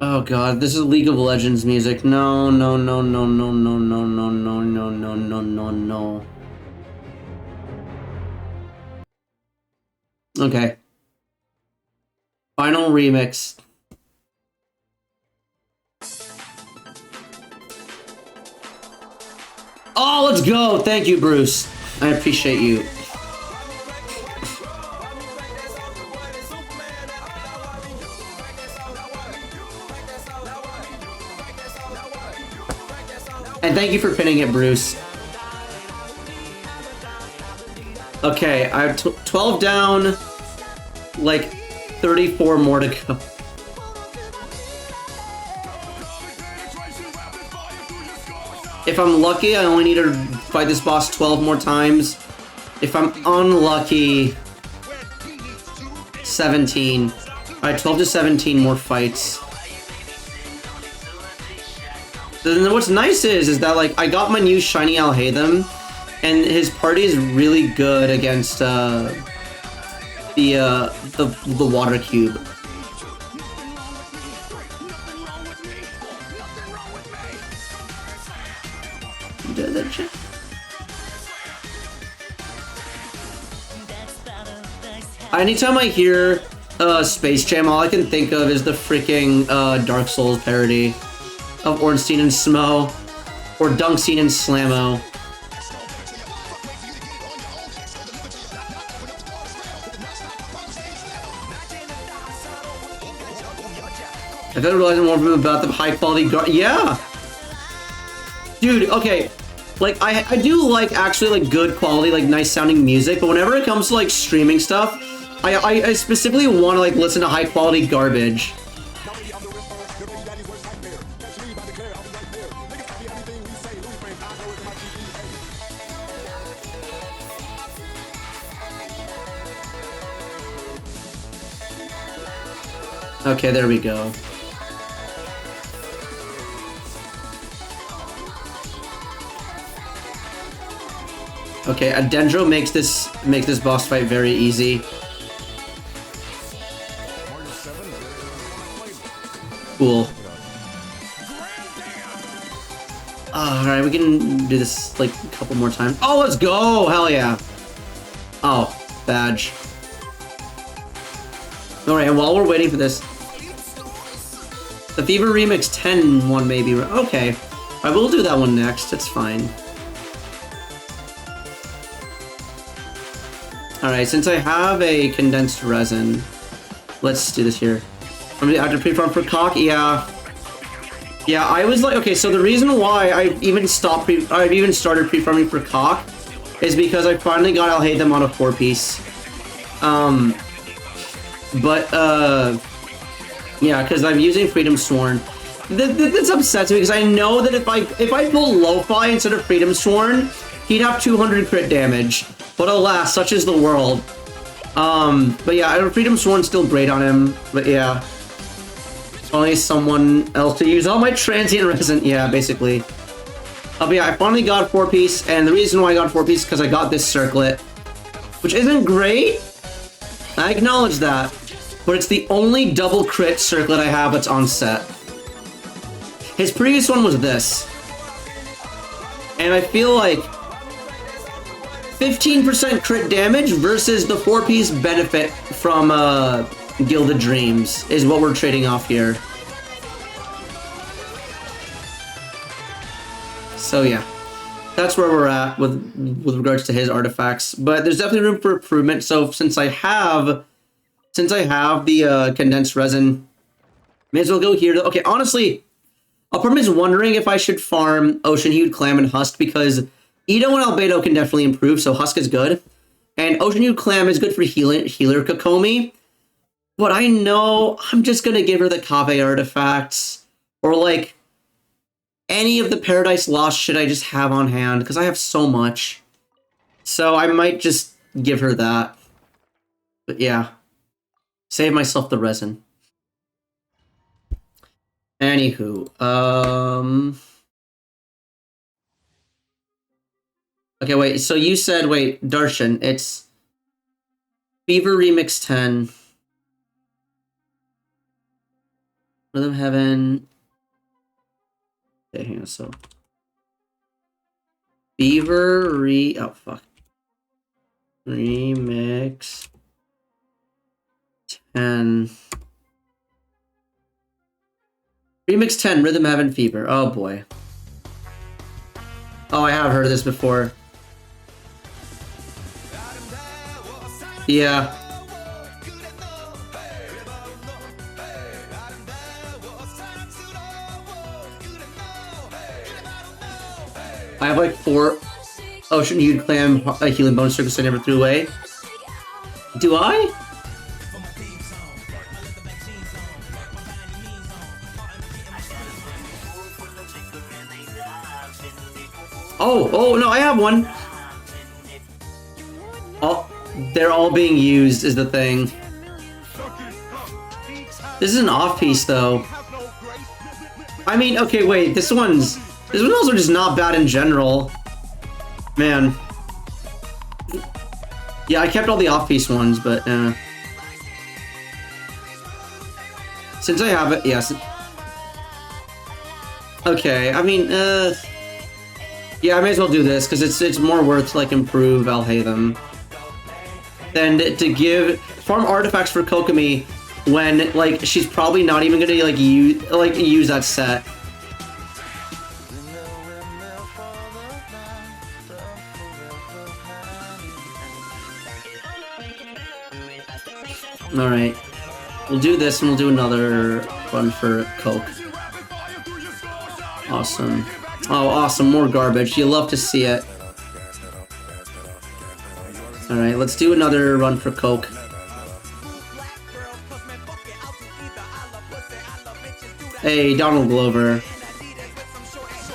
Oh god, this is League of Legends music. No, no, no, no, no, no, no, no, no, no, no, no, no, no. Okay. Final remix. Oh, let's go! Thank you, Bruce. I appreciate you. And thank you for pinning it, Bruce. Okay, I have 12 down, like 34 more to go. If I'm lucky, I only need to fight this boss 12 more times. If I'm unlucky, 17. Alright, 12 to 17 more fights. Then what's nice is that like I got my new shiny Alhaitham, and his party is really good against the water cube. Anytime I hear Space Jam, all I can think of is the freaking Dark Souls parody of Ornstein and Smo, or Dunkstein and Slammo. I gotta realize more about the high quality yeah! Dude, okay. Like, I do like actually like good quality, like nice sounding music, but whenever it comes to like streaming stuff, I specifically want to like listen to high quality garbage. Okay, there we go. Okay, a Dendro makes this boss fight very easy. Cool. Alright, we can do this like a couple more times. Oh, let's go! Hell yeah! Oh, badge. Alright, and while we're waiting for this, the Fever Remix 10 one maybe. Okay, I will do that one next. It's fine. Alright, since I have a condensed resin, let's do this here. I'm gonna have to pre-farm for cock. Yeah, I was like, okay, so the reason why I've even started pre-farming for cock is because I finally got Alhaitham on a 4-piece. Yeah, because I'm using Freedom Sworn. This upsets me because I know that if I pull Lo-Fi instead of Freedom Sworn, he'd have 200 crit damage. But alas, such is the world. But yeah, Freedom Sworn's still great on him. But yeah, only someone else to use all my transient resin. Yeah, basically. But yeah, I finally got 4-piece, and the reason why I got 4-piece is because I got this circlet, which isn't great. I acknowledge that, but it's the only double crit circlet I have that's on set. His previous one was this, and I feel like 15% crit damage versus the 4-piece benefit from Gilded Dreams is what we're trading off here. So yeah, that's where we're at with regards to his artifacts. But there's definitely room for improvement. So since I have the condensed resin, may as well go here. Okay, honestly, Upperm is wondering if I should farm Ocean Hued Clam and Husk because Edo and Albedo can definitely improve, so Husk is good. And Ocean Hued Clam is good for healer Kokomi. But I know I'm just going to give her the Kave artifacts. Or like any of the Paradise Lost shit I just have on hand, because I have so much. So I might just give her that. But yeah. Save myself the resin. Anywho, okay, wait, so you said, wait, Darshan, it's Fever Remix 10. Rhythm Heaven. Okay, hang on, so. Oh, fuck. Remix 10. Remix 10, Rhythm Heaven Fever. Oh, boy. Oh, I have heard of this before. Yeah. I have like 4 Ocean Hued Clam healing bonus circles I never threw away. Do I? Oh, no, I have one. Oh, they're all being used is the thing. This is an off-piece, though. I mean, okay, wait, this one's also just not bad in general. Man. Yeah, I kept all the off-piece ones, but, since I have it, yes. Okay, I mean, yeah, I may as well do this, because it's more worth to, like, improve Alhaitham than to give farm artifacts for Kokomi when, like, she's probably not even gonna, like, use that set. Alright. We'll do this and we'll do another run for Coke. Awesome. Oh, awesome. More garbage. You love to see it. Alright, let's do another run for Coke. Hey, Donald Glover.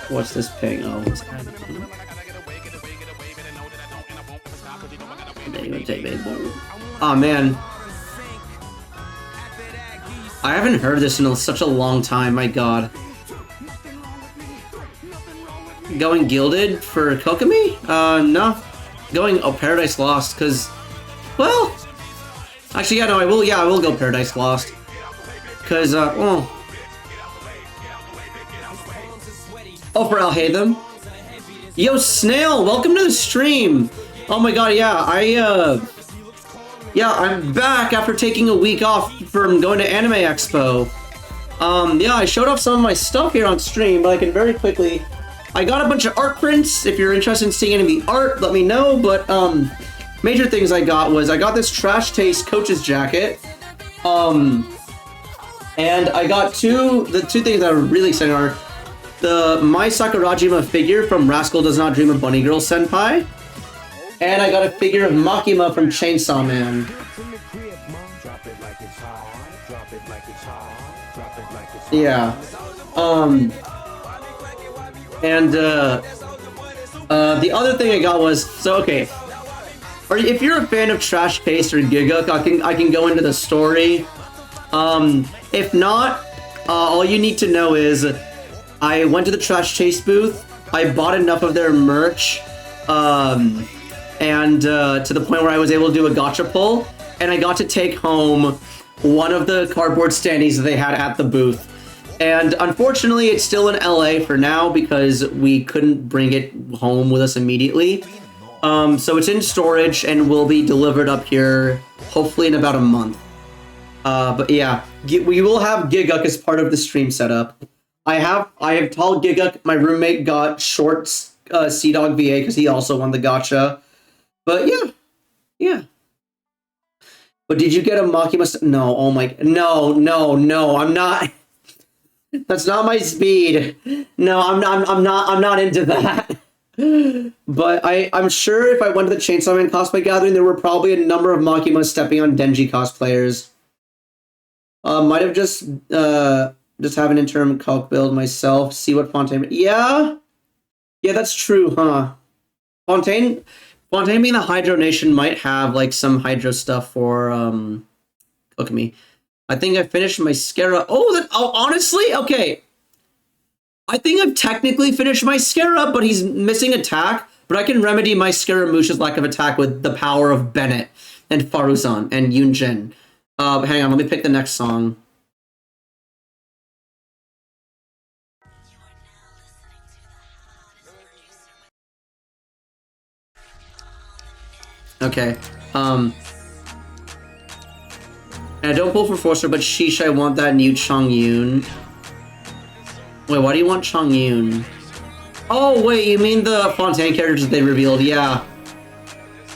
What's this ping? Oh, what's that? Oh, man. I haven't heard this in such a long time, my god. Going Gilded for Kokomi? No. Going, Paradise Lost, because, well, actually, yeah, no, I will go Paradise Lost. Because, oh, for Alhaitham. Yo, Snail, welcome to the stream. Oh my god, yeah, yeah, I'm back after taking a week off from going to Anime Expo. Yeah, I showed off some of my stuff here on stream, but I can very quickly... I got a bunch of art prints. If you're interested in seeing any of the art, let me know, but, major things I got was, I got this Trash Taste coach's jacket, and I got the two things that are really exciting are the My Sakurajima figure from Rascal Does Not Dream of Bunny Girl Senpai, and I got a figure of Makima from Chainsaw Man. Yeah. And, the other thing I got was, so, okay. If you're a fan of Trash Paste or Giguk, I can go into the story. If not, all you need to know is, I went to the Trash Taste booth, I bought enough of their merch, and to the point where I was able to do a gacha pull, and I got to take home one of the cardboard standees that they had at the booth. And unfortunately, it's still in LA for now because we couldn't bring it home with us immediately. So it's in storage and will be delivered up here hopefully in about a month. But yeah, we will have Giguk as part of the stream setup. I have told Giguk my roommate got Short's Sea Dog VA because he also won the gacha. But yeah. But did you get a Makima? No, oh my, no, I'm not. That's not my speed. No, I'm not into that. But I'm sure if I went to the Chainsaw Man cosplay gathering, there were probably a number of Makimas stepping on Denji cosplayers. Might have just have an interim Coke build myself. See what Fontaine. Yeah, that's true, huh? Fontaine being the Hydro Nation might have like some Hydro stuff for Kokomi. I think I finished my Scarab. Oh, honestly, okay. I think I've technically finished my Scarab, but he's missing attack. But I can remedy my Scaramouche's lack of attack with the power of Bennett. and Faruzan and Yunjin. Hang on, let me pick the next song. Okay. And I don't pull for Forcer, but sheesh, I want that new Chongyun. Wait, why do you want Chongyun? Oh, wait, you mean the Fontaine characters that they revealed? Yeah.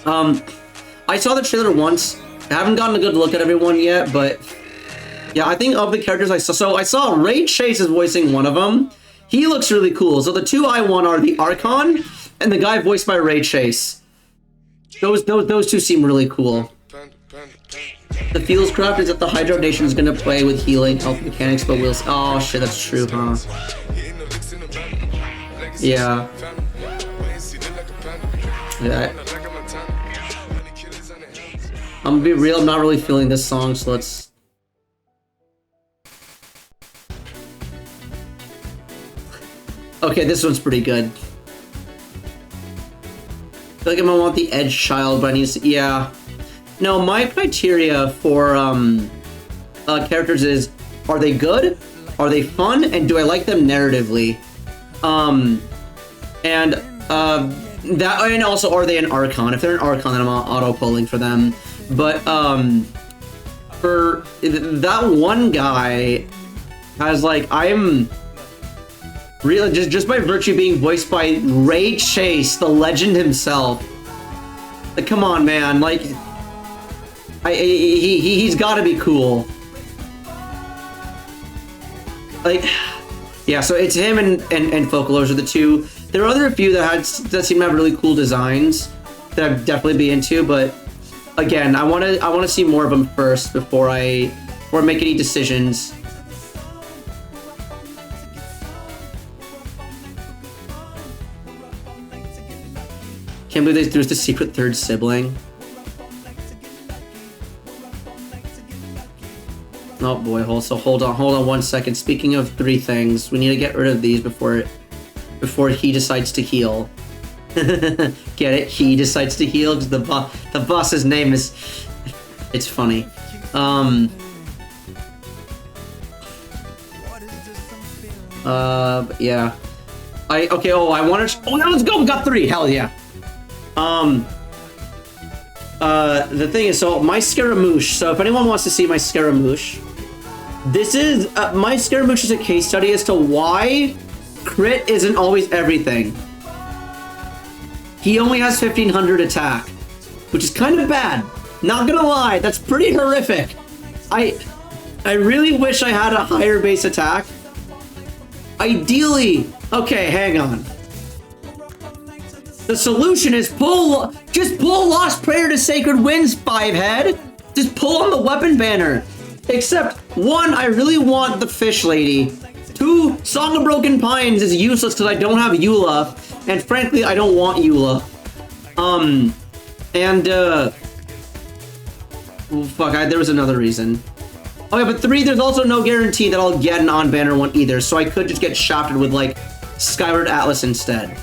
I saw the trailer once. I haven't gotten a good look at everyone yet, but yeah, I think of the characters I saw. So I saw Ray Chase is voicing one of them. He looks really cool. So the two I want are the Archon and the guy voiced by Ray Chase. Those two seem really cool. The Feels Craft is that the Hydro Nation is gonna play with healing, health mechanics, but we'll. Oh shit, that's true, huh? Yeah. Yeah. I'm gonna be real, I'm not really feeling this song, so let's... Okay, this one's pretty good. I feel like I might want the Edge Child, but I need to... Yeah. No, my criteria for characters is, are they good? Are they fun? And do I like them narratively? And also, are they an Archon? If they're an Archon, then I'm auto-polling for them. But, for that one guy has, like, I'm really, just by virtue of being voiced by Ray Chase, the legend himself. Like, come on, man, like, he's gotta be cool. Like, yeah, so it's him and Folklores are the two. There are other few that seem to have really cool designs that I'd definitely be into, but again, I want to see more of them first before I make any decisions. Can't believe there's the secret third sibling. Oh boy, hold on 1 second. Speaking of three things, we need to get rid of these before he decides to heal. Get it? He decides to heal because the boss's name is... It's funny. Yeah. Okay, I want to... Oh, now let's go! We got three! Hell yeah! The thing is, so my Scaramouche, so if anyone wants to see my Scaramouche, this is, my Scaramouche is a case study as to why crit isn't always everything. He only has 1500 attack, which is kind of bad. Not gonna lie, that's pretty horrific. I really wish I had a higher base attack. Ideally, okay, hang on. The solution is just pull Lost Prayer to Sacred Winds, 5-head. Just pull on the weapon banner. Except, one, I really want the Fish Lady. Two, Song of Broken Pines is useless because I don't have Eula. And frankly, I don't want Eula. There was another reason. Okay, but three, there's also no guarantee that I'll get an on-banner one either, so I could just get shafted with, like, Skyward Atlas instead.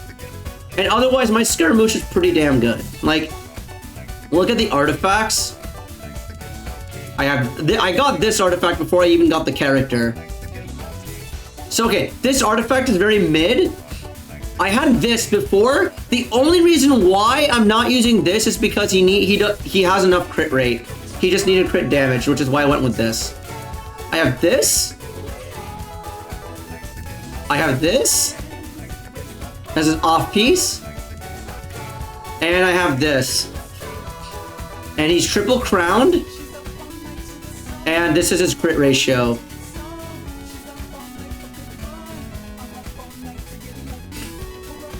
And otherwise, my Scaramouche is pretty damn good. Like, look at the artifacts. I got this artifact before I even got the character. So, okay, this artifact is very mid. I had this before. The only reason why I'm not using this is because he has enough crit rate. He just needed crit damage, which is why I went with this. I have this. I have this as an off piece. And I have this. And he's triple crowned. And this is his crit ratio.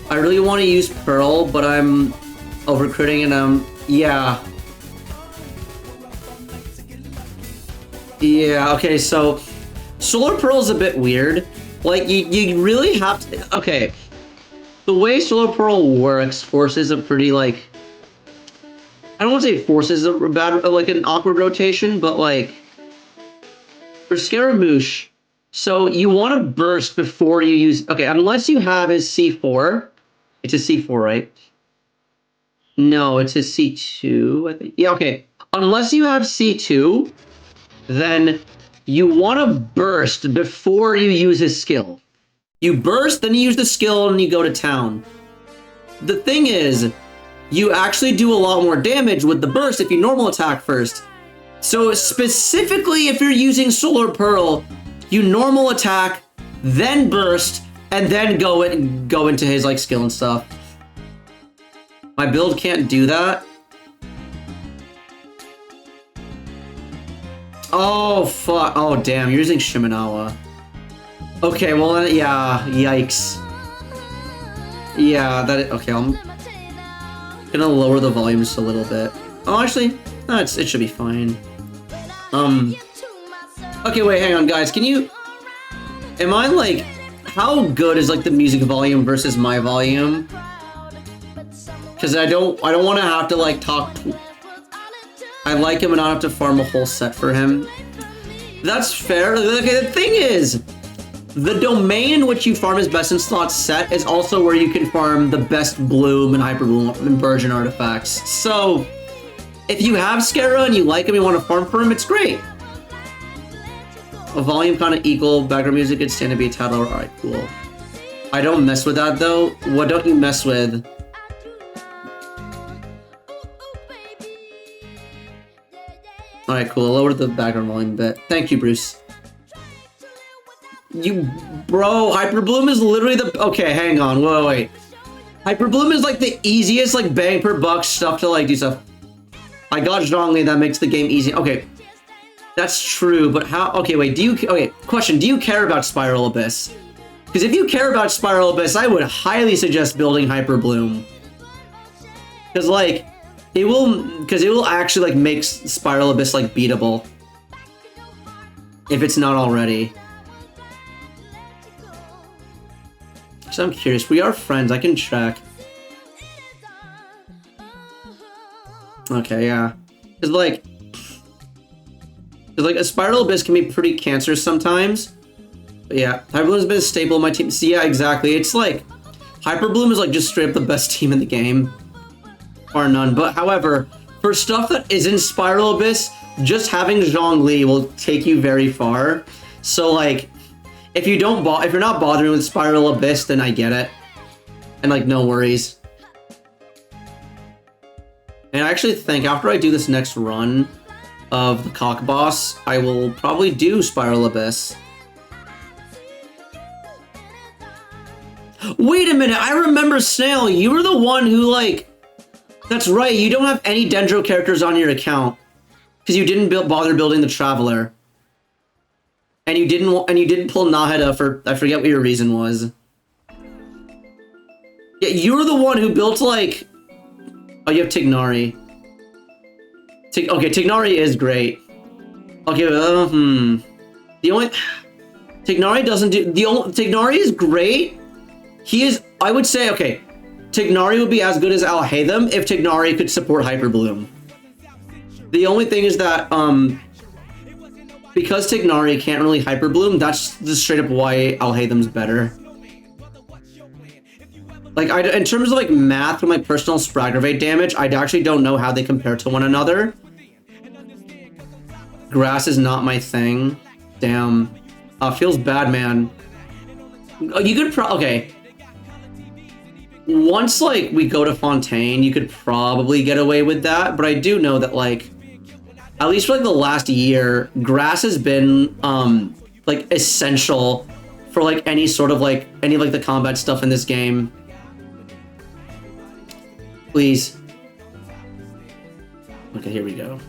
I really want to use Pearl, but I'm over-critting and yeah. Yeah, okay, so Solar Pearl is a bit weird. Like, you really have to... Okay. The way Solar Pearl works forces a pretty, like... I don't want to say forces a bad, like, an awkward rotation, but, like... For Scaramouche, so you want to burst before you use... Okay, unless you have his C4. It's a C4, right? No, it's a C2, I think. Yeah, okay. unless you have C2, then you want to burst before you use his skill. You burst, then you use the skill, and you go to town. The thing is, you actually do a lot more damage with the burst if you normal attack first. So specifically if you're using Solar Pearl, you normal attack, then burst, and then go into his like skill and stuff. My build can't do that. Oh fuck! Oh damn! You're using Shimenawa. Okay, well then, yeah. Yikes. Yeah, okay. I'm gonna lower the volume just a little bit. Oh, actually, no, it should be fine. Okay, wait, hang on, guys. Can you? Am I like? How good is like the music volume versus my volume? Because I don't want to have to like talk. I like him and not have to farm a whole set for him. That's fair. Okay, the thing is, the domain in which you farm his best in slot set is also where you can farm the best bloom and hyper bloom and version artifacts. So, if you have Scara and you like him, you want to farm for him, it's great. A volume kind of equal, background music could stand to be a tad lower. Alright, cool. I don't mess with that though. What don't you mess with? Alright, cool. Lower the background volume a bit. Thank you, Bruce. Bro, Hyper Bloom is literally the... Okay, hang on. Wait. Hyper Bloom is like the easiest, like, bang per buck stuff to, like, do stuff. I got Zhongli, that makes the game easy. Okay. That's true, but how... Okay, wait, Okay, question. Do you care about Spiral Abyss? Because if you care about Spiral Abyss, I would highly suggest building Hyper Bloom. Because, like... It will actually, like, make Spiral Abyss, like, beatable. If it's not already. So I'm curious. We are friends. I can check. Okay, yeah. Because, like, a Spiral Abyss can be pretty cancerous sometimes. But yeah, Hyper Bloom's been a staple of my team. So yeah, exactly. It's like, Hyper Bloom is, like, just straight up the best team in the game. Or none. But however, for stuff that isn't Spiral Abyss, just having Zhongli will take you very far. So like, if you're not bothering with Spiral Abyss, then I get it. And like, no worries. And I actually think after I do this next run of the Cock Boss, I will probably do Spiral Abyss. Wait a minute, I remember Snail, you were the one who like... That's right, you don't have any Dendro characters on your account. Because you didn't bother building the Traveler. And you didn't pull Nahida for... I forget what your reason was. Yeah, you were the one who built like... Oh, you have Tignari. Okay, Tignari is great. Okay, The only... Tignari doesn't do... Tignari is great. He is... I would say, okay... Tignari would be as good as Alhaitham if Tignari could support Hyper Bloom. The only thing is that, because Tignari can't really Hyper Bloom, that's just straight up why Alhaitham's better. Like, in terms of, like, math with my personal Spraggravate damage, I actually don't know how they compare to one another. Grass is not my thing. Damn. Feels bad, man. Oh, you could okay. Once, like, we go to Fontaine, you could probably get away with that, but I do know that, like, at least for, like, the last year, grass has been, like, essential for, like, any sort of, like, any of, like, the combat stuff in this game. Please. Okay, here we go.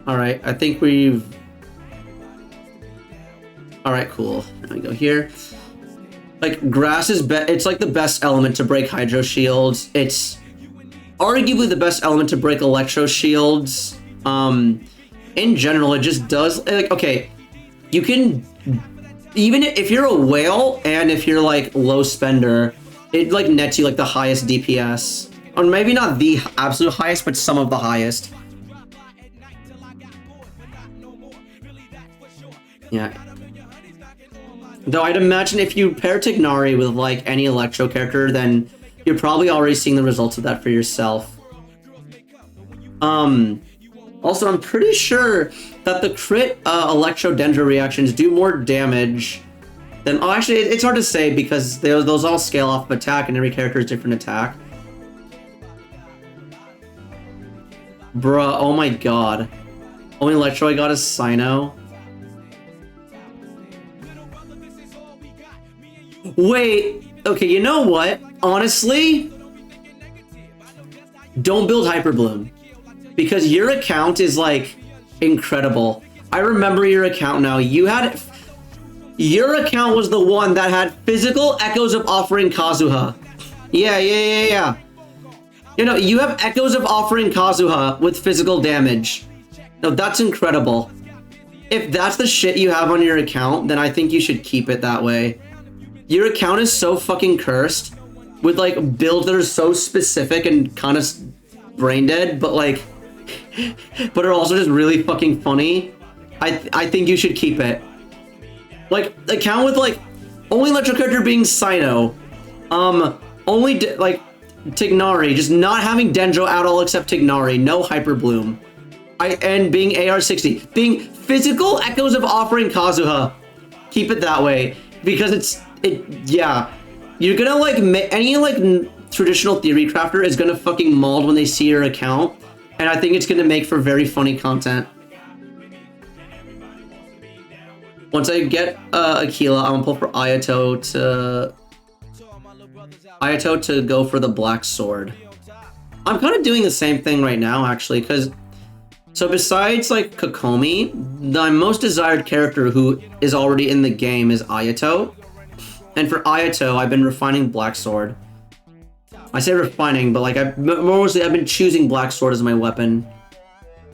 Alright, I think we've... Alright, cool. Now we go here. Like, grass is it's like the best element to break Hydro Shields. It's arguably the best element to break Electro Shields. In general, it just does, like, okay, you can, even if you're a whale and if you're, like, low spender, it, like, nets you, like, the highest DPS. Or maybe not the absolute highest, but some of the highest. Yeah. Though I'd imagine if you pair Tignari with, like, any Electro character, then you're probably already seeing the results of that for yourself. Also, I'm pretty sure that the crit Electro Dendro reactions do more damage than... Oh, actually, it's hard to say because those all scale off of attack and every character is different attack. Bruh, oh my god. Only Electro I got is Sino. Wait, okay, you know what? Honestly, don't build Hyper Bloom. Because your account is, like, incredible. I remember your account now. Your account was the one that had physical Echoes of Offering Kazuha. Yeah. You know, you have Echoes of Offering Kazuha with physical damage. No, that's incredible. If that's the shit you have on your account, then I think you should keep it that way. Your account is so fucking cursed with, like, builds that are so specific and kind of brain dead, but, like, but are also just really fucking funny. I think you should keep it. Like, account with, like, only electro character being Sino. Only, like, Tignari. Just not having Dendro at all except Tignari. No Hyper Bloom. And being AR60. Being physical Echoes of Offering Kazuha. Keep it that way. Because yeah. You're gonna, like, any, like, traditional theory crafter is gonna fucking mauled when they see your account. And I think it's gonna make for very funny content. Once I get Aquila, I'm gonna pull for Ayato to go for the Black Sword. I'm kind of doing the same thing right now, actually, because... So besides, like, Kokomi, the most desired character who is already in the game is Ayato. And for Ayato, I've been refining Black Sword. I say refining, but, like, I've been choosing Black Sword as my weapon.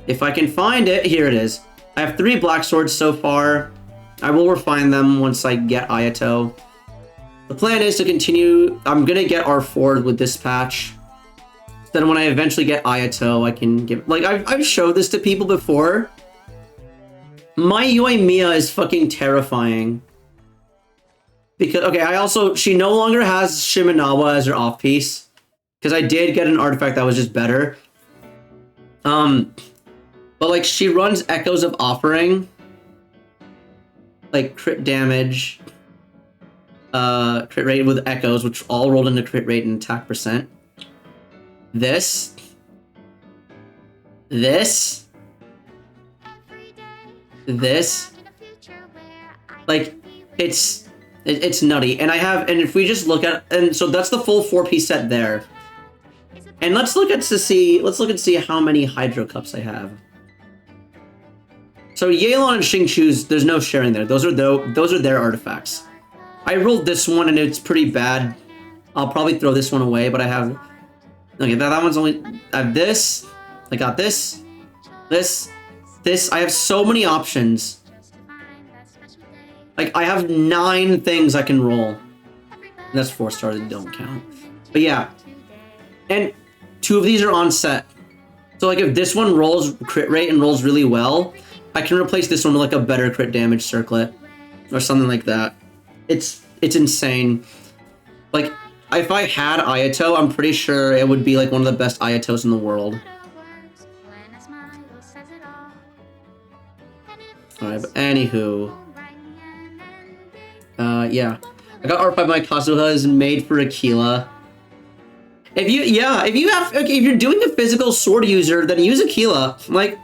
If I can find it, here it is. I have 3 Black Swords so far. I will refine them once I get Ayato. The plan is to continue... I'm gonna get R4 with this patch. Then when I eventually get Ayato, I can give... Like, I've showed this to people before. My Yui Mia is fucking terrifying. Because, okay, I also... She no longer has Shimenawa as her off-piece. Because I did get an artifact that was just better. But, like, she runs Echoes of Offering. Like, crit damage. Crit rate with Echoes, which all rolled into crit rate and attack percent. This. Like, it's nutty. And if we just look at... And so that's the full 4-piece set there. And let's look and see how many Hydro Cups I have. So Yelan and Xingqiu's, there's no sharing there. Those are their artifacts. I rolled this one and it's pretty bad. I'll probably throw this one away, but I have... Okay, that one's only... I have this. I got this. This. I have so many options. Like, I have 9 things I can roll. And that's 4-star that don't count. But yeah. And 2 of these are on set. So, like, if this one rolls crit rate and rolls really well, I can replace this one with, like, a better crit damage circlet. Or something like that. It's insane. Like, if I had Ayato, I'm pretty sure it would be, like, one of the best Ayatos in the world. Alright, but anywho... yeah. I got R5 my Kazuha is made for Aquila. If you're doing a physical sword user, then use Aquila. Like,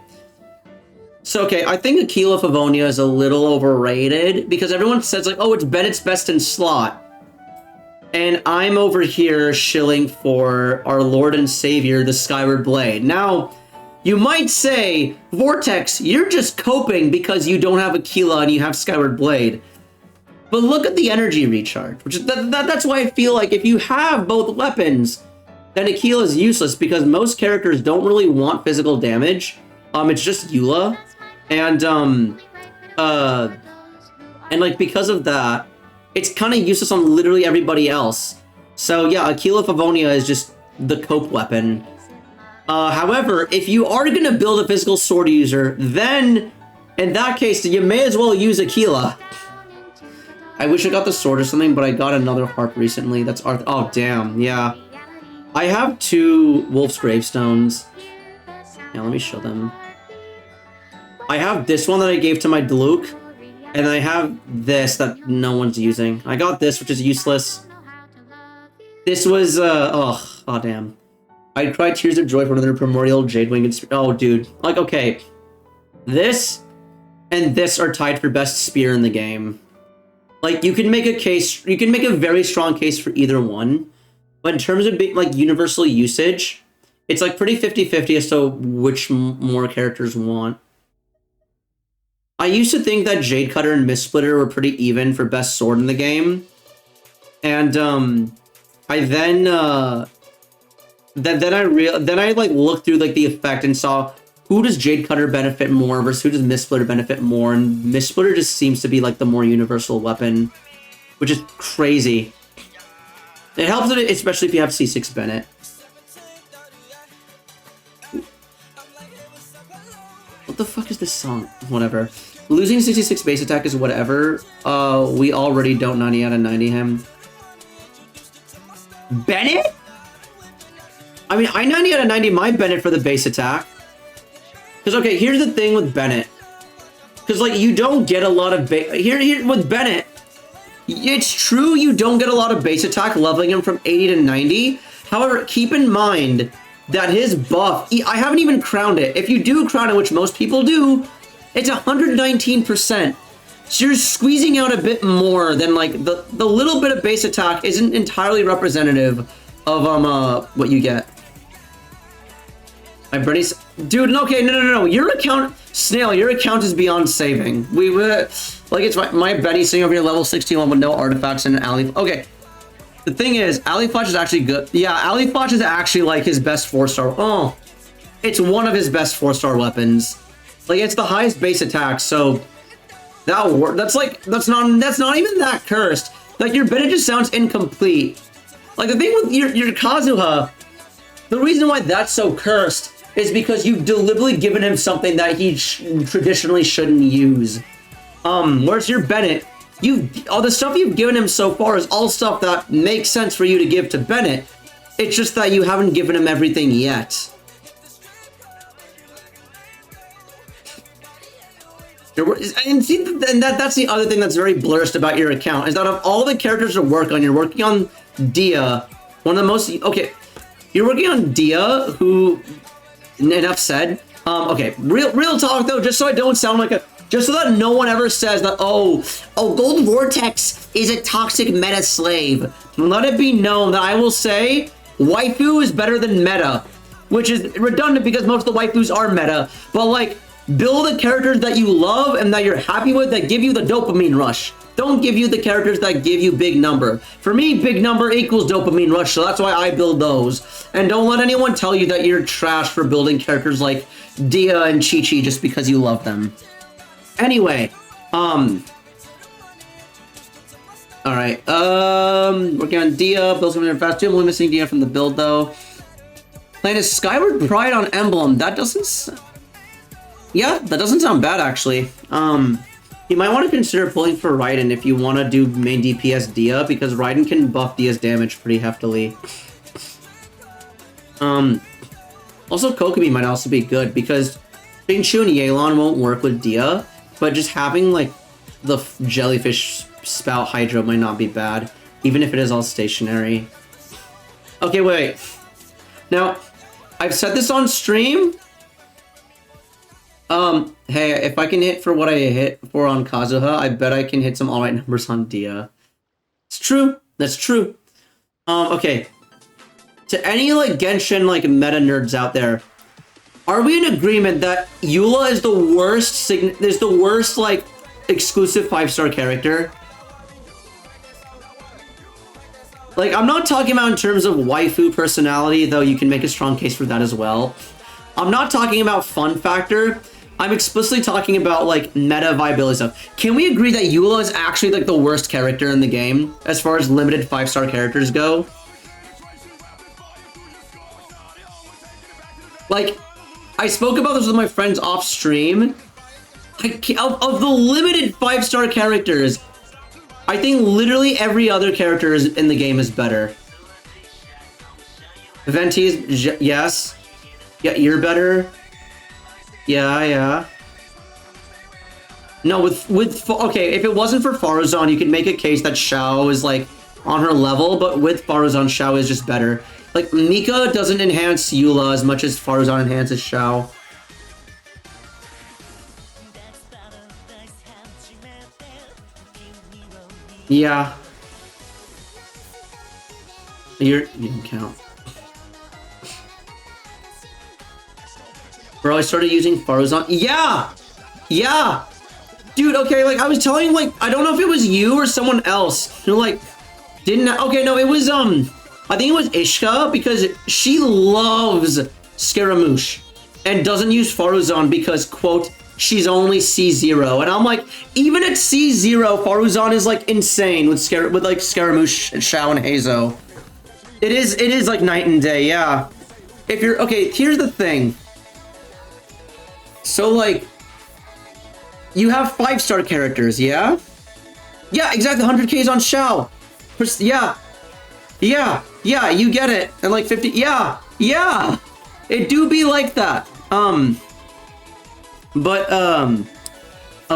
so okay, I think Aquila Favonia is a little overrated because everyone says like, oh, it's Bennett's best in slot. And I'm over here shilling for our Lord and Savior, the Skyward Blade. Now, you might say, Vortex, you're just coping because you don't have Aquila and you have Skyward Blade. But look at the energy recharge, which is that's why I feel like if you have both weapons, then Aquila is useless because most characters don't really want physical damage. It's just Eula, and like because of that, it's kind of useless on literally everybody else. So yeah, Aquila Favonia is just the cope weapon. However, if you are gonna build a physical sword user, then in that case, you may as well use Aquila. I wish I got the sword or something, but I got another harp recently. That's Arthur. Oh, damn. Yeah. I have 2 Wolf's Gravestones. Yeah, let me show them. I have this one that I gave to my Diluc, and I have this that no one's using. I got this, which is useless. This was, oh damn. I cried tears of joy for another primordial Jadewing and oh, dude. Like, okay. This and this are tied for best spear in the game. Like, you can make a case, you can make a very strong case for either one. But in terms of, like, universal usage, it's, like, pretty 50-50 as to which more characters want. I used to think that Jade Cutter and Mist Splitter were pretty even for best sword in the game. And, I then I like looked through like the effect and saw who does Jade Cutter benefit more versus who does Mist Splitter benefit more, and Mist Splitter just seems to be like the more universal weapon, which is crazy. It helps it, especially if you have C6 Bennett. What the fuck is this song? Whatever. Losing 66 base attack is whatever. We already don't 90 out of 90 him. Bennett? I mean, I 90 out of 90 my Bennett for the base attack. Because, okay, here's the thing with Bennett. Because, like, you don't get a lot of here with Bennett, it's true you don't get a lot of base attack leveling him from 80 to 90. However, keep in mind that his buff, I haven't even crowned it. If you do crown it, which most people do, it's 119%. So you're squeezing out a bit more than, like, the little bit of base attack isn't entirely representative of what you get. My buddies, dude, okay, no. Your account, Snail, your account is beyond saving. We were, like, it's my Benny sitting over here, level 61 with no artifacts and alley. Okay, the thing is, alley flash is actually good. Yeah, alley flash is actually like his best 4-star. Oh, it's one of his best 4-star weapons. Like, it's the highest base attack, so that's not even that cursed. Like, your Bennett just sounds incomplete. Like, the thing with your Kazuha, the reason why that's so cursed is because you've deliberately given him something that he traditionally shouldn't use. Whereas your Bennett, all the stuff you've given him so far is all stuff that makes sense for you to give to Bennett. It's just that you haven't given him everything yet. And see, and that's the other thing that's very blurred about your account, is that of all the characters to work on, you're working on Dia, one of the most, okay, you're working on Dia, who, enough said, okay, real talk though, just so I don't sound like just so that no one ever says that, oh, Gold Vortex is a toxic meta slave. Let it be known that I will say, waifu is better than meta, which is redundant because most of the waifus are meta, but like, build the characters that you love and that you're happy with, that give you the dopamine rush. Don't give you the characters that give you big number. For me, big number equals dopamine rush, so that's why I build those. And don't let anyone tell you that you're trash for building characters like Dia and Chi-Chi just because you love them. Anyway, alright, working on Dia, build something fast. Too. I'm only missing Dia from the build though. Playing a Skyward Pride on Emblem, that doesn't... Yeah, that doesn't sound bad, actually. You might want to consider pulling for Raiden if you want to do main DPS Dia, because Raiden can buff Dia's damage pretty heftily. Also, Kokomi might also be good, because Xingqiu and Yelan won't work with Dia, but just having, like, the jellyfish spout Hydra might not be bad, even if it is all stationary. Okay, wait. Now, I've said this on stream. Hey, if I can hit for what I hit for on Kazuha, I bet I can hit some alright numbers on Dia. It's true. That's true. Okay. To any, like, Genshin, like, meta nerds out there, are we in agreement that Eula is the worst, like, exclusive 5-star character? Like, I'm not talking about in terms of waifu personality, though you can make a strong case for that as well. I'm not talking about fun factor. I'm explicitly talking about, like, meta viability stuff. Can we agree that Eula is actually, like, the worst character in the game as far as limited 5-star characters go? Like, I spoke about this with my friends off stream. Of the limited 5-star characters, I think literally every other character in the game is better. Venti is, yes. Yeah, you're better. Yeah. No, okay, if it wasn't for Faruzan, you could make a case that Xiao is like on her level, but with Faruzan, Xiao is just better. Like Mika doesn't enhance Eula as much as Faruzan enhances Xiao. Yeah. You can count. Bro, I started using Faruzan. Yeah! Dude, okay, like, I was telling, like, I don't know if it was you or someone else who, like, didn't... Okay, no, it was, I think it was Ishka, because she loves Scaramouche and doesn't use Faruzan because, quote, she's only C0. And I'm like, even at C0, Faruzan is, like, insane with Scaramouche, and Xiao, and Hazo. It is, like, night and day, yeah. If you're... Okay, here's the thing. So, like, you have 5-star characters, yeah? Yeah, exactly, 100K's on Xiao. Yeah, you get it. And, like, 50... Yeah! It do be like that. Oh,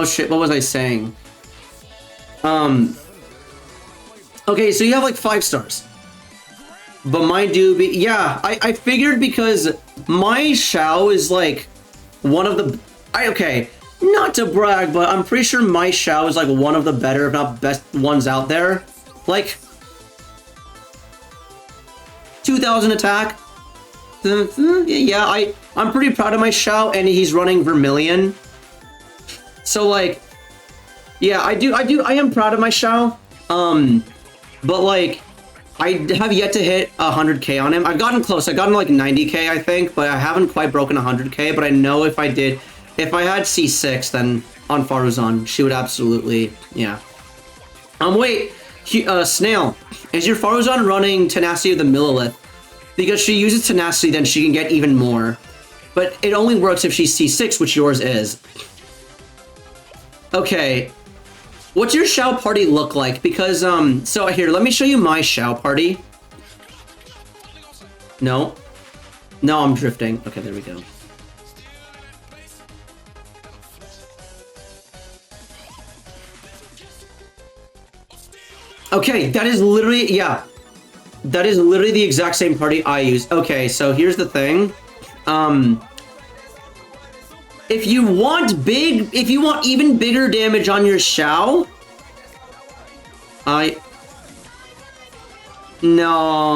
shit, what was I saying? Okay, so you have, like, 5 stars. But mine do be... Yeah, I figured because my Xiao is, like... one of the... Okay, not to brag, but I'm pretty sure my Xiao is like one of the better, if not best ones out there. Like... 2,000 attack. Yeah, I'm pretty proud of my Xiao, and he's running Vermilion. So, like... Yeah, I am proud of my Xiao. But, like... I have yet to hit 100K on him. I've gotten close. I've gotten like 90K, I think, but I haven't quite broken 100K. But I know if I did, if I had C6, then on Faruzan, she would absolutely, yeah. Wait, Snail, is your Faruzan running Tenacity of the Millilith? Because she uses Tenacity, then she can get even more. But it only works if she's C6, which yours is. Okay. What's your Xiao party look like? Because, so here, let me show you my Xiao party. No, I'm drifting. Okay, there we go. Okay, that is literally, yeah. That is literally the exact same party I use. Okay, so here's the thing. If you want even bigger damage on your Xiao, no,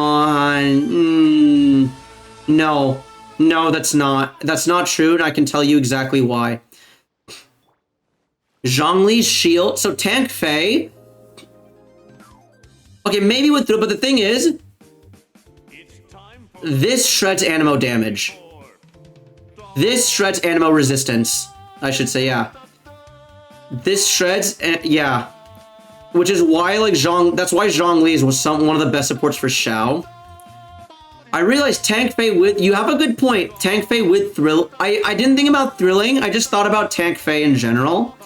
that's not true, and I can tell you exactly why. Zhongli's shield, so Tank Fei. Okay, maybe with but the thing is, this shreds Animo damage. This shreds Animo resistance, I should say, yeah. This shreds, yeah. Which is why, like, that's why Zhongli was one of the best supports for Xiao. I realized Tank Fei with, you have a good point, Tank Fei with Thrill. I didn't think about Thrilling, I just thought about Tank Fei in general.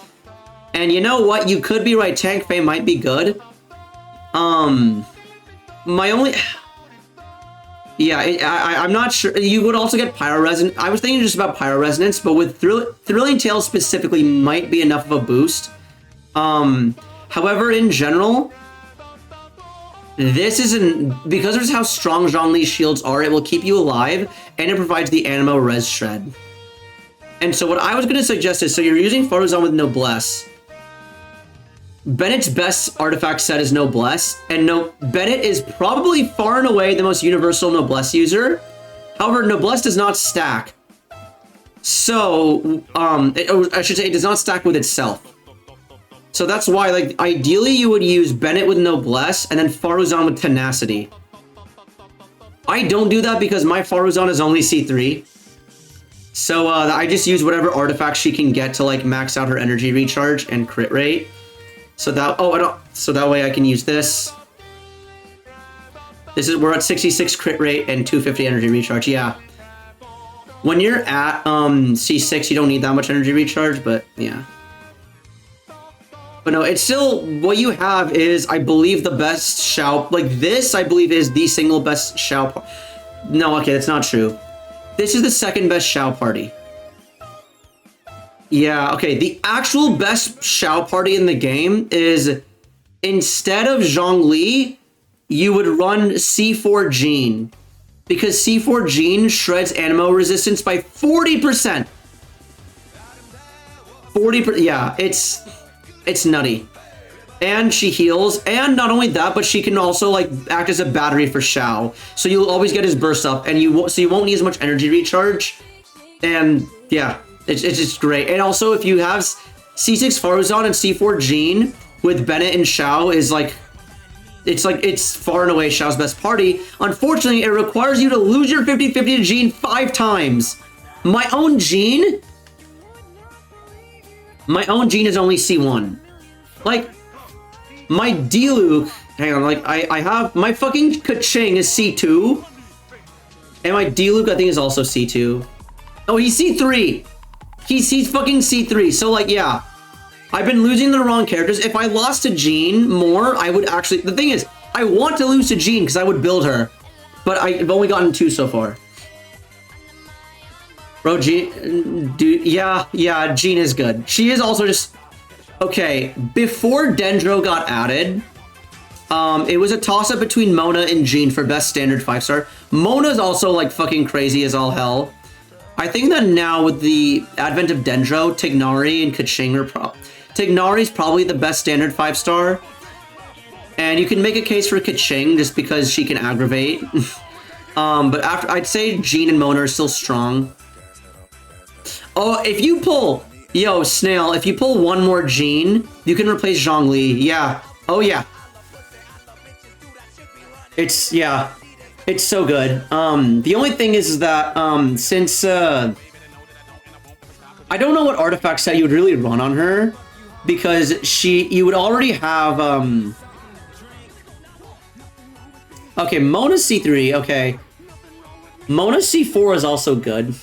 And you know what, you could be right, Tank Fei might be good. My only... Yeah, I'm not sure. You would also get Pyro Resonance. I was thinking just about Pyro Resonance, but with Thrilling Tales specifically might be enough of a boost. However, in general, this isn't... Because of how strong Zhongli's shields are, it will keep you alive, and it provides the Animo Res Shred. And so what I was going to suggest is, so you're using Faruzan with Noblesse. Bennett's best artifact set is Noblesse, and Bennett is probably far and away the most universal Noblesse user. However, Noblesse does not stack. So, I should say it does not stack with itself. So that's why, like, ideally you would use Bennett with Noblesse and then Faruzan with Tenacity. I don't do that because my Faruzan is only C3. So, I just use whatever artifact she can get to, like, max out her energy recharge and crit rate. So that, so that way I can use this. We're at 66 crit rate and 250 energy recharge, yeah. When you're at, C6, you don't need that much energy recharge, but, yeah. But no, it's still, what you have is, I believe, the best Xiao, like, this, I believe, is the single best Xiao. No, okay, that's not true. This is the second best Xiao party. Yeah, okay. The actual best Xiao party in the game is instead of Zhongli, you would run C4 Jean. Because C4 Jean shreds Animo resistance by 40%. 40%, yeah, it's nutty. And she heals, and not only that, but she can also like act as a battery for Xiao. So you'll always get his burst up, and you won't need as much energy recharge. And yeah, it's just great. And also, if you have C6 Faruzan and C4 Jean with Bennett and Xiao, is like it's far and away Xiao's best party. Unfortunately, it requires you to lose your 50-50 to Jean 5 times. My own Jean is only C1. Like, my Diluc, hang on, like, I have, my fucking Kaching is C2. And my Diluc, I think, is also C2. Oh, he's C3. He's fucking C3. So, like, yeah. I've been losing the wrong characters. If I lost to Jean more, I would actually... The thing is, I want to lose to Jean because I would build her. But I've only gotten 2 so far. Bro, Jean... Dude, yeah, Jean is good. She is also just... Okay, before Dendro got added, it was a toss-up between Mona and Jean for best standard 5-star. Mona's also, like, fucking crazy as all hell. I think that now with the advent of Dendro, Tignari and Kaching are Tignari's probably the best standard 5-star. And you can make a case for Kaching just because she can aggravate. But after, I'd say Jean and Mona are still strong. Oh, if you pull... Yo, Snail, if you pull one more Jean, you can replace Zhongli. Yeah. Oh, yeah. Yeah. It's so good. The only thing is that, since, I don't know what artifact set you would really run on her, because you would already have, okay, Mona C3, okay. Mona C4 is also good.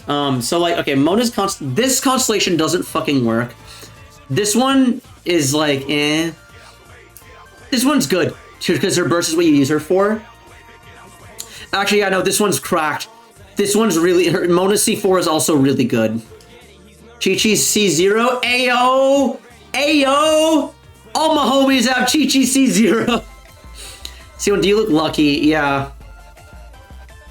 So, like, okay, this constellation doesn't fucking work. This one is, like, eh. This one's good, because her burst is what you use her for. Actually, yeah, no, this one's cracked. This one's really... Mona C4 is also really good. Chi-Chi's C0. Ayo! Ayo! All my homies have Chi-Chi C0. See, do you look lucky? Yeah.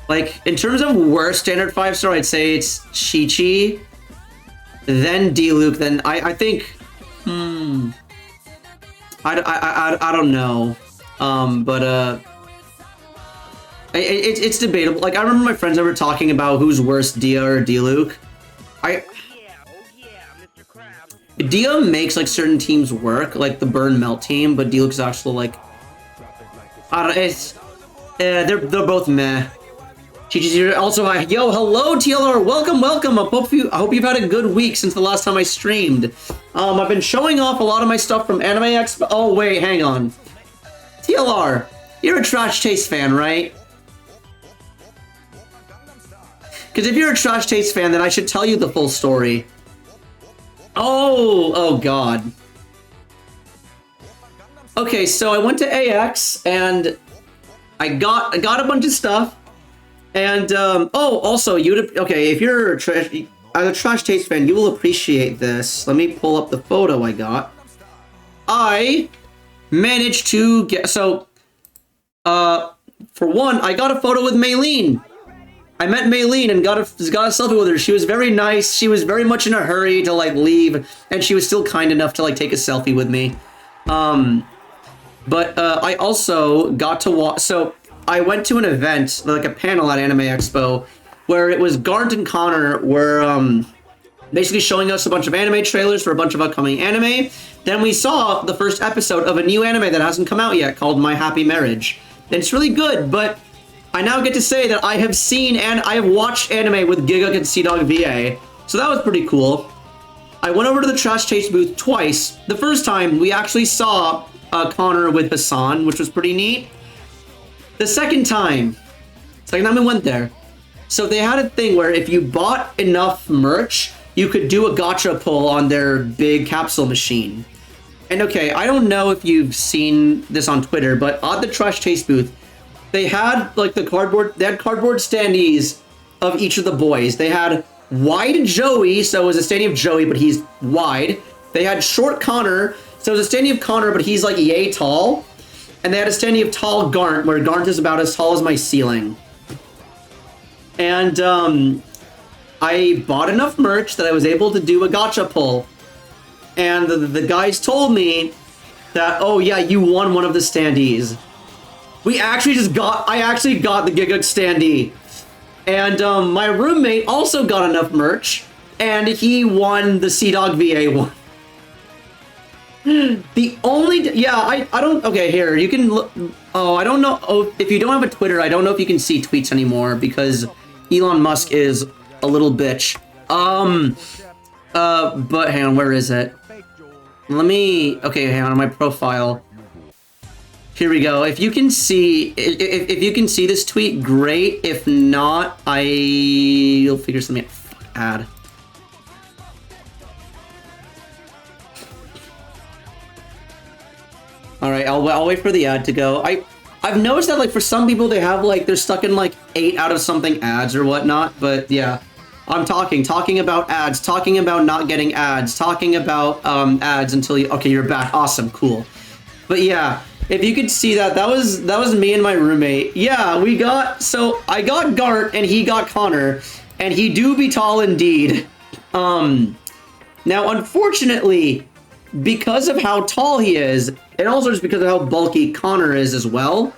Like, in terms of worst standard 5-star, I'd say it's Chi-Chi. Then Diluc. Then I think... I don't know. It's debatable. Like, I remember my friends ever talking about who's worse, Dia or Diluc. Dia makes, like, certain teams work, like the Burn Melt team, but Diluc's actually, like... I don't know, it's... they're both meh. Chi-Chi's also hi. Yo, hello, TLR. Welcome, welcome. I hope you've had a good week since the last time I streamed. I've been showing off a lot of my stuff from Anime Expo. Oh, wait, hang on. TLR, you're a Trash Taste fan, right? Because if you're a Trash Taste fan, then I should tell you the full story. Oh God. Okay, so I went to AX and I got a bunch of stuff. And oh, also okay, if you're a Trash Taste fan, you will appreciate this. Let me pull up the photo I got. I managed to get for one, I got a photo with Maylene. I met Maylene and got a selfie with her. She was very nice. She was very much in a hurry to like leave, and she was still kind enough to like take a selfie with me. But I also got to watch. So I went to an event, like a panel at Anime Expo, where it was Garnt and Connor were basically showing us a bunch of anime trailers for a bunch of upcoming anime. Then we saw the first episode of a new anime that hasn't come out yet called My Happy Marriage. And it's really good, but I now get to say that I have seen and I have watched anime with Giga and Sea-Dog VA. So that was pretty cool. I went over to the Trash Taste booth twice. The first time, we actually saw Connor with Hassan, which was pretty neat. The second time we went there. So they had a thing where if you bought enough merch, you could do a gacha pull on their big capsule machine. And okay, I don't know if you've seen this on Twitter, but at the Trash Taste booth, they had like they had cardboard standees of each of the boys. They had wide Joey, so it was a standee of Joey, but he's wide. They had short Connor, so it was a standee of Connor, but he's like yay tall. And they had a standee of tall Garnt, where Garnt is about as tall as my ceiling. And I bought enough merch that I was able to do a gacha pull. And the guys told me that, oh yeah, you won one of the standees. I actually got the Giga standee. And my roommate also got enough merch, and he won the Sea-Dog VA one. The only, yeah, I don't, okay, here, you can look, oh, I don't know, oh, if you don't have a Twitter, I don't know if you can see tweets anymore, because Elon Musk is a little bitch. But hang on, where is it? Let me, okay, hang on my profile. Here we go. If you can see, if you can see this tweet, great. If not, I'll figure something out. Ad. All right, I'll wait for the ad to go. I've noticed that like for some people they have like they're stuck in like 8 out of something ads or whatnot. But yeah, I'm talking about ads, talking about not getting ads, talking about ads until you. Okay, you're back. Awesome, cool. But yeah. If you could see that, that was me and my roommate. Yeah, I got Gart and he got Connor, and he do be tall indeed. Now, unfortunately, because of how tall he is, and also just because of how bulky Connor is as well,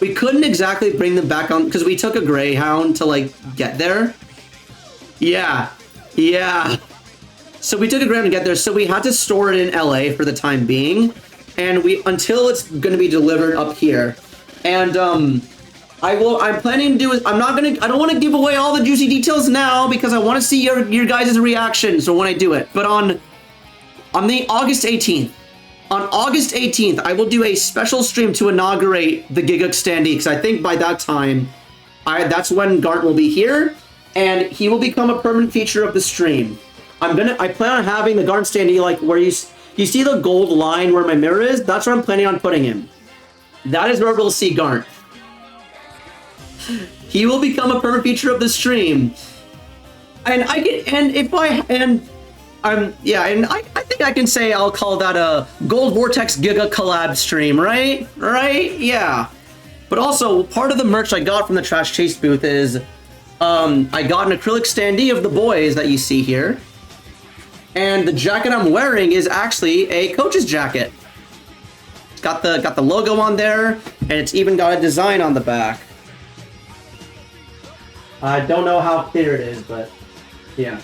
we couldn't exactly bring them back on, because we took a Greyhound to, like, get there. Yeah. So we took a Greyhound to get there, so we had to store it in LA for the time being. And until it's gonna be delivered up here. And I'm planning to do it. I don't wanna give away all the juicy details now because I wanna see your guys' reactions so when I do it. But on the August 18th, I will do a special stream to inaugurate the Giga standee, because I think by that time, that's when Gart will be here, and he will become a permanent feature of the stream. I plan on having the Gart standee like where you see the gold line where my mirror is? That's where I'm planning on putting him. That is where we'll see Garnt. He will become a permanent feature of the stream. And I think I can say I'll call that a Gold Vortex Giga collab stream, right? Right? Yeah. But also, part of the merch I got from the Trash Chase booth is I got an acrylic standee of the boys that you see here. And the jacket I'm wearing is actually a coach's jacket. It's got the logo on there, and it's even got a design on the back. I don't know how clear it is, but yeah.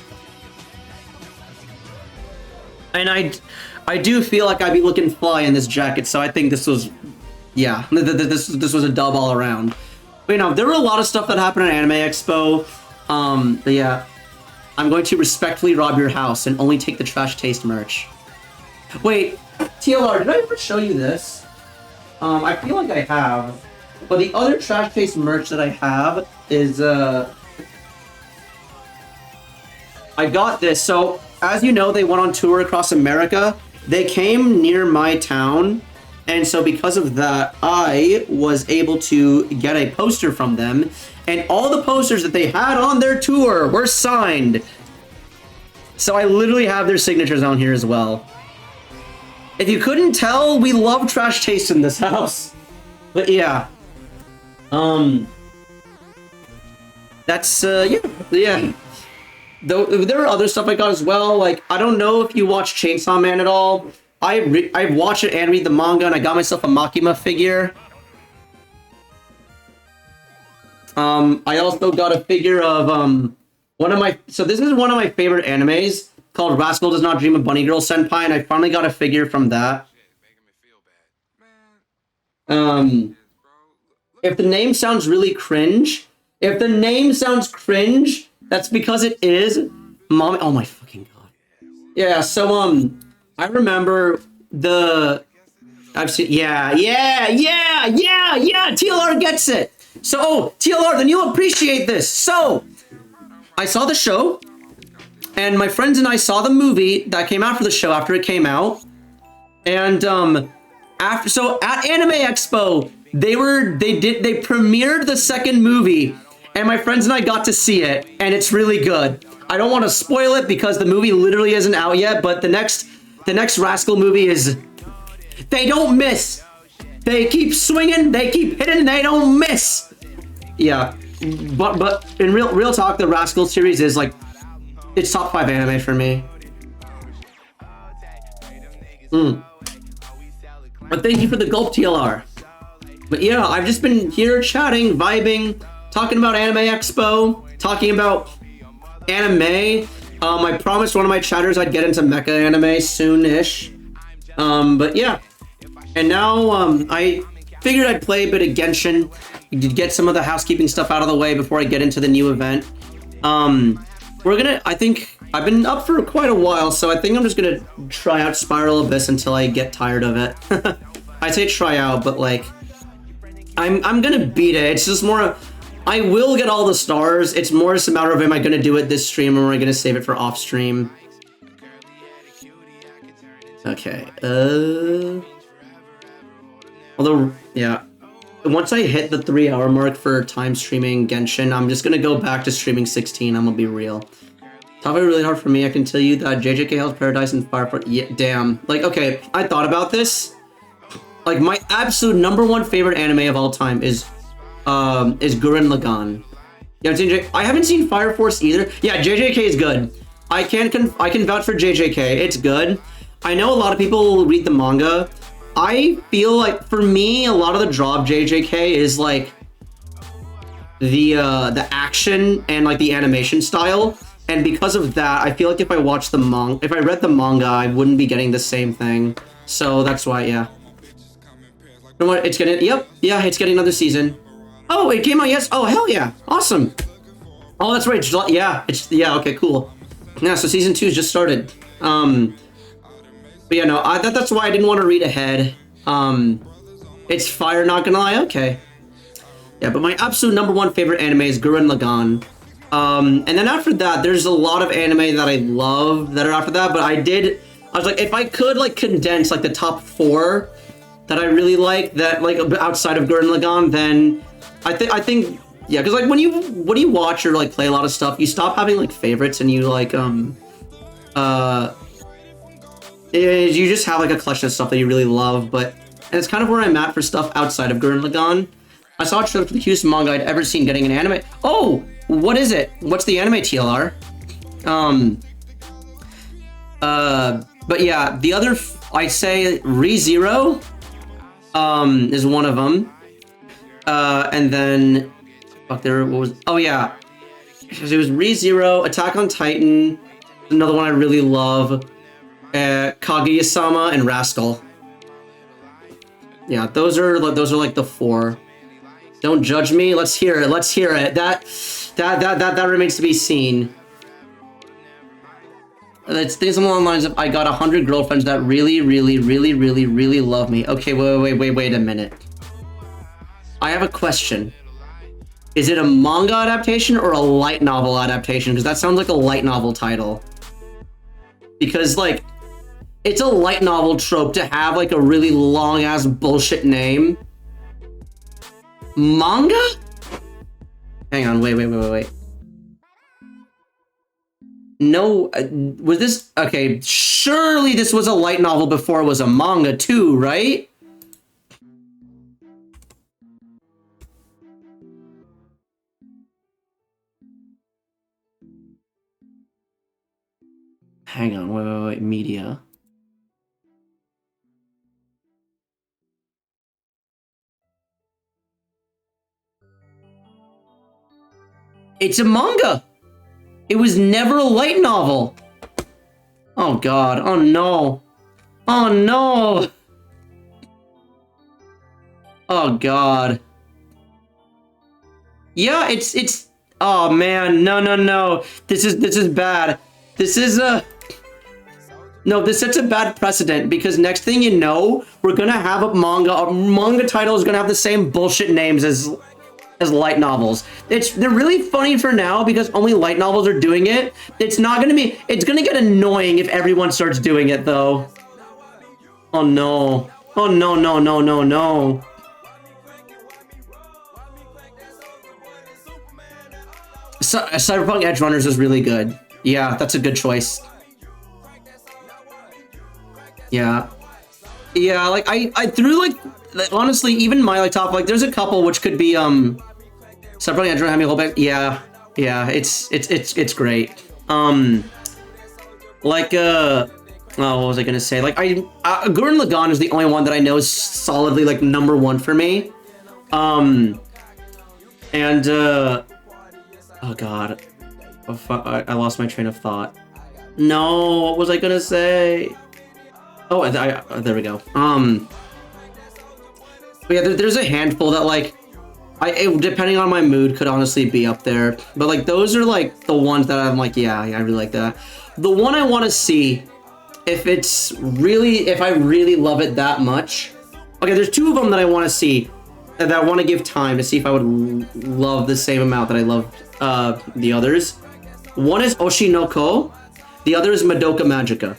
And I do feel like I'd be looking fly in this jacket, so I think this was, yeah, this was a dub all around. But, you know, there were a lot of stuff that happened at Anime Expo. But yeah. I'm going to respectfully rob your house and only take the Trash Taste merch. Wait, TLR, did I ever show you this? I feel like I have. But the other Trash Taste merch that I have is, I got this. So, as you know, they went on tour across America. They came near my town. And so because of that, I was able to get a poster from them. And all the posters that they had on their tour were signed. So I literally have their signatures on here as well. If you couldn't tell, we love Trash Taste in this house. But yeah. That's, yeah. Though there are other stuff I got as well. Like, I don't know if you watch Chainsaw Man at all. I watched it and read the manga, and I got myself a Makima figure. I also got a figure of so this is one of my favorite animes called Rascal Does Not Dream of Bunny Girl Senpai, and I finally got a figure from that. If the name sounds really cringe, that's because it is. Mom, oh my fucking god. Yeah, so I remember I've seen, yeah, TLR gets it. So, TLR, then you'll appreciate this. So, I saw the show, and my friends and I saw the movie that came after the show, after it came out. And, so at Anime Expo, they premiered the second movie, and my friends and I got to see it, and it's really good. I don't want to spoil it because the movie literally isn't out yet, but the next Rascal movie is, they don't miss. They keep swinging, they keep hitting, they don't miss. Yeah, but in real talk, the Rascal series is like, it's top 5 anime for me. But thank you for the gulp, TLR. But yeah, I've just been here chatting, vibing, talking about Anime Expo, talking about anime. I promised one of my chatters I'd get into mecha anime soon-ish. But yeah. And now I figured I'd play a bit of Genshin, get some of the housekeeping stuff out of the way before I get into the new event. I think I've been up for quite a while, so I think I'm just gonna try out Spiral Abyss until I get tired of it. I say try out, but like, I'm gonna beat it. It's just more, I will get all the stars. It's more just a matter of, am I gonna do it this stream or am I gonna save it for off stream? Okay, although, yeah, once I hit the 3-hour mark for time streaming Genshin, I'm just gonna go back to streaming 16, I'm gonna be real. Top 5 really hard for me, I can tell you that JJK Hell's Paradise and Fire Force, yeah, damn. Like, okay, I thought about this. Like, my absolute #1 favorite anime of all time is Gurren Lagann. Yeah, I haven't seen Fire Force either. Yeah, JJK is good. I can vouch for JJK, it's good. I know a lot of people read the manga. I feel like, for me, a lot of the draw of JJK is like the action and like the animation style, and because of that, I feel like if I read the manga, I wouldn't be getting the same thing. So that's why, yeah. You know what? It's getting, yep, yeah, it's getting another season. Oh, it came out, yes. Oh, hell yeah, awesome. Oh, that's right. Yeah, okay, cool. Yeah, so season 2 just started. But yeah, no, that's why I didn't want to read ahead. It's fire, not gonna lie, okay. Yeah, but my absolute #1 favorite anime is Gurren Lagann. And then after that, there's a lot of anime that I love that are after that, but I was like, if I could like condense like the top 4 that I really like, that like outside of Gurren Lagann, then I think, yeah, because like when you watch or like play a lot of stuff, you stop having like favorites and you like, you just have like a collection of stuff that you really love, and it's kind of where I'm at for stuff outside of Gurren Lagann. I saw a trailer for the cutest manga I'd ever seen getting an anime. Oh, what is it? What's the anime, TLR? But yeah, the other, I'd say ReZero, is one of them. And then, fuck, what was, oh yeah. It was ReZero, Attack on Titan, another one I really love. Kaguya-sama and Rascal. Yeah, those are like the 4. Don't judge me. Let's hear it. Let's hear it. That remains to be seen. It's things along the lines of, I got 100 girlfriends that really, really, really, really, really love me. Okay, wait a minute. I have a question. Is it a manga adaptation or a light novel adaptation? Because that sounds like a light novel title. Because like, it's a light novel trope to have like a really long ass bullshit name. Manga? Hang on, wait. No, was this, okay, surely this was a light novel before it was a manga too, right? Hang on, wait, media. It's a manga. It was never a light novel. Oh god, oh no. Oh no. Oh god. Yeah, it's oh man, no. This is bad. This is no, this sets a bad precedent because next thing you know, we're gonna have a manga title is gonna have the same bullshit names as light novels. They're really funny for now because only light novels are doing it. It's gonna get annoying if everyone starts doing it though. Oh no. Oh no. Cyberpunk Edge Runners is really good. Yeah, that's a good choice. Yeah. Yeah, like I threw like honestly even my like top like there's a couple which could be separately Andrew having a whole back. Yeah. Yeah, it's great. Like oh, what was I gonna say? Like Gurren Lagann is the only one that I know is solidly like #1 for me. And oh god. Oh, fuck, I lost my train of thought. No, what was I gonna say? Oh, there we go. But yeah, there's a handful that like, depending on my mood, could honestly be up there. But like, those are like the ones that I'm like, yeah, I really like that. The one I want to see, if I really love it that much. Okay, there's 2 of them that I want to see, that I want to give time to see if I would love the same amount that I love the others. One is Oshinoko, the other is Madoka Magica.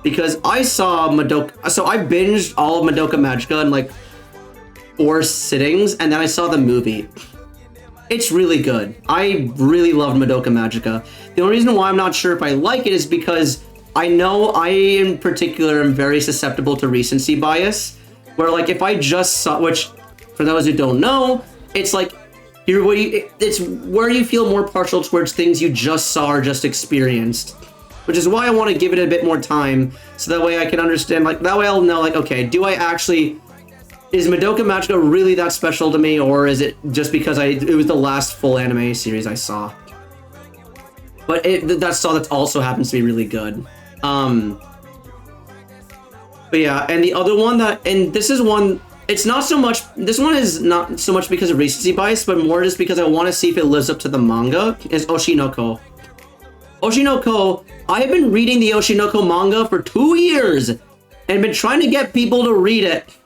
Because I saw Madoka, so I binged all of Madoka Magica in like 4 sittings, and then I saw the movie. It's really good. I really loved Madoka Magica. The only reason why I'm not sure if I like it is because I know I in particular am very susceptible to recency bias, where like if I just saw, which for those who don't know, it's like it's where you feel more partial towards things you just saw or just experienced. Which is why I want to give it a bit more time, so that way I can understand, like, that way I'll know, like, okay, is Madoka Magica really that special to me, or is it just because it was the last full anime series I saw? But that's also happens to be really good. But yeah, and the other one this is one, this one is not so much because of recency bias, but more just because I want to see if it lives up to the manga, is Oshinoko. Oshinoko, I have been reading the Oshinoko manga for 2 years and been trying to get people to read it.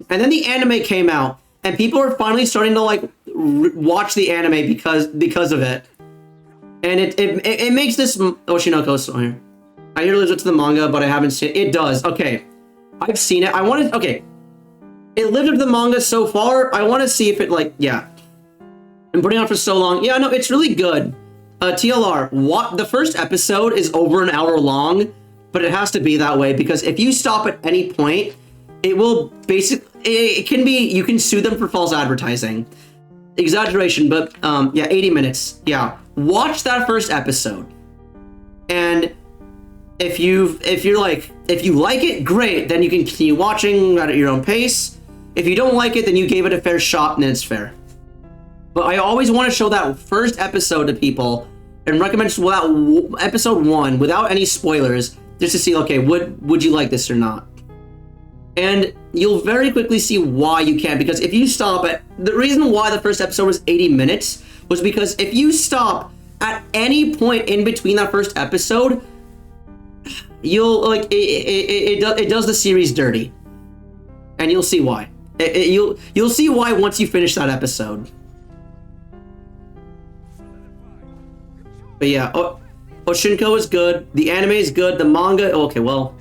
And then the anime came out and people are finally starting to like watch the anime because of it. And it makes this Oshinoko story. I hear it lives up to the manga, but I haven't seen it. It does. Okay. I've seen it. Okay. It lived up to the manga so far. I want to see if it like, yeah. I'm putting it on for so long. Yeah, no, it's really good. TLR, the first episode is over an hour long, but it has to be that way because if you stop at any point, it will you can sue them for false advertising. Exaggeration, but yeah, 80 minutes. Yeah. Watch that first episode. And if you like it, great, then you can continue watching at your own pace. If you don't like it, then you gave it a fair shot and it's fair. But I always want to show that first episode to people and recommend episode 1 without any spoilers, just to see, okay, would you like this or not? And you'll very quickly see why you can't, because if you stop the reason why the first episode was 80 minutes was because if you stop at any point in between that first episode, you'll like it does the series dirty, and you'll see why. You'll see why once you finish that episode. But yeah, Oshinoko is good. The anime is good. The manga, okay, well,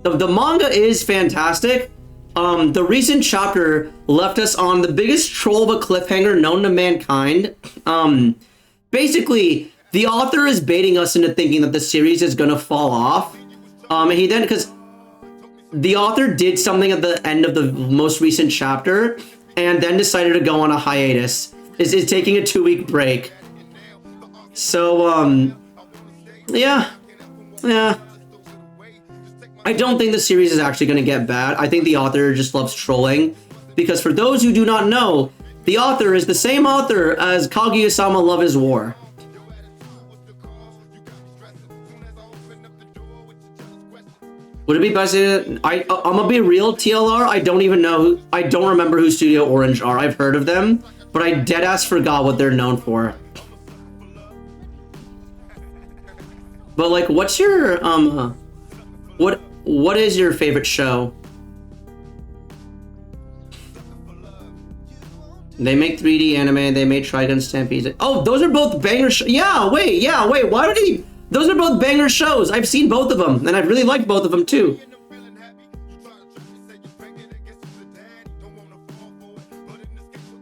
the manga is fantastic. The recent chapter left us on the biggest troll of a cliffhanger known to mankind. Basically, the author is baiting us into thinking that the series is gonna fall off. And he then, because the author did something at the end of the most recent chapter, and then decided to go on a hiatus. Is taking a 2-week break. So, yeah. I don't think the series is actually going to get bad. I think the author just loves trolling. Because for those who do not know, the author is the same author as Kaguya-sama Love is War. Would it be best? I'm gonna be real, TLR. I don't even know. I don't remember who Studio Orange are. I've heard of them, but I deadass forgot what they're known for. But like, what's your what is your favorite show? They make 3D anime. They made Trigun Stampede. Oh, those are both banger shows. Yeah, wait. Why did he? Those are both banger shows. I've seen both of them, and I've really liked both of them too.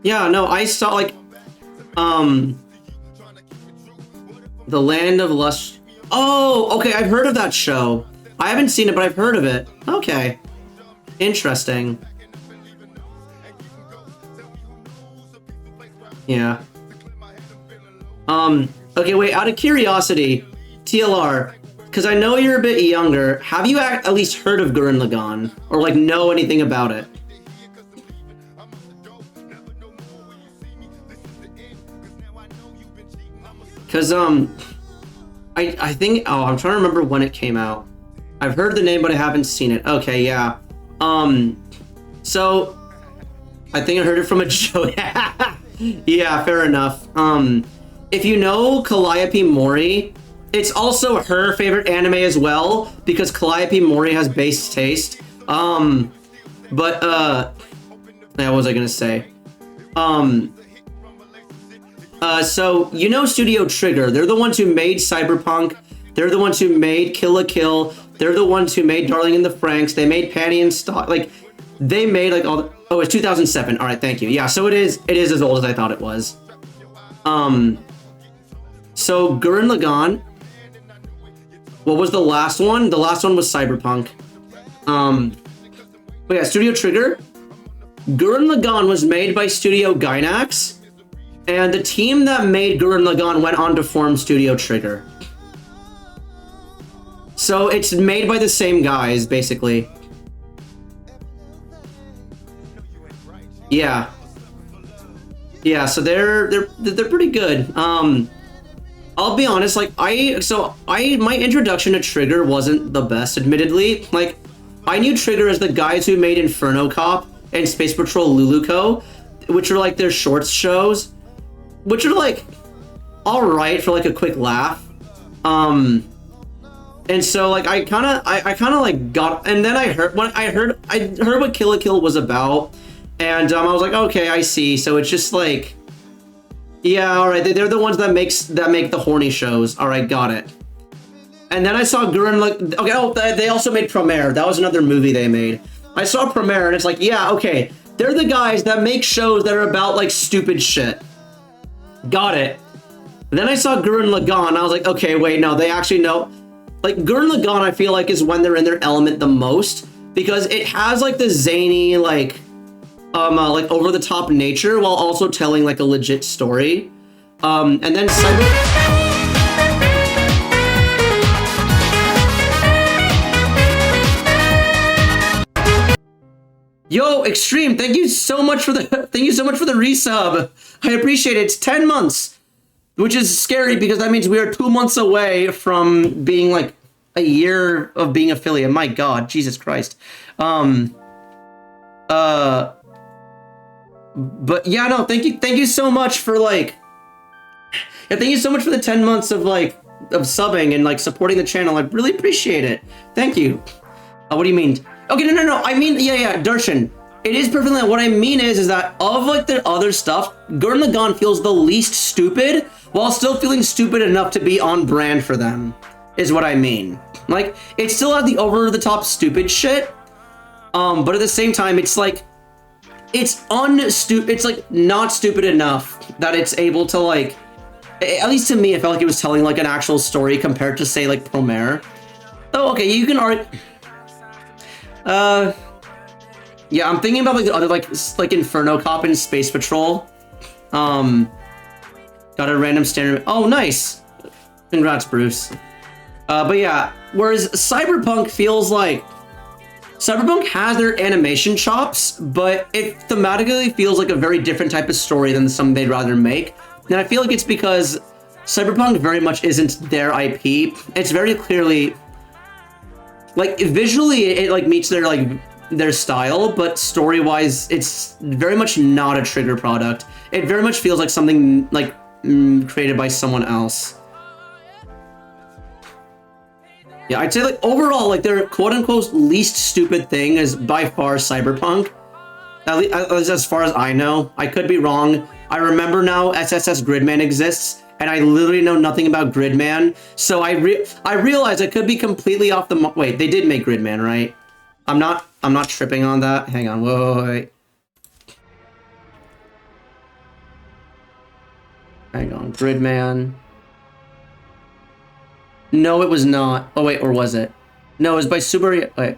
Yeah, no, I saw like, The Land of Lust. Oh, okay, I've heard of that show. I haven't seen it, but I've heard of it. Okay. Interesting. Yeah. Okay, wait, out of curiosity, TLR, because I know you're a bit younger, have you at least heard of Gurren Lagann? Or, like, know anything about it? Because, I think, oh, I'm trying to remember when it came out. I've heard the name, but I haven't seen it. Okay, yeah. So, I think I heard it from a joke. Yeah, fair enough. If you know Calliope Mori, it's also her favorite anime as well, because Calliope Mori has base taste. Yeah, what was I gonna say? So, you know Studio Trigger. They're the ones who made Cyberpunk. They're the ones who made Kill la Kill. They're the ones who made Darling in the Franxx. They made Panty and Stock. Like, they made, like, all the... Oh, it's 2007. All right, thank you. Yeah, so it is as old as I thought it was. So, Gurren Lagann... What was the last one? The last one was Cyberpunk. But yeah, Studio Trigger. Gurren Lagann was made by Studio Gainax. And the team that made Gurren Lagann went on to form Studio Trigger. So it's made by the same guys, basically. Yeah. Yeah, so they're pretty good. I'll be honest, like my introduction to Trigger wasn't the best, admittedly. Like, I knew Trigger as the guys who made Inferno Cop and Space Patrol Luluco, which are like their shorts shows. Which are like alright for like a quick laugh. And so like I kinda like got, and then I heard what Kill la Kill was about, and I was like, okay, I see. So it's just like, yeah, alright, they're the ones that make the horny shows. Alright, got it. And then I saw Gurren okay, oh, they also made Promare. That was another movie they made. I saw Promare and it's like, yeah, okay. They're the guys that make shows that are about like stupid shit. Got it. Then I saw Gurren Lagann, and I was like, okay, wait, no, they actually know. Like, Gurren Lagann, I feel like, is when they're in their element the most, because it has, like, the zany, like over-the-top nature, while also telling, like, a legit story. And then Yo, Extreme, thank you so much for the resub. I appreciate it. It's 10 months, which is scary because that means we are 2 months away from being like a year of being affiliate. My God, Jesus Christ. But yeah, no, thank you so much for like, yeah, thank you so much for the 10 months of like of subbing and like supporting the channel. I really appreciate it. Thank you. What do you mean? Okay, no. I mean, yeah, Darshan. It is perfectly. What I mean is that of like the other stuff, Gurren Lagann feels the least stupid, while still feeling stupid enough to be on brand for them. Is what I mean. Like, it still has the over-the-top stupid shit, but at the same time, it's like, it's like not stupid enough that it's able to like, at least to me, it felt like it was telling like an actual story compared to say like Promare. Oh, okay, you can argue. Yeah, I'm thinking about like the other like Inferno Cop and Space Patrol. Got a random standard. Oh, nice. Congrats, Bruce. But yeah, whereas Cyberpunk feels like Cyberpunk has their animation chops, but it thematically feels like a very different type of story than some they'd rather make. And I feel like it's because Cyberpunk very much isn't their IP. It's very clearly like visually it like meets their style, but story-wise it's very much not a Trigger product. It very much feels like something like created by someone else. Yeah, I'd say like overall like their quote-unquote least stupid thing is by far Cyberpunk. At least as far as I know. I could be wrong. I remember now SSS Gridman exists, and I literally know nothing about Gridman, so I realize I could be completely off the wait, they did make Gridman, right? I'm not tripping on that. Hang on, wait. Hang on, Gridman. No, it was not. Oh wait, or was it? No, it was by Subaru.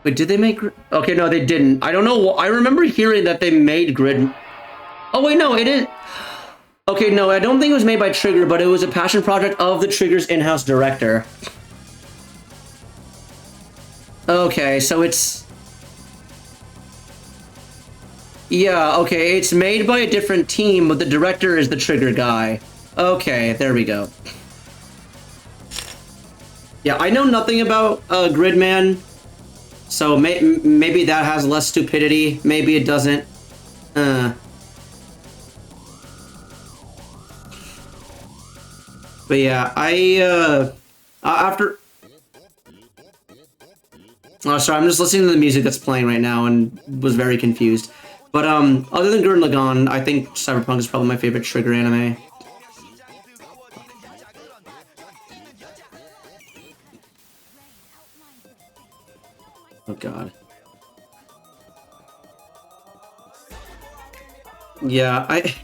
Wait, did they make? Okay, no, they didn't. I don't know. I remember hearing that they made Grid. Oh wait, no, it is. Okay, no, I don't think it was made by Trigger, but it was a passion project of the Trigger's in-house director. Okay, so it's... Yeah, okay, it's made by a different team, but the director is the Trigger guy. Okay, there we go. Yeah, I know nothing about Gridman, so maybe that has less stupidity, maybe it doesn't. But yeah, after... Oh, sorry, I'm just listening to the music that's playing right now and was very confused. But, other than Gurren Lagann, I think Cyberpunk is probably my favorite Trigger anime. Oh, God. Yeah, I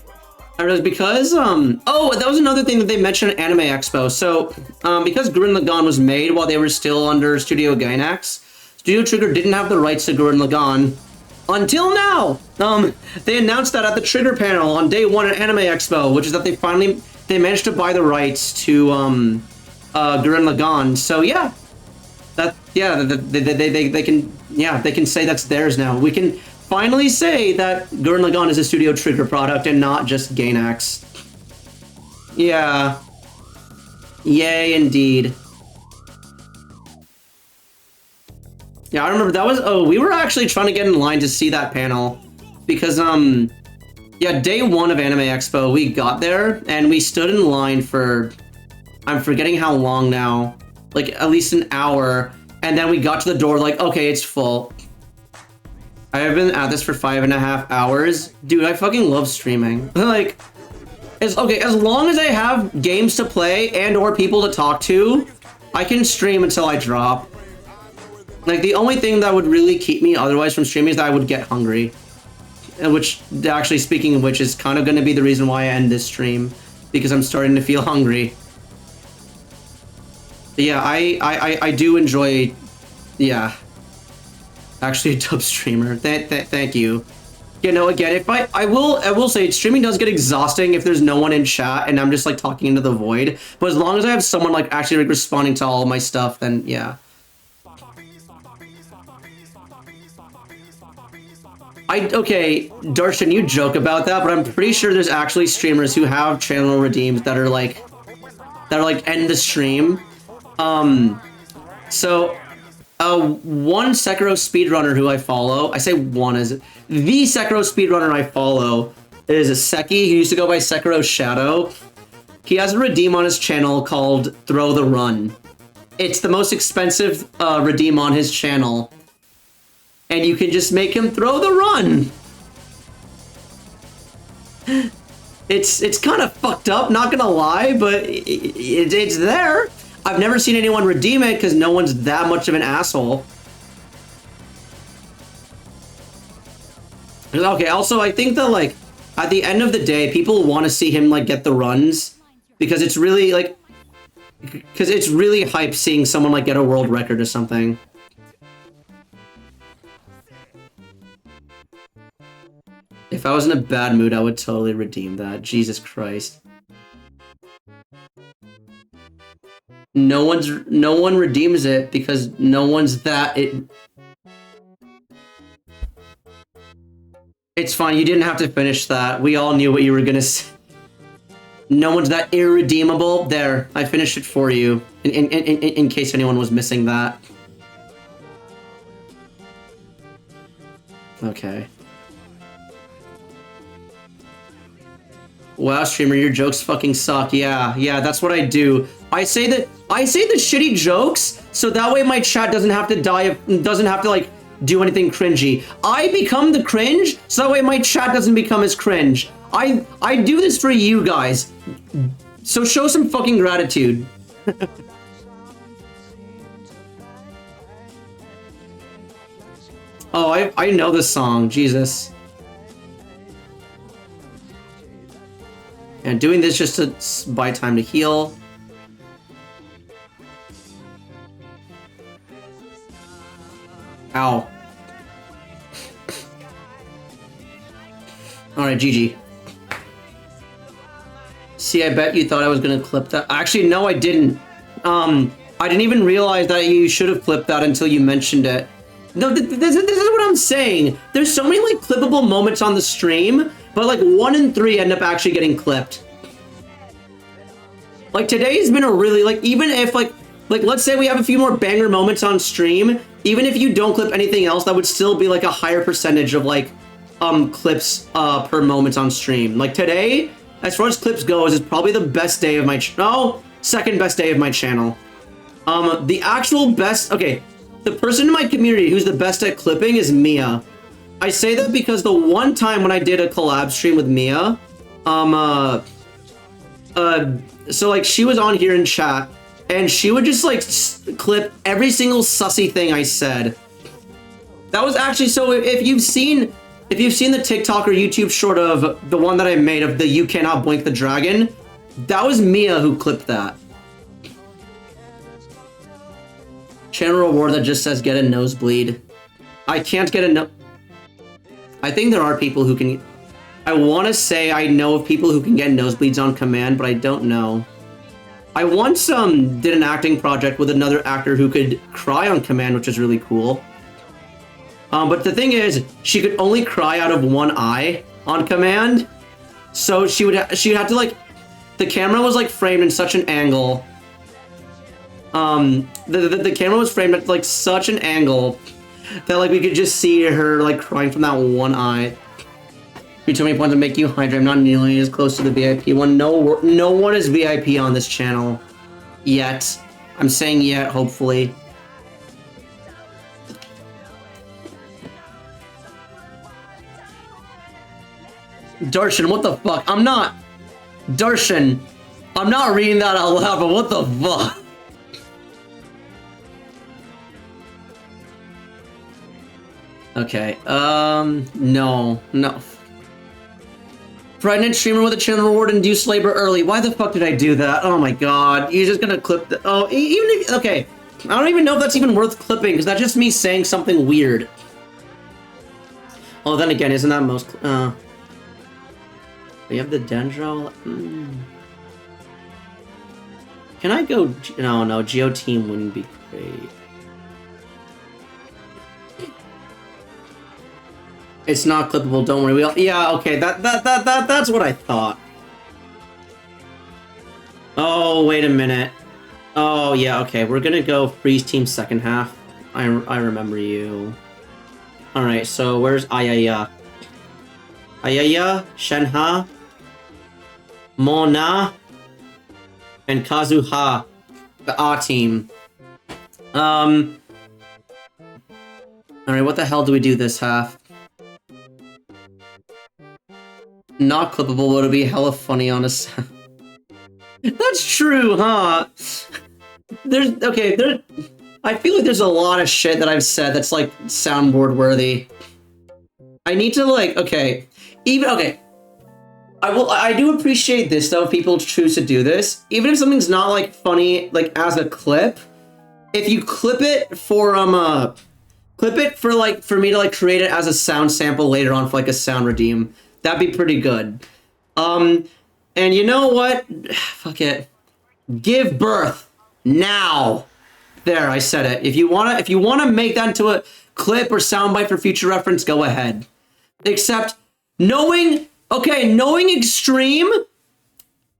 realized because, oh, that was another thing that they mentioned at Anime Expo. So, because Gurren Lagann was made while they were still under Studio Gainax, Studio Trigger didn't have the rights to Gurren Lagann until now. They announced that at the Trigger panel on day 1 at Anime Expo, which is that they managed to buy the rights to, Gurren Lagann. So, yeah. They can say that's theirs now. We can finally say that Gurren Lagann is a Studio Trigger product and not just Gainax. Yeah. Yay, indeed. Yeah, I remember that was... Oh, we were actually trying to get in line to see that panel. Because, yeah, day 1 of Anime Expo, we got there, and we stood in line for... I'm forgetting how long now. Like, at least an hour. And then we got to the door, like, okay, it's full. I have been at this for 5.5 hours. Dude, I fucking love streaming. Like, as long as I have games to play and or people to talk to, I can stream until I drop. Like, the only thing that would really keep me otherwise from streaming is that I would get hungry. Which, actually, speaking of which, is kind of going to be the reason why I end this stream. Because I'm starting to feel hungry. But yeah, I do enjoy... Yeah. Actually, a dub streamer. Thank you. You know, again, if I will say, streaming does get exhausting if there's no one in chat and I'm just, like, talking into the void. But as long as I have someone, like, actually, like, responding to all of my stuff, then, yeah. Okay, Darshan, you joke about that, but I'm pretty sure there's actually streamers who have channel redeems that are like end the stream. So, one Sekiro speedrunner who I follow, I say one as the Sekiro speedrunner I follow is a Seki who used to go by Sekiro Shadow. He has a redeem on his channel called Throw the Run. It's the most expensive redeem on his channel. And you can just make him throw the run. It's kind of fucked up, not gonna lie, but it's there. I've never seen anyone redeem it because no one's that much of an asshole. Okay, also, I think that, like, at the end of the day, people want to see him, like, get the runs. Because it's really, like... Because it's really hype seeing someone, like, get a world record or something. If I was in a bad mood, I would totally redeem that. Jesus Christ. No one redeems it because no one's that It's fine, you didn't have to finish that. We all knew what you were gonna say. No one's that irredeemable. There, I finished it for you. In case anyone was missing that. Okay. Wow, streamer, your jokes fucking suck. Yeah, that's what I do. I say the shitty jokes, so that way my chat doesn't have to like do anything cringy. I become the cringe, so that way my chat doesn't become as cringe. I do this for you guys. So show some fucking gratitude. Oh, I know this song, Jesus. And doing this just to buy time to heal. Ow. Alright, GG. See, I bet you thought I was gonna clip that. Actually, no, I didn't. I didn't even realize that you should have clipped that until you mentioned it. No, this is what I'm saying. There's so many, like, clippable moments on the stream, but, like, 1 in 3 end up actually getting clipped. Like, today's been a really, like, even if, like, let's say we have a few more banger moments on stream, even if you don't clip anything else, that would still be, like, a higher percentage of, like, clips, per moment on stream. Like, today, as far as clips goes, is probably the best day of my, second best day of my channel. The actual best, okay, the person in my community who's the best at clipping is Mia. I say that because the one time when I did a collab stream with Mia, so like she was on here in chat, and she would just like clip every single sussy thing I said. That was actually, so if you've seen the TikTok or YouTube short of the one that I made of the "You Cannot Blink the Dragon," that was Mia who clipped that. Channel reward that just says get a nosebleed. I can't get a no. I think there are people who can. I want to say I know of people who can get nosebleeds on command, but I don't know. I once did an acting project with another actor who could cry on command, which is really cool. But the thing is, she could only cry out of one eye on command, so she'd have to, like, the camera was like framed in such an angle. The camera was framed at like such an angle that like we could just see her like crying from that one eye. You told me points to make you Hydra. I'm not nearly as close to the VIP one. No one is VIP on this channel yet. I'm saying yet, hopefully. Darshan, what the fuck? Darshan, I'm not reading that out loud, but what the fuck? Okay, no. Pregnant streamer with a channel reward, induced labor early. Why the fuck did I do that? Oh my god, you're just gonna clip the, oh, even if, okay. I don't even know if that's even worth clipping, because that's just me saying something weird. Oh, then again, isn't that most, we have the Dendro? Can I go, no, Geo Team wouldn't be great. It's not clippable, don't worry. Yeah, okay, that's what I thought. Oh, wait a minute. Oh, yeah, okay, we're gonna go Freeze Team second half. I remember you. Alright, so where's Ayaya? Ayaya, Shenha, Mona, and Kazuha, the A team. Alright, what the hell do we do this half? Not clippable, but it'll be hella funny on a sound. That's true, huh? I feel like there's a lot of shit that I've said that's like soundboard worthy. I need to like, okay. I do appreciate this though, if people choose to do this. Even if something's not like funny, like as a clip, if you clip it for for me to like create it as a sound sample later on for like a sound redeem, that'd be pretty good. And you know what? Fuck it. Give birth now. There, I said it. If you wanna make that into a clip or soundbite for future reference, go ahead. Except knowing Extreme.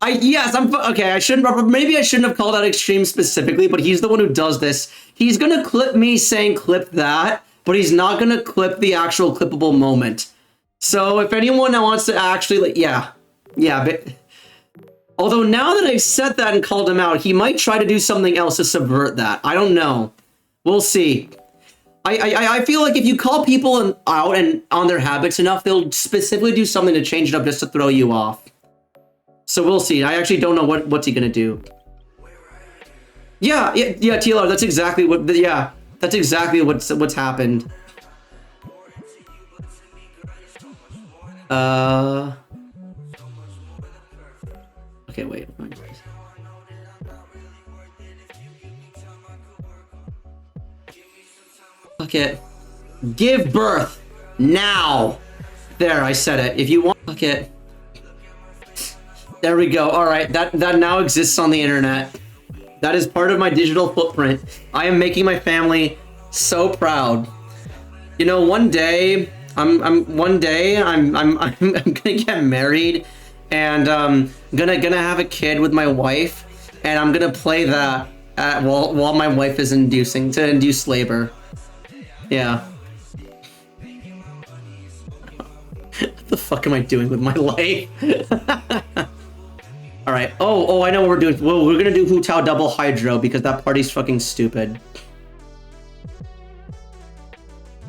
Maybe I shouldn't have called out Extreme specifically, but he's the one who does this. He's gonna clip me saying clip that, but he's not gonna clip the actual clippable moment. So if anyone now wants to actually, like, yeah, but although now that I've said that and called him out, he might try to do something else to subvert that. I don't know. We'll see. I feel like if you call people out and on their habits enough, they'll specifically do something to change it up just to throw you off. So we'll see. I actually don't know what's he gonna do. Yeah, TLR. That's exactly what. Yeah, that's exactly what's happened. Okay, wait. Fuck it. Give birth now. There, I said it. If you want, fuck it. There we go. All right, that now exists on the internet. That is part of my digital footprint. I am making my family so proud. You know, one day I'm gonna get married, and gonna have a kid with my wife, and I'm gonna play that while my wife is induce labor. Yeah. What the fuck am I doing with my life? All right. Oh, I know what we're doing. Well, we're gonna do Hu Tao double hydro because that party's fucking stupid.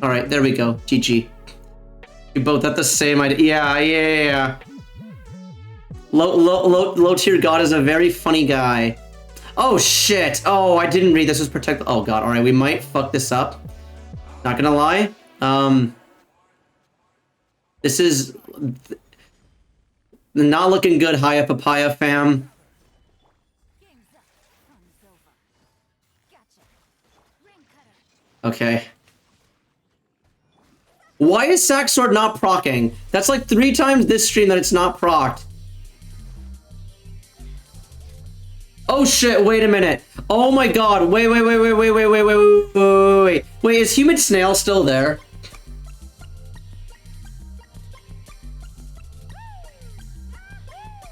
All right, there we go. GG. We both have the same idea. Yeah. Low tier god is a very funny guy. Oh shit. Oh, I didn't read this was protect. Oh god. All right, we might fuck this up. Not gonna lie. This is not looking good, Haya Papaya fam. Okay. Why is Sack Sword not procking? That's like 3 times this stream that it's not procced. Oh shit, wait a minute. Oh my god, wait, is Human Snail still there?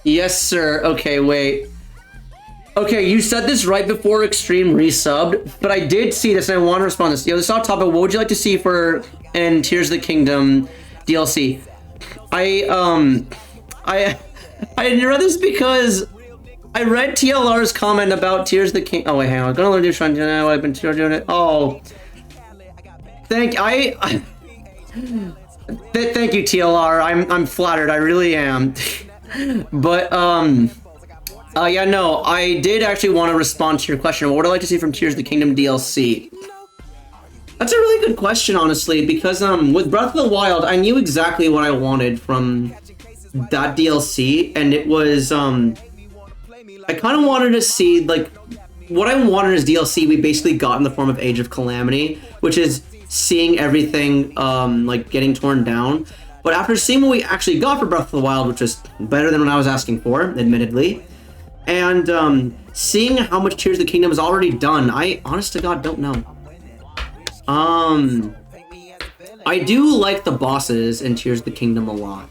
Yes, sir. Okay, wait. Okay, you said this right before Extreme resubbed, but I did see this and I want to respond to this. Yo, this off topic, what would you like to see for in Tears of the Kingdom DLC? I read this because I read TLR's comment about Tears of the King. Oh wait, hang on. I'm gonna learn to try and know I've been doing it. Oh, thank you, TLR. I'm flattered. I really am. But yeah, no, I did actually want to respond to your question. What would I like to see from Tears of the Kingdom DLC? That's a really good question, honestly, because with Breath of the Wild, I knew exactly what I wanted from that DLC, and it was I kind of wanted to see, like, what I wanted as DLC we basically got in the form of Age of Calamity, which is seeing everything like getting torn down. But after seeing what we actually got for Breath of the Wild, which was better than what I was asking for, admittedly, and seeing how much Tears of the Kingdom is already done, I honest to God don't know. I do like the bosses in Tears of the Kingdom a lot.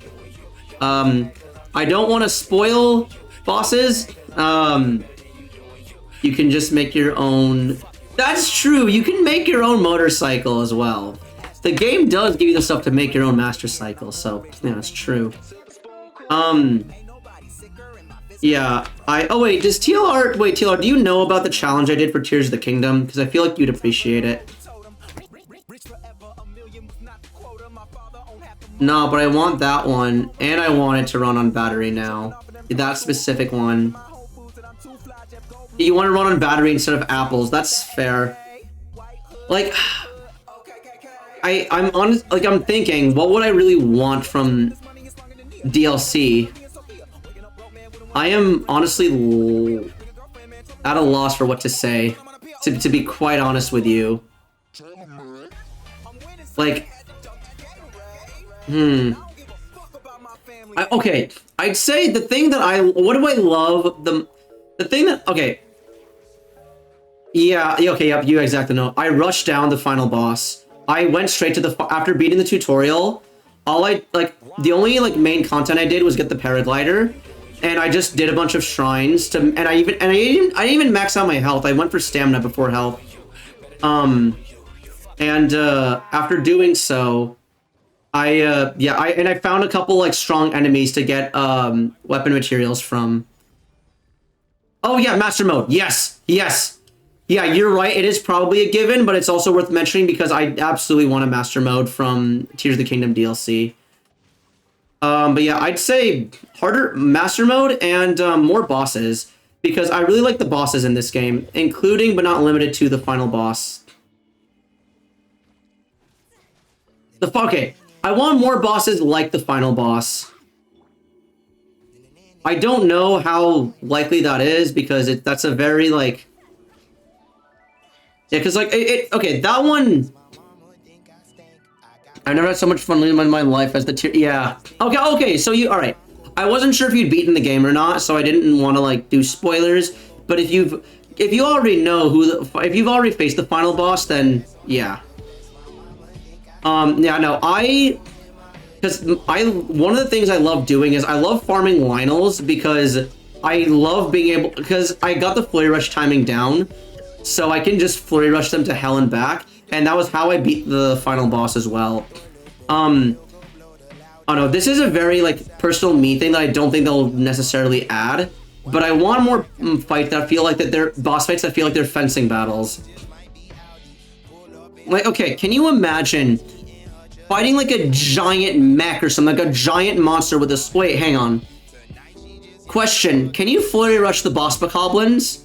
I don't want to spoil bosses. You can just make your own. That's true. You can make your own motorcycle as well. The game does give you the stuff to make your own master cycle, so yeah, it's true. Yeah, oh wait, does TLR, wait, TLR, do you know about the challenge I did for Tears of the Kingdom? Because I feel like you'd appreciate it. No, but I want that one, and I want it to run on battery now. That specific one. You want to run on battery instead of apples, that's fair. Like, I'm honest, like, I'm thinking, what would I really want from DLC? I am honestly at a loss for what to say, to be quite honest with you. Like, okay, I'd say the thing that what do I love, the thing that, okay. Yeah, okay, yep, you exactly know. I rushed down the final boss. I went straight to after beating the tutorial, the only, like, main content I did was get the paraglider, and I just did a bunch of shrines to, and I didn't even max out my health. I went for stamina before health. After doing so, I found a couple, like, strong enemies to get, weapon materials from. Oh yeah, master mode, yes! Yeah, you're right. It is probably a given, but it's also worth mentioning because I absolutely want a master mode from Tears of the Kingdom DLC. But yeah, I'd say harder master mode and more bosses because I really like the bosses in this game, including but not limited to the final boss. Okay, I want more bosses like the final boss. I don't know how likely that is because that's a very, like. Yeah, because, like, okay, that one, I never had so much fun in my life as the tier. Yeah. Okay. So all right. I wasn't sure if you'd beaten the game or not, so I didn't want to like do spoilers. But if you already know if you've already faced the final boss, then yeah. Yeah. No. One of the things I love doing is I love farming Lionels because I love because I got the flurry rush timing down, so I can just flurry rush them to hell and back. And that was how I beat the final boss as well. Oh no, this is a very like personal me thing that I don't think they'll necessarily add, but I want more fights that feel like they're boss fights that feel like they're fencing battles. Like, okay, can you imagine fighting like a giant mech or something, like a giant monster with a wait, hang on. Question, can you flurry rush the boss bokoblins?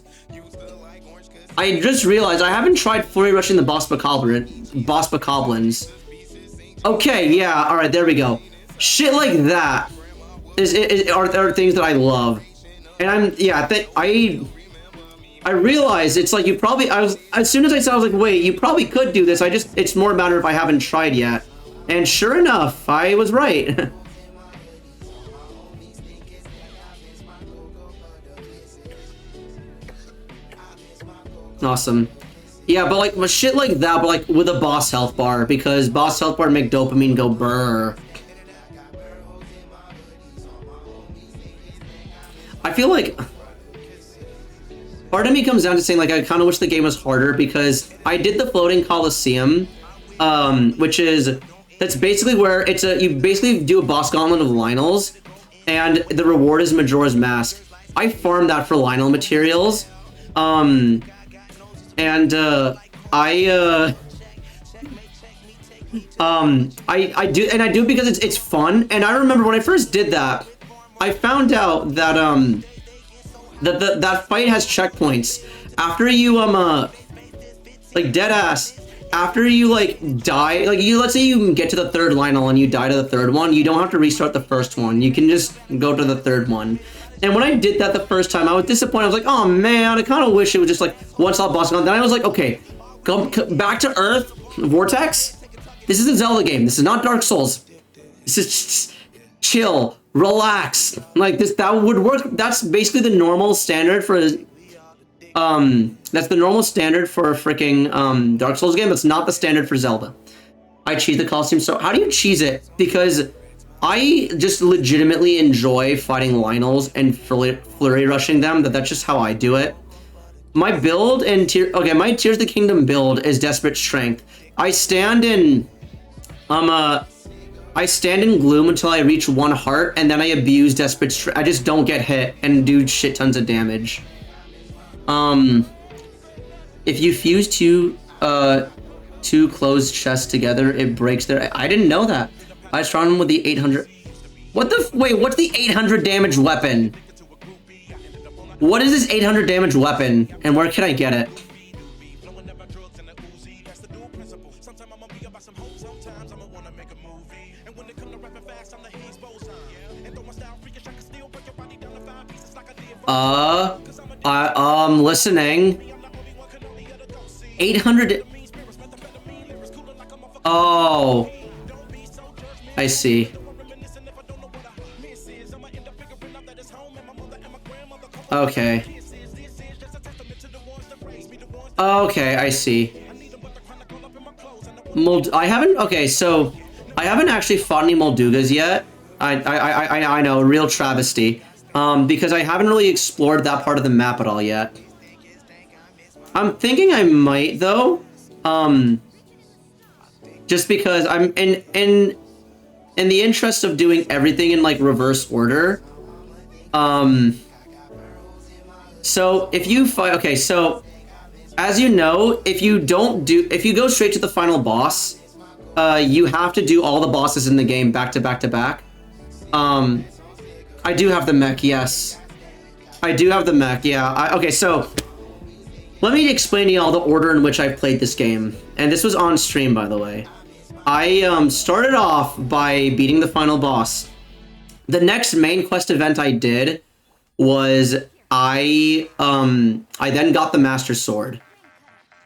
I just realized I haven't tried flurry rushing the boss bokoblins. Okay, yeah, all right, there we go. Shit like that are things that I love, and I realized it's like as soon as I saw, I was like, wait, you probably could do this. It's more a matter if I haven't tried yet, and sure enough, I was right. Awesome. Yeah, but like shit like that, but like with a boss health bar, because boss health bar make dopamine go brr. I feel like part of me comes down to saying like I kind of wish the game was harder, because I did the floating coliseum, that's basically where you basically do a boss gauntlet of Lionels, and the reward is Majora's Mask. I farmed that for Lionel materials. I do because it's fun. And I remember when I first did that, I found out that that fight has checkpoints. After you like dead ass, after you like die, like let's say you get to the third Lionel and you die to the third one, you don't have to restart the first one. You can just go to the third one. And when I did that the first time, I was disappointed. I was like, oh man, I kind of wish it was just like one stop boss gun. Then I was like, okay, go back to Earth, Vortex. This is a Zelda game. This is not Dark Souls. This is just chill, relax. Like that would work. That's basically the normal standard for a freaking Dark Souls game. That's not the standard for Zelda. I cheese the costume. So how do you cheese it? Because I just legitimately enjoy fighting Lionels and flurry rushing them. That's just how I do it. My build and my Tears of the Kingdom build is Desperate Strength. I stand in gloom until I reach 1 heart, and then I abuse Desperate Strength. I just don't get hit and do shit tons of damage. If you fuse two closed chests together, it breaks their. I didn't know that. I strong him with the 800. Wait, what's the 800 damage weapon? What is this 800 damage weapon, and where can I get it? I'm listening. 800. Oh. I see. Okay. Okay, I see. I haven't actually fought any Moldugas yet. I know, real travesty. Because I haven't really explored that part of the map at all yet. I'm thinking I might though. Just because I'm in the interest of doing everything in like reverse order. So if you fight, okay, so as you know, if you go straight to the final boss, you have to do all the bosses in the game back to back to back. I do have the mech, yes. I do have the mech, yeah. Okay, so let me explain to you all the order in which I've played this game. And this was on stream, by the way. I started off by beating the final boss. The next main quest event I did was I then got the Master Sword.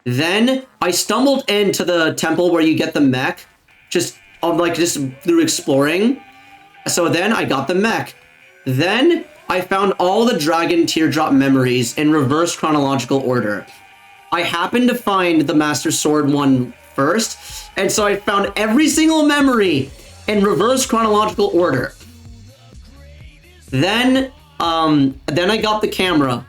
Then I stumbled into the temple where you get the mech, just like just through exploring. So then I got the mech. Then I found all the dragon teardrop memories in reverse chronological order. I happened to find the Master Sword one first, and so I found every single memory in reverse chronological order. Then I got the camera.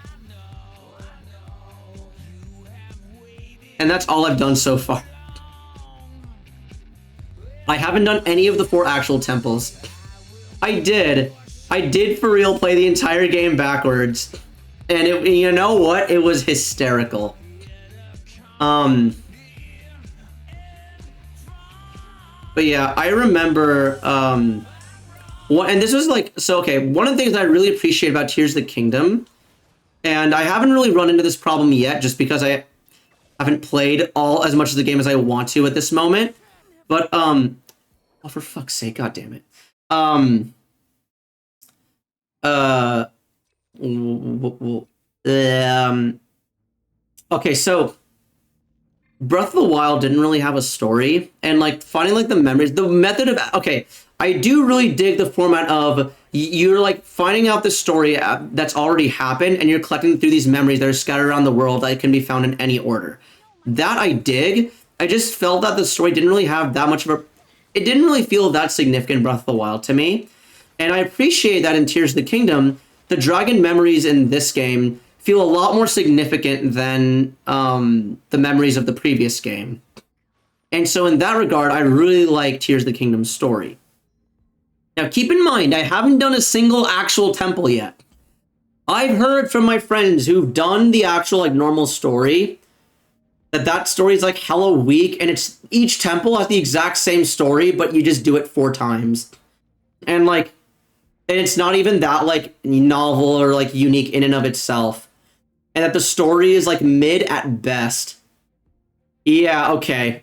And that's all I've done so far. I haven't done any of the 4 actual temples. I did for real play the entire game backwards. And you know what? It was hysterical. But yeah, I remember, and this was like, so okay, one of the things that I really appreciate about Tears of the Kingdom, and I haven't really run into this problem yet, just because I haven't played as much of the game as I want to at this moment, but, oh, for fuck's sake, god damn it. Okay, so Breath of the Wild didn't really have a story, and like finding like the memories, the method of, okay, I do really dig the format of you're like finding out the story that's already happened, and you're collecting through these memories that are scattered around the world that can be found in any order. That I dig. I just felt that the story didn't really have that much of a, it didn't really feel that significant in Breath of the Wild to me. And I appreciate that in Tears of the Kingdom, the dragon memories in this game feel a lot more significant than the memories of the previous game. And so in that regard, I really like Tears of the Kingdom's story. Now keep in mind, I haven't done a single actual temple yet. I've heard from my friends who've done the actual like normal story, that story is like hella weak, and it's each temple has the exact same story, but you just do it 4 times. And like, and it's not even that like novel or like unique in and of itself. And that the story is like mid at best. Yeah, okay.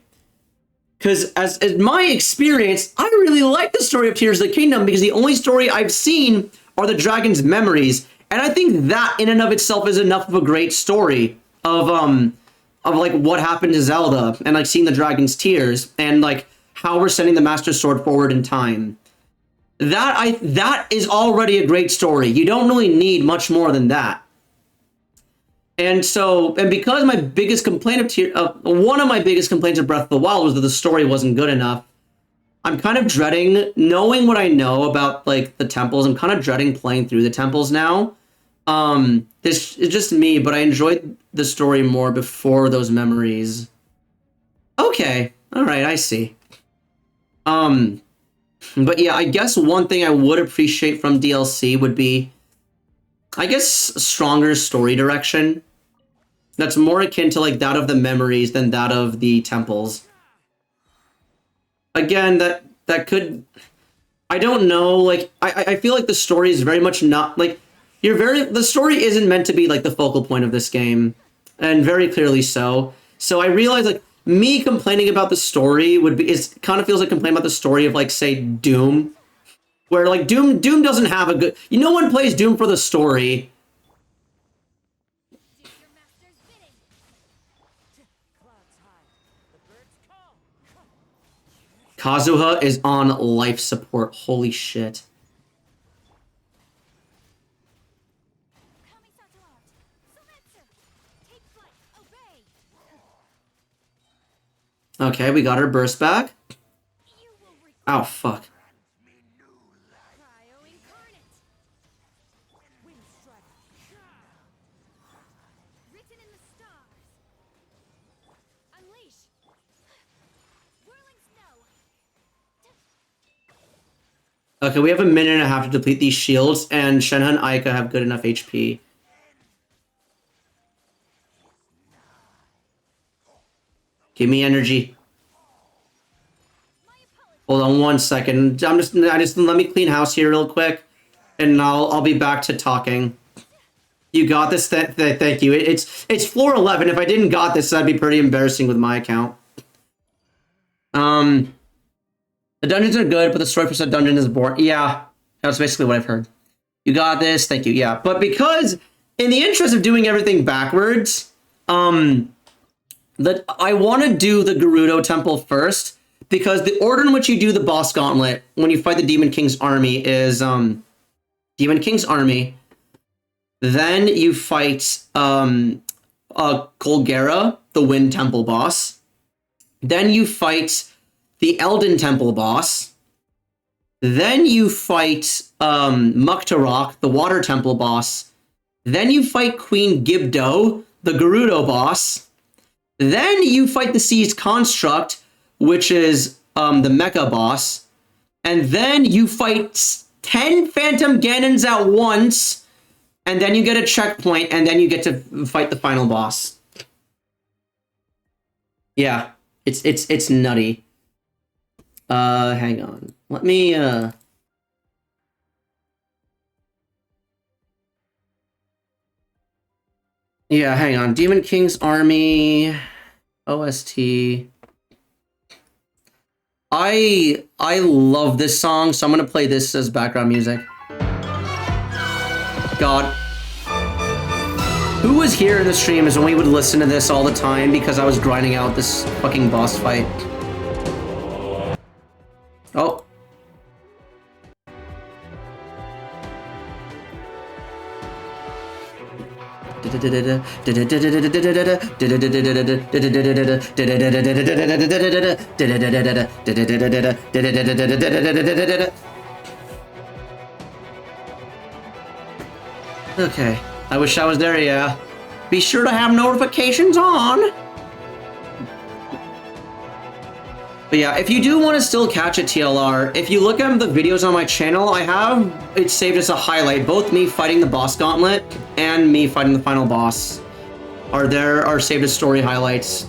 Because as my experience, I really like the story of Tears of the Kingdom because the only story I've seen are the dragon's memories. And I think that in and of itself is enough of a great story of like what happened to Zelda and like seeing the dragon's tears and like how we're sending the Master Sword forward in time. That is already a great story. You don't really need much more than that. And so, and because my biggest complaint one of my biggest complaints of Breath of the Wild was that the story wasn't good enough, I'm kind of dreading, knowing what I know about like the temples, I'm kind of dreading playing through the temples now. This is just me, but I enjoyed the story more before those memories. Okay, all right, I see. But yeah, I guess one thing I would appreciate from DLC would be, I guess, stronger story direction. That's more akin to like that of the memories than that of the temples. Again, that could, I don't know, like, I feel like the story is very much not, like, the story isn't meant to be like the focal point of this game, and very clearly so. So I realize like me complaining about the story kind of feels like complaining about the story of like, say, Doom, where like Doom doesn't have a good, no one plays Doom for the story. Kazuha is on life support. Holy shit. Okay, we got our burst back. Oh, fuck. Okay, we have a minute and a half to deplete these shields, and Shenhe and Aika have good enough HP. Give me energy. Hold on 1 second. I just let me clean house here real quick, and I'll be back to talking. You got this. Thank you. It's floor 11. If I didn't got this, that'd be pretty embarrassing with my account. The dungeons are good, but the story for said dungeon is boring. Yeah, that's basically what I've heard. You got this. Thank you. Yeah, but because in the interest of doing everything backwards, that I want to do the Gerudo Temple first, because the order in which you do the boss gauntlet when you fight the Demon King's army is Demon King's army. Then you fight Golgara, the Wind Temple boss. Then you fight the Elden Temple boss. Then you fight Muktarok, the Water Temple boss. Then you fight Queen Gibdo, the Gerudo boss. Then you fight the Seized Construct, which is the Mecha boss. And then you fight 10 Phantom Ganons at once. And then you get a checkpoint, and then you get to fight the final boss. Yeah, it's nutty. Hang on. Let me yeah, hang on. Demon King's Army OST. I love this song, so I'm gonna play this as background music. God. Who was here in the stream is when we would listen to this all the time because I was grinding out this fucking boss fight. Oh. Okay, I wish I was there, yeah. Be sure to have notifications on. But yeah, if you do want to still catch a TLR, if you look at the videos on my channel, I have it saved as a highlight. Both me fighting the boss gauntlet and me fighting the final boss are saved as story highlights.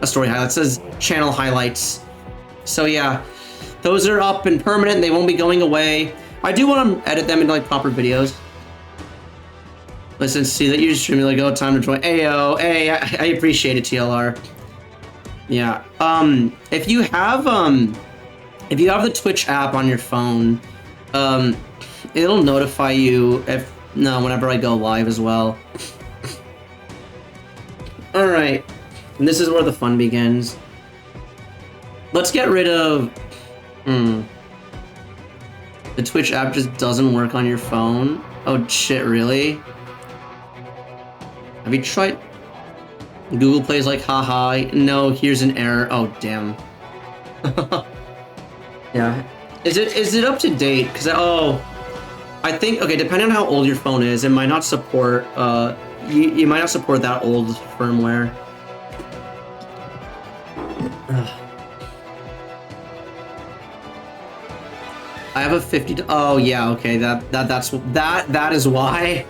A story highlight says channel highlights. So yeah, those are up and permanent. They won't be going away. I do want to edit them into like proper videos. Listen, see that you just stream, like, oh, time to join. Ayo, hey, I appreciate it, TLR. Yeah. If you have the Twitch app on your phone, it'll notify you whenever I go live as well. All right, and this is where the fun begins. Let's get rid of. The Twitch app just doesn't work on your phone. Oh shit! Really? Have you tried? Google Play's like, haha, no, here's an error. Oh, damn. Yeah. Is it up to date? Because, I think, okay, depending on how old your phone is, it might not support, you might not support that old firmware. I have a 50, oh, yeah, okay, that is why.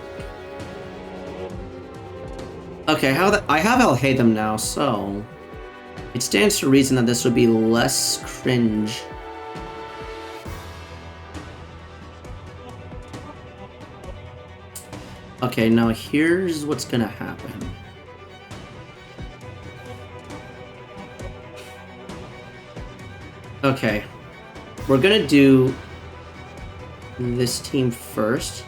Okay, I have Alhaitham now, so it stands to reason that this would be less cringe. Okay, now here's what's gonna happen. Okay, we're gonna do this team first.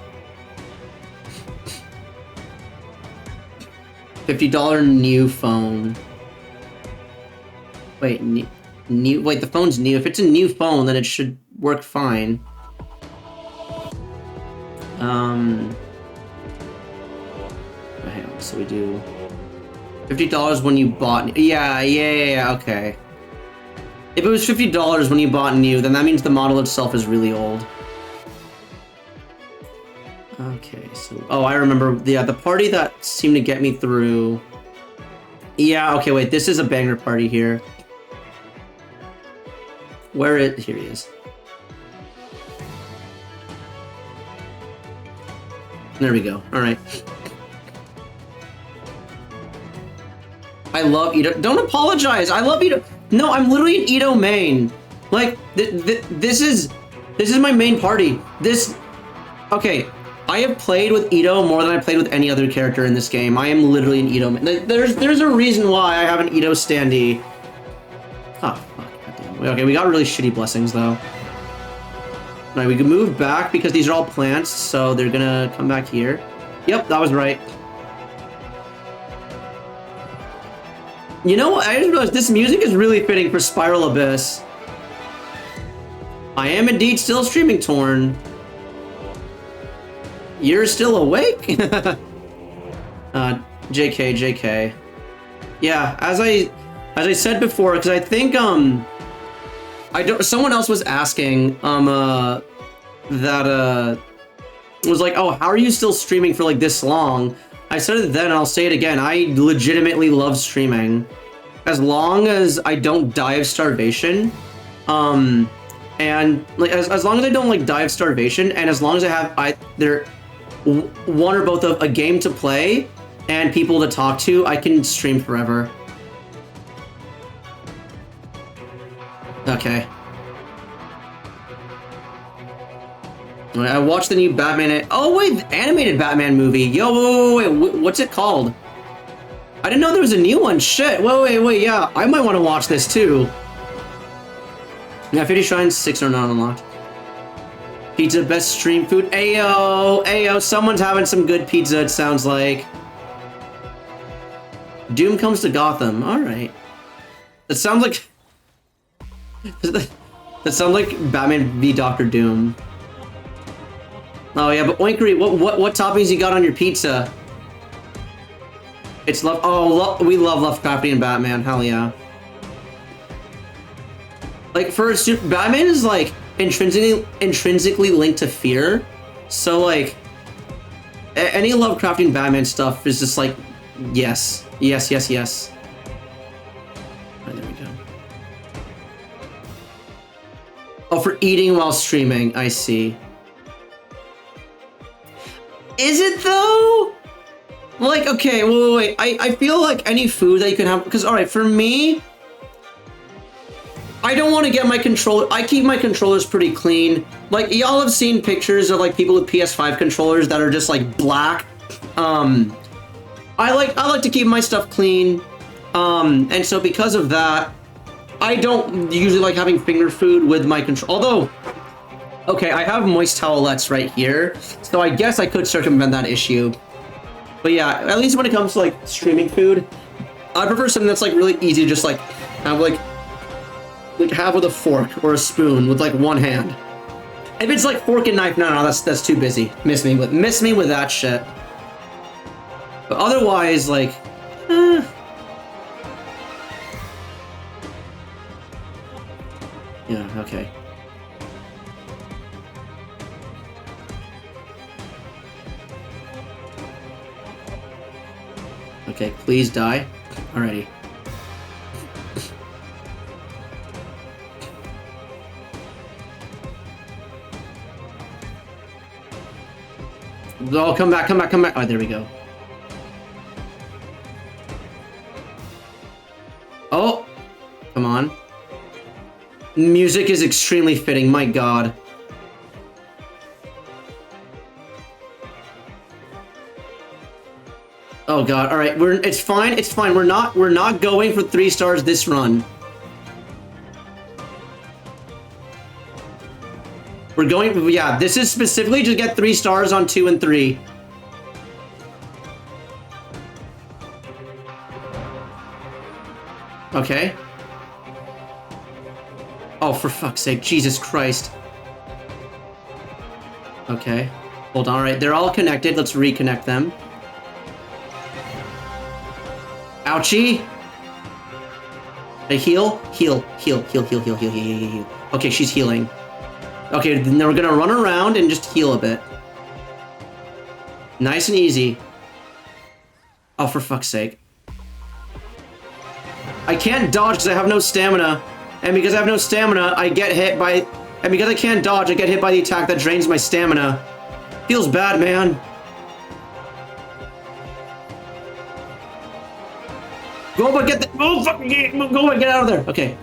$50 new phone. Wait, new. Wait, the phone's new. If it's a new phone, then it should work fine. Hang on. So we do $50 when you bought. Yeah. Okay. If it was $50 when you bought new, then that means the model itself is really old. Okay, so... Oh, I remember. Yeah, the party that seemed to get me through... Yeah, okay, wait. This is a banger party here. Here he is. There we go. Alright. I love Ito. Don't apologize! I love Ito. No, I'm literally an Ito main. Like, this is my main party. Okay. I have played with Ito more than I played with any other character in this game. I am literally an Ito man. There's a reason why I have an Ito standee. Oh, fuck. Goddamn. Okay, we got really shitty blessings, though. Alright, we can move back because these are all plants, so they're gonna come back here. Yep, that was right. You know what? I just realized this music is really fitting for Spiral Abyss. I am indeed still streaming Torn. You're still awake? JK. Yeah, as I said before, because I think someone else was asking that was like, oh, how are you still streaming for like this long? I said it then and I'll say it again. I legitimately love streaming. As long as I don't die of starvation. And like as long as I don't like die of starvation, and as long as I have one or both of a game to play and people to talk to, I can stream forever. Okay. I watched the new Batman. Oh wait, the animated Batman movie. Yo, wait, what's it called? I didn't know there was a new one. Shit. Wait. Yeah, I might want to watch this too. Yeah, 50 shrines, 6 are not unlocked. Pizza, best stream food. Ayo, someone's having some good pizza, it sounds like. Doom comes to Gotham. All right. That sounds like... that sounds like Batman v Dr. Doom. Oh yeah, but Oinkery, what toppings you got on your pizza? It's love. Oh, we love Lovecraftian and Batman. Hell yeah. Like Batman is like intrinsically linked to fear, so like any Lovecraftian Batman stuff is just like yes. Right, there we go. Oh, for eating while streaming, I see. Is it though? Like, okay, wait. I feel like any food that you can have, because all right, for me, I don't want to get my controller. I keep my controllers pretty clean. Like, y'all have seen pictures of like people with PS5 controllers that are just like black. I like to keep my stuff clean. And so because of that, I don't usually like having finger food with my control. Although, okay, I have moist towelettes right here, so I guess I could circumvent that issue. But yeah, at least when it comes to like streaming food, I prefer something that's like really easy to just like have have with a fork or a spoon with like one hand. If it's like fork and knife, no, that's too busy. Miss me with that shit. But otherwise, like, yeah, okay. Okay, please die. Alrighty. Oh, come back. Oh, there we go. Oh, come on. Music is extremely fitting, my god. Oh god, alright, it's fine. We're not going for 3 stars this run. We're going, yeah, this is specifically to get 3 stars on 2 and 3. Okay. Oh, for fuck's sake, Jesus Christ. Okay. Hold on, alright, they're all connected. Let's reconnect them. Ouchie. They heal. Okay, she's healing. Okay, then we're gonna run around and just heal a bit. Nice and easy. Oh, for fuck's sake. I can't dodge because I have no stamina. And because I have no stamina, I get hit by... And because I can't dodge, I get hit by the attack that drains my stamina. Feels bad, man. Go but get the... Oh, fucking go and get out of there. Okay.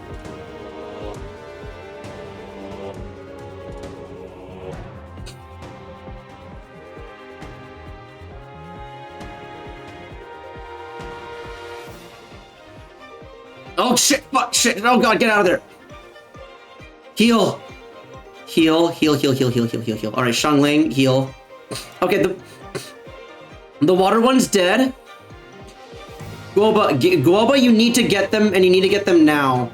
Oh shit, fuck, shit, oh god, get out of there. Heal. Heal. Alright, Xiangling, heal. Okay, the water one's dead. Guoba, you need to get them, and you need to get them now.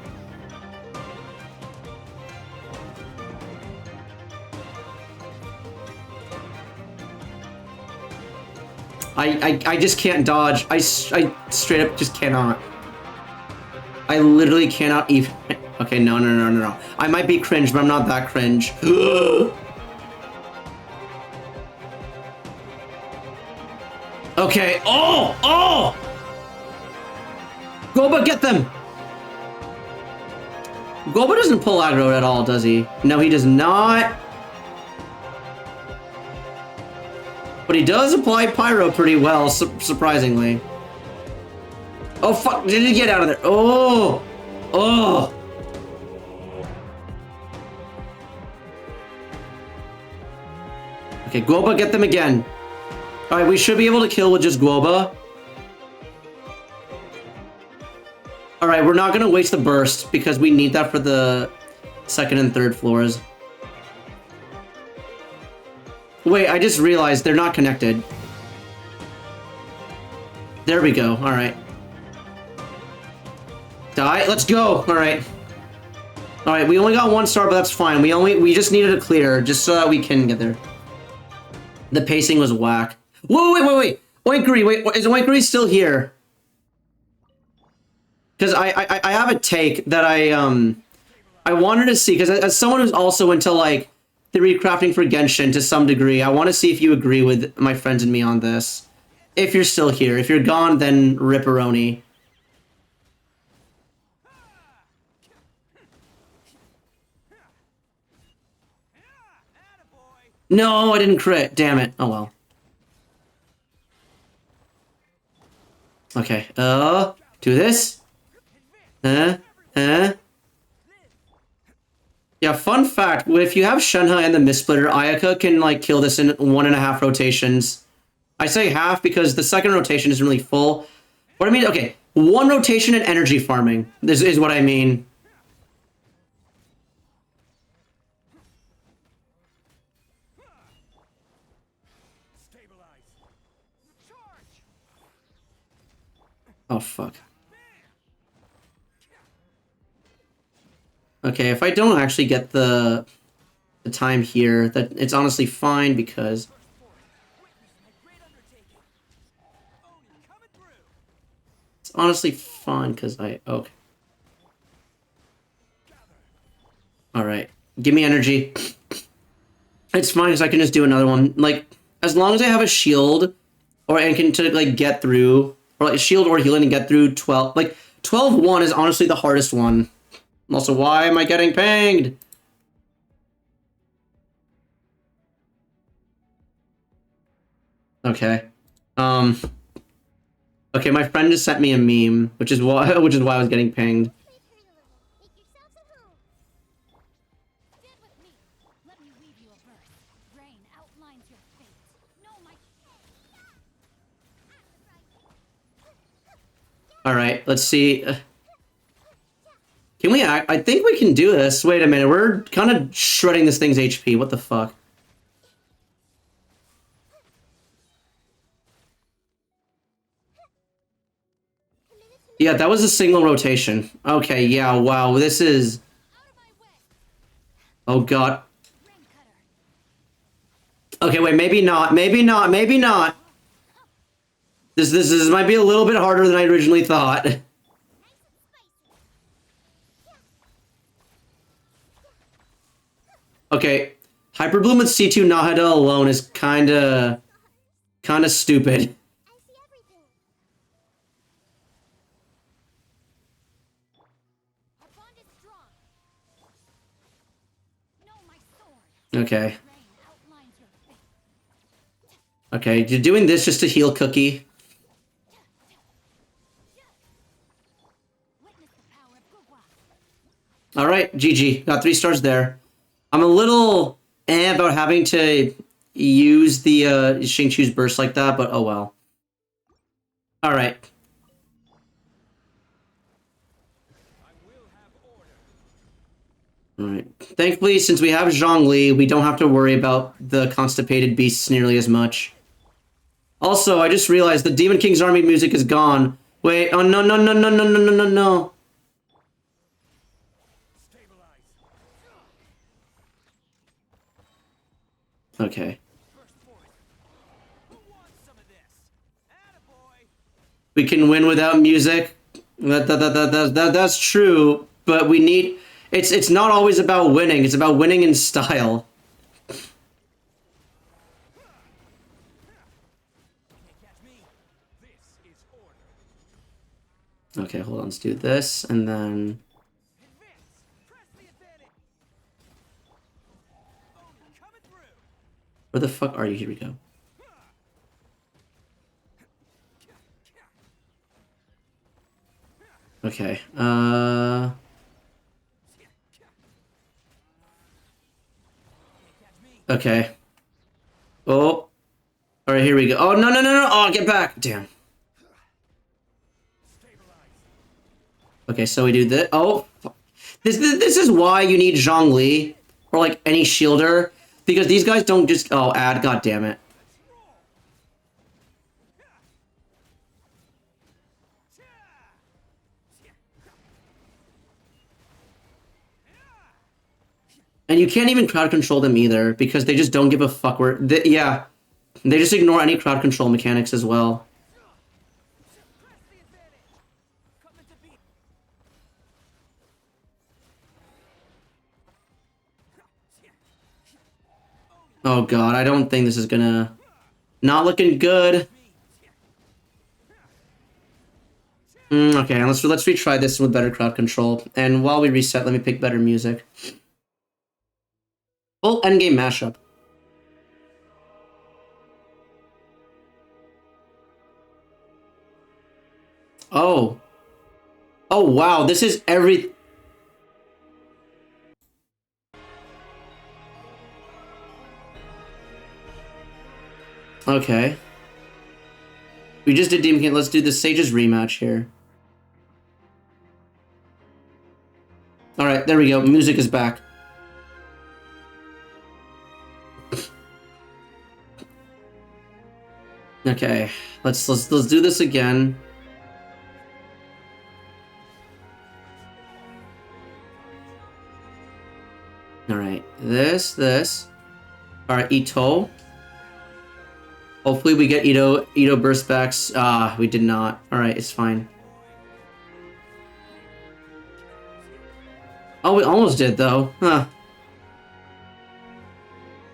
I just can't dodge. I straight up just cannot. I literally cannot even. Okay, no. I might be cringe, but I'm not that cringe. Okay. Oh! Goba, get them! Goba doesn't pull aggro at all, does he? No, he does not. But he does apply pyro pretty well, surprisingly. Oh, fuck. Did he get out of there? Oh! Okay, Guoba, get them again. Alright, we should be able to kill with just Guoba. Alright, we're not gonna waste the burst because we need that for the second and third floors. Wait, I just realized they're not connected. There we go, alright. Die, let's go, alright. Alright, we only got 1 star, but that's fine. We just needed a clear, just so that we can get there. The pacing was whack. Whoa, wait. Oinkuri, wait, is Oinkuri still here? Because I have a take that I wanted to see, because as someone who's also into, like, theory crafting for Genshin to some degree, I want to see if you agree with my friends and me on this. If you're still here. If you're gone, then ripperoni. No, I didn't crit. Damn it. Oh well. Okay. Do this. Yeah, fun fact, if you have Shenhe and the Mistsplitter, Ayaka can, like, kill this in 1.5 rotations. I say half because the second rotation isn't really full. What I mean, okay, 1 rotation and energy farming. This is what I mean. Oh, fuck. Okay, if I don't actually get the time here, that it's honestly fine because it's honestly fine because okay. All right, give me energy. It's fine because I can just do another one. Like, as long as I have a shield, or I can like get through, or like shield or healing and get through 12. Like 12-1 is honestly the hardest one. Also, why am I getting pinged? Okay. Okay, my friend just sent me a meme, which is why I was getting pinged. All right, let's see. Can we act? I think we can do this. Wait a minute, we're kind of shredding this thing's HP. What the fuck? Yeah, that was a single rotation. Okay, yeah, wow, this is... Oh, God. Okay, wait, maybe not. This might be a little bit harder than I originally thought. Okay, Hyper Bloom with C2 Nahida alone is kinda stupid. Okay. Okay, you're doing this just to heal Cookie. Alright, GG. Got 3 stars there. I'm a little about having to use the Xingqiu's burst like that, but oh well. Alright. Alright. Thankfully, since we have Zhongli, we don't have to worry about the constipated beasts nearly as much. Also, I just realized the Demon King's army music is gone, Wait, oh no, no, no, no, no, no, no, no, no. Okay. We can win without music. That's true, but we need... It's not always about winning, it's about winning in style. Okay, hold on, let's do this, and then... Where the fuck are you? Here we go. Okay, Okay. Oh. Alright, here we go. Oh, no, no, no, no! Oh, get back! Damn. Okay, so we do this. Oh, this is why you need Zhongli or like any shielder, because these guys don't just add. God damn it! And you can't even crowd control them either because they just don't give a fuck. Yeah, they just ignore any crowd control mechanics as well. Oh god, I don't think this is gonna... Not looking good. Okay, let's retry this with better crowd control. And while we reset, let me pick better music. Full endgame mashup. Oh. Oh wow, this is every... Okay. We just did Demon King. Let's do the Sage's rematch here. Alright, there we go. Music is back. Okay. Let's do this again. Alright. This. Alright, Ito. Hopefully we get Ito burst backs. Ah, we did not. Alright, it's fine. Oh, we almost did though. Huh.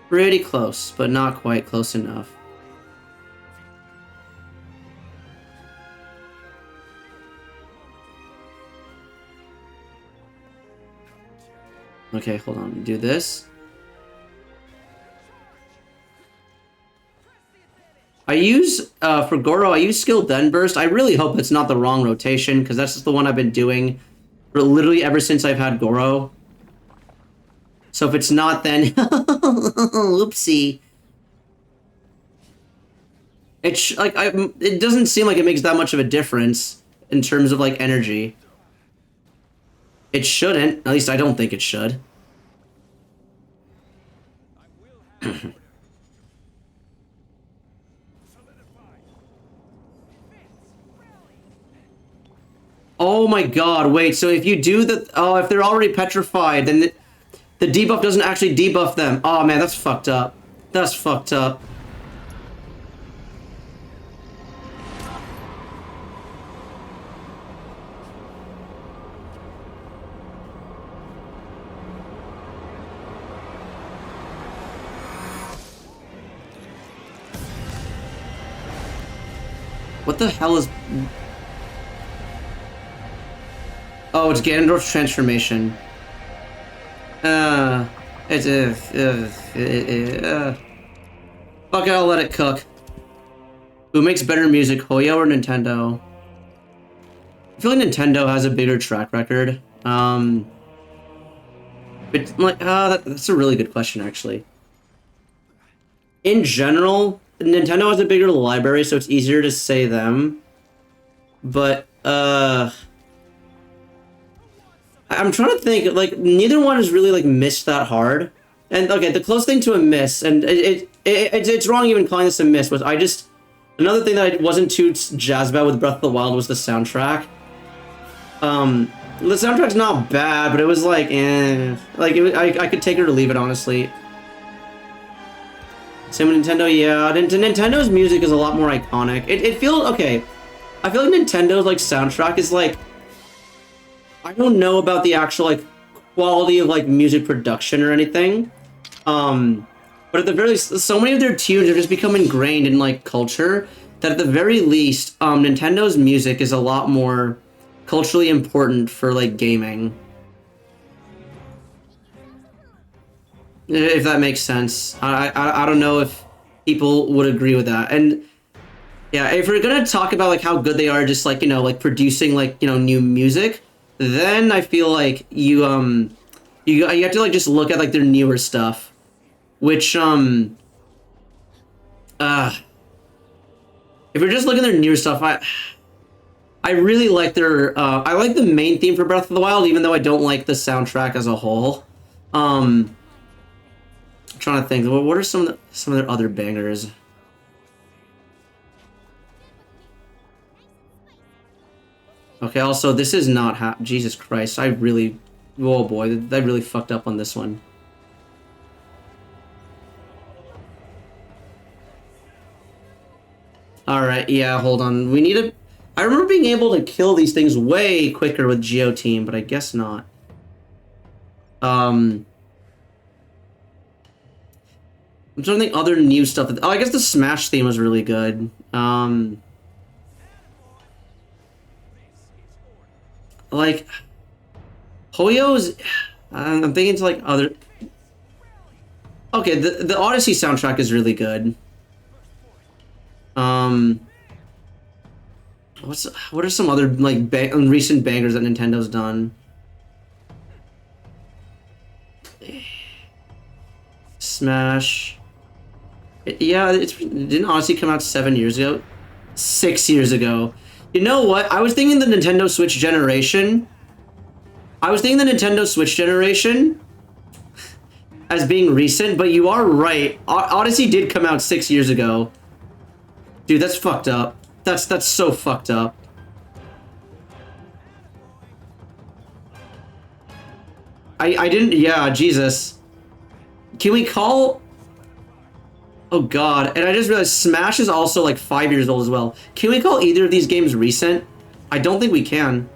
Pretty close, but not quite close enough. Okay, hold on. Do this. I use, for Goro, I use Skill Then Burst. I really hope it's not the wrong rotation, because that's just the one I've been doing for literally ever since I've had Goro. So if it's not, then... Oopsie. It doesn't seem like it makes that much of a difference in terms of, like, energy. It shouldn't. At least I don't think it should. Oh my god, wait, so if you do the... Oh, if they're already petrified, then the debuff doesn't actually debuff them. Oh man, that's fucked up. That's fucked up. What the hell is... Oh, it's Ganondorf's transformation. Fuck it, I'll let it cook. Who makes better music, Hoyo or Nintendo? I feel like Nintendo has a bigger track record. But like, that's a really good question, actually. In general, Nintendo has a bigger library, so it's easier to say them. But, I'm trying to think, like, neither one has really, like, missed that hard. And, okay, the close thing to a miss, and it's wrong even calling this a miss, was I just Another thing that I wasn't too jazzed about with Breath of the Wild was the soundtrack. The soundtrack's not bad, but it was like, eh. Like, I could take it or leave it, honestly. Same with Nintendo, yeah. Nintendo's music is a lot more iconic. It feels, okay. I feel like Nintendo's, like, soundtrack is, like... I don't know about the actual, like, quality of, like, music production or anything. But at the very least, so many of their tunes have just become ingrained in, like, culture that at the very least, Nintendo's music is a lot more culturally important for, like, gaming. If that makes sense. I don't know if people would agree with that. And yeah, if we're gonna talk about, like, how good they are just, like, you know, like, producing, like, you know, new music, then I feel like you have to, like, just look at, like, their newer stuff. Which, if we're just looking at their newer stuff, I really like their, I like the main theme for Breath of the Wild, even though I don't like the soundtrack as a whole. I'm trying to think, what are some of their other bangers? Okay, also, this is not Jesus Christ, I really, oh boy, I really fucked up on this one. Alright, yeah, hold on. We need to... I remember being able to kill these things way quicker with Geoteam, but I guess not. I'm trying to think other new stuff. Oh, I guess the Smash theme was really good. Like... Hoyo's... I'm thinking to, like, other... Okay, the Odyssey soundtrack is really good. What are some other, like, recent bangers that Nintendo's done? Smash. Didn't Odyssey come out 7 years ago? 6 years ago. You know what? I was thinking the Nintendo Switch generation. As being recent, but you are right. Odyssey did come out 6 years ago. Dude, that's fucked up. That's so fucked up. I didn't... Yeah, Jesus. Can we call... Oh god, and I just realized Smash is also like 5 years old as well. Can we call either of these games recent? I don't think we can.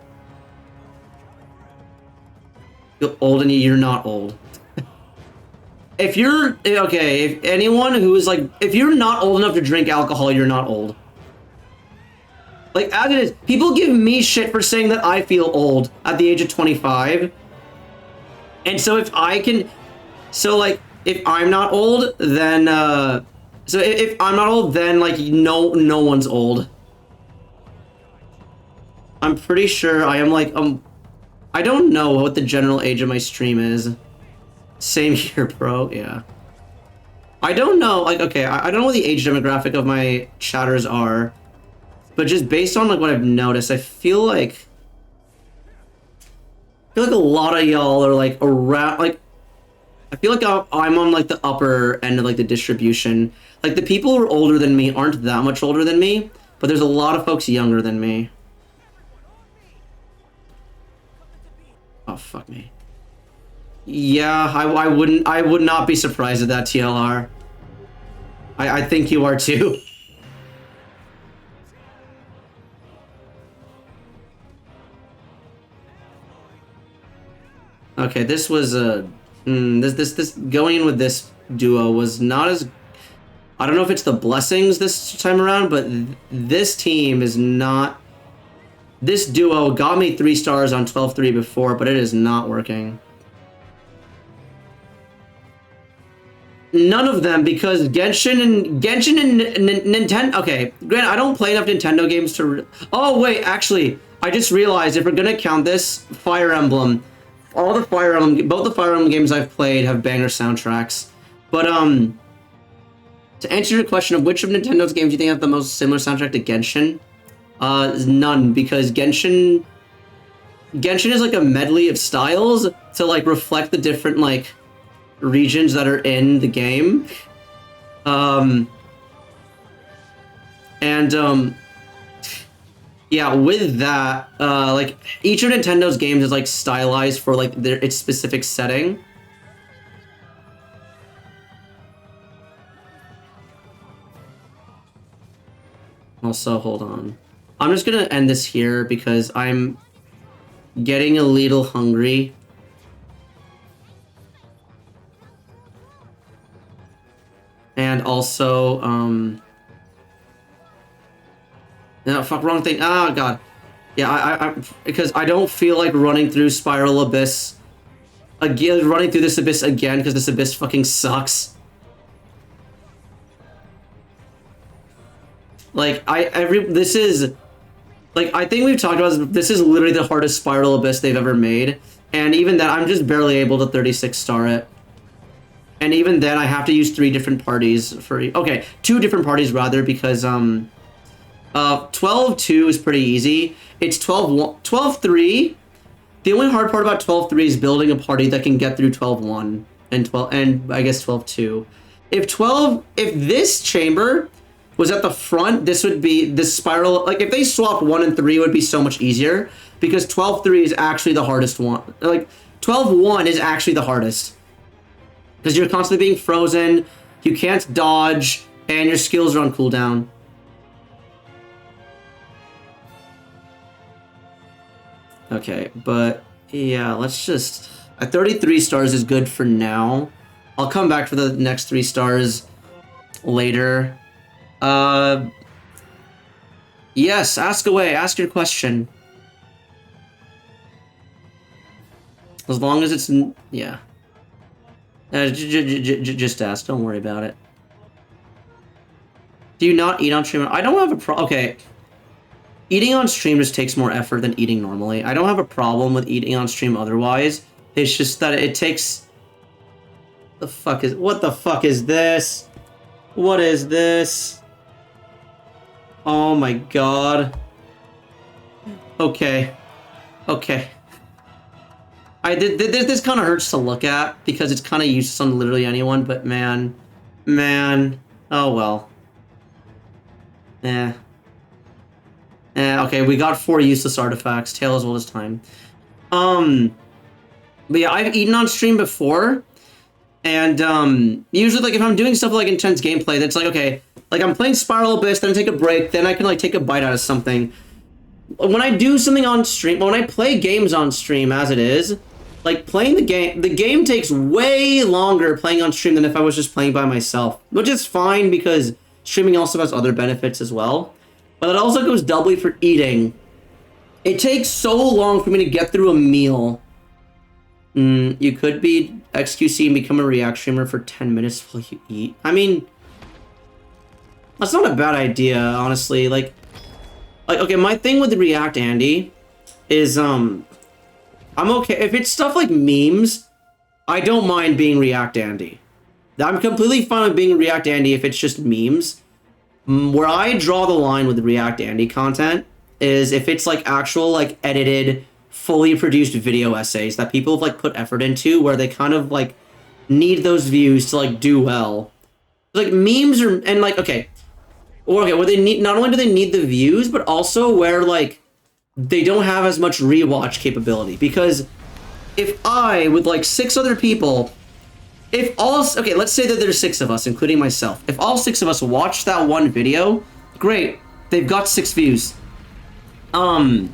You're old and you're not old. If you're... Okay, if anyone who is like... If you're not old enough to drink alcohol, you're not old. Like, as it is, people give me shit for saying that I feel old at the age of 25. And so if I can... So, like, if I'm not old, then, So if I'm not old, then, like, no one's old. I'm pretty sure I am, like, I don't know what the general age of my stream is. Same here, bro, yeah. I don't know, like, okay, I don't know what the age demographic of my chatters are. But just based on, like, what I've noticed, I feel like a lot of y'all are, like, around, like, I feel like I'm on, like, the upper end of, like, the distribution. Like, the people who are older than me aren't that much older than me, but there's a lot of folks younger than me. Oh, fuck me. Yeah, I would not be surprised at that, TLR. I think you are too. Okay, this was this going in with this duo was not as... I don't know if it's the blessings this time around, but this team is not... This duo got me 3 stars on 12-3 before, but it is not working. None of them, because Genshin and Nintendo... Okay, granted, I don't play enough Nintendo games to... Oh, wait, actually, I just realized if we're gonna count this, Fire Emblem... both the Fire Emblem games I've played have banger soundtracks. But, to answer your question of which of Nintendo's games do you think have the most similar soundtrack to Genshin? None, because Genshin is like a medley of styles to, like, reflect the different, like, regions that are in the game. And And yeah, with that, like each of Nintendo's games is like stylized for like its specific setting. Also, hold on. I'm just gonna end this here because I'm getting a little hungry. And also, no, fuck, wrong thing. Oh, God. Yeah, I because I don't feel like running through Spiral Abyss again, running through this Abyss again, because this Abyss fucking sucks. Like, this is, like, I think we've talked about this is literally the hardest Spiral Abyss they've ever made. And even then, I'm just barely able to 36 star it. And even then, I have to use 3 different parties for... Okay, 2 different parties, rather, because, 12-2 is pretty easy. It's 12-3. The only hard part about 12-3 is building a party that can get through 12-1 and I guess 12-2. If this chamber was at the front, this would be... This spiral... Like, if they swapped 1 and 3, it would be so much easier. Because 12-3 is actually the hardest one. Like, 12-1 is actually the hardest. Because you're constantly being frozen, you can't dodge, and your skills are on cooldown. Okay, but yeah, let's just... 33 stars is good for now. I'll come back for the next 3 stars later. Yes, ask away, ask your question. As long as it's... Yeah. Just ask. Don't worry about it. Do you not eat on stream? I don't have a problem. Okay. Eating on stream just takes more effort than eating normally. I don't have a problem with eating on stream otherwise. It's just that it takes... What the fuck is this? What is this? Oh my god. Okay. Okay. This kind of hurts to look at because it's kind of useless on literally anyone, but man, oh well. Okay, we got 4 useless artifacts, Tale as old as time. But yeah, I've eaten on stream before, and usually like if I'm doing stuff like intense gameplay, that's like, okay, like I'm playing Spiral Abyss, then I take a break, then I can like take a bite out of something. When I do something on stream, when I play games on stream as it is, like playing the game takes way longer playing on stream than if I was just playing by myself, which is fine because streaming also has other benefits as well. But it also goes doubly for eating. It takes so long for me to get through a meal. You could be XQC and become a React streamer for 10 minutes while you eat. I mean, that's not a bad idea, honestly. Like, okay, my thing with the React Andy is, I'm okay. If it's stuff like memes, I don't mind being React Andy. I'm completely fine with being React Andy if it's just memes. Where I draw the line with React Andy content is if it's like actual, like edited, fully produced video essays that people have like put effort into, where they kind of like need those views to like do well. Like memes are, and like, okay, where they need, not only do they need the views, but also where like they don't have as much rewatch capability. Because if I, with like 6 other people, okay, let's say that there's 6 of us, including myself. If all 6 of us watch that one video, great, they've got 6 views. If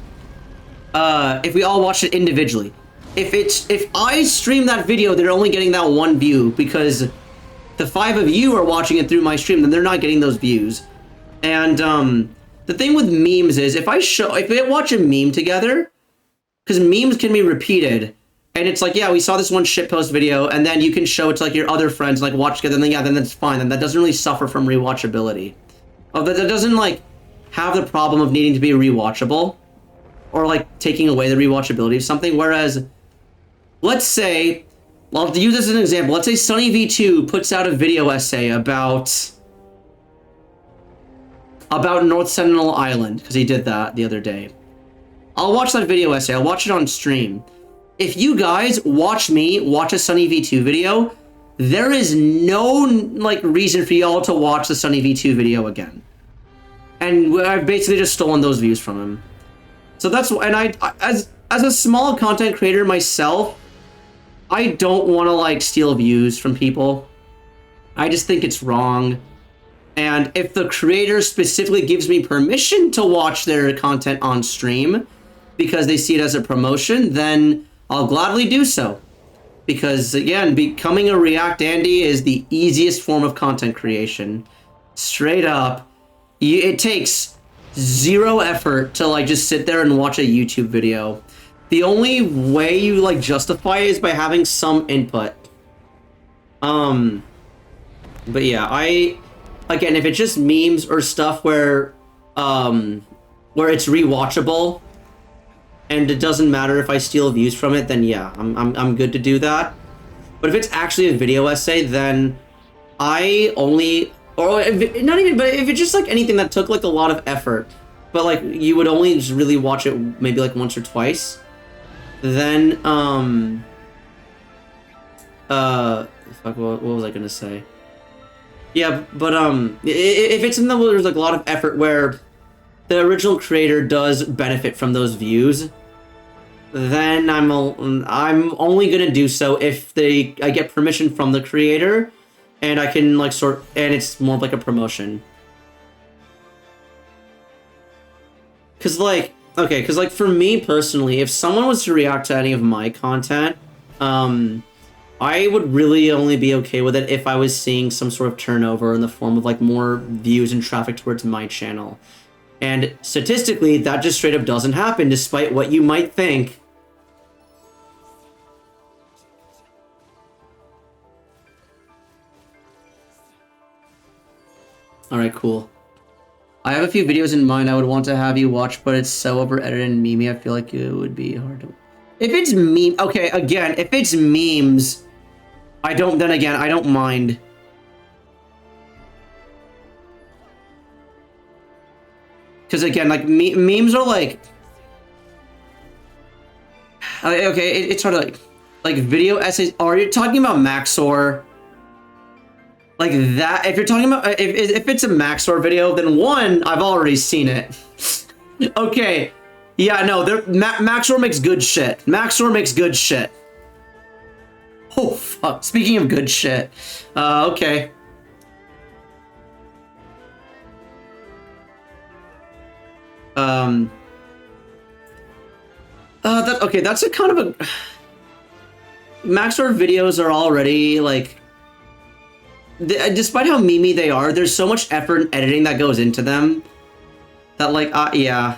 we all watch it individually. If I stream that video, they're only getting that 1 view because the 5 of you are watching it through my stream, then they're not getting those views. And, the thing with memes is, if we watch a meme together, because memes can be repeated, and it's like, yeah, we saw this one shitpost video, and then you can show it to like your other friends, and like watch together, and then yeah, then that's fine, and that doesn't really suffer from rewatchability. That doesn't like have the problem of needing to be rewatchable, or like taking away the rewatchability of something. Whereas, let's say, well, I'll use this as an example. Let's say Sunny V2 puts out a video essay about North Sentinel Island, because he did that the other day. I'll watch that video essay. I'll watch it on stream. If you guys watch me watch a Sunny V2 video, there is no like reason for y'all to watch the Sunny V2 video again. and I've basically just stolen those views from him. So that's, and as a small content creator myself, I don't want to like steal views from people. I just think it's wrong. And if the creator specifically gives me permission to watch their content on stream because they see it as a promotion, then I'll gladly do so. Because again, becoming a React Andy is the easiest form of content creation. Straight up. It takes zero effort to like just sit there and watch a YouTube video. The only way you like justify it is by having some input. But yeah, again, if it's just memes or stuff where it's rewatchable and it doesn't matter if I steal views from it, then yeah, I'm good to do that. But if it's actually a video essay, then I only, or if, not even, but if it's just like anything that took like a lot of effort, but like you would only just really watch it maybe like once or twice, then fuck, what was I gonna say? Yeah, but if it's in the where there's like a lot of effort where the original creator does benefit from those views, then I'm only gonna do so if I get permission from the creator, and I can like and it's more like a promotion. Cause like for me personally, if someone was to react to any of my content, I would really only be okay with it if I was seeing some sort of turnover in the form of like more views and traffic towards my channel. And statistically, that just straight up doesn't happen, despite what you might think. Alright, cool. I have a few videos in mind I would want to have you watch, but it's so over-edited and memey, I feel like it would be hard to... If it's meme... Okay, again, if it's memes... I don't mind. Because again, like, memes are like... Okay, it's sort of like video essays. Are you talking about Maxor? Like that, if you're talking about, if it's a Maxor video, then one, I've already seen it. Okay, yeah, no, Maxor makes good shit. Maxor makes good shit. Oh, fuck, speaking of good shit, okay. Okay, that's a kind of a... Maxor videos are already, like... Despite how memey they are, there's so much effort and editing that goes into them that, like, yeah.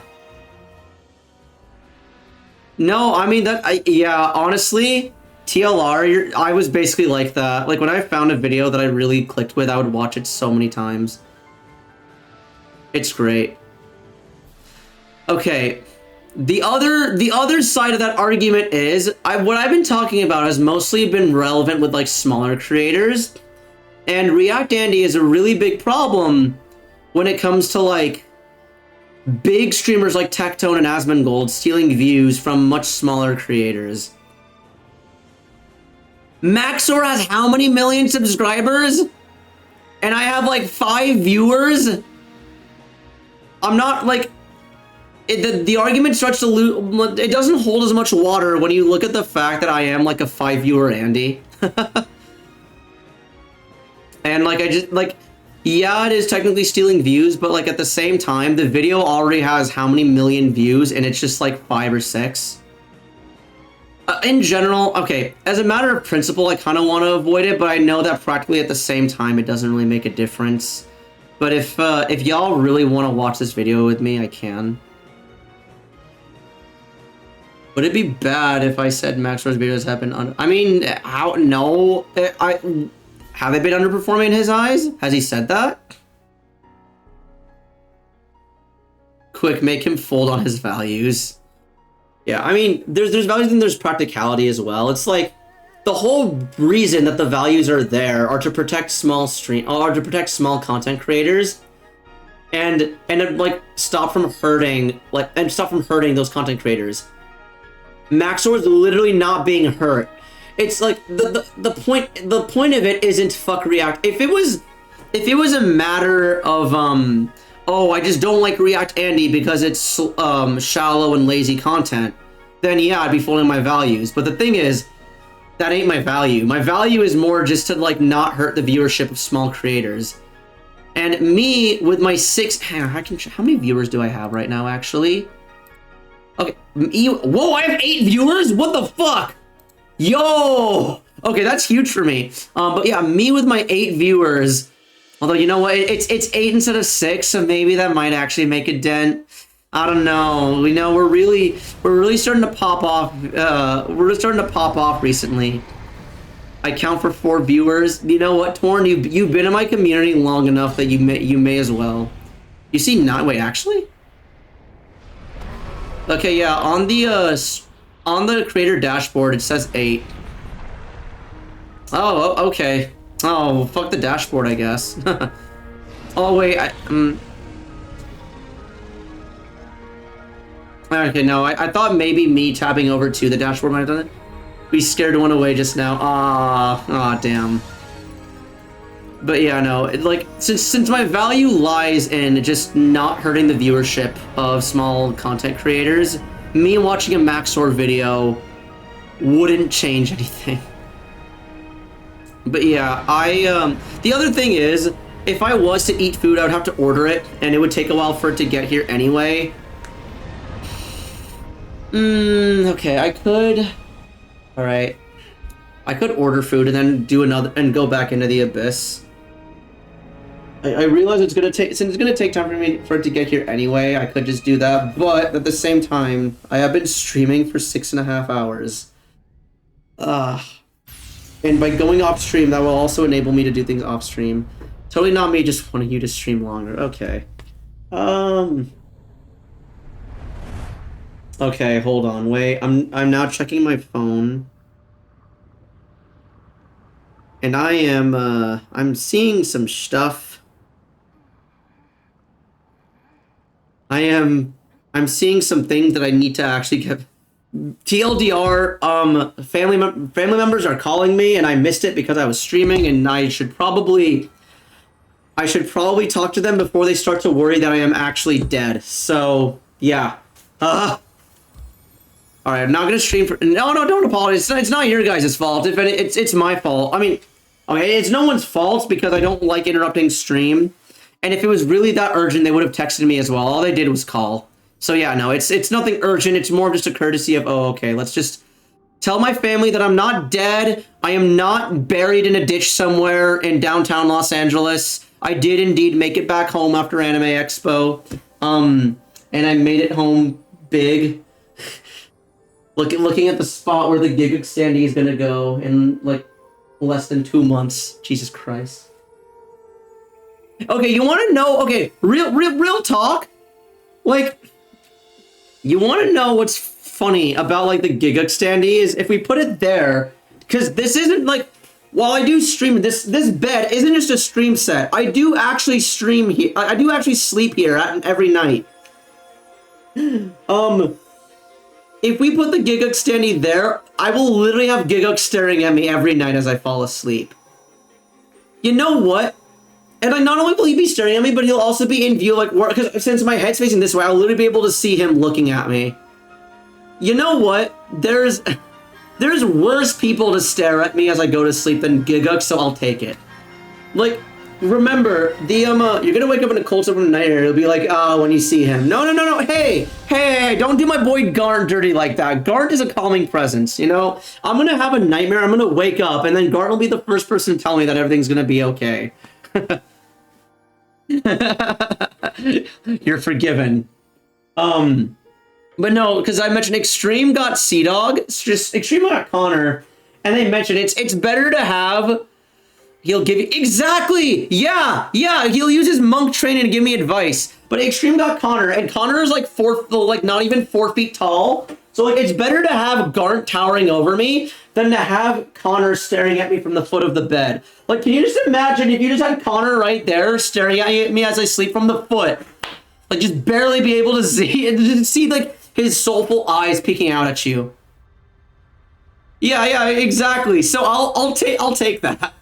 No, I mean, yeah, honestly, TLR, I was basically like that. Like, when I found a video that I really clicked with, I would watch it so many times. It's great. Okay, the other side of that argument is, what I've been talking about has mostly been relevant with, like, smaller creators. And React Andy is a really big problem when it comes to, like, big streamers like Tectone and Asmongold stealing views from much smaller creators. Maxor has how many million subscribers? And I have, like, 5 viewers? I'm not, like... The argument starts to lose... It doesn't hold as much water when you look at the fact that I am, like, a 5-viewer Andy. And, like, I just, like, yeah, it is technically stealing views, but, like, at the same time, the video already has how many million views, and it's just, like, 5 or 6. In general, okay, as a matter of principle, I kind of want to avoid it, but I know that practically at the same time, it doesn't really make a difference. But if y'all really want to watch this video with me, I can. Would it be bad if I said Maxor's videos have been I mean, how? No, have they been underperforming in his eyes? Has he said that? Quick, make him fold on his values. Yeah, I mean, there's values and there's practicality as well. It's like the whole reason that the values are there are to protect small content creators, and like stop from hurting those content creators. Maxor is literally not being hurt. It's like the point of it isn't fuck React. If it was a matter of oh, I just don't like React Andy because it's shallow and lazy content, then yeah, I'd be fooling my values. But the thing is, that ain't my value. My value is more just to like not hurt the viewership of small creators. And me with my how many viewers do I have right now actually? Okay, whoa, I have 8 viewers? What the fuck? Yo! Okay, that's huge for me. But yeah, me with my 8 viewers, although you know what, it's 8 instead of 6, so maybe that might actually make a dent. I don't know. We know we're really starting to pop off. We're starting to pop off recently. I count for 4 viewers. You know what, Torn? You've been in my community long enough that you may as well. You see, not wait actually. Okay, yeah. On the creator dashboard, it says 8. Oh, okay. Oh, fuck the dashboard, I guess. Oh wait, Okay, no, I thought maybe me tapping over to the dashboard might have done it. We scared one away just now. Ah, damn. But yeah, no, like since my value lies in just not hurting the viewership of small content creators, me watching a Maxor video wouldn't change anything. But yeah, the other thing is, if I was to eat food, I would have to order it, and it would take a while for it to get here anyway. Okay, I could... Alright. I could order food and then do another, and go back into the abyss. I realize it's gonna take, since it's gonna take time for it to get here anyway, I could just do that, but at the same time, I have been streaming for 6.5 hours. And by going off stream, that will also enable me to do things off stream. Totally not me just wanting you to stream longer. Okay. Okay, hold on, wait. I'm now checking my phone. And I'm seeing some stuff. I'm seeing some things that I need to actually get. TLDR, family members are calling me, and I missed it because I was streaming, and I should probably talk to them before they start to worry that I am actually dead. So yeah. All right, I'm not gonna stream for. No, don't apologize. It's not your guys' fault. If any, it's my fault. I mean, okay, it's no one's fault because I don't like interrupting stream. And if it was really that urgent, they would have texted me as well. All they did was call. So yeah, no, it's nothing urgent. It's more of just a courtesy of, oh, okay, let's just tell my family that I'm not dead. I am not buried in a ditch somewhere in downtown Los Angeles. I did indeed make it back home after Anime Expo. And I made it home big. Looking at the spot where the Giga Standee is gonna go in like less than 2 months. Jesus Christ. Okay, you want to know? Okay, real talk. Like, you want to know what's funny about like the Giga Standee is if we put it there, because this isn't like. While I do stream, this bed isn't just a stream set. I do actually stream here. I do actually sleep here every night. If we put the Giga Standee there, I will literally have Giga staring at me every night as I fall asleep. You know what? And like, not only will he be staring at me, but he'll also be in view, like, because since my head's facing this way, I'll literally be able to see him looking at me. You know what? There's worse people to stare at me as I go to sleep than Giga, so I'll take it. Like, remember, the, you're gonna wake up in a cold sweat from the night air, it'll be like, when you see him. No, hey, don't do my boy Gart dirty like that. Gart is a calming presence, you know? I'm gonna have a nightmare, I'm gonna wake up, and then Gart will be the first person to tell me that everything's gonna be okay. You're forgiven. But no, because I mentioned Extreme got Sea-Dog, it's just Extreme got Connor, and they mentioned it's better to have. He'll give you exactly, yeah. He'll use his monk training to give me advice. But Extreme got Connor, and Connor is like not even 4 feet tall. So like, it's better to have Gart towering over me than to have Connor staring at me from the foot of the bed. Like, can you just imagine if you just had Connor right there staring at me as I sleep from the foot? Like, just barely be able to see and just see like his soulful eyes peeking out at you. Yeah, exactly. So I'll take that.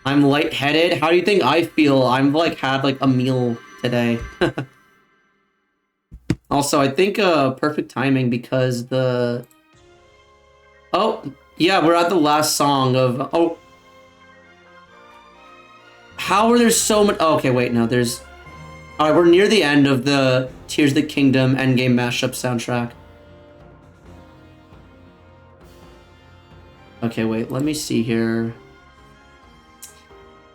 I'm lightheaded. How do you think I feel? I'm like had like a meal today. Also, I think perfect timing because the... Oh, yeah, we're at the last song of... Oh. How are there so much... Oh, okay, wait, no, there's... Alright, we're near the end of the Tears of the Kingdom Endgame mashup soundtrack. Okay, wait, let me see here.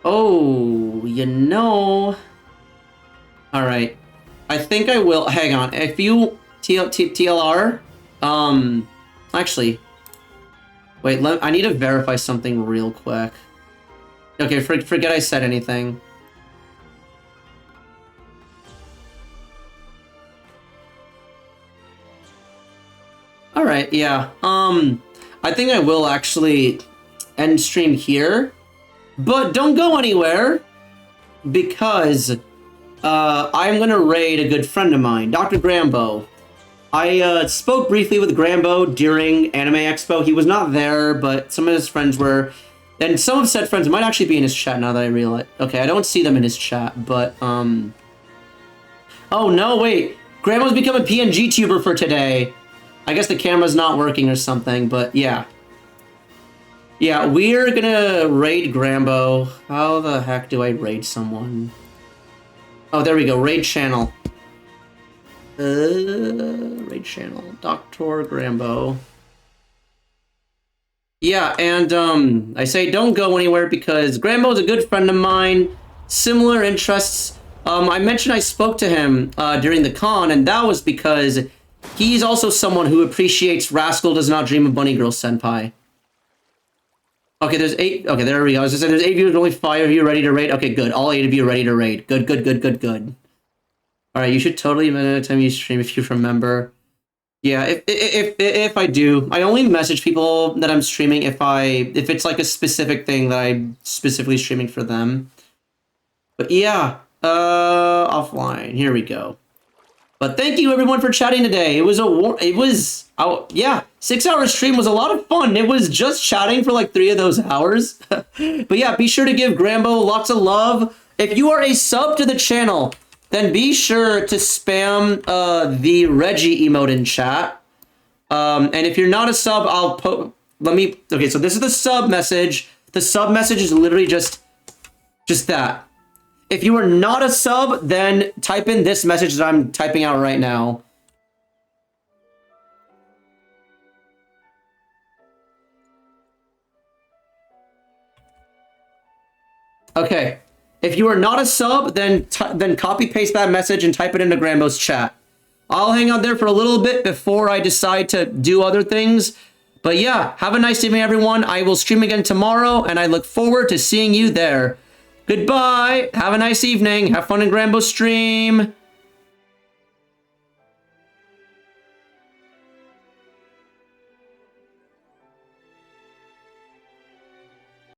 Oh, you know... Alright. I think I will... Hang on. If you... TLR? Actually... Wait, I need to verify something real quick. Okay, forget I said anything. Alright, yeah. I think I will actually end stream here. But don't go anywhere, because I'm gonna raid a good friend of mine, Dr. Grambo. I spoke briefly with Grambo during Anime Expo. He was not there, but some of his friends were. And some of said friends might actually be in his chat now that I realize. Okay, I don't see them in his chat, but, Oh, no, wait. Grambo's become a PNG tuber for today. I guess the camera's not working or something, but yeah. Yeah, we're gonna raid Grambo. How the heck do I raid someone? Oh, there we go. Raid channel. Raid channel. Dr. Grambo. Yeah, and I say don't go anywhere because Grambo's a good friend of mine. Similar interests. I mentioned I spoke to him during the con, and that was because he's also someone who appreciates Rascal Does Not Dream of Bunny Girl Senpai. Okay, there's 8. Okay, there we go. I was just saying there's 8 viewers, only 5 of you ready to raid. Okay, good. All 8 of you ready to raid. Good, good, good, good, good. All right, you should totally admit it time you stream if you remember. Yeah, if I do, I only message people that I'm streaming if it's like a specific thing that I'm specifically streaming for them. But yeah, offline. Here we go. But thank you everyone for chatting today. It was 6-hour stream was a lot of fun. It was just chatting for like 3 of those hours. But yeah, be sure to give Grambo lots of love. If you are a sub to the channel, then be sure to spam the Reggie emote in chat. And if you're not a sub, I'll put... Okay, so this is the sub message. The sub message is literally just that. If you are not a sub, then type in this message that I'm typing out right now. Okay. If you are not a sub, then copy paste that message and type it into Grambo's chat. I'll hang out there for a little bit before I decide to do other things. But yeah, have a nice evening, everyone. I will stream again tomorrow, and I look forward to seeing you there. Goodbye. Have a nice evening. Have fun in Grambo's stream.